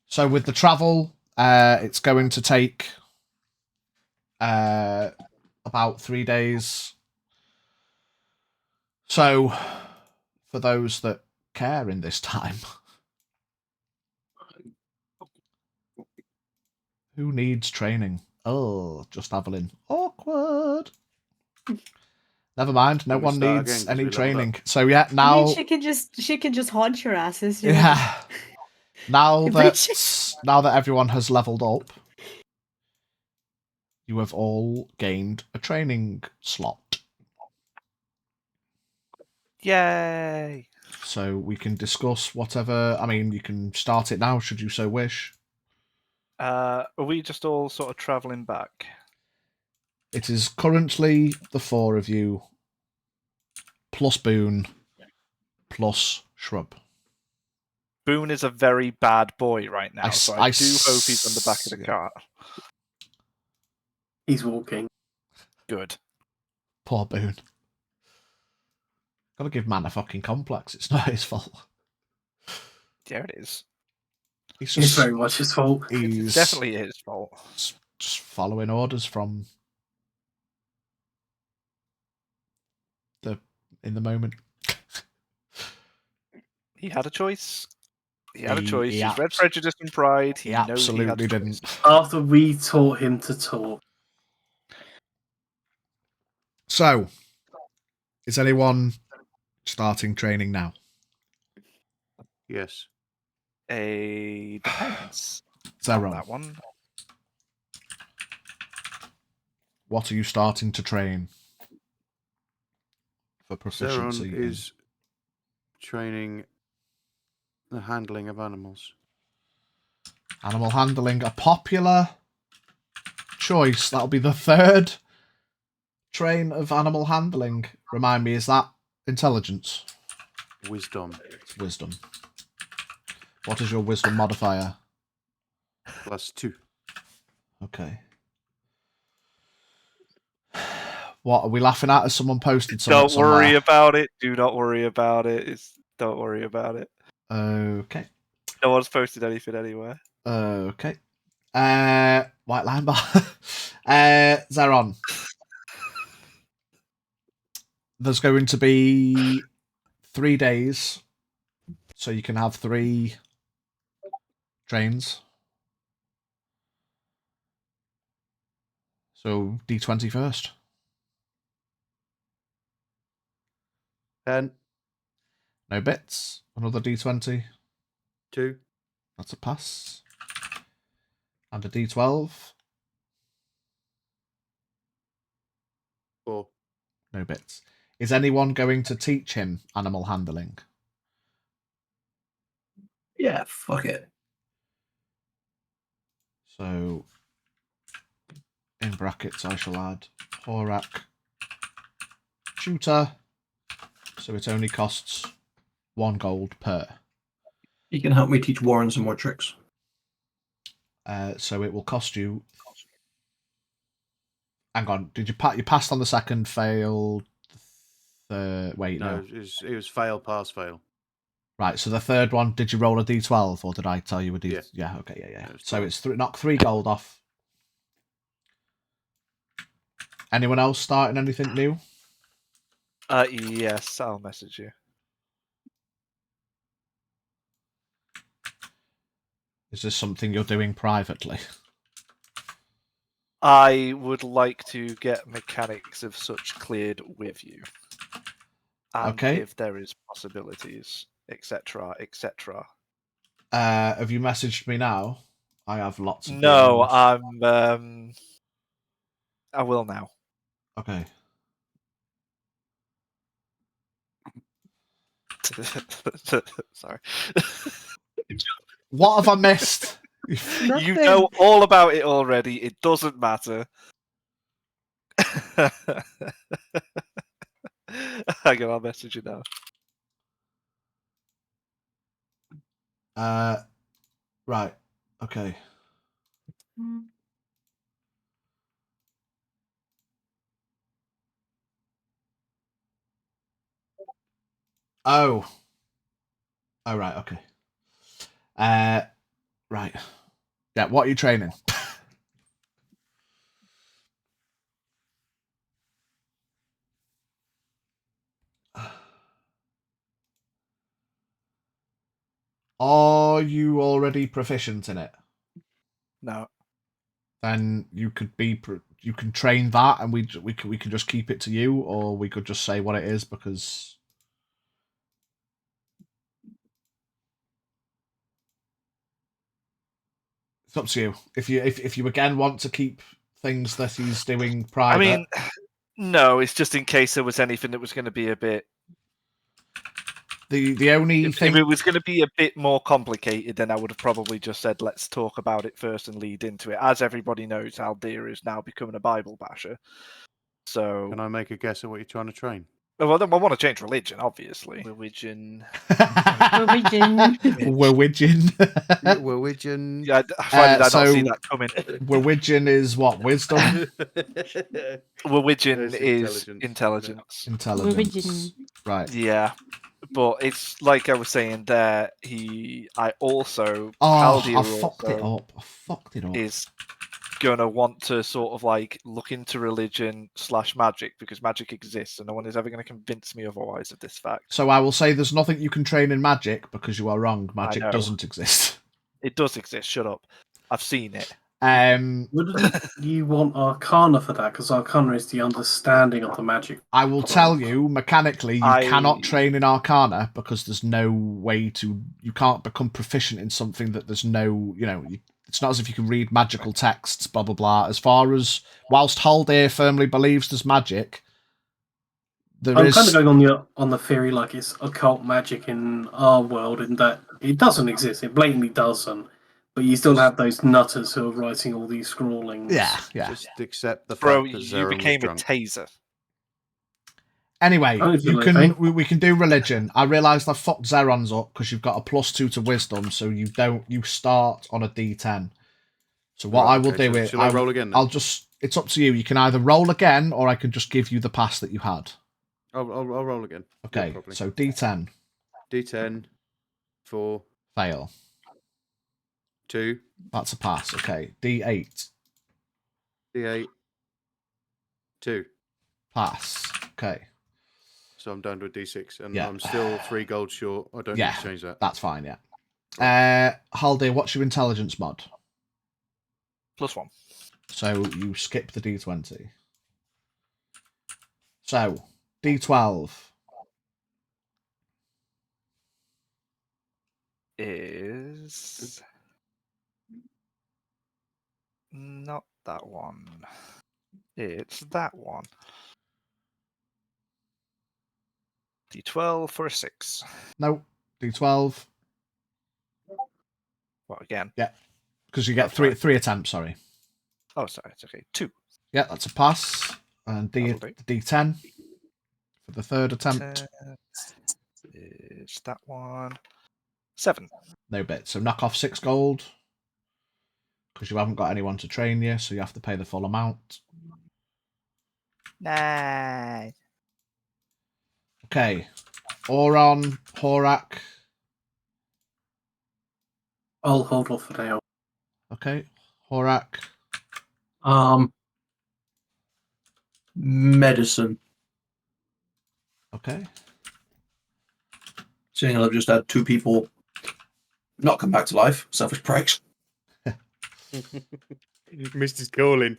Speaker 2: So with the travel, it's going to take about 3 days. So, for those that care in this time, who needs training? Oh, just Evelyn. Awkward. Never mind. No one needs any training. So yeah, now
Speaker 3: I mean, she can just haunt your asses. You know?
Speaker 2: yeah. Now that everyone has leveled up, you have all gained a training slot.
Speaker 5: Yay!
Speaker 2: So we can discuss whatever. I mean, you can start it now, should you so wish.
Speaker 5: Are we just all sort of travelling back?
Speaker 2: It is currently the 4 of you, plus Boone, plus Shrub.
Speaker 5: Boone is a very bad boy right now, so I do hope he's on the back of the cart.
Speaker 8: He's walking.
Speaker 5: Good.
Speaker 2: Poor Boone. Gotta give man a fucking complex. It's not his fault.
Speaker 5: Yeah, it is.
Speaker 8: It's very much his fault.
Speaker 5: It's definitely his fault.
Speaker 2: Just following orders from in the moment.
Speaker 5: He had a choice. He's read Prejudice and Pride.
Speaker 2: He absolutely didn't.
Speaker 8: After we taught him to talk.
Speaker 2: So, is anyone starting training now?
Speaker 7: Yes.
Speaker 5: Depends.
Speaker 2: Zero.
Speaker 5: That one.
Speaker 2: What are you starting to train for proficiency?
Speaker 7: Zeron is training the handling of animals.
Speaker 2: Animal handling, a popular choice. That'll be the 3rd train of animal handling. Remind me, is that intelligence?
Speaker 7: Wisdom.
Speaker 2: It's wisdom. What is your wisdom modifier?
Speaker 7: +2.
Speaker 2: Okay. What are we laughing at? As someone posted something?
Speaker 5: Don't worry about it. Do not worry about it. Don't worry about it.
Speaker 2: Okay.
Speaker 5: No one's posted anything anywhere.
Speaker 2: Okay. White line bar. Zeron. There's going to be 3 days, so you can have 3 trains. So D20 first.
Speaker 7: 10.
Speaker 2: No bits. Another D20.
Speaker 7: 2.
Speaker 2: That's a pass. And a D12.
Speaker 7: 4.
Speaker 2: No bits. Is anyone going to teach him animal handling?
Speaker 6: Yeah, fuck it.
Speaker 2: So, in brackets, I shall add Horak tutor. So it only costs 1 gold per.
Speaker 6: You can help me teach Warren some more tricks.
Speaker 2: So it will cost you. Hang on. Did you you passed on the second? Failed. Wait, no.
Speaker 7: It was fail, pass, fail.
Speaker 2: Right. So the third one. Did you roll a d12 or did I tell you a d? Yeah. Okay. Yeah. So it's knock 3 gold off. Anyone else starting anything new?
Speaker 5: Yes, I'll message you.
Speaker 2: Is this something you're doing privately?
Speaker 5: I would like to get mechanics of such cleared with you. And
Speaker 2: Okay.
Speaker 5: if there is possibilities, etc., etc.
Speaker 2: Have you messaged me now? I have lots of
Speaker 5: No,
Speaker 2: DMs.
Speaker 5: I will now.
Speaker 2: Okay.
Speaker 5: Sorry.
Speaker 2: What have I missed?
Speaker 5: You know all about it already. It doesn't matter. Hang on, I'll message you now.
Speaker 2: Right. Okay. Oh. Oh, right. Okay. Right. Yeah. What are you training? Are you already proficient in it?
Speaker 5: No.
Speaker 2: Then you could be. You can train that, and we can just keep it to you, or we could just say what it is because. It's up to you. If you again want to keep things that he's doing private.
Speaker 5: I mean, no. It's just in case there was anything that was going to be a bit.
Speaker 2: The only thing.
Speaker 5: If it was going to be a bit more complicated, then I would have probably just said, "Let's talk about it first and lead into it." As everybody knows, Aldir is now becoming a Bible basher. So,
Speaker 7: can I make a guess at what you're trying to train?
Speaker 5: Well, I want to change religion, obviously. Religion.
Speaker 2: Wewidgeon.
Speaker 7: Wewidgeon.
Speaker 5: Yeah, why did I not see that coming?
Speaker 2: Wewidgeon is what? Wisdom?
Speaker 5: Wewidgeon is intelligence.
Speaker 2: Intelligence. Right.
Speaker 5: Yeah. But it's like I was saying there, I also...
Speaker 2: Oh,
Speaker 5: Haldir
Speaker 2: I fucked it up. I fucked it up.
Speaker 5: Is going to want to sort of like look into religion / magic because magic exists and no one is ever going to convince me otherwise of this fact.
Speaker 2: So I will say there's nothing you can train in magic because you are wrong. Magic doesn't exist.
Speaker 5: It does exist. Shut up. I've seen it.
Speaker 8: Wouldn't you want Arcana for that? Because Arcana is the understanding of the magic.
Speaker 2: I will tell you, mechanically, you cannot train in Arcana because there's no way to... You can't become proficient in something that there's no... it's not as if you can read magical texts, blah, blah, blah. As far as... Whilst Haldir firmly believes there's magic,
Speaker 8: I'm kind of going on the theory like it's occult magic in our world in that it doesn't exist. It blatantly doesn't. But you still have those nutters who are writing all these scrawlings.
Speaker 2: Yeah.
Speaker 7: Just accept the
Speaker 5: Bro,
Speaker 7: fact that
Speaker 5: you
Speaker 7: Zeren
Speaker 5: became
Speaker 7: was
Speaker 5: a
Speaker 7: drunk.
Speaker 5: taser.
Speaker 2: Anyway, we can do religion. I realised I fucked Zeron's up because you've got a +2 to wisdom, so you start on a D10. So what I will do is
Speaker 7: I roll again.
Speaker 2: I'll just... It's up to you. You can either roll again, or I can just give you the pass that you had.
Speaker 7: I'll roll again.
Speaker 2: Okay, so D10.
Speaker 7: D10. 4.
Speaker 2: Fail.
Speaker 7: 2.
Speaker 2: That's a pass. Okay, D8.
Speaker 7: D8. 2.
Speaker 2: Pass. Okay.
Speaker 7: So I'm down to a D6, and
Speaker 2: Yeah.
Speaker 7: I'm still 3 gold short. I don't need to change that.
Speaker 2: That's fine, yeah. Haldir, what's your intelligence mod?
Speaker 5: +1.
Speaker 2: So you skip the D20. So, D12.
Speaker 5: Is... Not that one. It's that one. D12 for a 6.
Speaker 2: No, D12.
Speaker 5: What, again?
Speaker 2: Yeah, because you get three attempts, sorry.
Speaker 5: Oh, sorry, it's okay. 2.
Speaker 2: Yeah, that's a pass. And D10 for the third attempt.
Speaker 5: It's that one. 7.
Speaker 2: No bits. So knock off 6 gold. Because you haven't got anyone to train you, so you have to pay the full amount.
Speaker 1: Nice.
Speaker 2: Okay. Oron, Horak.
Speaker 8: I'll hold off for now.
Speaker 2: Okay. Horak.
Speaker 6: Medicine.
Speaker 2: Okay.
Speaker 6: Seeing as I've just had 2 people not come back to life, selfish pricks.
Speaker 7: Missed his calling.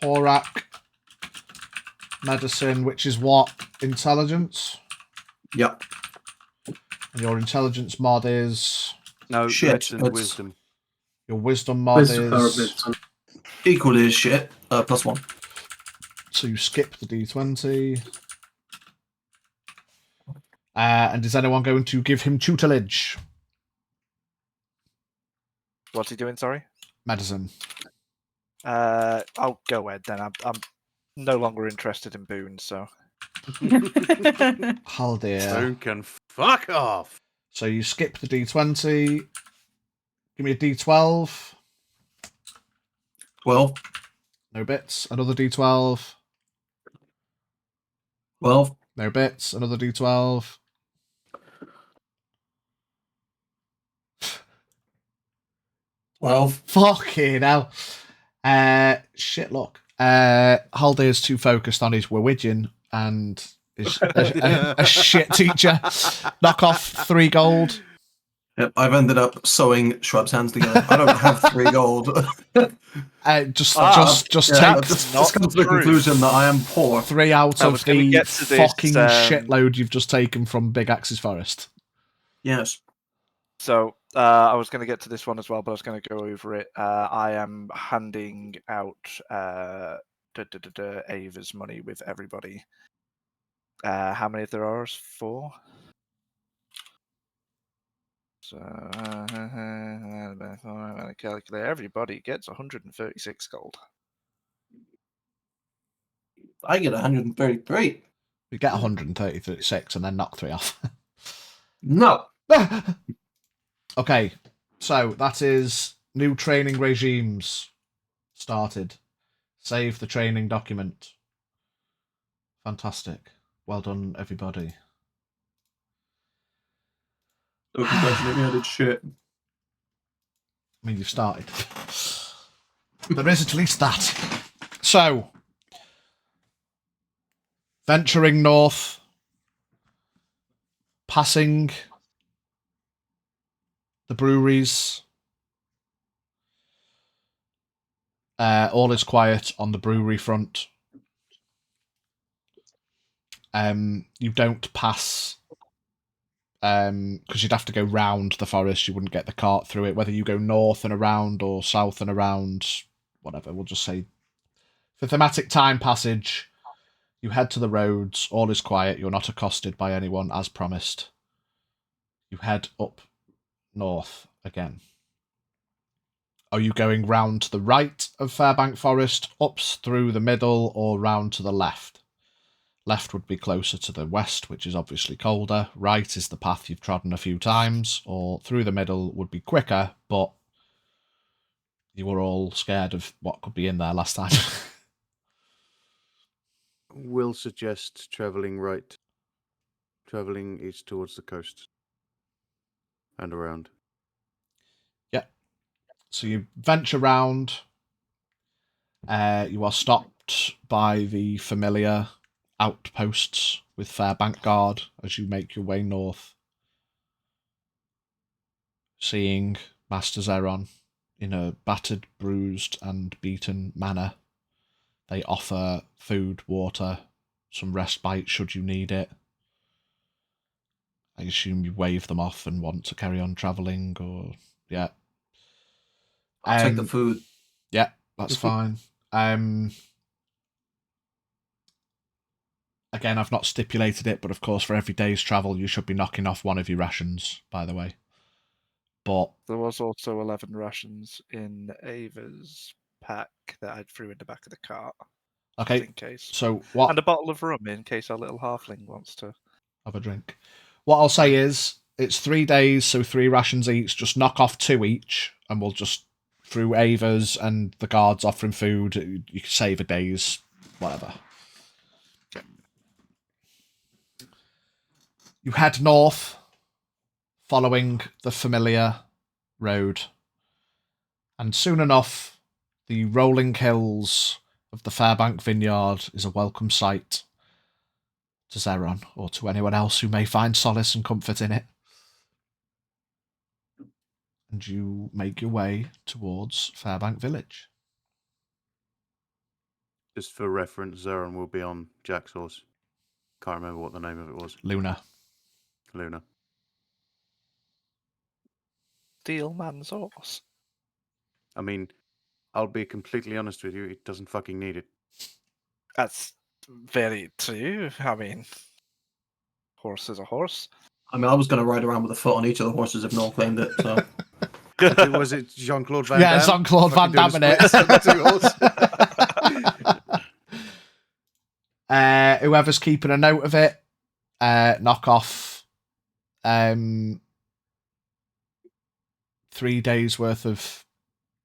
Speaker 2: Horak. Medicine, which is what? Intelligence?
Speaker 6: Yep.
Speaker 2: And your intelligence mod is...
Speaker 7: No,
Speaker 6: Shit,
Speaker 7: medicine,
Speaker 6: it's-
Speaker 7: wisdom.
Speaker 2: Your wisdom mod
Speaker 8: Wisdom power
Speaker 2: is...
Speaker 8: medicine.
Speaker 6: Equally as shit. +1.
Speaker 2: So you skip the d20. And is anyone going to give him tutelage?
Speaker 5: What's he doing, sorry?
Speaker 2: Medicine.
Speaker 5: I'll go ahead then. I'm no longer interested in boons, so...
Speaker 2: Oh dear.
Speaker 7: Boone can fuck off.
Speaker 2: So you skip the d20. Give me a d12.
Speaker 6: 12.
Speaker 2: No bits. Another d12.
Speaker 6: 12.
Speaker 2: No bits. Another d12.
Speaker 6: 12.
Speaker 2: Fucking hell. Shit, look. Haldir's too focused on his Wuntian and is a shit teacher. Knock off 3 gold.
Speaker 6: Yep, I've ended up sewing Shrub's hands together. I don't have 3 gold.
Speaker 2: Just
Speaker 6: Yeah,
Speaker 2: take
Speaker 6: just come to the conclusion that I am poor.
Speaker 2: 3 out
Speaker 5: I
Speaker 2: of
Speaker 5: was gonna
Speaker 2: the
Speaker 5: get to this,
Speaker 2: fucking shitload you've just taken from Big Axe's Forest.
Speaker 6: Yes.
Speaker 5: So I was going to get to this one as well, but I was going to go over it. I am handing out Ava's money with everybody. How many there are? 4. So calculate. Everybody gets 136 gold.
Speaker 6: I get 133.
Speaker 2: We get 136 and then knock 3 off.
Speaker 6: No.
Speaker 2: Okay, so that is new training regimes started. Save the training document. Fantastic. Well done, everybody.
Speaker 6: Don't congratulate me, I did shit.
Speaker 2: I mean, you've started. There is at least that. So, venturing north, passing the breweries. All is quiet on the brewery front. You don't pass because you'd have to go round the forest. You wouldn't get the cart through it. Whether you go north and around or south and around, whatever. We'll just say for thematic time passage, you head to the roads. All is quiet. You're not accosted by anyone as promised. You head up north again. Are you going round to the right of Fairbank Forest, ups through the middle, or round to the left? Left would be closer to the west, which is obviously colder. Right is the path you've trodden a few times, or through the middle would be quicker, but you were all scared of what could be in there last time.
Speaker 7: Will suggest travelling right. Travelling east towards the coast. And around.
Speaker 2: Yeah. So you venture round. You are stopped by the familiar outposts with Fairbank Guard as you make your way north. Seeing Master Zeron in a battered, bruised, and beaten manner. They offer food, water, some respite should you need it. I assume you wave them off and want to carry on travelling, or... Yeah.
Speaker 6: I'll take the food.
Speaker 2: Yeah, that's fine. Again, I've not stipulated it, but of course for every day's travel you should be knocking off one of your rations, by the way. But
Speaker 5: there was also 11 rations in Ava's pack that I threw in the back of the cart.
Speaker 2: Okay,
Speaker 5: in case.
Speaker 2: So what...
Speaker 5: And a bottle of rum in case our little halfling wants to
Speaker 2: have a drink. What I'll say is it's 3 days, so 3 rations each. Just knock off 2 each, and we'll just, through Ava's and the guards offering food, you can save a day's whatever. You head north, following the familiar road, and soon enough, the rolling hills of the Fairbank Vineyard is a welcome sight to Zeron, or to anyone else who may find solace and comfort in it. And you make your way towards Fairbank Village.
Speaker 7: Just for reference, Zeron will be on Jack's horse. Can't remember what the name of it was.
Speaker 2: Luna.
Speaker 5: Steel man's horse.
Speaker 7: I mean, I'll be completely honest with you, it doesn't fucking need it.
Speaker 5: That's very true. I mean, horse is a horse.
Speaker 6: I mean, I was going to ride around with a foot on each of the horses if no one claimed it. So
Speaker 7: Was it Jean-Claude Van Damme?
Speaker 2: Yeah, Jean-Claude Van Damme in it. Whoever's keeping a note of it, knock off 3 days worth of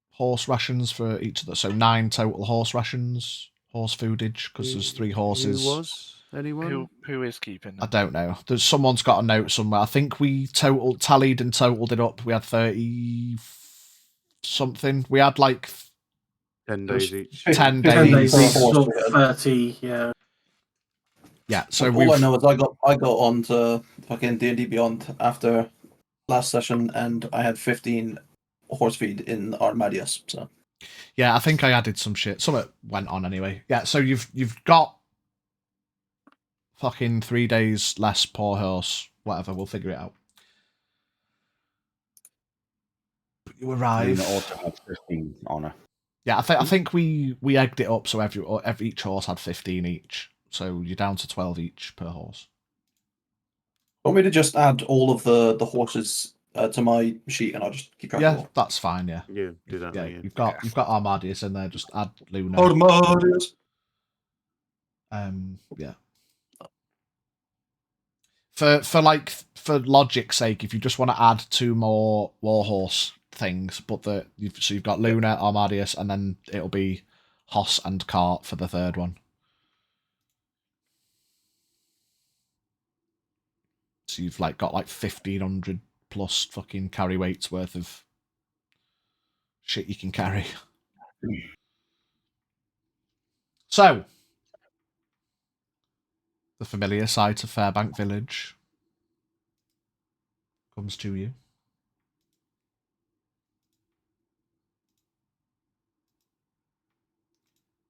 Speaker 2: horse rations for each of the, so 9 total horse rations, horse foodage, because there's 3 horses.
Speaker 7: Who was? Anyone?
Speaker 5: Who is keeping them?
Speaker 2: I don't know. There's someone's got a note somewhere. I think we tallied and totaled it up. We had 30 something. We had like
Speaker 7: 10 days each.
Speaker 2: 10
Speaker 8: 10
Speaker 2: days.
Speaker 8: days, so 30, yeah.
Speaker 2: Yeah, so
Speaker 6: all I know is I got on to fucking D&D Beyond after last session, and I had 15 horse feed in Armadius. So
Speaker 2: yeah, I think I added some shit. Some of it went on anyway. Yeah, so you've got fucking 3 days less poor horse. Whatever, we'll figure it out. But you arrive.
Speaker 4: Luna ought to have 15 on her.
Speaker 2: Yeah, I think we egged it up so each horse had 15 each. So you're down to 12 each per horse.
Speaker 6: want me to just add all of the horses to my sheet, and I'll just keep track of
Speaker 2: Yeah,
Speaker 6: all.
Speaker 2: that's fine. Yeah,
Speaker 7: Yeah, do that.
Speaker 2: yeah.
Speaker 7: mate,
Speaker 2: You've got Armadius in there. Just add Luna.
Speaker 6: Armadius.
Speaker 2: Yeah. For logic's sake, if you just want to add 2 more warhorse things, but you've got Luna, Armadius, and then it'll be Hoss and Cart for the 3rd one. So you've got 1,500 plus fucking carry weights worth of shit you can carry. So, the familiar sight of Fairbank Village comes to you.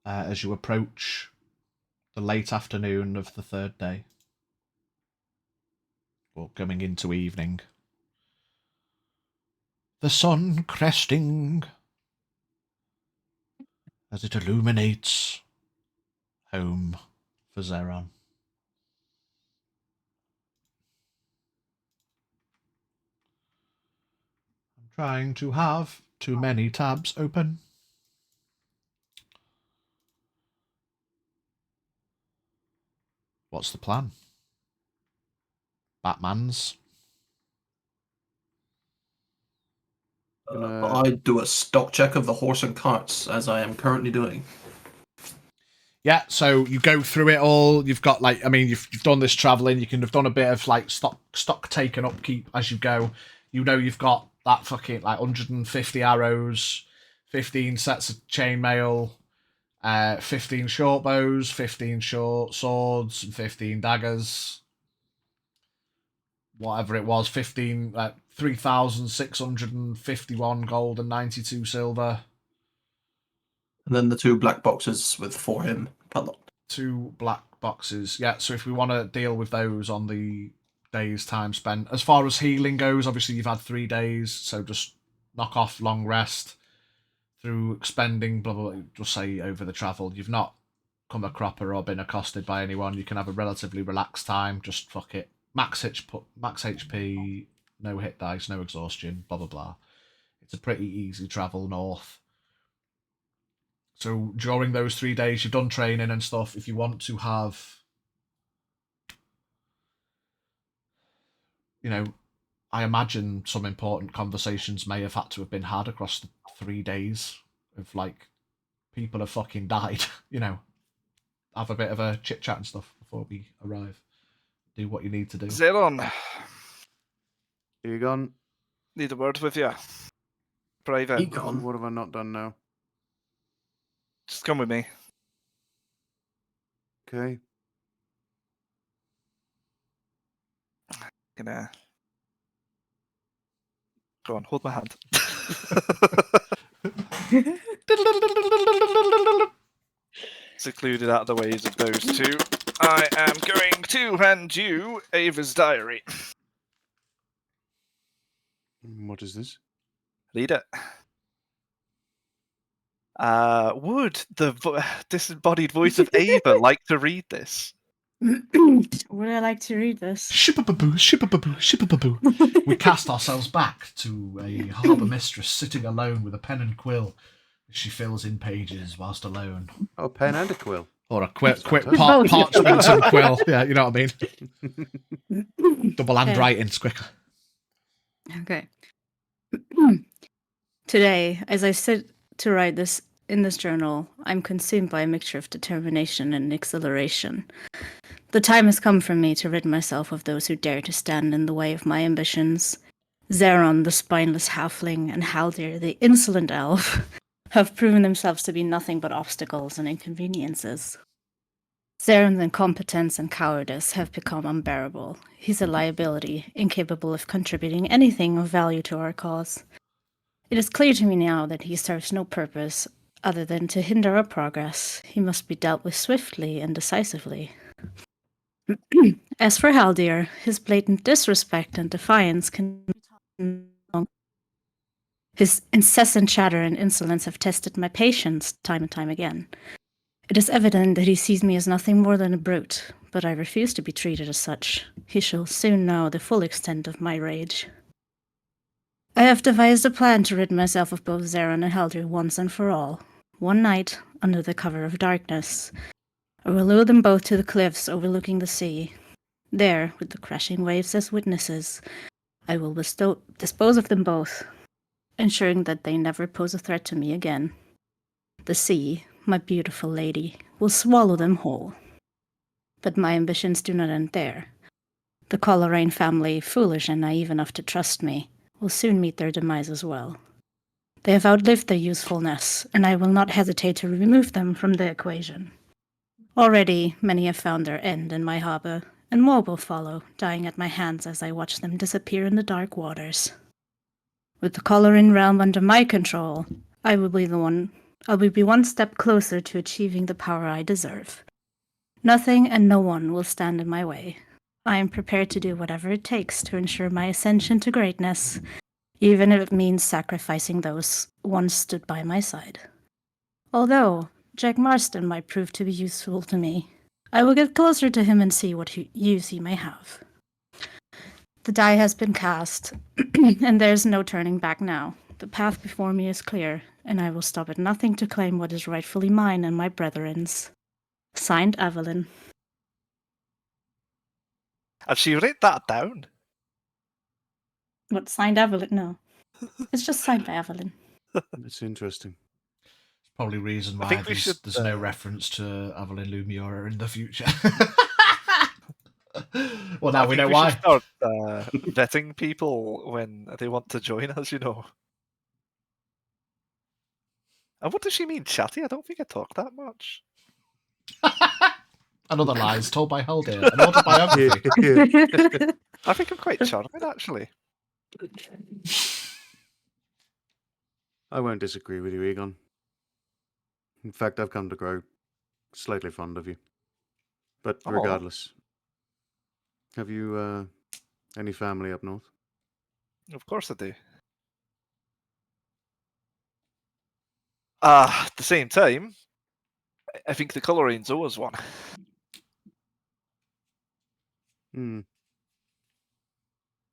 Speaker 2: As you approach the late afternoon of the 3rd day, or coming into evening, the sun cresting as it illuminates home for Zeron. I'm trying to have too many tabs open. What's the plan? Batman's.
Speaker 6: I do a stock check of the horse and carts, as I am currently doing.
Speaker 2: Yeah, so you go through it all. You've got you've done this traveling. You can have done a bit of stock take and upkeep as you go. You know you've got that fucking 150 arrows, 15 sets of chainmail, 15 short bows, 15 short swords, and 15 daggers. Whatever it was, 3,651 gold and 92 silver.
Speaker 6: And then the 2 black boxes with for him padlocked.
Speaker 2: 2 black boxes. Yeah, so if we want to deal with those on the day's time spent. As far as healing goes, obviously you've had 3 days, so just knock off long rest through expending, blah, blah, blah, just say over the travel. You've not come a cropper or been accosted by anyone. You can have a relatively relaxed time. Just fuck it. Max HP, no hit dice, no exhaustion, blah, blah, blah. It's a pretty easy travel north. So during those 3 days, you've done training and stuff. If you want to have, I imagine some important conversations may have had to have been had across the 3 days of like people have fucking died. You know, have a bit of a chit chat and stuff before we arrive. Do what you need to do.
Speaker 5: Zeron,
Speaker 7: Egon,
Speaker 5: need a word with you. Private.
Speaker 8: Egon.
Speaker 7: what have I not done now?
Speaker 5: Just come with me.
Speaker 7: Okay.
Speaker 5: Gonna go on, hold my hand. Secluded out of the ways of those two, I am going to hand you Ava's diary.
Speaker 7: What is this?
Speaker 5: Read it. Would the disembodied voice of Ava like to read this?
Speaker 3: Would I like to read this?
Speaker 2: Shipababoo, shipababoo, shipababoo. We cast ourselves back to a harbour mistress sitting alone with a pen and quill as she fills in pages whilst alone.
Speaker 7: Oh, pen and a quill.
Speaker 2: Or a quill,
Speaker 7: fantastic.
Speaker 2: parchment and quill. Yeah, you know what I mean? Double handwriting, it's quicker.
Speaker 3: Okay. Today, as I sit to write this in this journal, I'm consumed by a mixture of determination and exhilaration. The time has come for me to rid myself of those who dare to stand in the way of my ambitions. Zeron, the spineless halfling, and Haldir, the insolent elf, have proven themselves to be nothing but obstacles and inconveniences. Zeron's incompetence and cowardice have become unbearable. He's a liability, incapable of contributing anything of value to our cause. It is clear to me now that he serves no purpose other than to hinder our progress. He must be dealt with swiftly and decisively. As for Haldir, his blatant disrespect and defiance can be long. His incessant chatter and insolence have tested my patience time and time again. It is evident that he sees me as nothing more than a brute, but I refuse to be treated as such. He shall soon know the full extent of my rage. I have devised a plan to rid myself of both Zeron and Haldir once and for all. One night, under the cover of darkness, I will lure them both to the cliffs overlooking the sea. There, with the crashing waves as witnesses, I will dispose of them both, ensuring that they never pose a threat to me again. The sea, my beautiful lady, will swallow them whole. But my ambitions do not end there. The Coleraine family, foolish and naive enough to trust me, will soon meet their demise as well. They have outlived their usefulness, and I will not hesitate to remove them from the equation. Already, many have found their end in my harbour, and more will follow, dying at my hands as I watch them disappear in the dark waters. With the Coleraine realm under my control, I will be one step closer to achieving the power I deserve. Nothing and no one will stand in my way. I am prepared to do whatever it takes to ensure my ascension to greatness, even if it means sacrificing those once stood by my side. Although Jack Marston might prove to be useful to me, I will get closer to him and see what use he may have. The die has been cast, and there is no turning back now. The path before me is clear, and I will stop at nothing to claim what is rightfully mine and my brethren's. Signed, Evelyn.
Speaker 5: Have she written that down?
Speaker 3: What, signed Evelyn? No. It's just signed by Evelyn.
Speaker 7: That's interesting.
Speaker 2: Probably reason
Speaker 5: I
Speaker 2: why
Speaker 5: think we
Speaker 2: there's,
Speaker 5: should,
Speaker 2: there's no reference to Evelyn Lumura in the future. Well, now we know why.
Speaker 5: Should start vetting people when they want to join us, you know. And what does she mean, chatty? I don't think I talk that much.
Speaker 2: Another lies told by Haldir. An autobiography.
Speaker 5: I think I'm quite charming, actually.
Speaker 7: I won't disagree with you, Egon. In fact, I've come to grow slightly fond of you. But
Speaker 5: Aw.
Speaker 7: regardless, have you any family up north?
Speaker 5: Of course I do. At the same time, I think the Coleraines owe us one.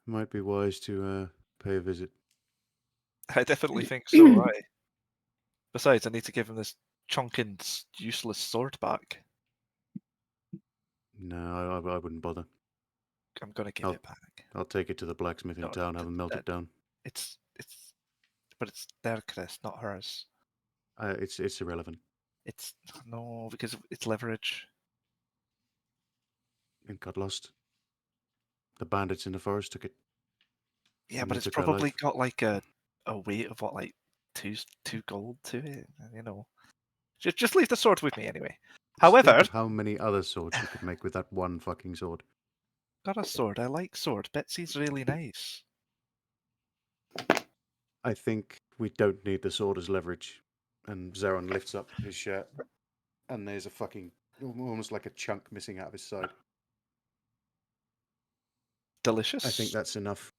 Speaker 7: Might be wise to pay a visit.
Speaker 5: I definitely think so, right? Besides, I need to give him this Chonkin's useless sword back.
Speaker 7: No, I wouldn't bother.
Speaker 5: gonna give it back.
Speaker 7: I'll take it to the blacksmith in
Speaker 5: No,
Speaker 7: town, have him melt it down.
Speaker 5: But it's their crest, not hers.
Speaker 7: It's irrelevant.
Speaker 5: It's no, because it's leverage.
Speaker 7: It got lost. The bandits in the forest took it.
Speaker 5: Yeah,
Speaker 7: And
Speaker 5: but
Speaker 7: they
Speaker 5: it's
Speaker 7: took our
Speaker 5: probably
Speaker 7: life.
Speaker 5: got like a weight of what, like two gold to it. You know, just leave the sword with me anyway. However,
Speaker 7: Think of how many other swords you could make with that one fucking sword.
Speaker 5: got a sword. I like sword. Betsy's really nice.
Speaker 7: I think we don't need the sword as leverage. And Zeron lifts up his shirt, and there's a fucking almost like a chunk missing out of his side.
Speaker 5: Delicious.
Speaker 7: I think that's enough.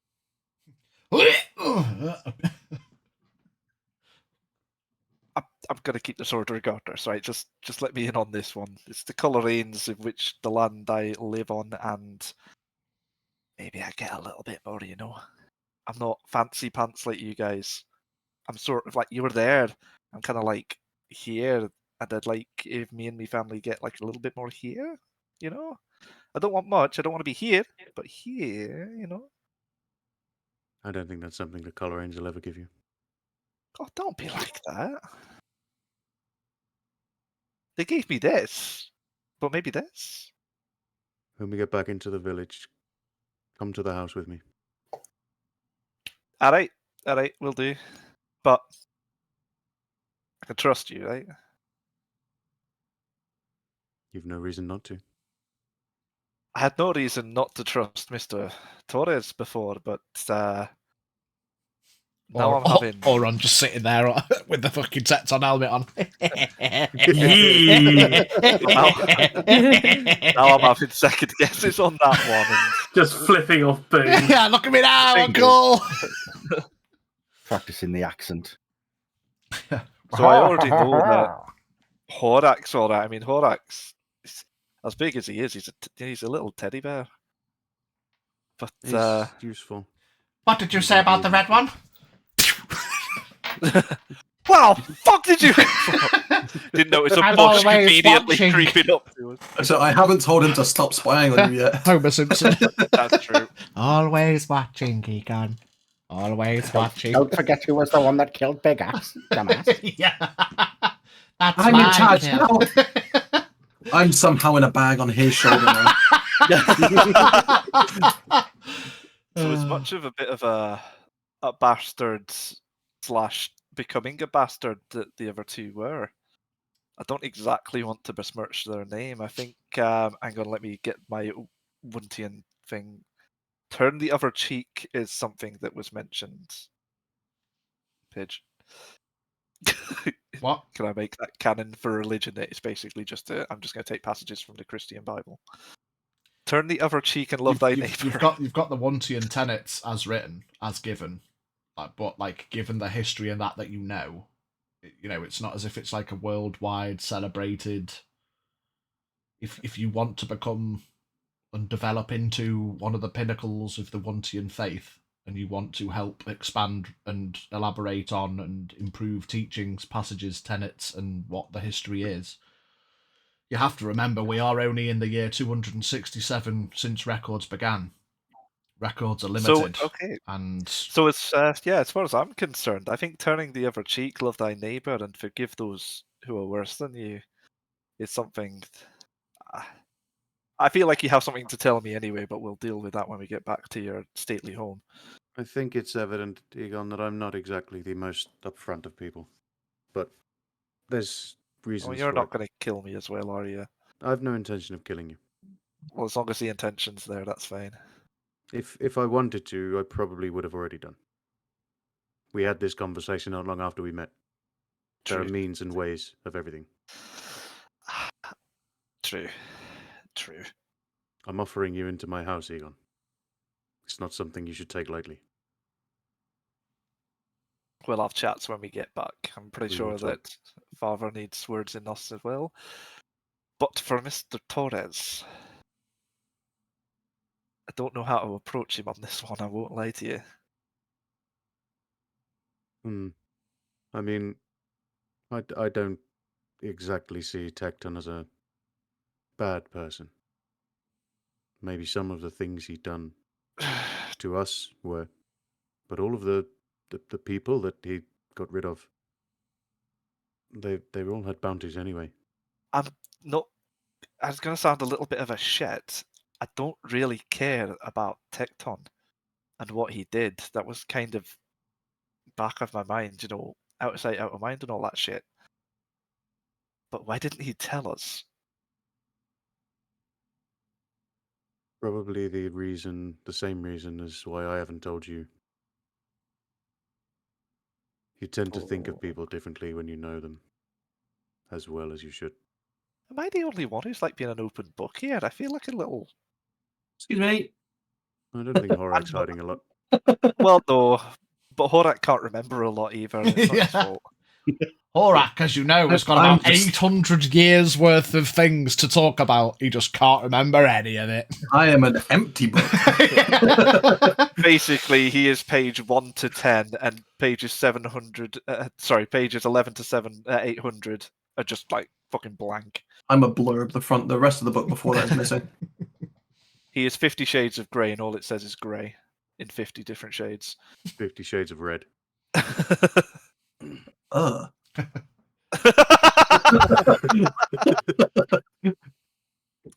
Speaker 5: I'm gonna keep the sword regardless, right? Just let me in on this one. It's the coleraines of which the land I live on, and maybe I get a little bit more, you know. I'm not fancy pants like you guys. I'm sort of like, you were there. I'm kind of like here, and I'd like if me and my family get like a little bit more here, you know. I don't want much. I don't want to be here, but here, you know.
Speaker 7: I don't think that's something the Coleraines will ever give you.
Speaker 5: Oh, don't be like that. They gave me this, but maybe this.
Speaker 7: When we get back into the village, come to the house with me.
Speaker 5: All right, we'll do. But I can trust you, right?
Speaker 7: You've no reason not to.
Speaker 5: I had no reason not to trust Mr. Torres before, but now I'm having.
Speaker 2: Or I'm just sitting there with the fucking Tecton helmet on.
Speaker 5: Now I'm having second guesses on that one. And
Speaker 8: Just flipping off Boone.
Speaker 2: Yeah, look at me now, Uncle.
Speaker 4: Practicing the accent.
Speaker 5: so I already know that Horax, all right. I mean, Horax, as big as he is, he's a little teddy bear. But
Speaker 7: It's useful.
Speaker 2: What did you say about the red one?
Speaker 5: Well, fuck did you? Didn't notice a
Speaker 2: I'm
Speaker 5: bush
Speaker 2: always
Speaker 5: conveniently
Speaker 2: watching.
Speaker 5: creeping up to us.
Speaker 6: So I haven't told him to stop spying on you yet.
Speaker 2: Homer Simpson.
Speaker 5: That's true.
Speaker 2: Always watching, Geekon. Always watching.
Speaker 4: Don't forget who was the one that killed Big Axe, dumbass.
Speaker 2: Yeah. That's
Speaker 6: I'm in
Speaker 2: my
Speaker 6: charge
Speaker 2: kill.
Speaker 6: now. I'm somehow in a bag on his shoulder now.
Speaker 5: So as much of a bit of a bastard / becoming a bastard that the other two were, I don't exactly want to besmirch their name. I think I'm gonna let me get my Wuntian thing. Turn the other cheek is something that was mentioned. Pidge.
Speaker 2: What?
Speaker 5: Can I make that canon for religion? It's basically just I'm just going to take passages from the Christian Bible. Turn the other cheek and love thy neighbor.
Speaker 2: You've got the Wuntian tenets as written, as given, but like given the history and that you know, it's not as if it's like a worldwide celebrated. If you want to become and develop into one of the pinnacles of the Wuntian faith, and you want to help expand and elaborate on and improve teachings, passages, tenets, and what the history is, you have to remember we are only in the year 267 since records began. Records are limited.
Speaker 5: So, okay.
Speaker 2: And
Speaker 5: so it's as far as I'm concerned, I think turning the other cheek, love thy neighbor, and forgive those who are worse than you is something. I feel like you have something to tell me anyway, but we'll deal with that when we get back to your stately home.
Speaker 7: I think it's evident, Egon, that I'm not exactly the most upfront of people. But there's reasons
Speaker 5: Well, you're
Speaker 7: for
Speaker 5: not
Speaker 7: it.
Speaker 5: going to kill me as well, are you?
Speaker 7: I've no intention of killing you.
Speaker 5: Well, as long as the intention's there, that's fine.
Speaker 7: If I wanted to, I probably would have already done. We had this conversation not long after we met. There are means and ways of everything.
Speaker 5: True.
Speaker 7: I'm offering you into my house, Egon. It's not something you should take lightly.
Speaker 5: We'll have chats when we get back. I'm pretty
Speaker 7: We
Speaker 5: sure
Speaker 7: will talk.
Speaker 5: that Father needs words in us as well. But for Mr. Torres, I don't know how to approach him on this one, I won't lie to you.
Speaker 7: I mean, I don't exactly see Tecton as a bad person. maybe some of the things he'd done to us were, but all of the people that he got rid of, they all had bounties anyway.
Speaker 5: I'm not. I was going to sound a little bit of a shit. I don't really care about Tecton and what he did. That was kind of back of my mind, you know, out of sight, out of mind, and all that shit. But why didn't he tell us?
Speaker 7: Probably the same reason as why I haven't told you. You tend to think of people differently when you know them, as well as you should.
Speaker 5: Am I the only one who's like being an open book here? I feel like a little.
Speaker 6: Excuse me.
Speaker 7: I don't think Horak's hiding a lot.
Speaker 5: Well, no, but Horak can't remember a lot either. And it's not his
Speaker 2: Yeah.
Speaker 5: fault.
Speaker 2: Horak, as you know, has got
Speaker 6: I'm
Speaker 2: about
Speaker 6: just-
Speaker 2: 800 years worth of things to talk about. He just can't remember any of it.
Speaker 6: I am an empty book.
Speaker 5: Basically, he is page 1 to 10, and pages 700. Pages 11 to 800 are just like fucking blank.
Speaker 6: I'm a blurb. The rest of the book before that is missing.
Speaker 5: He is 50 Shades of Grey, and all it says is grey in 50 different shades.
Speaker 7: 50 Shades of Red.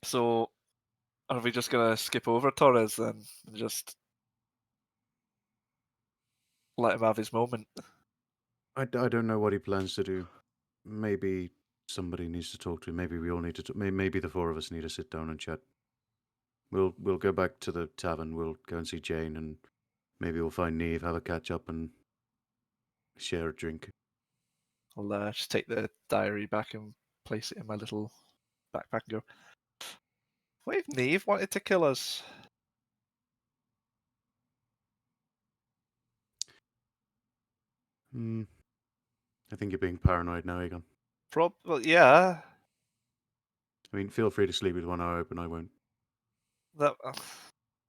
Speaker 5: So, are we just gonna skip over Torres then and just let him have his moment?
Speaker 7: I don't know what he plans to do. Maybe somebody needs to talk to him. Maybe we all need to. Maybe the four of us need to sit down and chat. We'll go back to the tavern. We'll go and see Jane, and maybe we'll find Neve, have a catch up, and share a drink.
Speaker 5: I'll just take the diary back and place it in my little backpack and go. What if Neve wanted to kill us?
Speaker 7: I think you're being paranoid now, Egon.
Speaker 5: Well, yeah.
Speaker 7: I mean, feel free to sleep with one eye open. I won't.
Speaker 5: That.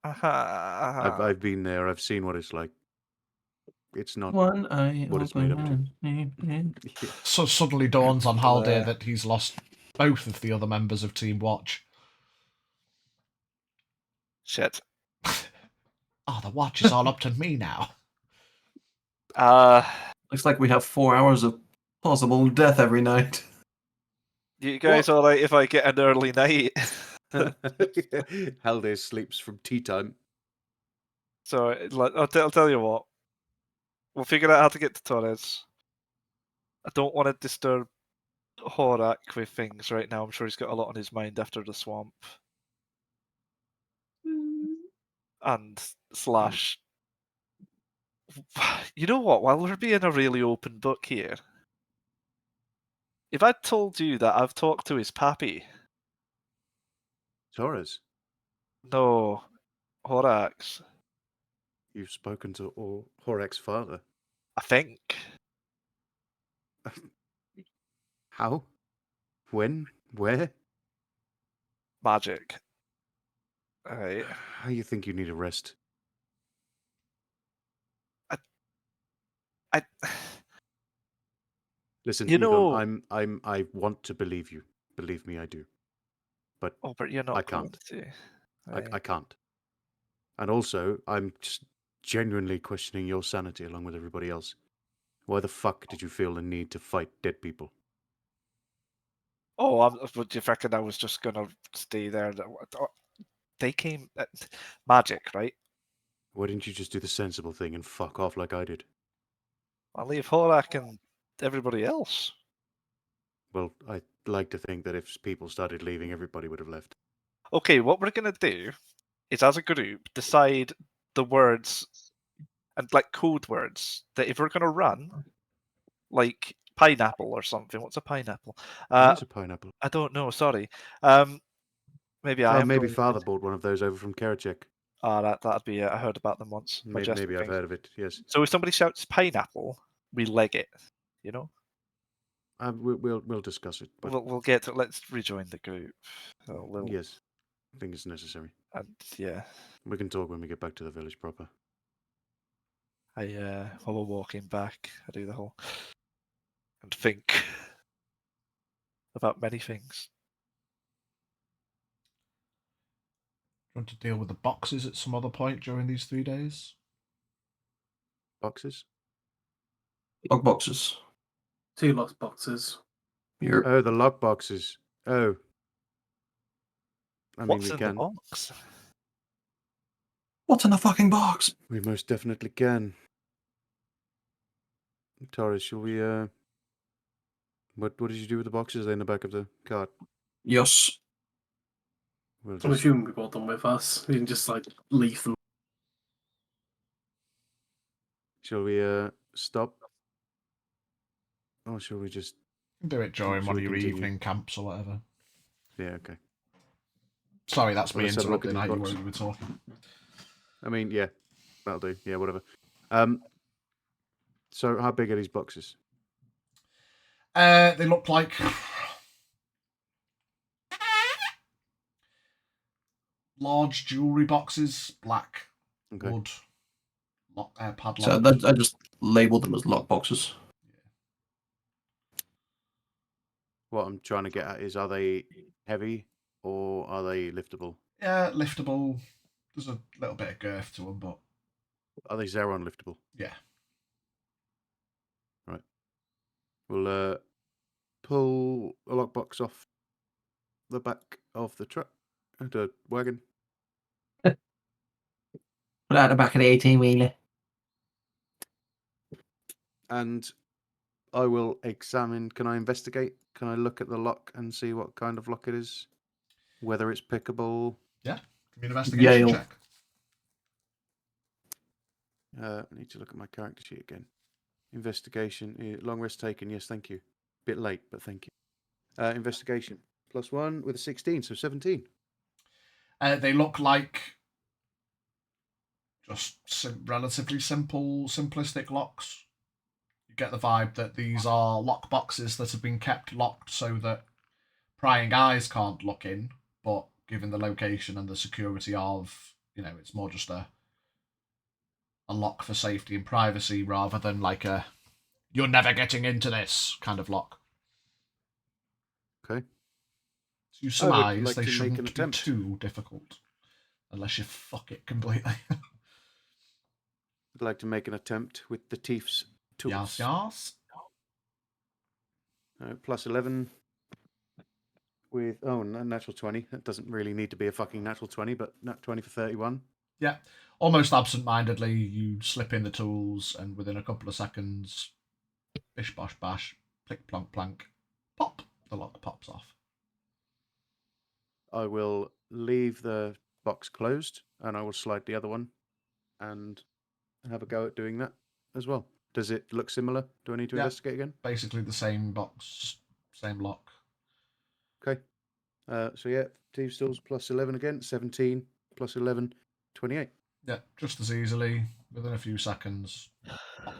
Speaker 7: I've been there. I've seen what it's like. It's not
Speaker 6: One eye
Speaker 7: what it's made up to.
Speaker 6: open.
Speaker 2: So suddenly dawns on Haldir
Speaker 5: Yeah.
Speaker 2: that he's lost both of the other members of Team Watch.
Speaker 5: Shit.
Speaker 2: Oh, the watch is all up to me now.
Speaker 6: Looks like we have 4 hours of possible death every night.
Speaker 5: You guys all right if I get an early night?
Speaker 7: Haldir sleeps from tea time.
Speaker 5: So I'll tell you what. We'll figure out how to get to Torres. I don't want to disturb Horak with things right now. I'm sure he's got a lot on his mind after the swamp. And slash. You know what? While we're being a really open book here, if I told you that I've talked to his pappy.
Speaker 7: Torres,
Speaker 5: No, Horax.
Speaker 7: you've spoken to Horak's father.
Speaker 5: I think.
Speaker 7: How? When? Where?
Speaker 5: Magic. Alright.
Speaker 7: How you think you need a rest?
Speaker 5: I
Speaker 7: Listen,
Speaker 5: You
Speaker 7: Egon,
Speaker 5: know-
Speaker 7: I want to believe you. Believe me, I do. But
Speaker 5: but you're not
Speaker 7: I can't.
Speaker 5: going to.
Speaker 7: I can't. And also, I'm just genuinely questioning your sanity along with everybody else. Why the fuck did you feel the need to fight dead people?
Speaker 5: Oh, do you reckon I was just gonna stay there? They came magic, right?
Speaker 7: Why didn't you just do the sensible thing and fuck off like I did?
Speaker 5: I'll leave Horak and everybody else.
Speaker 7: Well, I'd like to think that if people started leaving, everybody would have left.
Speaker 5: Okay, what we're gonna do is, as a group, decide the words and like code words that if we're gonna run, like pineapple or something. What's a pineapple?
Speaker 7: What is a pineapple?
Speaker 5: I don't know. Sorry. Maybe I.
Speaker 7: Oh,
Speaker 5: am
Speaker 7: maybe
Speaker 5: going
Speaker 7: Father
Speaker 5: with-
Speaker 7: bought one of those over from Karachek.
Speaker 5: that'd be it. I heard about them once.
Speaker 7: Maybe I've heard of it. Yes.
Speaker 5: So if somebody shouts pineapple, we leg it. You know.
Speaker 7: We'll discuss it. But
Speaker 5: We'll get to. Let's rejoin the group.
Speaker 7: yes, I think it's necessary.
Speaker 5: And yeah,
Speaker 7: We can talk when we get back to the village proper.
Speaker 5: while we're walking back, I do the whole and think about many things.
Speaker 2: want to deal with the boxes at some other point during these 3 days?
Speaker 7: Boxes?
Speaker 6: Log boxes.
Speaker 8: 2 lost boxes.
Speaker 6: You're
Speaker 7: Oh, the lock boxes. Oh. I mean,
Speaker 5: What's
Speaker 7: we
Speaker 5: in
Speaker 7: can.
Speaker 5: the box?
Speaker 6: What's in the fucking box?
Speaker 7: We most definitely can. Taurus, shall we, What did you do with the boxes? Are they in the back of the cart?
Speaker 6: Yes.
Speaker 7: We'll
Speaker 8: I'm
Speaker 7: just...
Speaker 8: assuming we brought them with us. We can just like leave them.
Speaker 7: Shall we, stop? Or shall we just...
Speaker 2: Do it during
Speaker 7: Shall
Speaker 2: one
Speaker 7: we
Speaker 2: of your
Speaker 7: continue?
Speaker 2: evening camps or whatever.
Speaker 7: Yeah, okay.
Speaker 2: Sorry, that's me
Speaker 7: Let's have a look at
Speaker 2: interrupting
Speaker 7: these
Speaker 2: how you
Speaker 7: boxes.
Speaker 2: were talking.
Speaker 7: I mean, yeah. That'll do. Yeah, whatever. So how big are these boxes?
Speaker 2: They look like large jewellery boxes, black
Speaker 7: Okay.
Speaker 2: wood, padlock.
Speaker 6: So I just labeled them as lock boxes.
Speaker 7: What I'm trying to get at is, are they heavy or are they liftable?
Speaker 2: Yeah, liftable. There's a little bit of girth to them, but
Speaker 7: Are they Zeron liftable?
Speaker 2: yeah.
Speaker 7: Right. We'll pull a lockbox off the back of the truck, the wagon.
Speaker 6: Put out the back of the 18-wheeler.
Speaker 7: And I will examine. Can I investigate? Can I look at the lock and see what kind of lock it is? Whether it's pickable?
Speaker 2: Yeah. Give me an investigation
Speaker 6: Yale.
Speaker 2: check.
Speaker 7: I need to look at my character sheet again. Investigation. Long rest taken. Yes, thank you. Bit late, but thank you. Investigation. +1 with a 16, so 17.
Speaker 2: They look like just relatively simplistic locks. You get the vibe that these are lock boxes that have been kept locked so that prying eyes can't look in, but given the location and the security of, it's more just a lock for safety and privacy rather than like a "you're never getting into this" kind of lock.
Speaker 7: Okay.
Speaker 2: So you
Speaker 7: I would
Speaker 2: surmise
Speaker 7: like
Speaker 2: they
Speaker 7: to make
Speaker 2: shouldn't
Speaker 7: an
Speaker 2: be
Speaker 7: attempt.
Speaker 2: too difficult, unless you fuck it completely.
Speaker 7: I'd like to make an attempt with the Thief's tools.
Speaker 2: Yes.
Speaker 7: +11 with natural 20. That doesn't really need to be a fucking natural 20, but nat 20 for 31.
Speaker 2: Yeah. Almost absent-mindedly, you slip in the tools, and within a couple of seconds, bish bosh bash, plick plonk plank, pop, the lock pops off.
Speaker 7: I will leave the box closed, and I will slide the other one, and have a go at doing that as well. Does it look similar? Do I need to investigate again?
Speaker 2: Basically the same box, same lock.
Speaker 7: Okay. So yeah, Thieves Tools +11 again, 17 +11, 28.
Speaker 2: Yeah, just as easily, within a few seconds. Pop.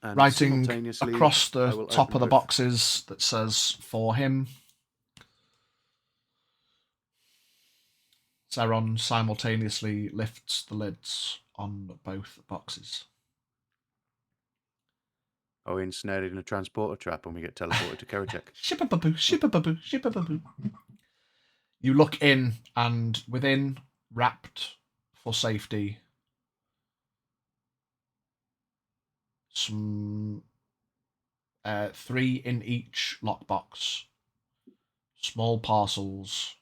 Speaker 7: And
Speaker 2: Writing
Speaker 7: simultaneously,
Speaker 2: across
Speaker 7: I
Speaker 2: the
Speaker 7: will
Speaker 2: top
Speaker 7: open
Speaker 2: of the
Speaker 7: both.
Speaker 2: boxes that says "for him." Zeron simultaneously lifts the lids on both boxes.
Speaker 7: Are we ensnared in a transporter trap when we get teleported to Karatek?
Speaker 2: Shippa-baboo, shippa-baboo, shippa-baboo. You look in, and within, wrapped for safety, some 3 in each lockbox, small parcels,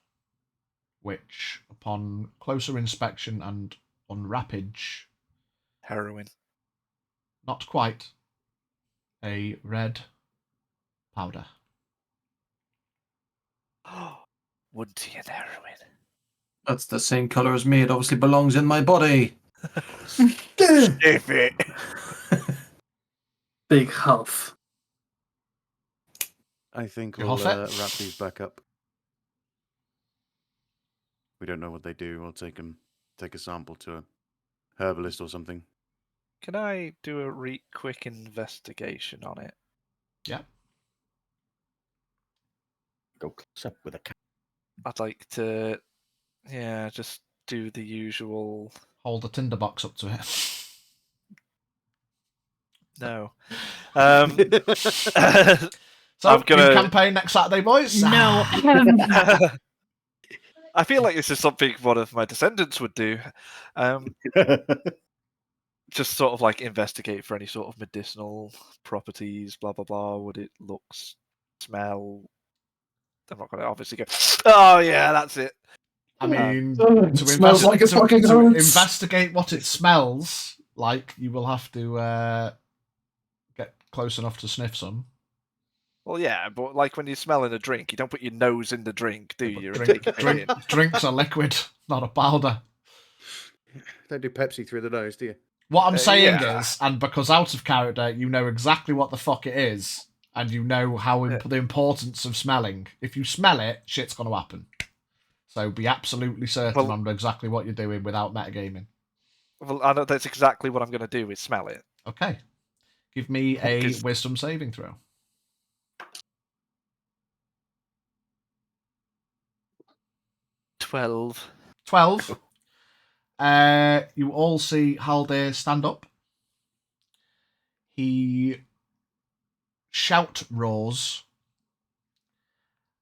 Speaker 2: which, upon closer inspection and unwrappage,
Speaker 5: Heroin.
Speaker 2: not quite, a red powder.
Speaker 5: Wuntian heroin.
Speaker 6: That's the same color as me. It obviously belongs in my body.
Speaker 5: Sniff it.
Speaker 8: Big huff.
Speaker 7: I think
Speaker 2: You
Speaker 7: we'll
Speaker 2: huff it?
Speaker 7: wrap these back up. We don't know what they do. We'll take a sample to a herbalist or something.
Speaker 5: Can I do a quick investigation on it?
Speaker 2: Yeah.
Speaker 4: Go close up with a cat.
Speaker 5: I'd like to, just do the usual.
Speaker 2: Hold the tinderbox up to it.
Speaker 5: No.
Speaker 2: So,
Speaker 5: I'm gonna-
Speaker 2: new campaign next Saturday, boys.
Speaker 3: No.
Speaker 5: I feel like this is something one of my descendants would do. Just sort of like investigate for any sort of medicinal properties, blah blah blah. Would it look, smell? I'm not gonna obviously go. Oh yeah, that's it.
Speaker 2: I mean,
Speaker 8: It
Speaker 2: to,
Speaker 8: smells like it fucking
Speaker 2: to
Speaker 8: hurts.
Speaker 2: investigate what it smells like, you will have to get close enough to sniff some.
Speaker 5: Well, yeah, but like when you're smelling a drink, you don't put your nose in the drink, do you?
Speaker 2: Drinks are liquid, not a powder.
Speaker 7: Don't do Pepsi through the nose, do you?
Speaker 2: What I'm saying
Speaker 5: yeah.
Speaker 2: is, and because out of character, you know exactly what the fuck it is, and you know how the importance of smelling. If you smell it, shit's going to happen. So be absolutely certain on exactly what you're doing without metagaming.
Speaker 5: Well, I know that's exactly what I'm going to do is smell it.
Speaker 2: Okay. Give me a wisdom saving throw.
Speaker 5: 12.
Speaker 2: 12. You all see Haldir stand up. He shout roars,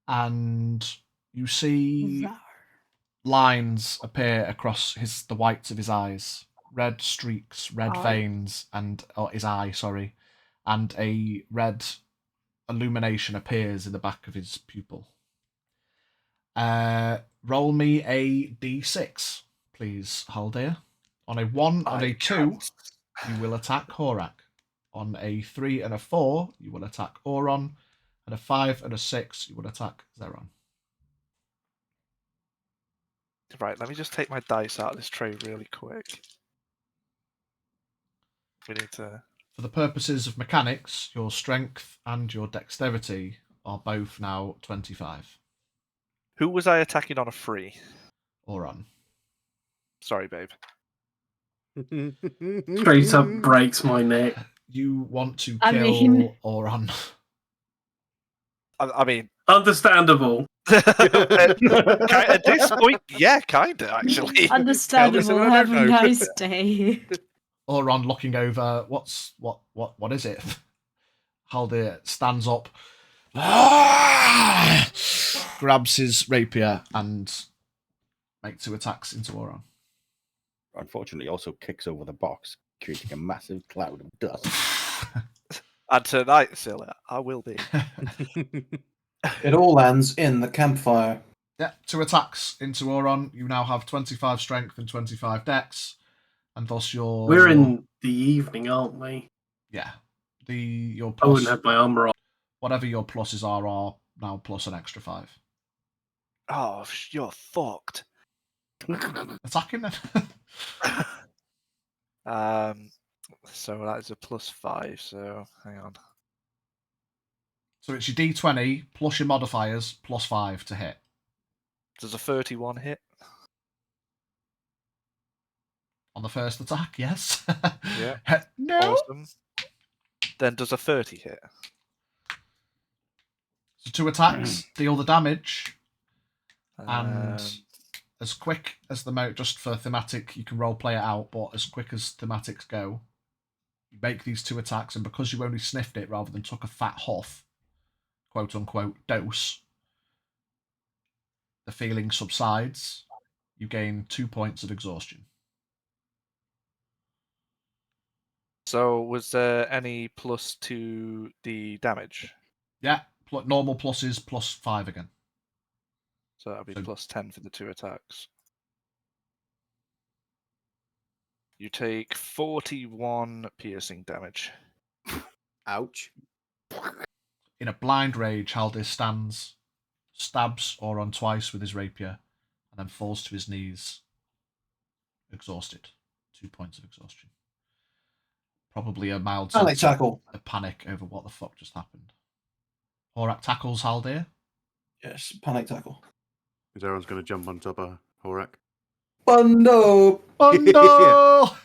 Speaker 2: and you see lines appear across the whites of his eyes, red streaks, red veins, and his eye, sorry, and a red illumination appears in the back of his pupil. Roll me a d6, please, Haldir. On a 1 and a 2, you will attack Horak. On a 3 and a 4, you will attack Oron. And a 5 and a 6, you will attack Zeron.
Speaker 5: Right, let me just take my dice out of this tray really quick. We need to...
Speaker 2: For the purposes of mechanics, your strength and your dexterity are both now 25.
Speaker 5: Who was I attacking on a 3?
Speaker 2: Oron.
Speaker 5: Sorry, babe.
Speaker 8: Straight up breaks my neck.
Speaker 2: You want to
Speaker 3: I
Speaker 2: kill
Speaker 3: mean-
Speaker 2: Oron.
Speaker 5: I mean...
Speaker 8: Understandable.
Speaker 5: At this point, yeah, kinda, actually.
Speaker 3: Understandable. Have a nice day.
Speaker 2: Oron looking over, what is it? Haldir stands up, grabs his rapier, and makes 2 attacks into Oron.
Speaker 4: Unfortunately, also kicks over the box, creating a massive cloud of dust.
Speaker 5: And tonight, Scylla, I will be.
Speaker 6: It all lands in the campfire.
Speaker 2: Yeah, 2 attacks into Oron. You now have 25 strength and 25 dex, and thus your...
Speaker 8: We're in the evening, aren't we?
Speaker 2: Yeah. Your
Speaker 8: I
Speaker 2: plus...
Speaker 8: wouldn't have my armor on.
Speaker 2: Whatever your pluses are now plus an extra 5.
Speaker 5: Oh, you're fucked.
Speaker 2: Attacking then.
Speaker 5: So that is a +5, so hang on.
Speaker 2: So it's your d20 plus your modifiers plus 5 to hit.
Speaker 5: Does a 31 hit?
Speaker 2: On the first attack, yes.
Speaker 5: Yeah.
Speaker 2: No.
Speaker 5: Awesome. Then does a 30 hit?
Speaker 2: So 2 attacks, deal the damage, and as quick as the just for thematic, you can role play it out, but as quick as thematics go, you make these 2 attacks, and because you only sniffed it rather than took a fat huff, quote unquote, dose, the feeling subsides. You gain 2 points of exhaustion.
Speaker 5: So was there any plus to the damage?
Speaker 2: Yeah, normal pluses plus 5 again.
Speaker 5: So that'll be plus 10 for the 2 attacks. You take 41 piercing damage.
Speaker 7: Ouch.
Speaker 2: In a blind rage, Haldir stands, stabs Oron twice with his rapier, and then falls to his knees, exhausted. 2 points of exhaustion. Probably a mild
Speaker 6: Panic
Speaker 2: sense
Speaker 6: tackle.
Speaker 2: of panic over what the fuck just happened. Horak tackles Haldir.
Speaker 6: Yes, panic tackle.
Speaker 7: Everyone's going to jump on top of Horak.
Speaker 6: Bundle!
Speaker 2: Bundle!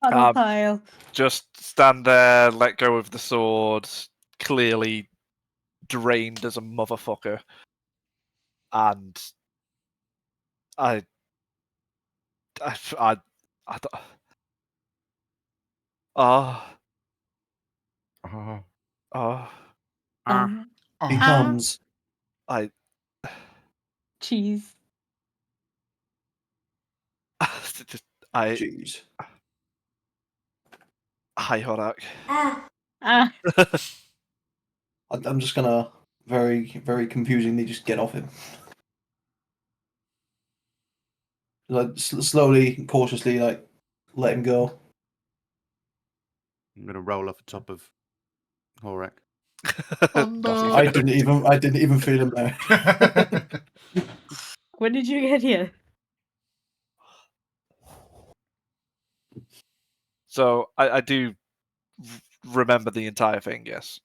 Speaker 3: Pile.
Speaker 5: Just stand there, let go of the sword, clearly drained as a motherfucker. And I
Speaker 6: becomes
Speaker 5: I
Speaker 3: Cheese.
Speaker 6: cheese.
Speaker 5: Hi, Horak.
Speaker 3: Ah.
Speaker 6: I'm just gonna very, very confusingly just get off him. Like slowly, cautiously, like let him go.
Speaker 7: I'm gonna roll off the top of Horak.
Speaker 6: I didn't even feel him there.
Speaker 3: When did you get here?
Speaker 5: So I do remember the entire thing. Yes.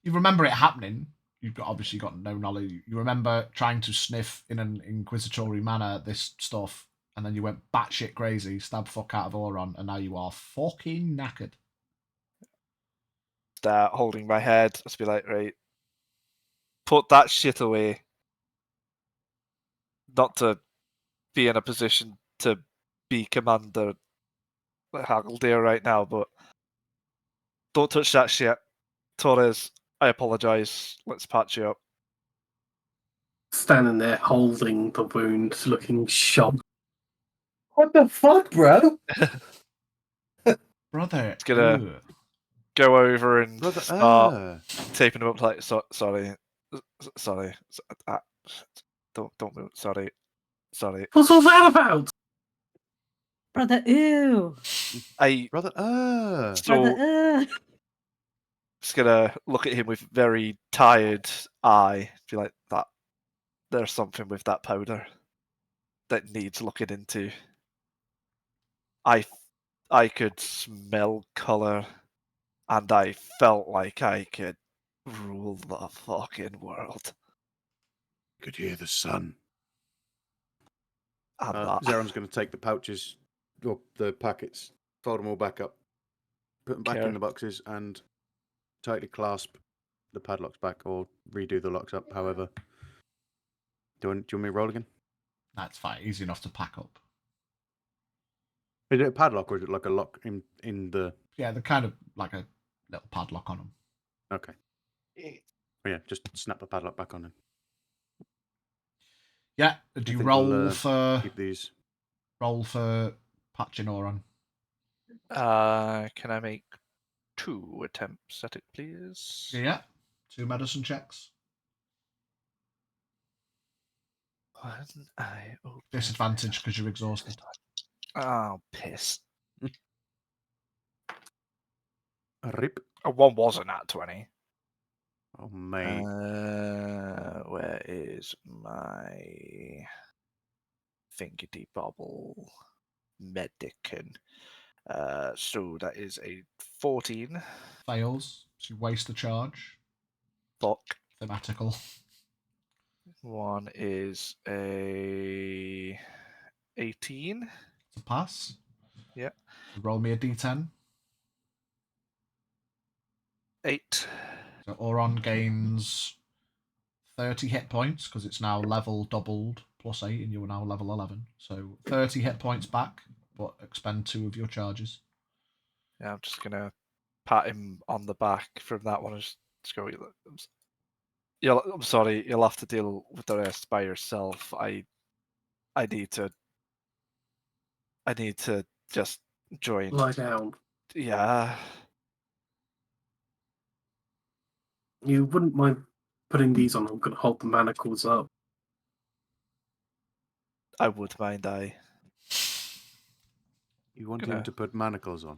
Speaker 2: You remember it happening. You've obviously got no knowledge. You remember trying to sniff in an inquisitory manner this stuff, and then you went batshit crazy, stabbed fuck out of Auron, and now you are fucking knackered.
Speaker 5: Start holding my head. Just be like, right, put that shit away. Not to be in a position to be Commander Hageldeer right now, but don't touch that shit. Torres, I apologize. Let's patch you up.
Speaker 8: Standing there holding the wound, looking shocked.
Speaker 6: What the fuck, bro?
Speaker 2: Brother,
Speaker 5: It's gonna go over and
Speaker 7: Brother,
Speaker 5: start taping him up like, sorry. Don't move. Sorry.
Speaker 8: What's all that about?
Speaker 3: Brother, ew.
Speaker 7: Brother,
Speaker 3: Brother,
Speaker 5: Just gonna look at him with very tired eye. Be like, that. There's something with that powder that needs looking into. I could smell color, and I felt like I could rule the fucking world.
Speaker 10: Could hear the sun.
Speaker 5: And
Speaker 7: Zeron's going to take the pouches, or the packets, fold them all back up, put them back in the boxes, and tightly clasp the padlocks back, or redo the locks up, however. Do you want me to roll again?
Speaker 2: That's fine. Easy enough to pack up.
Speaker 7: Is it a padlock, or is it like a lock in the...
Speaker 2: Yeah, they're kind of like a little padlock on them.
Speaker 7: Okay. Oh, yeah, just snap the padlock back on then.
Speaker 2: Yeah, do you roll for...
Speaker 7: keep these.
Speaker 2: Roll for patching Auron.
Speaker 5: can I make 2 attempts at it, please?
Speaker 2: Yeah, 2 medicine checks. Disadvantage because you're exhausted.
Speaker 5: Oh, piss.
Speaker 7: Rip.
Speaker 5: One wasn't at 20.
Speaker 7: Oh, mate.
Speaker 5: Where is my thingy bobble medicine? So that is a 14.
Speaker 2: Fails. So you waste the charge.
Speaker 5: Fuck.
Speaker 2: Thematical.
Speaker 5: One is a 18.
Speaker 2: To pass.
Speaker 5: Yeah.
Speaker 2: So roll me a d10.
Speaker 5: 8.
Speaker 2: So Auron gains 30 hit points because it's now level doubled plus 8 and you are now level 11. So 30 hit points back, but expend 2 of your charges.
Speaker 5: Yeah, I'm just gonna pat him on the back from that one. Just go. I'm sorry. You'll have to deal with the rest by yourself. I need to just join.
Speaker 8: Lie down.
Speaker 5: Yeah.
Speaker 8: You wouldn't mind putting these on. I'm going to hold the manacles up.
Speaker 5: I would mind.
Speaker 7: You want him to put manacles on?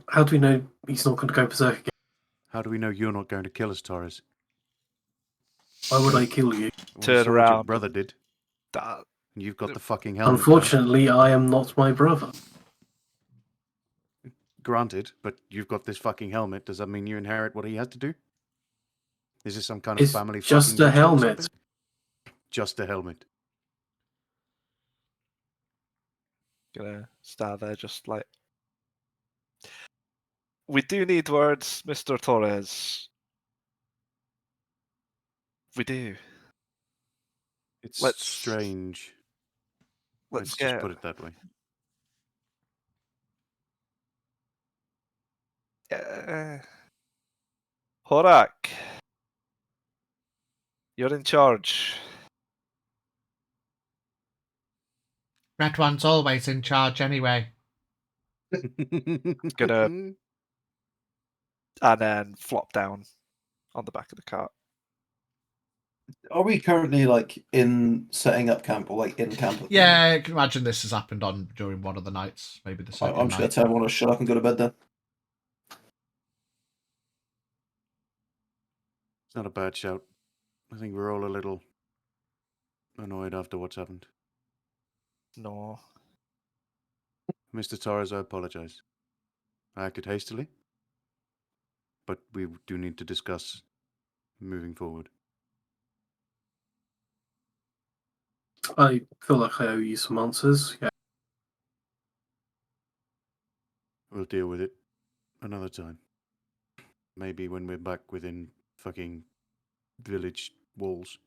Speaker 8: How do we know he's not going to go berserk again?
Speaker 7: How do we know you're not going to kill us, Torres?
Speaker 8: Why would I kill you?
Speaker 5: Turn
Speaker 7: Your
Speaker 5: around.
Speaker 7: brother did.
Speaker 5: That,
Speaker 7: You've got the fucking helmet.
Speaker 8: Unfortunately, I am not my brother.
Speaker 7: Granted, but you've got this fucking helmet. Does that mean you inherit what he has to do? Is this some kind of family?
Speaker 8: Just
Speaker 7: fucking
Speaker 8: a
Speaker 7: ritual or
Speaker 8: helmet.
Speaker 7: something? Just a helmet.
Speaker 5: gonna stand there, just like. We do need words, Mr. Torres. We do.
Speaker 7: It's
Speaker 5: Let's
Speaker 7: strange. Let's
Speaker 5: go.
Speaker 7: just put it that way.
Speaker 5: Horak, you're in charge.
Speaker 2: Red One's always in charge anyway.
Speaker 5: Gonna and then flop down on the back of the cart.
Speaker 6: Are we currently like in setting up camp or like in camp? at the moment?
Speaker 2: Yeah, I can imagine this has happened during one of the nights, maybe the second
Speaker 6: I'm just gonna
Speaker 2: night.
Speaker 6: tell everyone to shut up and go to bed then.
Speaker 7: It's not a bad shout. I think we're all a little annoyed after what's happened.
Speaker 5: No.
Speaker 7: Mr. Torres, I apologize. I acted hastily, but we do need to discuss moving forward.
Speaker 8: I feel like I owe you some answers. Yeah.
Speaker 7: We'll deal with it another time. Maybe when we're back within fucking village walls.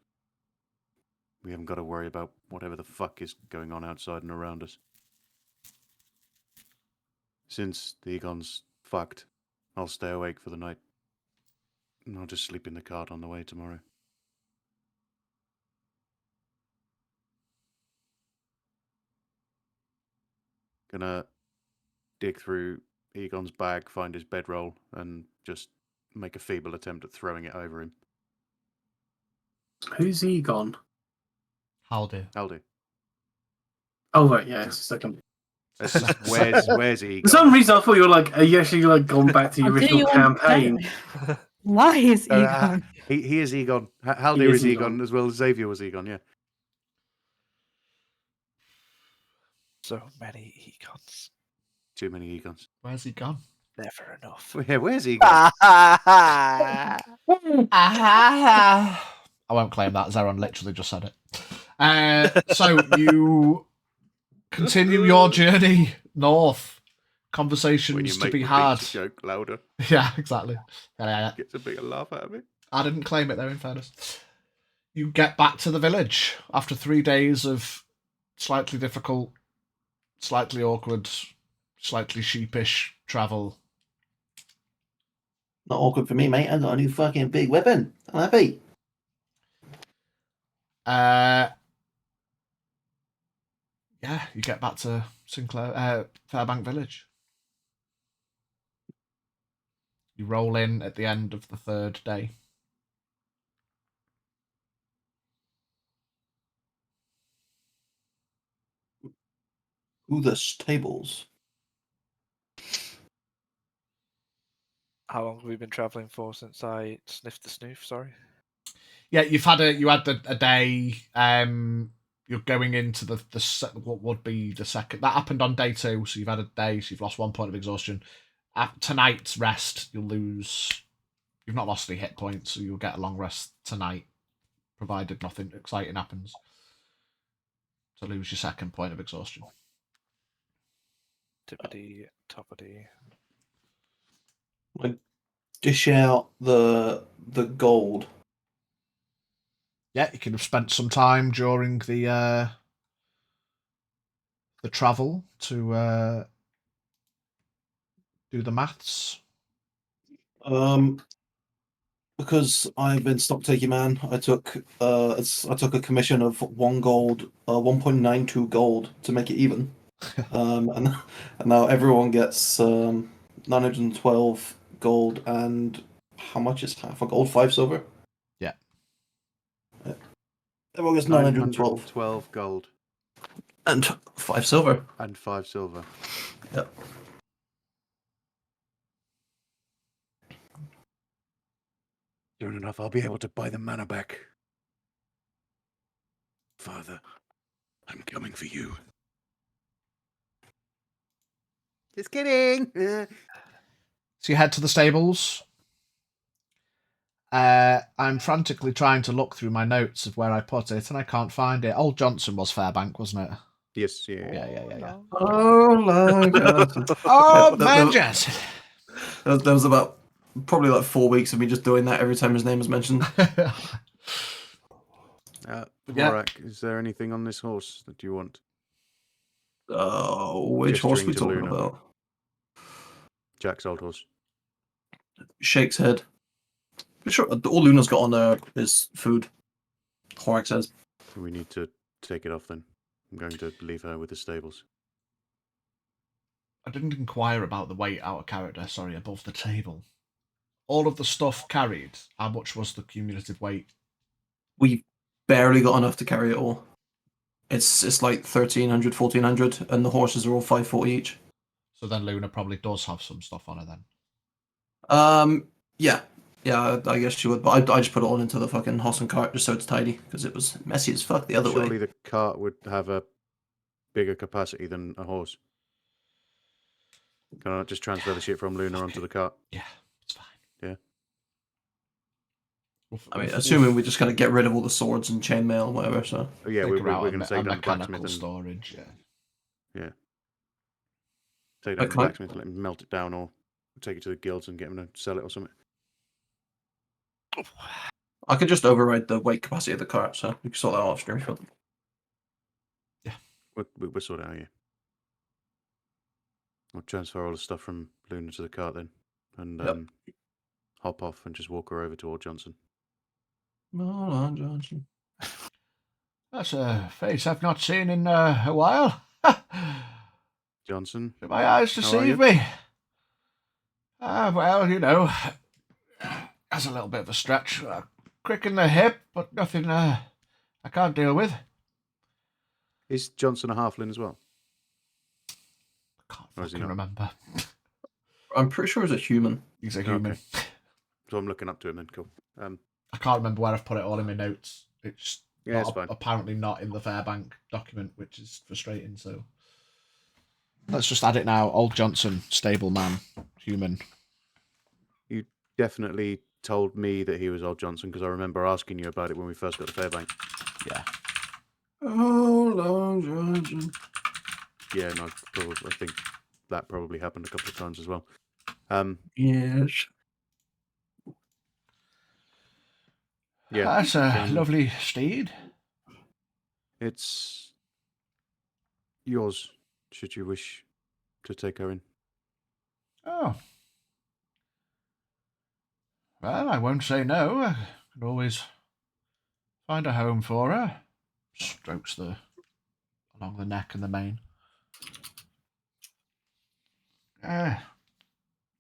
Speaker 7: We haven't got to worry about whatever the fuck is going on outside and around us. Since the Egon's fucked, I'll stay awake for the night. And I'll just sleep in the cart on the way tomorrow. Gonna dig through Egon's bag, find his bedroll, and just make a feeble attempt at throwing it over him.
Speaker 8: Who's Egon?
Speaker 2: Haldir.
Speaker 7: I'll do.
Speaker 8: Oh right, yeah, it's a second.
Speaker 7: It's just, where's Egon?
Speaker 8: For some reason, I thought you were like, are you actually like gone back to the
Speaker 3: I'll do
Speaker 8: original
Speaker 3: you one
Speaker 8: campaign?
Speaker 3: better. Why is Egon?
Speaker 7: He is Egon. Haldir
Speaker 8: He is
Speaker 7: is Egon
Speaker 8: Egon.
Speaker 7: as well as Xavier was Egon, yeah.
Speaker 5: So many Egons.
Speaker 7: Too many Egons.
Speaker 2: Where's he gone?
Speaker 5: Never enough.
Speaker 7: Yeah, where's Egon?
Speaker 2: I won't claim that. Zeron literally just said it. So you continue your journey north.
Speaker 7: When you
Speaker 2: Conversations to
Speaker 7: make
Speaker 2: be
Speaker 7: me
Speaker 2: had.
Speaker 7: beat the joke louder,
Speaker 2: Yeah, exactly. Yeah.
Speaker 7: gets a bigger laugh out of it.
Speaker 2: I didn't claim it though, in fairness. You get back to the village after 3 days of slightly difficult, slightly awkward, slightly sheepish travel.
Speaker 6: Not awkward for me, mate. I got a new fucking big weapon. I'm happy.
Speaker 2: Yeah, you get back to Fairbank Village. You roll in at the end of the 3rd day.
Speaker 6: Ooh, the stables.
Speaker 5: How long have we been travelling for since I sniffed the snoof? Sorry.
Speaker 2: Yeah, you had a day. You're going into what would be the second. That happened on day 2, so you've had a day. So you've lost 1 point of exhaustion. Tonight's rest, you'll lose. You've not lost any hit points, so you'll get a long rest tonight, provided nothing exciting happens. To lose your 2nd point of exhaustion.
Speaker 5: Tippity toppity.
Speaker 6: Like, dish out the gold.
Speaker 2: Yeah, you could have spent some time during the travel to do the maths.
Speaker 6: Because I've been stock taking man, I took a commission of 1 gold, 1.92 gold to make it even. And now everyone gets 912 gold, and how much is half a gold? 5 silver.
Speaker 2: Yeah.
Speaker 6: Everyone gets 912
Speaker 7: 912 gold
Speaker 6: and 5 silver.
Speaker 7: and 5 silver.
Speaker 6: Yep.
Speaker 10: Soon enough, I'll be able to buy the mana back. Father, I'm coming for you.
Speaker 7: Just kidding.
Speaker 2: So you head to the stables. I'm frantically trying to look through my notes of where I put it, and I can't find it. Old Johnson was Fairbank, wasn't it?
Speaker 7: Yes, yeah.
Speaker 2: Yeah.
Speaker 6: Oh my god.
Speaker 2: Oh,
Speaker 6: That-
Speaker 2: man,
Speaker 6: that-
Speaker 2: Jess.
Speaker 6: There was about probably like 4 weeks of me just doing that every time his name was mentioned.
Speaker 7: Horak, is there anything on this horse that you want?
Speaker 6: Which horse
Speaker 7: Gesturing
Speaker 6: we
Speaker 7: to
Speaker 6: talking
Speaker 7: Luna.
Speaker 6: about?
Speaker 7: Jack's old horse.
Speaker 6: Shake's head. Sure, all Luna's got on her is food. Horak says.
Speaker 7: We need to take it off then. I'm going to leave her with the stables.
Speaker 2: I didn't inquire about the weight out of character, sorry, above the table. All of the stuff carried, how much was the cumulative weight?
Speaker 6: We barely got enough to carry it all. It's like 1,300, 1,400, and the horses are all 540 each.
Speaker 2: So then Luna probably does have some stuff on her then.
Speaker 6: Yeah, I guess she would, but I just put it all into the fucking horse and cart just so it's tidy because it was messy as fuck the other
Speaker 7: Surely
Speaker 6: way.
Speaker 7: the cart would have a bigger capacity than a horse. Can I not just transfer the shit from Luna onto the cart?
Speaker 2: Yeah, it's fine.
Speaker 7: Yeah.
Speaker 6: I mean, assuming we just kind of get rid of all the swords and chainmail and whatever. So
Speaker 7: Oh, yeah, we're going to take down the
Speaker 2: mechanical
Speaker 7: blacksmith and
Speaker 2: storage. Yeah.
Speaker 7: take down the
Speaker 6: Okay.
Speaker 7: blacksmith and let him melt it down, or take it to the guilds and get him to sell it or something.
Speaker 6: I could just override the weight capacity of the cart, so we can sort that out after.
Speaker 7: We'll sort it out, yeah. I'll transfer all the stuff from Luna to the cart then, and hop off and just walk her over toward Johnson.
Speaker 6: Hold on, Johnson.
Speaker 2: That's a face I've not seen in a while.
Speaker 7: Johnson?
Speaker 2: Did my eyes
Speaker 7: How are
Speaker 2: deceive me? Well, you know, that's a little bit of a stretch. Quick in the hip, but nothing I can't deal with.
Speaker 7: Is Johnson a halfling as well?
Speaker 2: I can't
Speaker 7: Or is he
Speaker 2: fucking
Speaker 7: not?
Speaker 2: remember.
Speaker 6: I'm pretty sure he's a human.
Speaker 2: He's a human.
Speaker 7: Okay. So I'm looking up to him then, cool.
Speaker 2: I can't remember where I've put it all in my notes. It's
Speaker 7: Yeah, it's fine.
Speaker 2: apparently not in the Fairbank document, which is frustrating, so... Let's just add it now. Old Johnson, stable man, human.
Speaker 7: You definitely told me that he was old Johnson because I remember asking you about it when we first got to Fairbank.
Speaker 2: Yeah.
Speaker 6: Hold on, Johnson.
Speaker 7: Yeah, and I think that probably happened a couple of times as well.
Speaker 6: Yes.
Speaker 7: Yeah.
Speaker 2: That's a lovely steed.
Speaker 7: It's yours, should you wish to take her in.
Speaker 2: Oh. Well, I won't say no. I could always find a home for her. Strokes along the neck and the mane.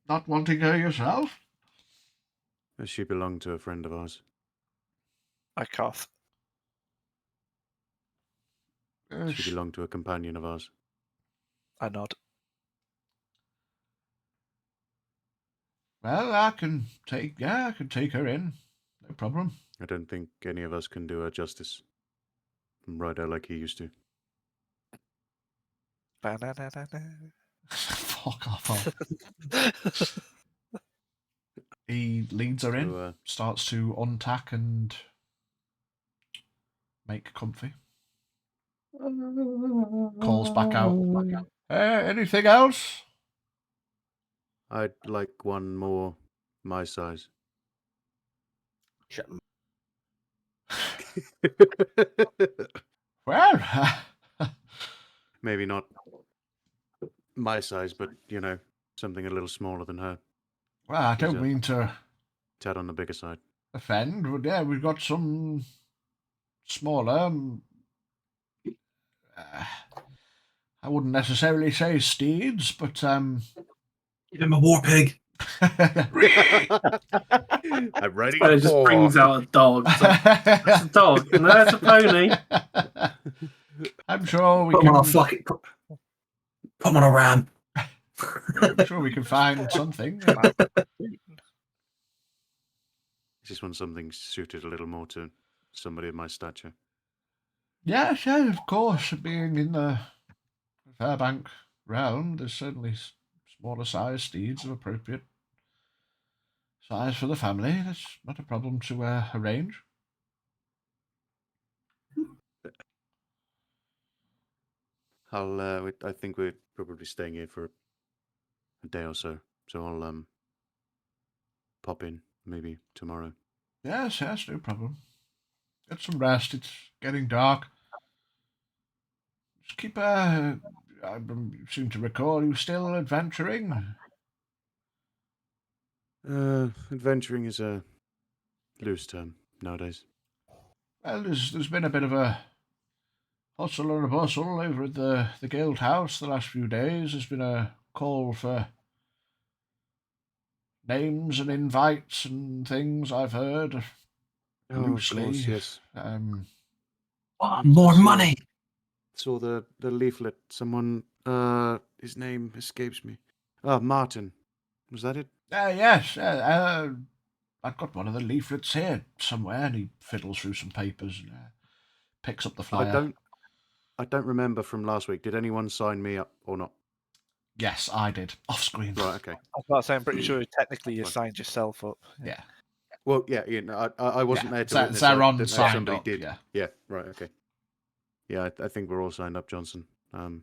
Speaker 2: Not wanting her yourself?
Speaker 7: Does she belong to a friend of ours?
Speaker 5: I cough.
Speaker 7: Does she belong to a companion of ours?
Speaker 5: I nod.
Speaker 2: Well, I can take her in. No problem.
Speaker 7: I don't think any of us can do her justice and ride her like he used to.
Speaker 2: Fuck off. He leads her in,
Speaker 7: So,
Speaker 2: starts to untack and make comfy. Calls back out. Anything else?
Speaker 7: I'd like one more my size.
Speaker 4: Shut him.
Speaker 2: Well,
Speaker 7: Maybe not my size, but, something a little smaller than her.
Speaker 2: well, I don't mean to
Speaker 7: Tad on the bigger side.
Speaker 2: offend, but yeah, we've got some smaller. I wouldn't necessarily say steeds, but
Speaker 6: Give him a war pig.
Speaker 7: I'm riding
Speaker 8: But
Speaker 7: a
Speaker 8: it just
Speaker 7: boar.
Speaker 8: brings out a dog. It's like, that's a dog. No, that's a pony.
Speaker 2: I'm sure we
Speaker 6: Put him
Speaker 2: can.
Speaker 6: on a fucking. Put him on a ram.
Speaker 2: I'm sure we can find something.
Speaker 7: Just want something suited a little more to somebody of my stature.
Speaker 2: Yes, yeah, of course. Being in the Fairbank realm, there's certainly smaller size steeds of appropriate size for the family. That's not a problem to arrange.
Speaker 7: I think we're probably staying here for a day or so. So I'll pop in maybe tomorrow.
Speaker 2: Yes, no problem. Get some rest. It's getting dark. Just keep. I seem to recall you still adventuring.
Speaker 7: Adventuring is a loose term nowadays.
Speaker 2: Well, there's been a bit of a hustle and a bustle over at the guild house the last few days. There's been a call for names and invites and things, I've heard.
Speaker 7: Oh, of
Speaker 2: Loosely.
Speaker 7: course, yes.
Speaker 6: More money.
Speaker 7: Saw the leaflet. Someone, his name escapes me. Oh, Martin. Was that it?
Speaker 2: Yes. I've got one of the leaflets here somewhere, and he fiddles through some papers and picks up the flyer.
Speaker 7: I don't remember from last week. Did anyone sign me up or not?
Speaker 2: Yes, I did. Off screen.
Speaker 7: Right. Okay.
Speaker 5: I was about to say, I'm pretty sure technically you signed yourself up.
Speaker 2: Yeah.
Speaker 7: Well, yeah. I wasn't there to witness.
Speaker 2: Aaron
Speaker 7: I
Speaker 2: signed
Speaker 7: somebody
Speaker 2: up.
Speaker 7: did. Yeah. Right. Okay. Yeah, I think we're all signed up, Johnson.
Speaker 2: Well,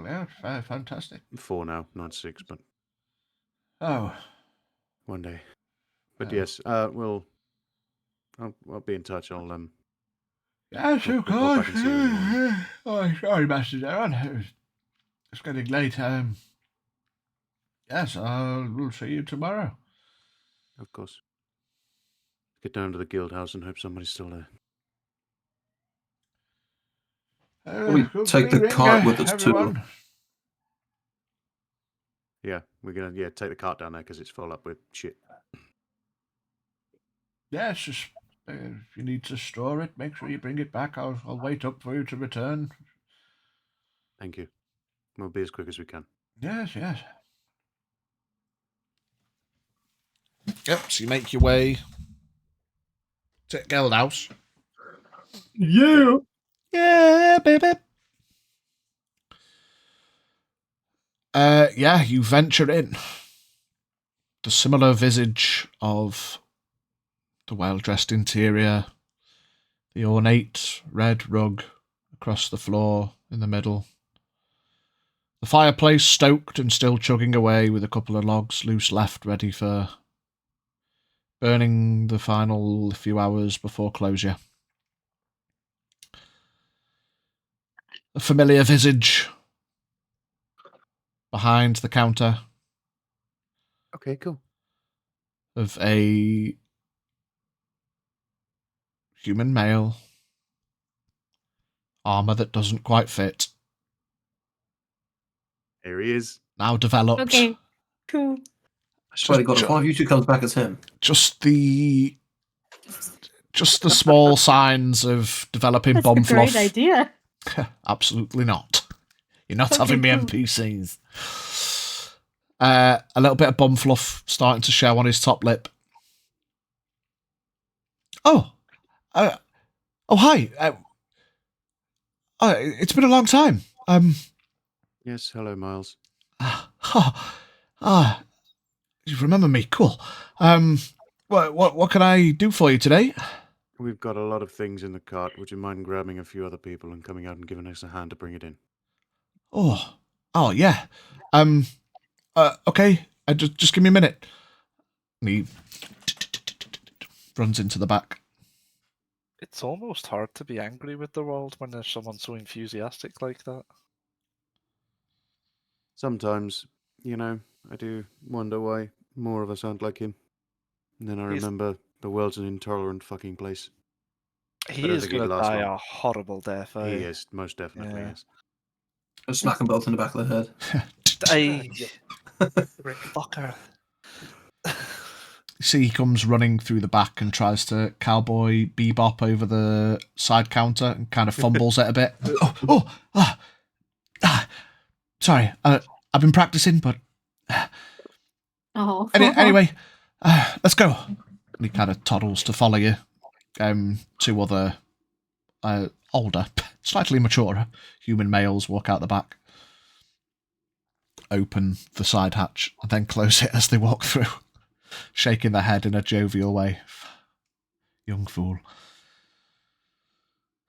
Speaker 2: yeah, fantastic.
Speaker 7: 4 now, not 6, but one day. But yes, I'll be in touch. I'll
Speaker 2: Yes,
Speaker 7: I'll
Speaker 2: of
Speaker 7: pop
Speaker 2: course.
Speaker 7: back and see you in the morning.
Speaker 2: Oh, sorry, Master Darren. It's getting late. Yes, we'll see you tomorrow.
Speaker 7: Of course. Get down to the guild house and hope somebody's still there.
Speaker 6: We take the cart with us
Speaker 2: everyone.
Speaker 6: too.
Speaker 7: Yeah, we're gonna take the cart down there because it's full up with shit.
Speaker 2: Yes, just, if you need to store it, make sure you bring it back. I'll wait up for you to return.
Speaker 7: Thank you. We'll be as quick as we can.
Speaker 2: Yes. Yep, so you make your way to Guild House.
Speaker 8: Yeah.
Speaker 2: Yeah, baby. You venture in. The similar visage of the well-dressed interior, the ornate red rug across the floor in the middle. The fireplace stoked and still chugging away with a couple of logs loose left ready for burning the final few hours before closure. A familiar visage behind the counter
Speaker 7: Okay, cool.
Speaker 2: of a human male, armour that doesn't quite fit,
Speaker 7: Here he is.
Speaker 2: now developed.
Speaker 3: Okay, cool.
Speaker 6: I swear to God, if one of you two comes back as him.
Speaker 2: Just the small signs of developing
Speaker 3: That's
Speaker 2: bomb
Speaker 3: a great
Speaker 2: fluff.
Speaker 3: idea.
Speaker 2: Absolutely not. You're not
Speaker 3: Okay,
Speaker 2: having me
Speaker 3: cool.
Speaker 2: NPCs. A little bit of bum fluff starting to show on his top lip. Oh, hi. It's been a long time.
Speaker 7: Yes, hello, Miles.
Speaker 2: You remember me? Cool. What can I do for you today?
Speaker 7: We've got a lot of things in the cart. Would you mind grabbing a few other people and coming out and giving us a hand to bring it in?
Speaker 2: Oh, yeah. Okay. Just give me a minute. And he runs into the back.
Speaker 5: It's almost hard to be angry with the world when there's someone so enthusiastic like that.
Speaker 7: Sometimes, I do wonder why more of us aren't like him. And then I
Speaker 5: He's-
Speaker 7: remember the world's an intolerant fucking place.
Speaker 5: He
Speaker 7: I don't
Speaker 5: is
Speaker 7: think he'd
Speaker 5: going to
Speaker 7: last
Speaker 5: die
Speaker 7: long.
Speaker 5: a horrible death.
Speaker 7: He is, most definitely,
Speaker 5: Yeah.
Speaker 7: yes.
Speaker 6: Just smack them both in the back of the head.
Speaker 5: Hey, fucker.
Speaker 2: You see, he comes running through the back and tries to cowboy bebop over the side counter and kind of fumbles it a bit. Sorry, I've been practicing, but
Speaker 3: Oh.
Speaker 2: anyway, let's go. And he kind of toddles to follow you. Two other older, slightly maturer human males walk out the back, open the side hatch, and then close it as they walk through, shaking their head in a jovial way. Young fool.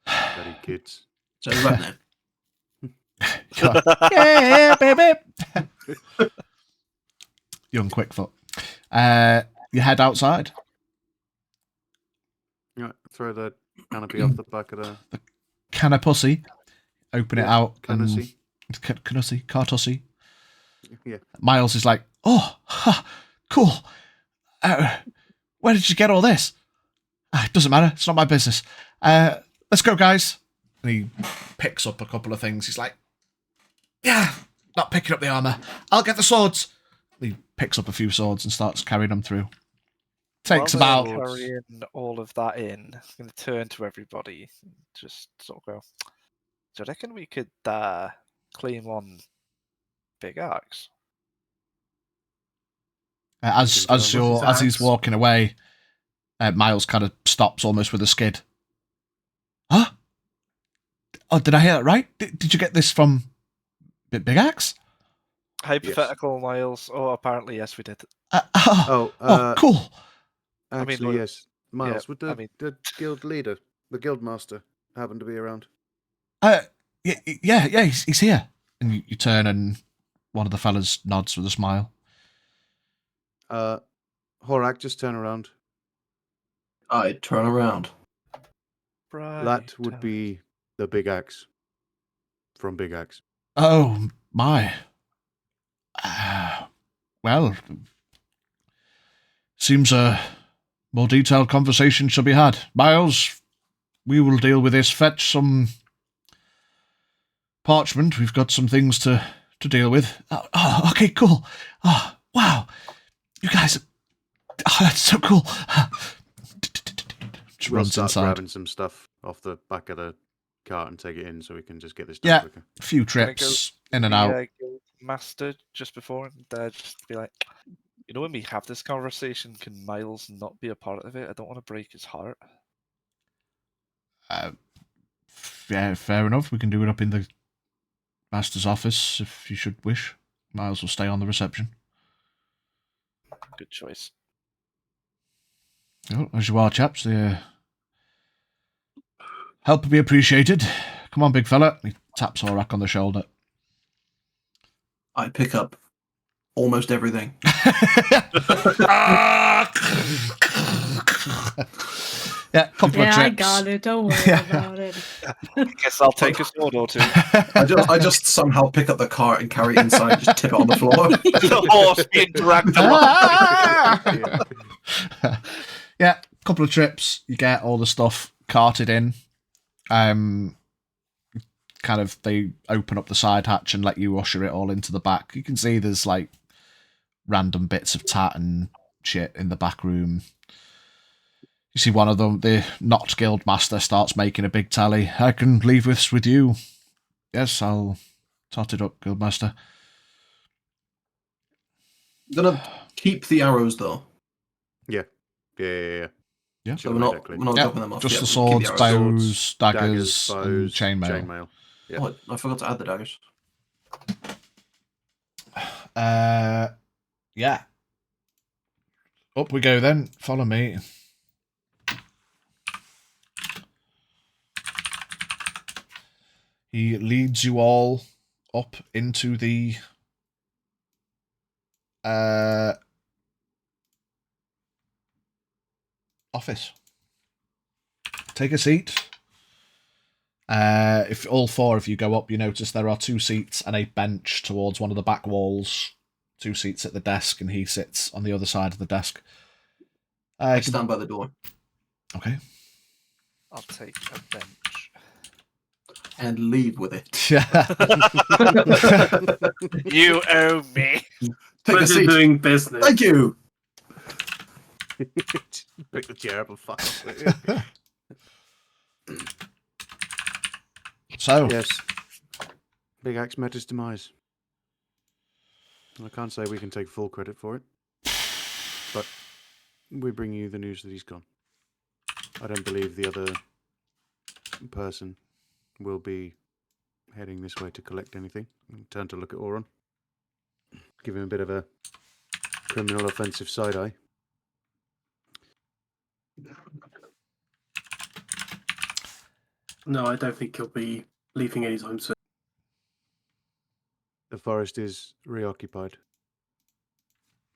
Speaker 7: Bloody kids.
Speaker 6: So right now.
Speaker 2: Yeah, baby. Young Quickfoot. You head outside.
Speaker 7: Yeah, throw the canopy off the back of the
Speaker 2: Can a pussy? Open it out.
Speaker 7: canopy.
Speaker 2: Cartussy.
Speaker 7: Yeah.
Speaker 2: Miles is like, oh, cool. Where did you get all this? It doesn't matter. It's not my business. Let's go, guys. And he picks up a couple of things. He's like, yeah, not picking up the armor. I'll get the swords. He picks up a few swords and starts carrying them through. Takes
Speaker 5: While
Speaker 2: about...
Speaker 5: they're carrying all of that in, I'm going to turn to everybody and just sort of go, do you reckon we could claim on Big Axe?
Speaker 2: As he's walking away, Miles kind of stops almost with a skid. Huh? Oh, did I hear that right? Did you get this from Big Axe?
Speaker 5: Hypothetical, Miles. Oh, apparently, yes, we did.
Speaker 2: Cool.
Speaker 7: Actually, yes. Miles,
Speaker 5: yeah,
Speaker 7: would the guild leader, the guild master, happen to be around?
Speaker 2: Yeah, he's here. And you turn and one of the fellas nods with a smile.
Speaker 7: Horak, just turn around.
Speaker 6: I turn around.
Speaker 5: Right.
Speaker 7: That would be the Big Axe. From Big Axe.
Speaker 2: Oh, my. Well, seems a more detailed conversation shall be had. Miles, we will deal with this. Fetch some parchment. We've got some things to deal with. Oh, okay, cool. Oh, wow. You guys... Oh, that's so cool.
Speaker 7: We'll
Speaker 2: Runs
Speaker 7: start
Speaker 2: inside.
Speaker 7: grabbing some stuff off the back of the cart and take it in so we can just get this done quicker.
Speaker 2: A few trips in and out.
Speaker 5: Guild master just before and just be like, you know, when we have this conversation, can Miles not be a part of it? I don't want to break his heart.
Speaker 2: Yeah, fair enough. We can do it up in the master's office if you should wish. Miles will stay on the reception.
Speaker 5: Good choice.
Speaker 2: Well, as you are, chaps, the help will be appreciated. Come on, big fella. He taps Horak on the shoulder.
Speaker 6: I pick up almost everything.
Speaker 2: Yeah, couple of trips.
Speaker 3: I got it. Don't worry about it.
Speaker 5: Guess I'll take a sword or two.
Speaker 6: I just somehow pick up the cart and carry it inside and just tip it on the floor.
Speaker 5: The horse being dragged along.
Speaker 2: Yeah, couple of trips. You get all the stuff carted in. Kind of, they open up the side hatch and let you usher it all into the back. You can see there's like random bits of tat and shit in the back room. You see one of them, the not guild master, starts making a big tally. I can leave this with you. Yes, I'll tot it up, guild master.
Speaker 6: Gonna keep the arrows though.
Speaker 7: Yeah.
Speaker 2: Yeah.
Speaker 6: So we're not dropping them off.
Speaker 2: Just
Speaker 6: Yeah,
Speaker 2: the
Speaker 6: keep
Speaker 2: swords,
Speaker 6: arrows.
Speaker 2: bows, daggers, and chainmail.
Speaker 7: Yeah.
Speaker 6: Oh, I forgot to add the daggers.
Speaker 2: Yeah. Up we go then. Follow me. He leads you all up into the office. Take a seat. If all four of you go up, you notice there are 2 seats and a bench towards one of the back walls. 2 seats at the desk, and he sits on the other side of the desk.
Speaker 6: I stand by the door.
Speaker 2: Okay.
Speaker 5: I'll take a bench.
Speaker 6: And leave with it.
Speaker 5: You owe me.
Speaker 6: Take a seat.
Speaker 8: Doing business.
Speaker 6: Thank you.
Speaker 7: Pick the chair up and fuck.
Speaker 2: So
Speaker 7: yes, Big Axe met his demise. I can't say we can take full credit for it, but we bring you the news that he's gone. I don't believe the other person will be heading this way to collect anything. Turn to look at Auron. Give him a bit of a criminal offensive side eye.
Speaker 8: No, I don't think he'll be leaving anytime soon.
Speaker 7: The forest is reoccupied,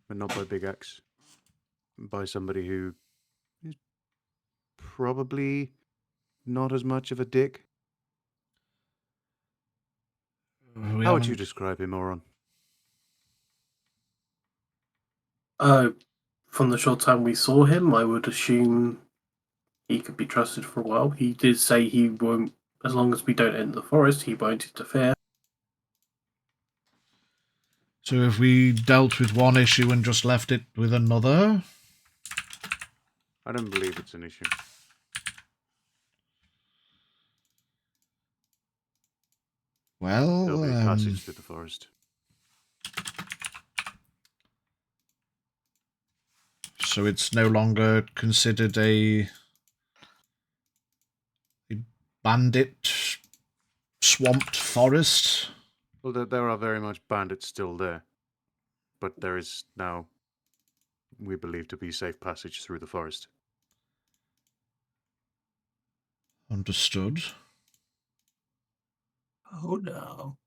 Speaker 7: but not by Big Axe. By somebody who is probably not as much of a dick. How would you describe him, Auron?
Speaker 8: From the short time we saw him, I would assume he could be trusted for a while. He did say he won't, as long as we don't enter the forest, he won't interfere.
Speaker 2: So if we dealt with one issue and just left it with another?
Speaker 7: I don't believe it's an issue.
Speaker 2: Well,
Speaker 7: There'll be passage through the forest.
Speaker 2: So it's no longer considered a bandit swamped forest?
Speaker 7: Well, there are very much bandits still there, but there is now, we believe, to be safe passage through the forest.
Speaker 2: Understood.
Speaker 6: Oh no.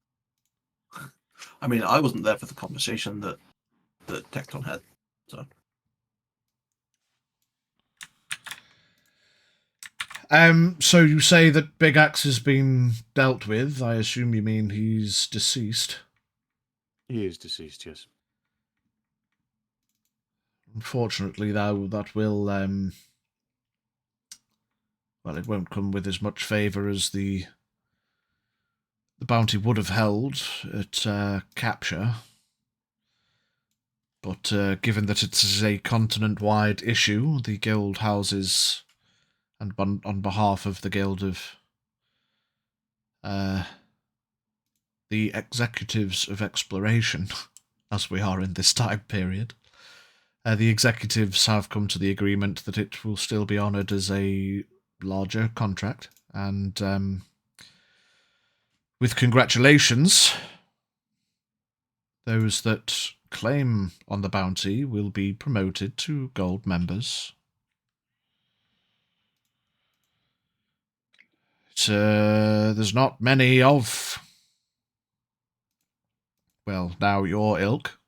Speaker 6: I mean, I wasn't there for the conversation that Tecton had, so.
Speaker 2: So you say that Big Axe has been dealt with. I assume you mean he's deceased.
Speaker 7: He is deceased, yes.
Speaker 2: Unfortunately, though, that will, well, it won't come with as much favour as the bounty would have held at capture. But given that it is a continent-wide issue, the guild houses, and on behalf of the guild of the executives of exploration, as we are in this time period, the executives have come to the agreement that it will still be honoured as a larger contract, and with congratulations, those that claim on the bounty will be promoted to gold members. There's not many of, well, now your ilk.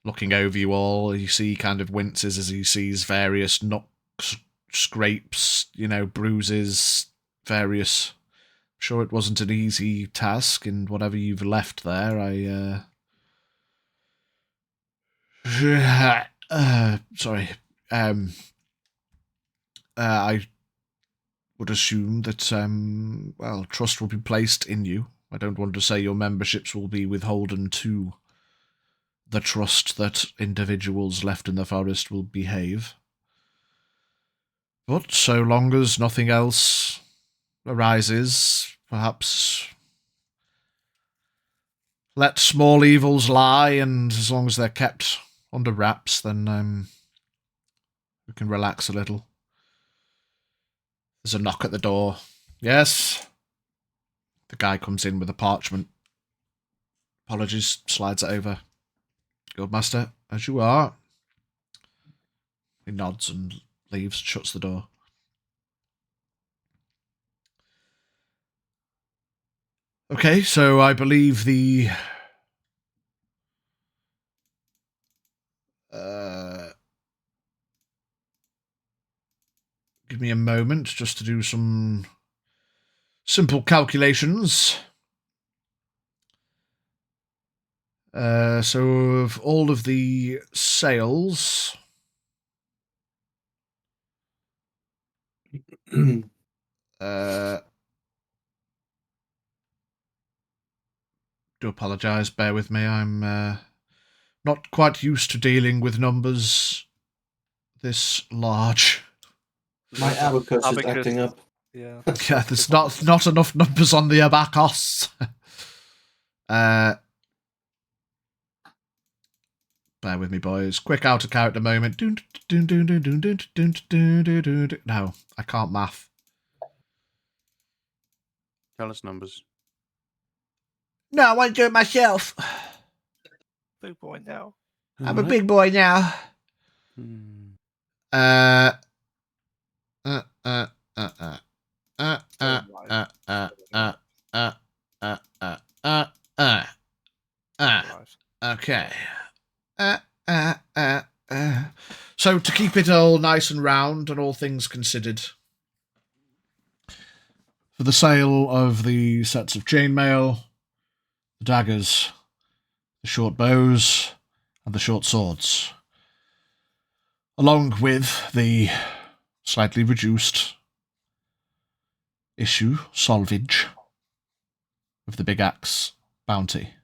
Speaker 2: Looking over you all, you see he kind of winces as he sees various knocks, scrapes, bruises, various. I'm sure it wasn't an easy task, and whatever you've left there, sorry. I would assume that, well, trust will be placed in you. I don't want to say your memberships will be withholden to the trust that individuals left in the forest will behave. But so long as nothing else arises, perhaps let small evils lie, and as long as they're kept under wraps, then we can relax a little. There's a knock at the door. Yes? The guy comes in with a parchment. Apologies, slides it over. Guildmaster, as you are. He nods and leaves, shuts the door. Okay, so I believe the give me a moment just to do some simple calculations. So of all of the sales, do apologise, bear with me, I'm not quite used to dealing with numbers this large.
Speaker 6: My abacus is acting up.
Speaker 5: Yeah.
Speaker 2: Yeah, there's not enough numbers on the abacus. Bear with me, boys. Quick out of character moment. No, I can't math.
Speaker 7: Tell us numbers.
Speaker 1: No, I want to do it myself.
Speaker 5: Big boy now.
Speaker 1: I'm a big boy now.
Speaker 2: Okay. So to keep it all nice and round and all things considered, for the sale of the sets of chainmail, the daggers, the short bows, and the short swords, along with the slightly reduced issue, salvage, of the Big Axe bounty,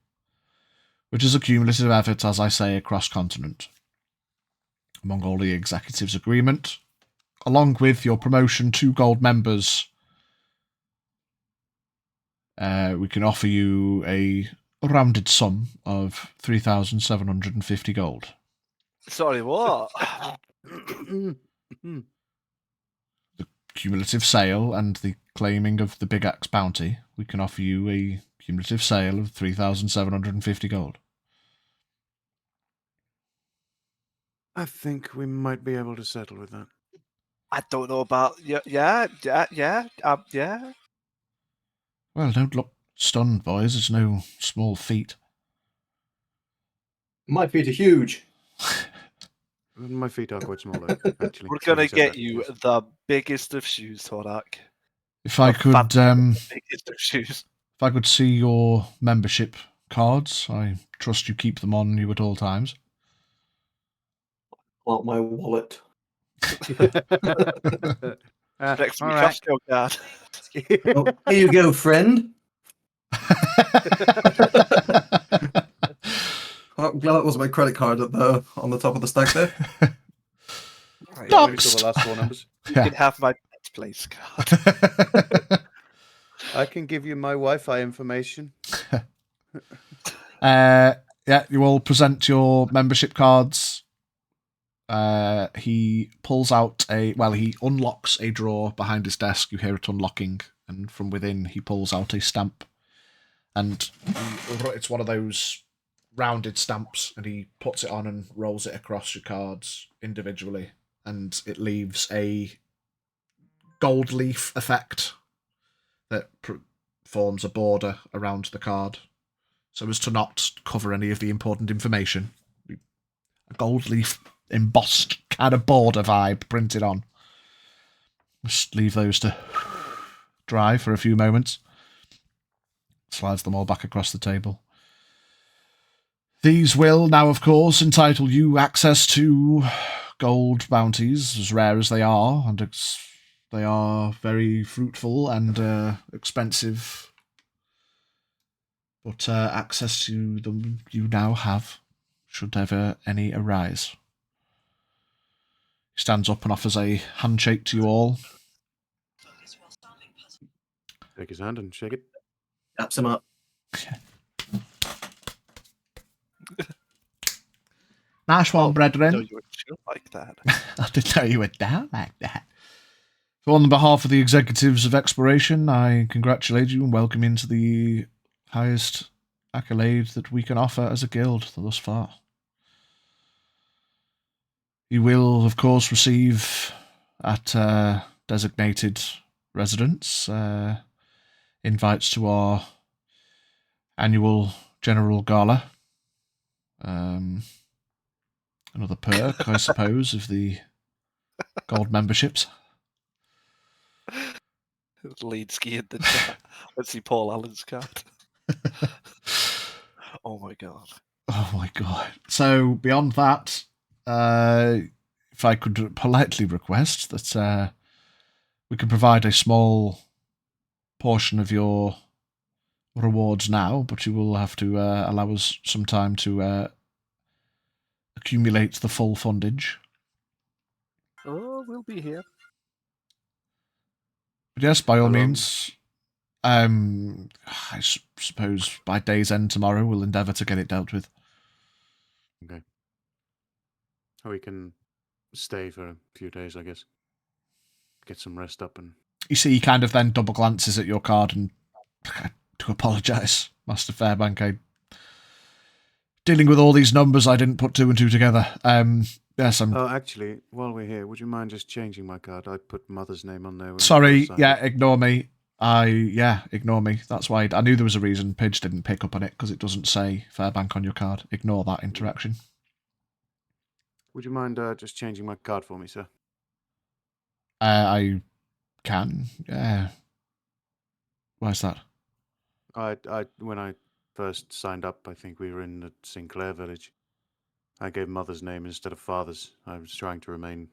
Speaker 2: which is a cumulative effort, as I say, across continent. Among all the executives' agreement, along with your promotion to gold members, we can offer you a rounded sum of 3,750 gold.
Speaker 5: Sorry, what?
Speaker 2: The cumulative sale and the claiming of the Big Axe bounty, we can offer you a cumulative sale of 3,750 gold.
Speaker 7: I think we might be able to settle with that.
Speaker 5: I don't know about yeah.
Speaker 2: Well, don't look stunned, boys. It's no small feat.
Speaker 6: My feet are huge.
Speaker 7: My feet are quite small, actually.
Speaker 5: We're gonna
Speaker 7: Having said
Speaker 5: get
Speaker 7: that,
Speaker 5: you
Speaker 7: yes.
Speaker 5: the biggest of shoes, Thorak.
Speaker 2: If I could,
Speaker 5: Biggest of shoes.
Speaker 2: if I could see your membership cards, I trust you keep them on you at all times.
Speaker 6: Out my wallet.
Speaker 5: Next
Speaker 7: all
Speaker 5: week,
Speaker 7: right.
Speaker 5: Costco card.
Speaker 6: Oh, here you go, friend. I'm glad that was my credit card on the top of the stack there.
Speaker 7: Yeah, maybe still the last four numbers.
Speaker 5: You can have my pet place card.
Speaker 7: I can give you my Wi-Fi information.
Speaker 2: Yeah, you all present your membership cards. He pulls out he unlocks a drawer behind his desk. You hear it unlocking, and from within he pulls out a stamp. And it's one of those rounded stamps, and he puts it on and rolls it across your cards individually, and it leaves a gold leaf effect that forms a border around the card, so as to not cover any of the important information. A gold leaf embossed kind of border vibe printed on. Just leave those to dry for a few moments. Slides them all back across the table. These will now, of course, entitle you access to gold bounties, as rare as they are, and they are very fruitful and expensive. But access to them you now have, should ever any arise. He stands up and offers a handshake to you all.
Speaker 7: Take his hand and shake it.
Speaker 6: Taps him up.
Speaker 2: Nice one, brethren.
Speaker 5: I didn't know you were chill like that.
Speaker 2: I didn't know you were down like that. So on behalf of the executives of Exploration, I congratulate you and welcome you into the highest accolade that we can offer as a guild thus far. You will, of course, receive at designated residence invites to our annual general gala. Another perk, I suppose, of the gold memberships.
Speaker 5: Lead ski in the chat. Let's see Paul Allen's card. Oh my god.
Speaker 2: Oh my god. So beyond that, if I could politely request that we can provide a small portion of your rewards now, but you will have to allow us some time to accumulate the full fundage.
Speaker 5: Oh, we'll be here.
Speaker 2: But yes, by all
Speaker 7: How long?
Speaker 2: means. I suppose by day's end tomorrow we'll endeavour to get it dealt with.
Speaker 7: Okay. We can stay for a few days, I guess. Get some rest up and...
Speaker 2: You see, he kind of then double glances at your card and to apologise, Master Fairbank. Dealing with all these numbers, I didn't put two and two together. Yes, I'm...
Speaker 7: Oh, actually, while we're here, would you mind just changing my card? I put Mother's name on there. when I
Speaker 2: Sorry,
Speaker 7: signed
Speaker 2: yeah,
Speaker 7: it.
Speaker 2: ignore me. Ignore me. That's why I knew there was a reason Pidge didn't pick up on it, because it doesn't say Fairbank on your card. Ignore that interaction.
Speaker 7: Would you mind just changing my card for me, sir?
Speaker 2: I can, yeah. Why's that?
Speaker 7: When I first signed up, I think we were in the Sinclair village. I gave Mother's name instead of Father's. I was trying to remain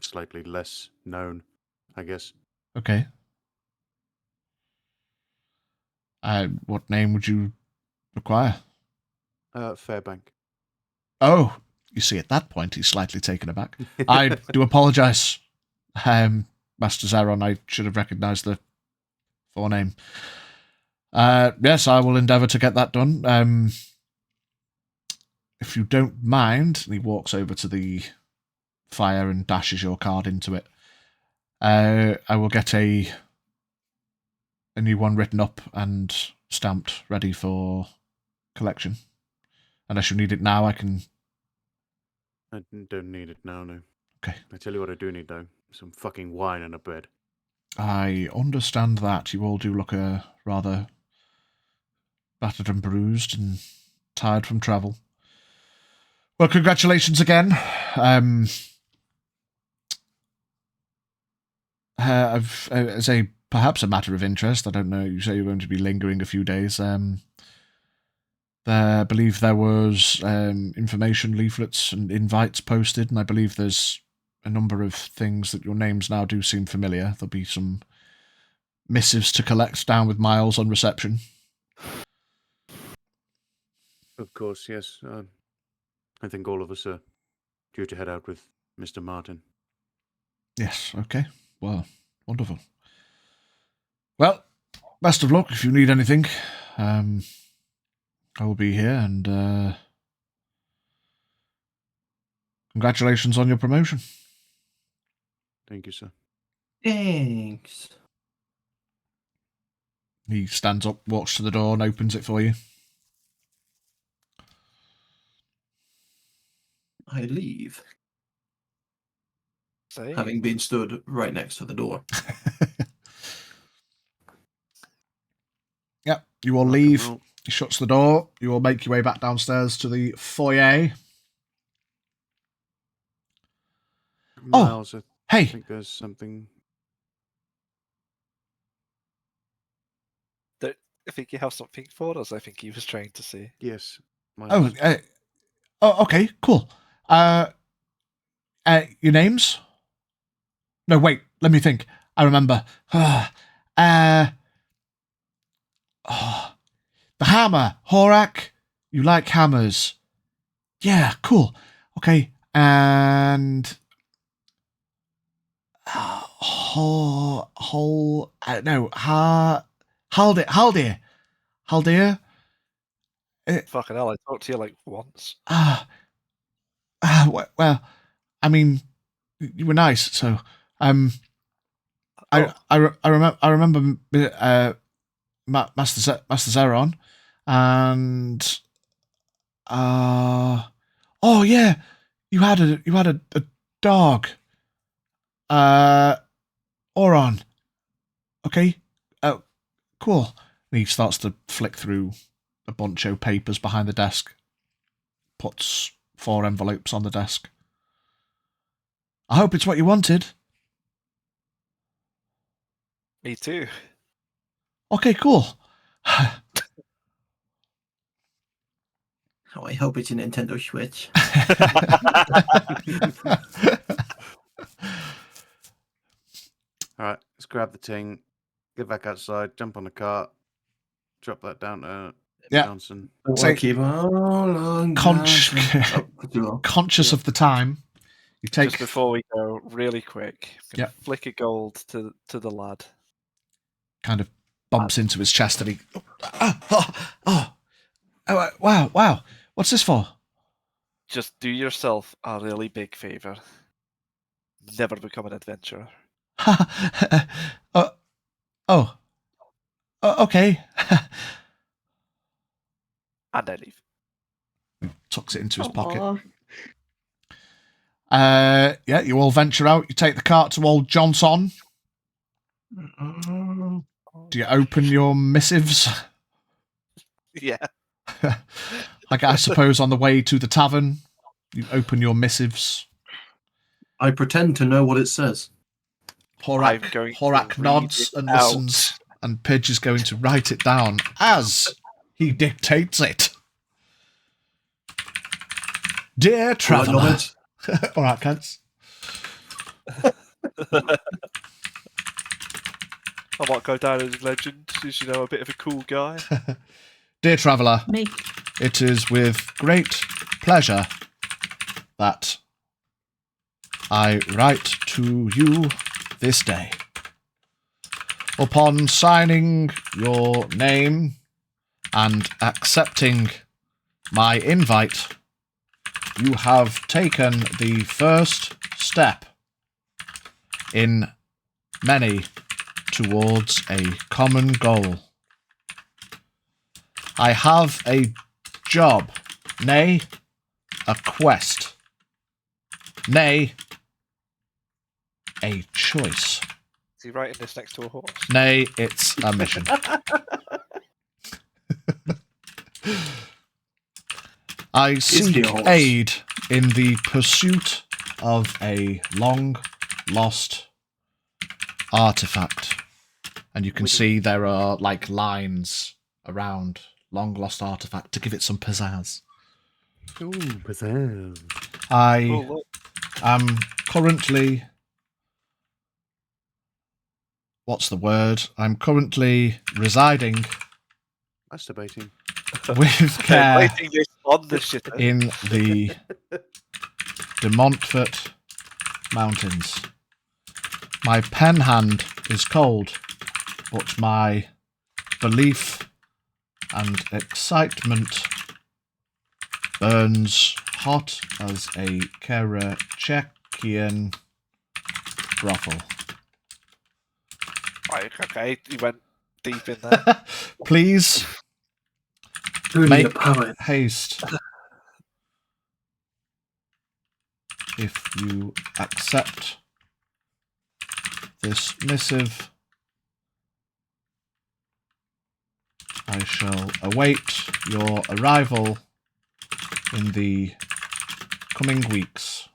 Speaker 7: slightly less known, I guess.
Speaker 2: Okay. What name would you require?
Speaker 7: Fairbank.
Speaker 2: Oh, you see, at that point, he's slightly taken aback. I do apologise, Master Zeron. I should have recognised the forename. Yes, I will endeavour to get that done. If you don't mind, and he walks over to the fire and dashes your card into it. I will get a new one written up and stamped, ready for collection. Unless you need it now, I can...
Speaker 7: I don't need it now, no.
Speaker 2: Okay.
Speaker 7: I tell you what I do need, though. Some fucking wine and a bed.
Speaker 2: I understand that. You all do look rather battered and bruised and tired from travel. Well, congratulations again. As perhaps a matter of interest, I don't know, you say you're going to be lingering a few days. I believe there was information leaflets and invites posted, and I believe there's a number of things that your names now do seem familiar. There'll be some missives to collect down with Miles on reception.
Speaker 7: Of course, yes. I think all of us are due to head out with Mr. Martin.
Speaker 2: Yes, okay. Well, wonderful. Well, best of luck if you need anything. I will be here, and congratulations on your promotion.
Speaker 7: Thank you, sir.
Speaker 6: Thanks.
Speaker 2: He stands up, walks to the door, and opens it for you.
Speaker 6: I leave,
Speaker 5: Same.
Speaker 6: having been stood right next to the door.
Speaker 2: Yep, you all leave. He shuts the door. You all make your way back downstairs to the foyer.
Speaker 7: Miles, I
Speaker 2: Hey!
Speaker 7: think there's something...
Speaker 5: I think you have something for us. I think he was trying to say.
Speaker 7: Yes. Miles.
Speaker 2: Okay, cool. Your names? No, wait, let me think. I remember. The hammer, Horak. You like hammers? Yeah, cool. Okay, and Haldir.
Speaker 5: Fucking hell! I talked to you like once.
Speaker 2: Well, I mean, you were nice, so I remember Master Zeron, and oh yeah, you had a dog, Oron. Okay, cool. And he starts to flick through a bunch of papers behind the desk, puts 4 envelopes on the desk. I hope it's what you wanted.
Speaker 5: Me too.
Speaker 2: Okay, cool.
Speaker 6: Oh, I hope it's a Nintendo Switch.
Speaker 7: All right, let's grab the thing, get back outside, jump on the cart, drop that down to Johnson.
Speaker 2: So,
Speaker 6: Keep on
Speaker 2: conscious of the time, you take...
Speaker 5: Just before we go, really quick,
Speaker 2: Yep.
Speaker 5: flick a gold to the lad.
Speaker 2: Kind of bumps into his chest and he... wow. What's this for?
Speaker 5: Just do yourself a really big favour. Never become an adventurer.
Speaker 2: Okay.
Speaker 5: And I leave.
Speaker 2: Tucks it into his pocket. Yeah, you all venture out. You take the cart to old Johnson. Do you open your missives?
Speaker 5: Yeah.
Speaker 2: Like, I suppose on the way to the tavern, you open your missives.
Speaker 6: I pretend to know what it says.
Speaker 2: Horak nods and listens, and Pidge is going to write it down as he dictates it. Dear traveller. All right, Kents.
Speaker 5: I might go down as a legend, as you know, a bit of a cool guy.
Speaker 2: Dear traveller,
Speaker 3: Me.
Speaker 2: it is with great pleasure that I write to you this day. Upon signing your name and accepting my invite, you have taken the first step in many towards a common goal. I have a job, nay, a quest, nay, a choice.
Speaker 5: Is he writing this next to a horse?
Speaker 2: Nay, it's a mission. I seek
Speaker 8: the horse.
Speaker 2: aid in the pursuit of a long-lost artifact. And you can see there are, like, lines around long-lost artifact to give it some pizzazz.
Speaker 10: Ooh, pizzazz.
Speaker 2: I
Speaker 5: Oh, look.
Speaker 2: am currently... What's the word? I'm currently residing
Speaker 7: Masturbating.
Speaker 2: with care
Speaker 5: Writing this on the shitter.
Speaker 2: in the De Montfort Mountains. My pen hand is cold, but my belief and excitement burns hot as a Karachekian brothel.
Speaker 5: Right, okay, he went deep in there.
Speaker 2: Please
Speaker 8: Truly
Speaker 2: make
Speaker 8: a poet.
Speaker 2: haste if you accept this missive. I shall await your arrival in the coming weeks.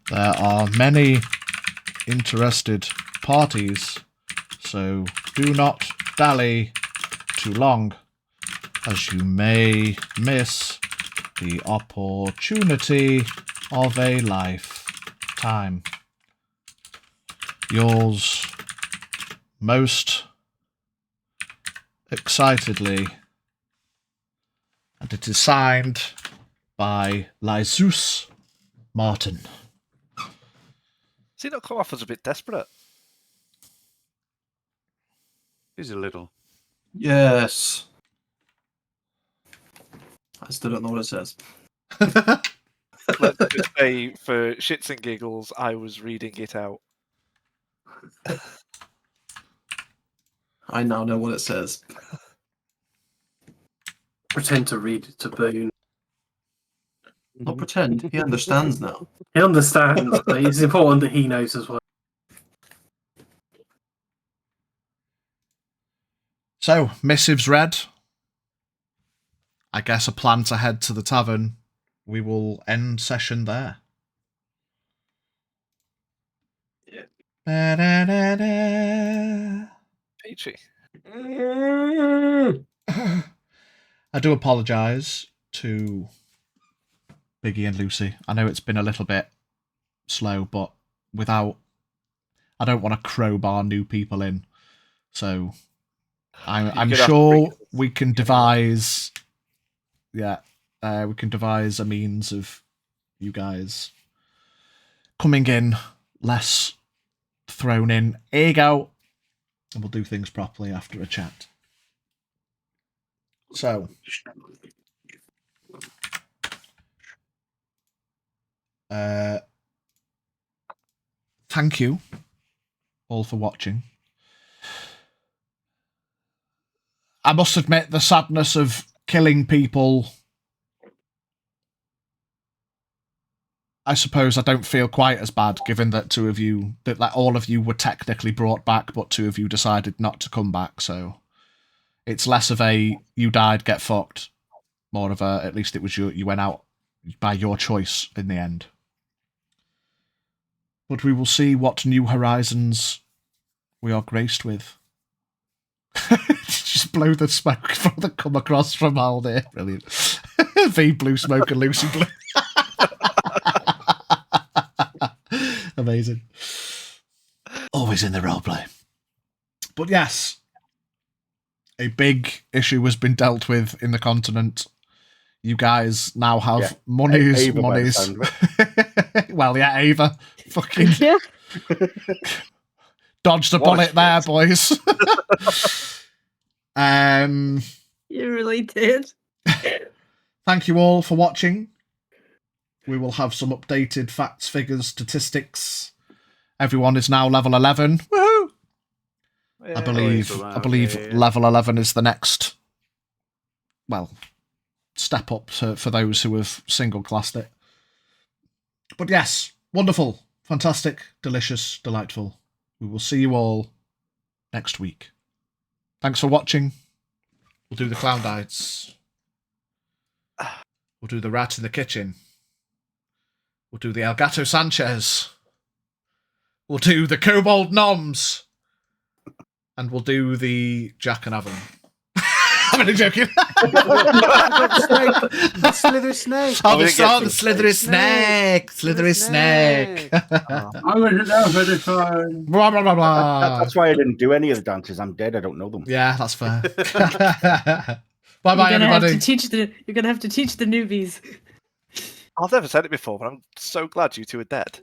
Speaker 2: There are many interested parties, so do not dally too long, as you may miss the opportunity of a lifetime. Yours most excitedly, and it is signed by Lysus Martin.
Speaker 5: Does he not come off as a bit desperate?
Speaker 7: He's a little.
Speaker 6: Yes. I still don't know what it says.
Speaker 5: Let's just say, for shits and giggles, I was reading it out.
Speaker 6: I now know what it says.
Speaker 8: Pretend to read it to Boone.
Speaker 6: Not pretend. He understands now.
Speaker 8: He understands, but it's important that he knows as well.
Speaker 2: So, missives read. I guess a plan to head to the tavern. We will end session there.
Speaker 6: Yeah.
Speaker 2: Ba-da-da-da.
Speaker 5: Peachy.
Speaker 2: I do apologise to Biggie and Lucy. I know it's been a little bit slow, but I don't want to crowbar new people in. So I'm sure we can devise we can devise a means of you guys coming in less thrown in. Here you go. And we'll do things properly after a chat. So, thank you all for watching. I must admit, the sadness of killing people, I suppose I don't feel quite as bad, given that all of you were technically brought back, but two of you decided not to come back, so it's less of a you died, get fucked, more of a at least it was you went out by your choice in the end. But we will see what new horizons we are graced with. Just blow the smoke from the come across from Aldir. Brilliant. V blue smoke and Lucy blue. Amazing. Always in the roleplay. But yes, a big issue has been dealt with in the continent. You guys now have monies.
Speaker 4: Ava by the sound of
Speaker 2: Well, yeah, Ava. Fucking
Speaker 3: Yeah.
Speaker 2: dodged a
Speaker 4: What a
Speaker 2: bullet there, boys.
Speaker 3: You really did.
Speaker 2: Thank you all for watching. We will have some updated facts, figures, statistics. Everyone is now level 11. Woohoo! I believe level 11 is the next, well, step up for those who have single classed it. But yes, wonderful, fantastic, delicious, delightful. We will see you all next week. Thanks for watching. We'll do the clown diets. We'll do the rat in the kitchen. We'll do the Elgato Sanchez. We'll do the Kobold Noms. And we'll do the Jack and Avon. I'm only joking.
Speaker 7: The Slither Snake.
Speaker 2: Oh, the Slithery Snake. Slithery Snake.
Speaker 8: I wouldn't know for this one.
Speaker 2: Blah, blah, blah, blah.
Speaker 4: That's why I didn't do any of the dances. I'm dead. I don't know them.
Speaker 2: Yeah, that's fair. Bye-bye, everybody.
Speaker 3: You're gonna have to teach the newbies.
Speaker 5: I've never said it before, but I'm so glad you two are dead.